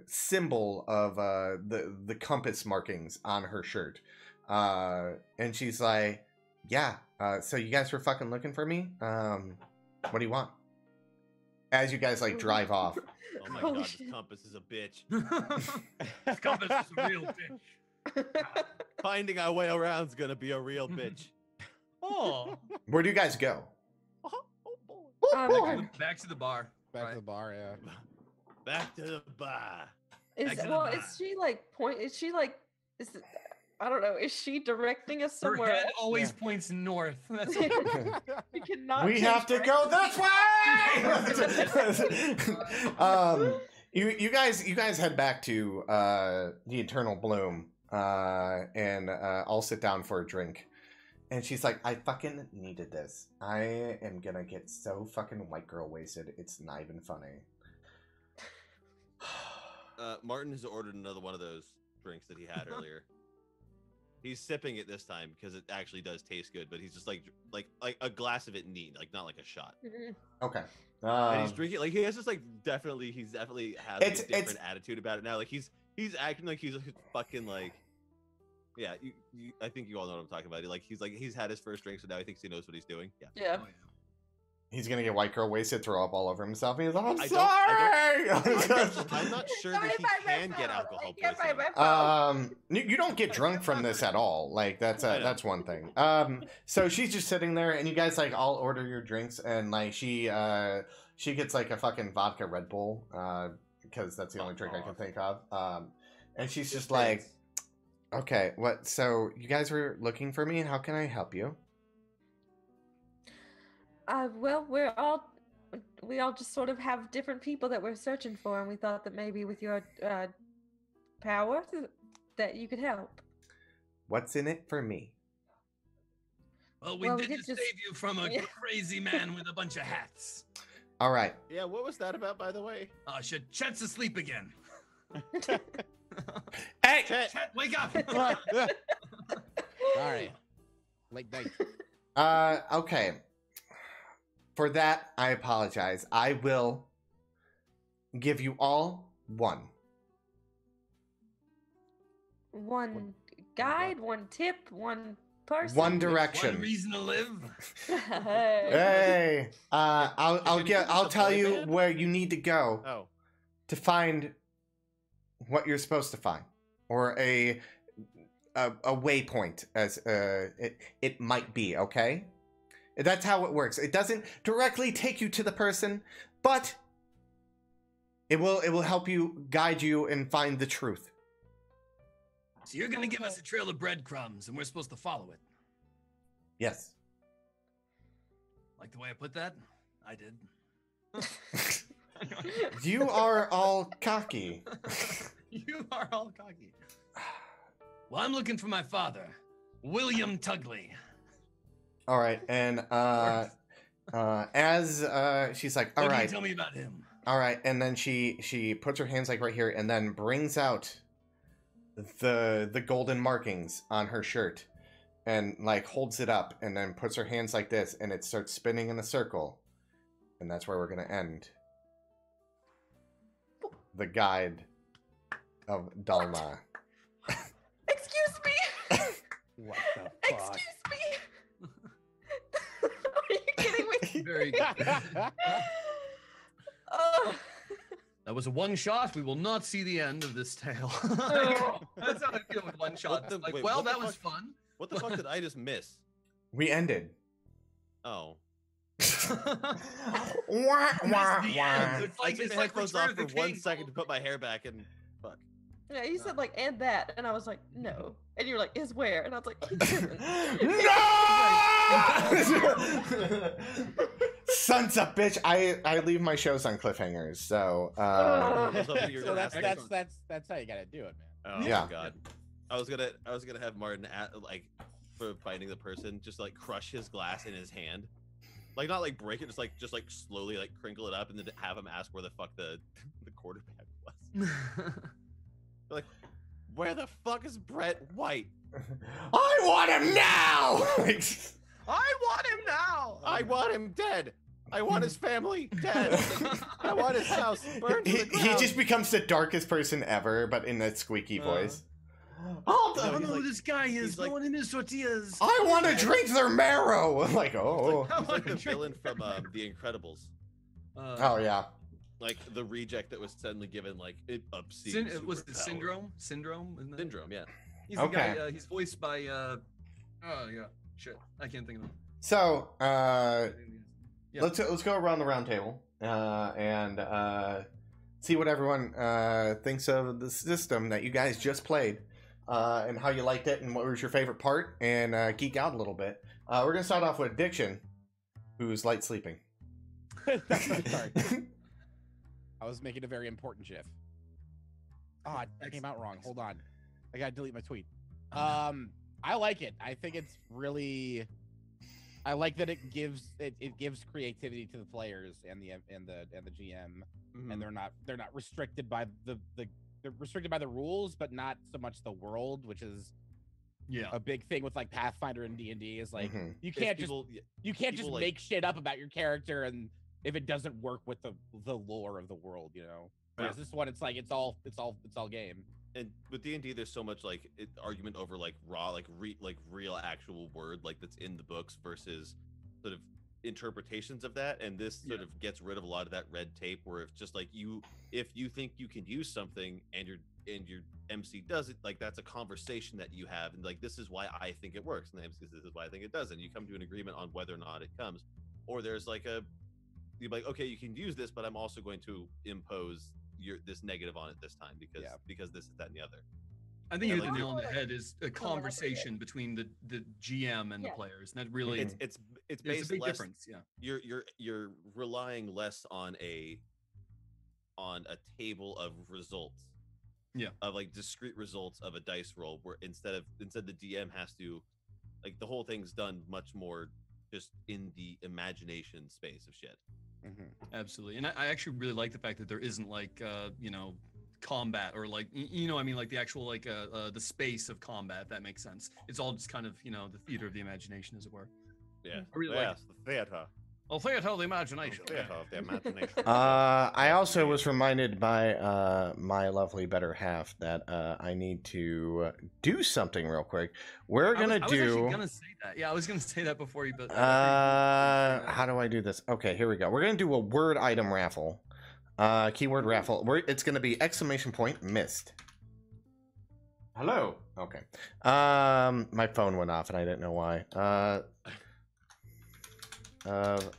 Speaker 1: symbol of the compass markings on her shirt, and she's like, "Yeah, so you guys were fucking looking for me? What do you want?" As you guys like drive off.
Speaker 3: Oh my
Speaker 5: Holy
Speaker 3: god,
Speaker 5: shit.
Speaker 3: this compass is a bitch.
Speaker 6: This compass is a real bitch.
Speaker 3: Finding our way around's gonna be a real bitch.
Speaker 6: Oh,
Speaker 1: Where do you guys go?
Speaker 6: back to the bar.
Speaker 4: Back
Speaker 6: Right.
Speaker 4: to the bar, yeah.
Speaker 3: Back to the bar.
Speaker 5: Is
Speaker 6: Back to the
Speaker 5: well,
Speaker 6: bar.
Speaker 5: is she like I don't know, is she directing us
Speaker 6: Her
Speaker 5: somewhere?
Speaker 6: head always points north. That's
Speaker 5: We cannot
Speaker 1: We
Speaker 5: change
Speaker 1: have to go this way. You guys head back to the Eternal Bloom, and I'll sit down for a drink. And she's like, I fucking needed this. I am gonna get so fucking white girl wasted. It's not even funny.
Speaker 3: Martin has ordered another one of those drinks that he had earlier. He's sipping it this time because it actually does taste good, but he's just like a glass of it neat, like not like a shot.
Speaker 5: Mhm.
Speaker 1: Okay.
Speaker 3: And he's drinking like he has just like definitely has like,
Speaker 1: It's-
Speaker 3: a different attitude about it now. Like he's acting like he's fucking like yeah. I think you all know what I'm talking about. He's had his first drink, so now he thinks he knows what he's doing. Yeah.
Speaker 5: Yeah.
Speaker 1: He's gonna get white girl wasted, throw up all over himself, and he's like, I'm
Speaker 3: I
Speaker 1: sorry.
Speaker 3: I'm not sure that he can get alcohol poisoning.
Speaker 1: You don't get drunk from this at all. Like that's
Speaker 3: I know.
Speaker 1: that's one thing. So she's just sitting there, and you guys like all order your drinks, and like she gets like a fucking vodka Red Bull, because that's the only drink I can think of. And she's just like, okay, what? So you guys were looking for me, and how can I help you?
Speaker 5: Well, we all just sort of have different people that we're searching for, and we thought that maybe with your power that you could help.
Speaker 1: What's in it for me?
Speaker 6: Well, we
Speaker 5: Well, we
Speaker 6: did
Speaker 5: did
Speaker 6: just
Speaker 5: just-
Speaker 6: save you from a
Speaker 5: Yeah.
Speaker 6: crazy man with a bunch of hats.
Speaker 1: All right.
Speaker 3: Yeah, what was that about, by the way?
Speaker 6: Oh shit, Chet's asleep again.
Speaker 1: Hey.
Speaker 6: Chet, wake up!
Speaker 4: Sorry. Late night.
Speaker 1: Okay. for that, I apologize. I will give you all one.
Speaker 5: One guide, one tip, one person.
Speaker 1: One direction.
Speaker 6: One reason to live.
Speaker 1: Hey, I'll
Speaker 3: You're
Speaker 1: tell
Speaker 3: gonna
Speaker 1: you
Speaker 3: boy band?
Speaker 1: where you need to go
Speaker 3: Oh.
Speaker 1: to find what you're supposed to find, or a waypoint, as it might be. Okay, that's how it works. It doesn't directly take you to the person, but it will help you, guide you, and find the truth.
Speaker 6: So you're gonna give us a trail of breadcrumbs, and we're supposed to follow it.
Speaker 1: Yes.
Speaker 6: Like the way I put that? I did.
Speaker 1: You are all cocky.
Speaker 6: You are all cocky. Well, I'm looking for my father, William Tugley.
Speaker 1: All right, and as she's like, all
Speaker 6: What can you
Speaker 1: right,
Speaker 6: tell me about him?
Speaker 1: all right, and then she puts her hands like right here, and then brings out the golden markings on her shirt, and like holds it up, and then puts her hands like this, and it starts spinning in a circle, and that's where we're gonna end the guide of Dalma.
Speaker 5: Excuse me.
Speaker 4: What the fuck?
Speaker 5: Excuse me. Are you kidding me?
Speaker 6: Very good.
Speaker 5: Oh.
Speaker 6: That was a one shot. We will not see the end of this tale.
Speaker 5: Oh.
Speaker 6: That's how I feel with one shot.
Speaker 3: the-
Speaker 6: Like,
Speaker 3: wait,
Speaker 6: well,
Speaker 3: what the
Speaker 6: that was
Speaker 3: fuck?
Speaker 6: fun.
Speaker 3: What the fuck did I just miss?
Speaker 1: We ended.
Speaker 3: Oh.
Speaker 1: Wah, wah,
Speaker 6: the
Speaker 1: wah.
Speaker 6: end. It's
Speaker 3: I
Speaker 6: like,
Speaker 3: took
Speaker 6: it's
Speaker 3: the
Speaker 6: like
Speaker 3: headphones
Speaker 6: Return
Speaker 3: off
Speaker 6: of
Speaker 3: for
Speaker 6: the
Speaker 3: 1
Speaker 6: King.
Speaker 3: second to put my hair back and fuck.
Speaker 5: Yeah, you said like and that, and I was like no, and you were like is where, and I was like he didn't.
Speaker 1: No! Sons of bitch! I leave my shows on cliffhangers, so
Speaker 3: I was hoping you were
Speaker 4: So
Speaker 3: gonna
Speaker 4: that's
Speaker 3: ask me.
Speaker 4: that's how you gotta do it, man.
Speaker 3: Oh
Speaker 1: Yeah.
Speaker 3: my god. I was gonna have Martin like for finding the person just like crush his glass in his hand. Like not like break it, just like slowly like crinkle it up and then have him ask where the fuck the quarterback was. Like, where the fuck is Brett White?
Speaker 1: I want him now.
Speaker 6: I want him now.
Speaker 3: I want him dead. I want his family dead. I want his house burned to the
Speaker 1: he
Speaker 3: ground.
Speaker 1: just becomes the darkest person ever, but in that squeaky voice.
Speaker 6: I
Speaker 3: No,
Speaker 6: don't
Speaker 3: he's
Speaker 6: know
Speaker 3: like-
Speaker 6: who this guy is.
Speaker 3: he's like-
Speaker 6: No one in his tortillas.
Speaker 1: I want to drink their marrow. Like, oh,
Speaker 3: He's like the villain from The Incredibles.
Speaker 1: oh yeah.
Speaker 3: Like the reject that was suddenly given like an obscene.
Speaker 6: Was it
Speaker 3: superpower.
Speaker 6: Syndrome? Isn't it?
Speaker 3: Syndrome, yeah.
Speaker 6: He's the guy.
Speaker 1: Okay.
Speaker 6: He's voiced by. Oh yeah. Shit. I can't think of him.
Speaker 1: So,
Speaker 6: Yeah.
Speaker 1: let's go around the round table and see what everyone thinks of the system that you guys just played, and how you liked it, and what was your favorite part, and geek out a little bit. We're gonna start off with Addiction, who's light sleeping.
Speaker 4: Sorry. I was making a very important GIF. Oh, it came out wrong. Hold on. I gotta delete my tweet. I like it. I think it's really. I like that it gives creativity to the players and the GM, and they're not restricted by they're restricted by the rules, but not so much the world, which is
Speaker 6: Yeah.
Speaker 4: a big thing with like Pathfinder and D&D is like
Speaker 1: Mhm.
Speaker 4: you can't just
Speaker 3: people, like-
Speaker 4: make shit up about your character and if it doesn't work with the lore of the world, you know. Whereas this one, it's like it's all game.
Speaker 3: And with D&D, there's so much like argument over like raw, like real actual word like that's in the books versus sort of interpretations of that. And this sort of gets rid of a lot of that red tape where if just like if you think you can use something and your MC does it, like that's a conversation that you have, and like this is why I think it works, and the MC says this is why I think it doesn't. You come to an agreement on whether or not it comes, or there's like you're like, okay, you can use this, but I'm also going to impose this negative on it this time because this is that and the other.
Speaker 6: I think you hit the
Speaker 3: like-
Speaker 6: nail on the head. Is a conversation between the GM and the
Speaker 5: Yeah.
Speaker 6: players, and that really
Speaker 3: It's
Speaker 6: it's
Speaker 3: based
Speaker 6: a big
Speaker 3: less,
Speaker 6: difference. Yeah.
Speaker 3: You're relying less on a table of results.
Speaker 6: Yeah.
Speaker 3: Of like discrete results of a dice roll, where instead the DM has to, like, the whole thing's done much more just in the imagination space of shit.
Speaker 6: Absolutely, and I actually really like the fact that there isn't like combat or like I mean like the actual like the space of combat, if that makes sense. It's all just kind of the theater of the imagination, as it were.
Speaker 3: Yeah.
Speaker 6: I really like
Speaker 3: the theater.
Speaker 6: I'll theater of the imagination.
Speaker 3: Theater of the imagination.
Speaker 1: I also was reminded by my lovely better half that I need to do something real quick. We're gonna
Speaker 6: I was actually
Speaker 1: do.
Speaker 6: gonna say that. Yeah, I was gonna say that before you. But
Speaker 1: How do I do this? Okay, here we go. We're gonna do a word item raffle. Keyword raffle. It's gonna be exclamation point missed. Hello. Okay. My phone went off and I didn't know why.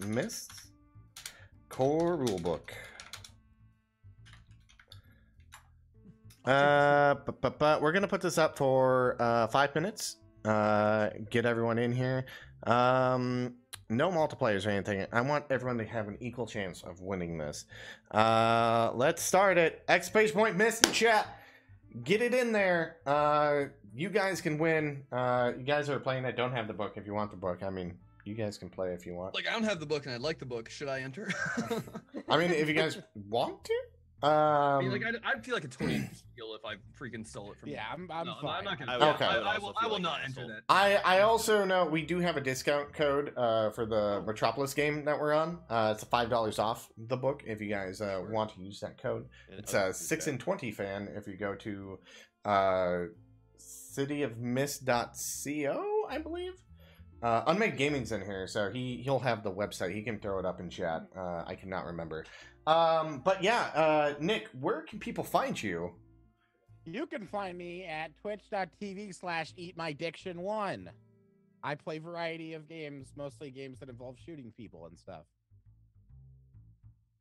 Speaker 1: Missed core rulebook. But we're gonna put this up for 5 minutes. Get everyone in here. No multiplayers or anything. I want everyone to have an equal chance of winning this. Let's start it. Exclamation point missed in chat. Get it in there. You guys can win. You guys that are playing that don't have the book. If you want the book, I mean, you guys can play if you want.
Speaker 6: like, I don't have the book, and I like the book. Should I enter?
Speaker 1: I mean, if you guys want to.
Speaker 6: I mean, like, I feel like a total steal if I freaking stole it from.
Speaker 4: Yeah,
Speaker 6: you.
Speaker 4: I'm
Speaker 6: No,
Speaker 4: fine.
Speaker 6: I'm not gonna.
Speaker 1: Okay.
Speaker 6: I will not enter that.
Speaker 1: I also know we do have a discount code for the Metropolis game that we're on. It's $5 off the book if you guys want to use that code. It's a 6 and 20 fan if you go to cityofmist.co, I believe. Unmade Gaming's in here, so he'll have the website. He can throw it up in chat. I cannot remember. But yeah, Nick, where can people find you?
Speaker 4: You can find me at twitch.tv/eatmydiction1. I play variety of games, mostly games that involve shooting people and stuff.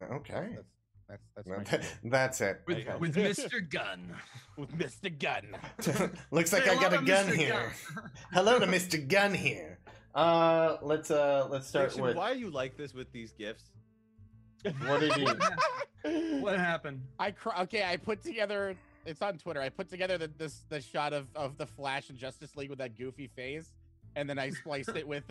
Speaker 1: Okay.
Speaker 4: That's my deal.
Speaker 1: That's it.
Speaker 6: With Mr. Gunn.
Speaker 4: With Mr. Gunn.
Speaker 1: Looks like
Speaker 6: Say
Speaker 1: I got a
Speaker 6: hello to
Speaker 1: gun
Speaker 6: Mr.
Speaker 1: here. Hello to Mr. Gun here. Let's start
Speaker 3: Diction,
Speaker 1: with
Speaker 3: why are you like this with these gifts?
Speaker 1: what did you?
Speaker 6: What happened?
Speaker 4: Okay, I put together. It's on Twitter. I put together the shot of the Flash and Justice League with that goofy face, and then I spliced it with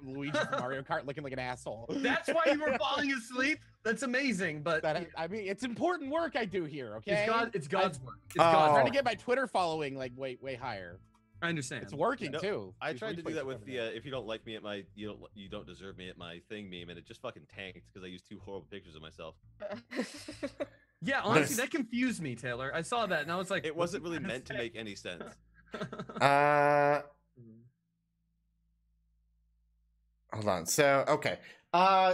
Speaker 4: Luigi from Mario Kart looking like an asshole.
Speaker 6: That's why you were falling asleep. That's amazing, but
Speaker 4: I mean, it's important work I do here. Okay,
Speaker 6: it's God's work. It's
Speaker 1: Oh.
Speaker 4: I'm
Speaker 6: God's
Speaker 4: trying
Speaker 6: work.
Speaker 4: to get my Twitter following like way higher.
Speaker 6: I understand.
Speaker 4: It's working
Speaker 3: No,
Speaker 4: too.
Speaker 3: I
Speaker 4: These
Speaker 3: tried to do
Speaker 4: replays
Speaker 3: that
Speaker 4: are
Speaker 3: with
Speaker 4: coming
Speaker 3: the
Speaker 4: in.
Speaker 3: if you don't like me at my you don't deserve me at my thing meme, and it just fucking tanked because I used 2 horrible pictures of myself.
Speaker 6: Yeah, honestly, that confused me, Taylor. I saw that and I was like,
Speaker 3: It wasn't really
Speaker 6: what
Speaker 3: meant to
Speaker 6: say?
Speaker 3: make any sense.
Speaker 1: Hold on. So okay.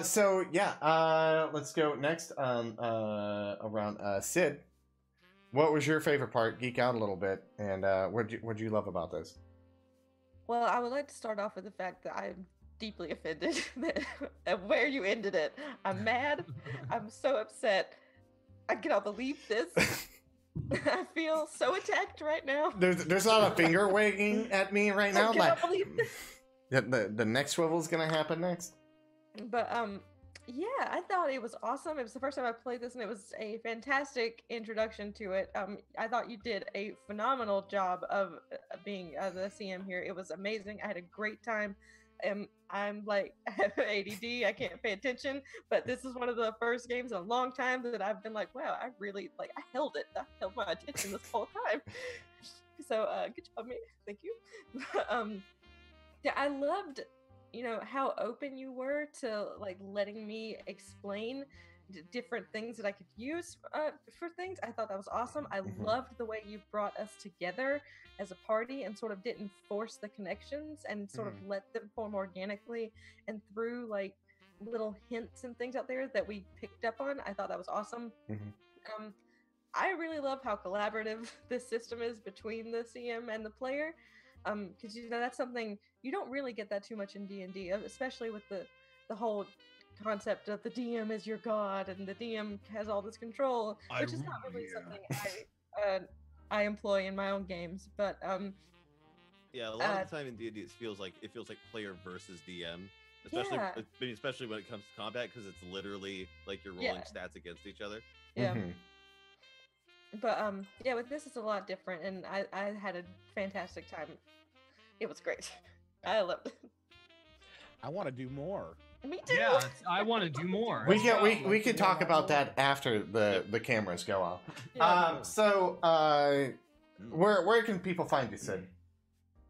Speaker 1: So yeah. Let's go next. Around Sid. What was your favorite part? Geek out a little bit, and what'd you love about this?
Speaker 5: Well, I would like to start off with the fact that I'm deeply offended at where you ended it. I'm mad. I'm so upset. I cannot believe this. I feel so attacked right now.
Speaker 1: There's not a finger wagging at me right now.
Speaker 5: I cannot believe this.
Speaker 1: The next swivel's gonna happen next.
Speaker 5: But yeah, I thought it was awesome. It was the first time I played this, and it was a fantastic introduction to it. I thought you did a phenomenal job of being the CM here. It was amazing. I had a great time. I'm like, I have ADD. I can't pay attention, but this is one of the first games in a long time that I've been like, wow, I really like. I held it. I held my attention this whole time. So good job, me. Thank you. Yeah, I loved, how open you were to like letting me explain different things that I could use for things. I thought that was awesome. I loved the way you brought us together as a party and sort of didn't force the connections and sort of let them form organically and through like little hints and things out there that we picked up on. I thought that was awesome. I really love how collaborative this system is between the CM and the player. Because that's something you don't really get that too much in D&D, especially with the whole concept of the DM is your god and the DM has all this control, which is not really something I employ in my own games. But
Speaker 3: yeah, a lot of the time in D&D, it feels like player versus DM, especially when it comes to combat, because it's literally like you're rolling stats against each other.
Speaker 5: Yeah. But yeah, with this it's a lot different, and I had a fantastic time. It was great. I loved it.
Speaker 4: I want to do more.
Speaker 5: Me too.
Speaker 6: Yeah, I want to do more.
Speaker 1: We can talk about that after the cameras go off.
Speaker 5: Yeah.
Speaker 1: So where can people find you, Sid?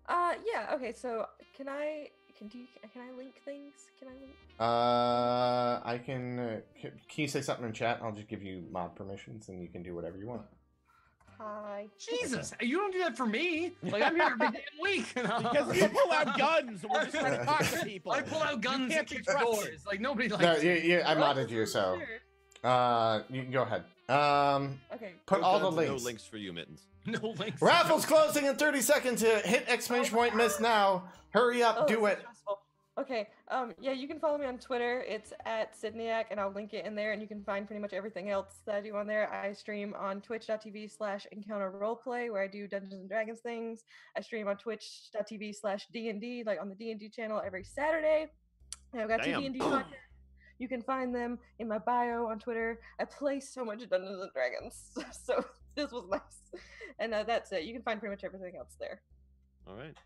Speaker 5: Yeah. Okay. So can I Can I link things? Can I link?
Speaker 1: I can. Can you say something in chat? I'll just give you mod permissions, and you can do whatever you want.
Speaker 5: Hi.
Speaker 6: Jesus, you don't do that for me. Like I'm here every damn week.
Speaker 4: Because you pull out guns, and we're just trying to talk to people.
Speaker 6: I pull out guns
Speaker 4: can't
Speaker 6: and
Speaker 4: be
Speaker 6: kick
Speaker 4: trusted.
Speaker 6: doors. Like nobody likes.
Speaker 1: No,
Speaker 6: it.
Speaker 1: I modded you, so you can go ahead.
Speaker 5: Okay.
Speaker 1: Put
Speaker 3: No
Speaker 1: all the
Speaker 3: guns and
Speaker 1: links.
Speaker 3: No links for you, Mittens.
Speaker 6: No links.
Speaker 1: Raffle's closing in 30 seconds. Hit exclamation point miss now. Hurry up,
Speaker 5: Oh,
Speaker 1: do
Speaker 5: this
Speaker 1: it.
Speaker 5: is stressful. Okay. Yeah, you can follow me on Twitter. It's at Sydneyak, and I'll link it in there, and you can find pretty much everything else that I do on there. I stream on twitch.tv/encounterroleplay, where I do Dungeons and Dragons things. I stream on twitch.tv/D&D, like on the D&D channel every Saturday. And I've got two
Speaker 3: Damn.
Speaker 5: D&D podcasts. You can find them in my bio on Twitter. I play so much Dungeons and Dragons, so this was nice. And that's it. You can find pretty much everything else there.
Speaker 3: All right.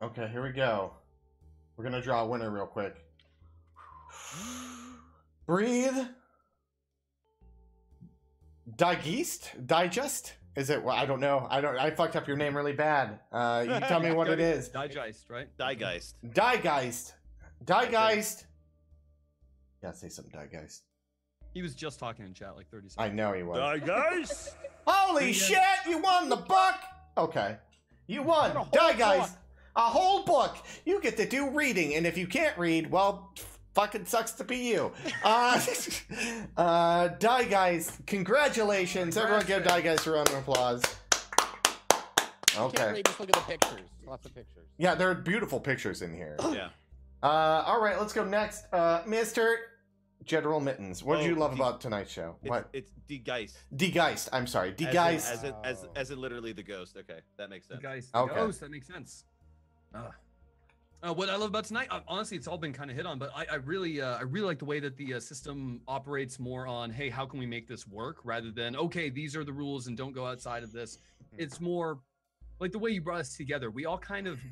Speaker 1: Okay, here we go. We're gonna draw a winner real quick. Breathe. Digest? Is it? Well, I don't know. I fucked up your name really bad. You tell me what it is.
Speaker 6: Digest, right?
Speaker 3: Digeist.
Speaker 1: Digeist. Gotta say something, Digeist.
Speaker 6: He was just talking in chat like 30
Speaker 1: I
Speaker 6: seconds.
Speaker 1: know he was.
Speaker 3: Digeist.
Speaker 1: Holy shit! You won the book. Okay, you won.
Speaker 4: What a whole
Speaker 1: Digeist.
Speaker 4: book.
Speaker 1: A whole book. You get to do reading, and if you can't read, well, fucking sucks to be you. Digeist, congratulations. Everyone give Digeist a round of applause.
Speaker 4: Can't
Speaker 1: Okay.
Speaker 4: really just look at the pictures. Lots of pictures.
Speaker 1: Yeah, there are beautiful pictures in here.
Speaker 3: Yeah.
Speaker 1: All right, let's go next. Mr. General Mittens, what did
Speaker 3: Oh,
Speaker 1: you love about tonight's show? What?
Speaker 3: It's Digeist.
Speaker 1: Degeist. I'm sorry. Degeist.
Speaker 3: As in literally the ghost. Okay, that makes sense.
Speaker 6: Guys,
Speaker 1: Okay.
Speaker 6: ghost, that makes sense. What I love about tonight, honestly, it's all been kind of hit on, but I really like the way that the system operates more on, hey, how can we make this work, rather than, okay, these are the rules and don't go outside of this. It's more like the way you brought us together. We all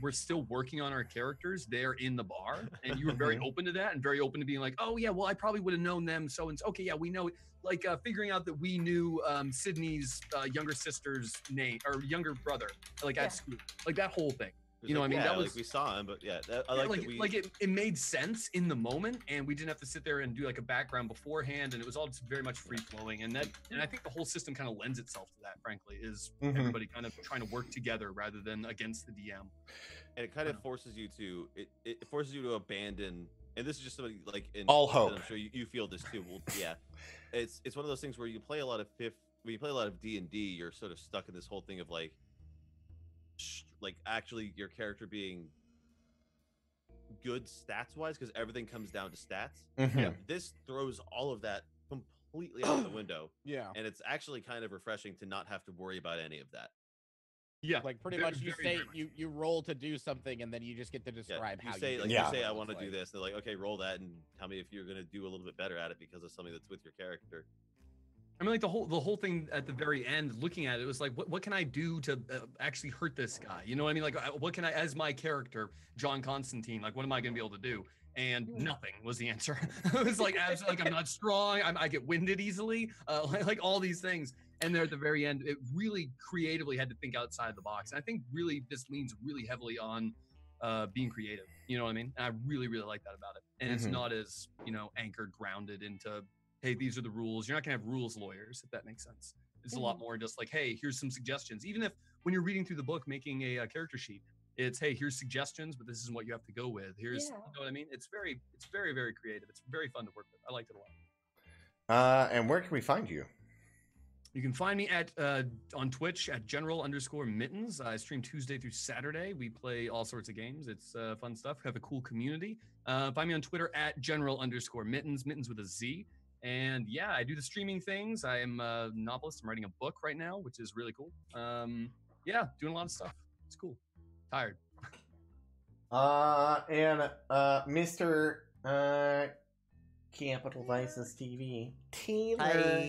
Speaker 6: we're still working on our characters there in the bar, and you were very open to that and very open to being like, oh yeah, well, I probably would have known them. So and okay, yeah, we know it. Like figuring out that we knew Sydney's younger sister's name or younger brother, like
Speaker 5: Yeah.
Speaker 6: at school, like that whole thing.
Speaker 3: It was
Speaker 6: You know what I mean?
Speaker 3: yeah,
Speaker 6: That
Speaker 3: like
Speaker 6: was-
Speaker 3: we saw him, but yeah, I
Speaker 6: Yeah,
Speaker 3: like
Speaker 6: like
Speaker 3: that we.
Speaker 6: like it made sense in the moment, and we didn't have to sit there and do like a background beforehand, and it was all just very much free flowing. And I think the whole system kind of lends itself to that. Frankly, is
Speaker 1: Mhm.
Speaker 6: everybody kind of trying to work together rather than against the DM.
Speaker 3: and it kind of forces you to it forces you to abandon. And this is just something like in
Speaker 1: All
Speaker 3: and
Speaker 1: hope.
Speaker 3: I'm sure you feel this too. Well, yeah, it's one of those things where you play a lot of when you play a lot of D&D, you're sort of stuck in this whole thing of like actually your character being good stats wise, because everything comes down to stats.
Speaker 1: Mhm.
Speaker 3: This throws all of that completely out the window,
Speaker 4: Yeah.
Speaker 3: and it's actually kind of refreshing to not have to worry about any of that.
Speaker 6: Yeah,
Speaker 4: Like pretty
Speaker 6: very-
Speaker 4: much you
Speaker 6: very,
Speaker 4: say
Speaker 6: very much.
Speaker 4: you roll to do something and then you just get to
Speaker 3: Yeah,
Speaker 4: describe
Speaker 3: you
Speaker 4: how
Speaker 3: say
Speaker 4: you
Speaker 3: like
Speaker 4: do
Speaker 1: Yeah.
Speaker 3: you say I
Speaker 4: it.
Speaker 3: want to do
Speaker 4: Like,
Speaker 3: this. They're like, okay, roll that and tell me if you're gonna do a little bit better at it because of something that's with your character.
Speaker 6: I mean, like the whole thing at the very end, looking at it, was like, what can I do to actually hurt this guy? You know what I mean? Like, what can I, as my character, John Constantine, like, what am I going to be able to do? And nothing was the answer. It was like, absolutely, like, I'm not strong. I get winded easily, like all these things. And there at the very end, it really creatively had to think outside the box. And I think really this leans really heavily on being creative. You know what I mean? And I really, really like that about it. And it's
Speaker 1: Mhm.
Speaker 6: not as, anchored, grounded into, hey, these are the rules. You're not gonna have rules lawyers, if that makes sense. It's a lot more just like, hey, here's some suggestions. Even if when you're reading through the book, making a character sheet, it's, hey, here's suggestions, but this is what you have to go with. Here's,
Speaker 5: Yeah.
Speaker 6: you know what I mean? It's very, very creative. It's very fun to work with. I liked it a lot.
Speaker 1: And where can we find you?
Speaker 6: You can find me at on Twitch at general_mittens. I stream Tuesday through Saturday. We play all sorts of games. It's fun stuff. We have a cool community. Find me on Twitter at general_mittens, mittens with a Z. And yeah, I do the streaming things. I am a novelist. I'm writing a book right now, which is really cool. Yeah, doing a lot of stuff. It's cool. Tired.
Speaker 1: And Mr. Capital Vices TV. Taylor.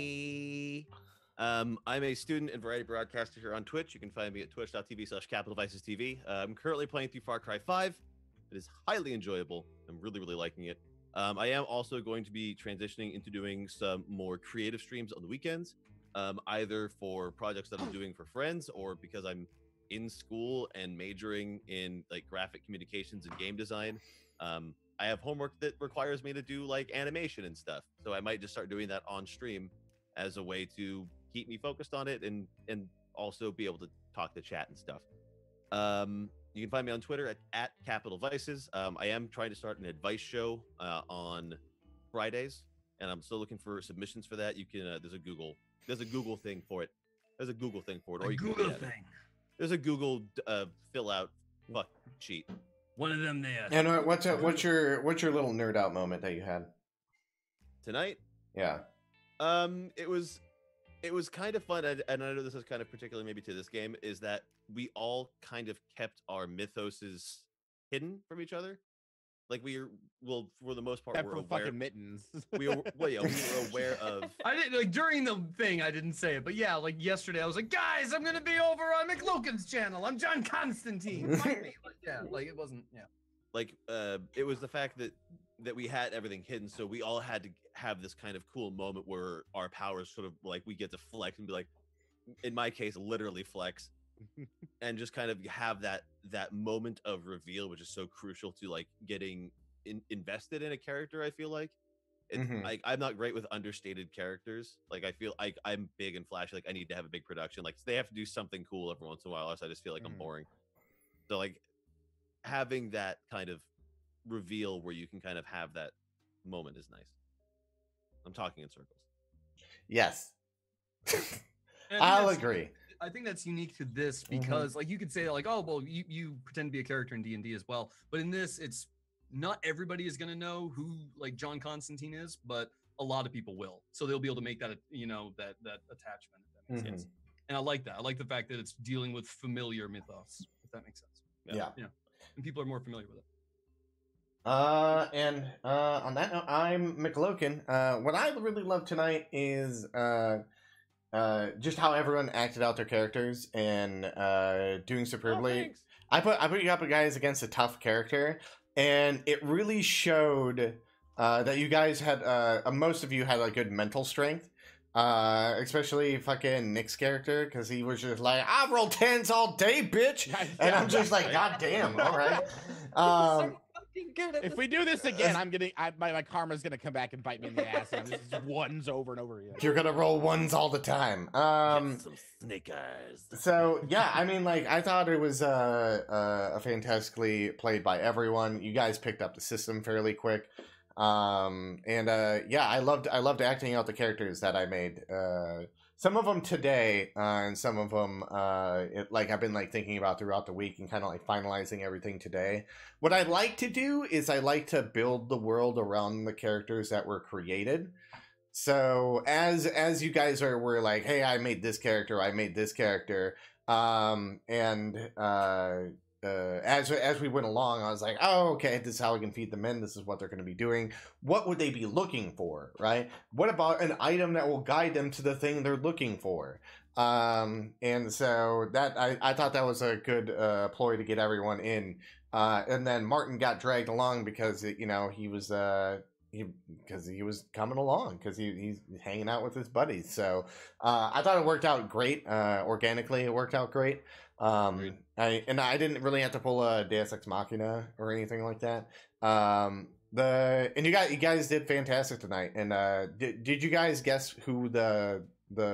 Speaker 3: I'm a student and variety broadcaster here on Twitch. You can find me at twitch.tv/capitalvicestv. I'm currently playing through Far Cry 5. It is highly enjoyable. I'm really, really liking it. I am also going to be transitioning into doing some more creative streams on the weekends, either for projects that I'm doing for friends or because I'm in school and majoring in like graphic communications and game design, I have homework that requires me to do like animation and stuff. So I might just start doing that on stream as a way to keep me focused on it and also be able to talk to chat and stuff. You can find me on Twitter at Capital Vices. I am trying to start an advice show on Fridays, and I'm still looking for submissions for that. You can there's a Google thing for it. There's a Google thing for it. Or you can
Speaker 2: Google
Speaker 3: look at it.
Speaker 2: thing.
Speaker 3: There's a Google fill out fuck sheet.
Speaker 2: One of them there.
Speaker 1: And what's your little nerd out moment that you had
Speaker 3: Tonight,
Speaker 1: yeah?
Speaker 3: it was kind of fun, and I know this is kind of particular maybe to this game, is that we all kind of kept our mythoses hidden from each other. Like for the most part,
Speaker 4: Except
Speaker 3: we're
Speaker 4: for
Speaker 3: aware.
Speaker 4: fucking mittens.
Speaker 3: We were aware of.
Speaker 6: I didn't like during the thing. I didn't say it, but yeah, like yesterday, I was like, "Guys, I'm gonna be over on McLogan's channel. I'm John Constantine. Find me." Like, yeah, like it wasn't. Yeah,
Speaker 3: Like it was the fact that we had everything hidden, so we all had to have this kind of cool moment where our powers sort of like we get to flex and be like, in my case, literally flex, and just kind of have that moment of reveal, which is so crucial to like getting invested in a character. I feel like it's like I'm not great with understated characters. Like I feel like I'm big and flashy. Like I need to have a big production. Like they have to do something cool every once in a while, else I just feel like I'm boring. So like having that kind of reveal where you can kind of have that moment is nice. I'm talking in circles.
Speaker 1: Yes.
Speaker 6: And
Speaker 1: I'll
Speaker 6: that's-
Speaker 1: agree.
Speaker 6: I think that's unique to this because, like, you could say like, "Oh, well, you pretend to be a character in D&D as well," but in this, it's not everybody is gonna know who like John Constantine is, but a lot of people will. So they'll be able to make that that attachment. If that makes sense. And I like that. I like the fact that it's dealing with familiar mythos. If that makes sense.
Speaker 1: Yeah.
Speaker 6: And people are more familiar with it.
Speaker 1: And on that note, I'm McLogan. What I really love tonight is just how everyone acted out their characters and doing superbly. I put you up guys against a tough character, and it really showed that you guys had most of you had a good mental strength. Especially fucking Nick's character, because he was just like, I roll 10s all day, bitch, and I'm just like, God damn, all right.
Speaker 4: If we do this again, my karma's gonna come back and bite me in the ass, and I'm just ones over and over again.
Speaker 1: You're gonna roll ones all the time.
Speaker 3: Get some snake eyes.
Speaker 1: So yeah, I mean, like, I thought it was a fantastically played by everyone. You guys picked up the system fairly quick. Yeah, I loved acting out the characters that I made. Some of them today, and some of them I've been like thinking about throughout the week and kind of like finalizing everything today. What I like to do is I like to build the world around the characters that were created. So as you guys were like, hey, I made this character, as we went along, I was like, oh, okay, this is how we can feed them in. This is what they're going to be doing. What would they be looking for, right? What about an item that will guide them to the thing they're looking for? And so that I thought that was a good ploy to get everyone in. And then Martin got dragged along because he was coming along because he's hanging out with his buddies. So I thought it worked out great. Organically, it worked out great. I didn't really have to pull a Deus Ex Machina or anything like that. You guys did fantastic tonight. And did you guys guess who the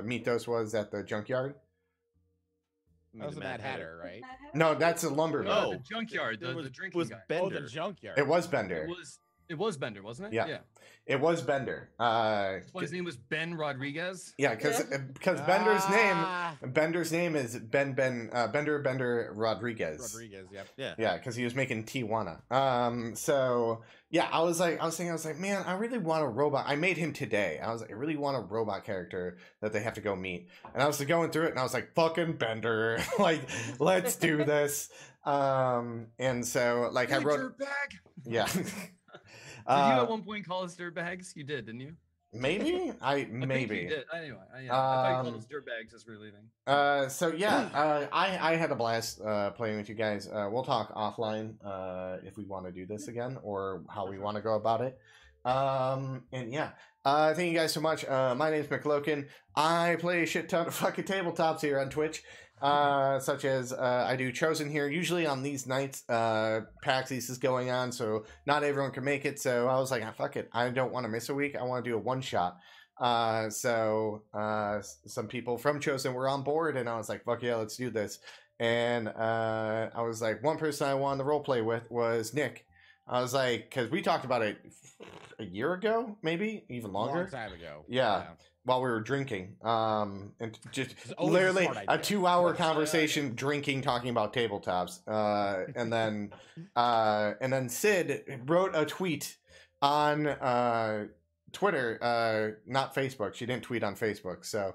Speaker 1: mythos was at the junkyard?
Speaker 4: That was the Mad Hatter, right?
Speaker 1: No, that's a lumber.
Speaker 6: No, the junkyard, the drinking
Speaker 3: was
Speaker 6: guy.
Speaker 3: Bender.
Speaker 4: Oh, the junkyard.
Speaker 1: It was Bender.
Speaker 6: It was Bender, wasn't it?
Speaker 1: Yeah. It was Bender.
Speaker 6: That's why his name was Ben Rodriguez.
Speaker 1: Yeah, because Bender's name is Bender Rodriguez.
Speaker 4: Yep.
Speaker 1: Yeah, because he was making Tijuana. So yeah, I was like, man, I really want a robot. I made him today. I was like, I really want a robot character that they have to go meet. And I was going through it, and I was like, fucking Bender, like, let's do this. And so like I wrote,
Speaker 6: dirtbag.
Speaker 1: yeah.
Speaker 6: Did you at one point call us dirtbags? You did, didn't you?
Speaker 1: Maybe
Speaker 6: I think you did. Anyway, I thought you called us dirtbags as we were leaving.
Speaker 1: So yeah, I had a blast playing with you guys. We'll talk offline if we want to do this again or how we want to go about it. And yeah, thank you guys so much. My name's McLogan. I play a shit ton of fucking tabletops here on Twitch. such as I do Chosen here. Usually on these nights, PAX East is going on, so not everyone can make it. So I was like, ah, fuck it. I don't want to miss a week. I want to do a one-shot. So some people from Chosen were on board, and I was like, fuck yeah, let's do this. And I was like, one person I wanted to role play with was Nick. I was like, because we talked about it a year ago, maybe even longer.
Speaker 4: Long time ago.
Speaker 1: Yeah. While we were drinking, and just
Speaker 4: always a
Speaker 1: literally
Speaker 4: smart
Speaker 1: a
Speaker 4: idea.
Speaker 1: 2-hour conversation, drinking, talking about tabletops, and then Sid wrote a tweet on Twitter, not Facebook. She didn't tweet on Facebook. So,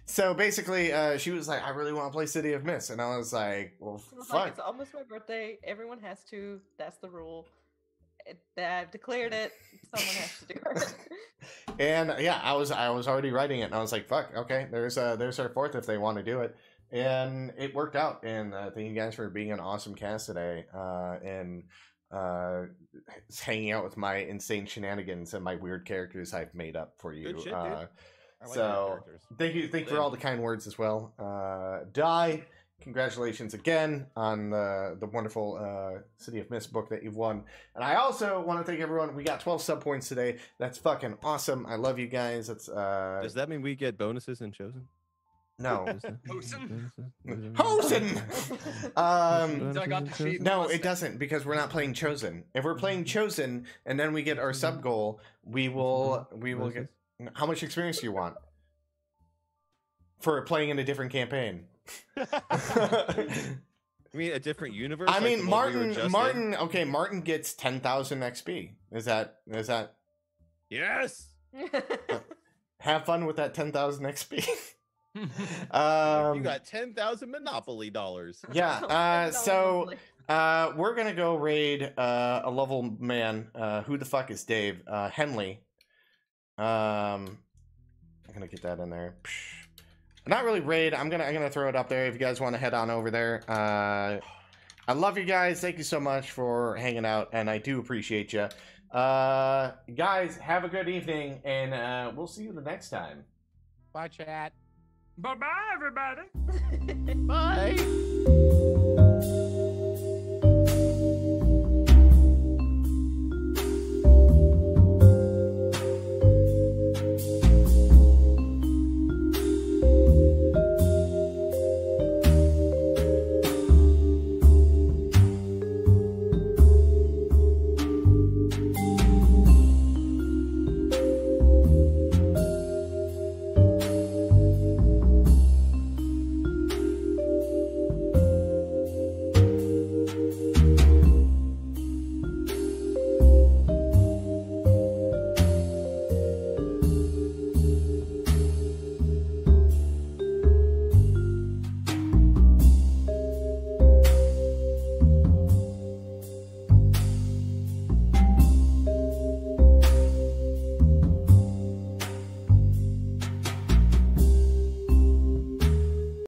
Speaker 1: so basically, she was like, "I really want to play City of Mist," and I was like, "Well,
Speaker 5: I was
Speaker 1: fuck."
Speaker 5: like, it's almost my birthday. Everyone has to. That's the rule. I've declared it. Someone has to do it.
Speaker 1: And yeah, I was already writing it, and I was like, "Fuck, okay." There's our fourth if they want to do it, and it worked out. And thank you guys for being an awesome cast today, and hanging out with my insane shenanigans and my weird characters I've made up for you.
Speaker 3: Good shit, dude. I like
Speaker 1: So thank you for all the kind words as well. Di, congratulations again on the wonderful City of Mist book that you've won. And I also want to thank everyone. We got 12 sub points today. That's fucking awesome. I love you guys. It's
Speaker 3: Does that mean we get bonuses in Chosen?
Speaker 1: no.
Speaker 6: Hosen?
Speaker 1: Hosen!
Speaker 6: I got the sheet.
Speaker 1: No, it doesn't, because we're not playing Chosen. If we're playing Chosen and then we get our sub goal, we will get. How much experience do you want for playing in a different campaign?
Speaker 3: I mean, a different universe.
Speaker 1: I
Speaker 3: like
Speaker 1: mean,
Speaker 3: the one we were just in?
Speaker 1: Martin. Okay, Martin gets 10,000 XP. Is that?
Speaker 3: Yes.
Speaker 1: Have fun with that 10,000 XP.
Speaker 3: You
Speaker 1: Um,
Speaker 3: got 10,000 Monopoly dollars.
Speaker 1: yeah. So we're gonna go raid a level man. Who the fuck is Dave? Henley. I'm gonna get that in there. Not really raid. I'm gonna throw it up there if you guys want to head on over there. I love you guys. Thank you so much for hanging out, and I do appreciate you. Guys, have a good evening, and we'll see you the next time.
Speaker 4: Bye, chat.
Speaker 6: Bye bye, everybody.
Speaker 3: Bye.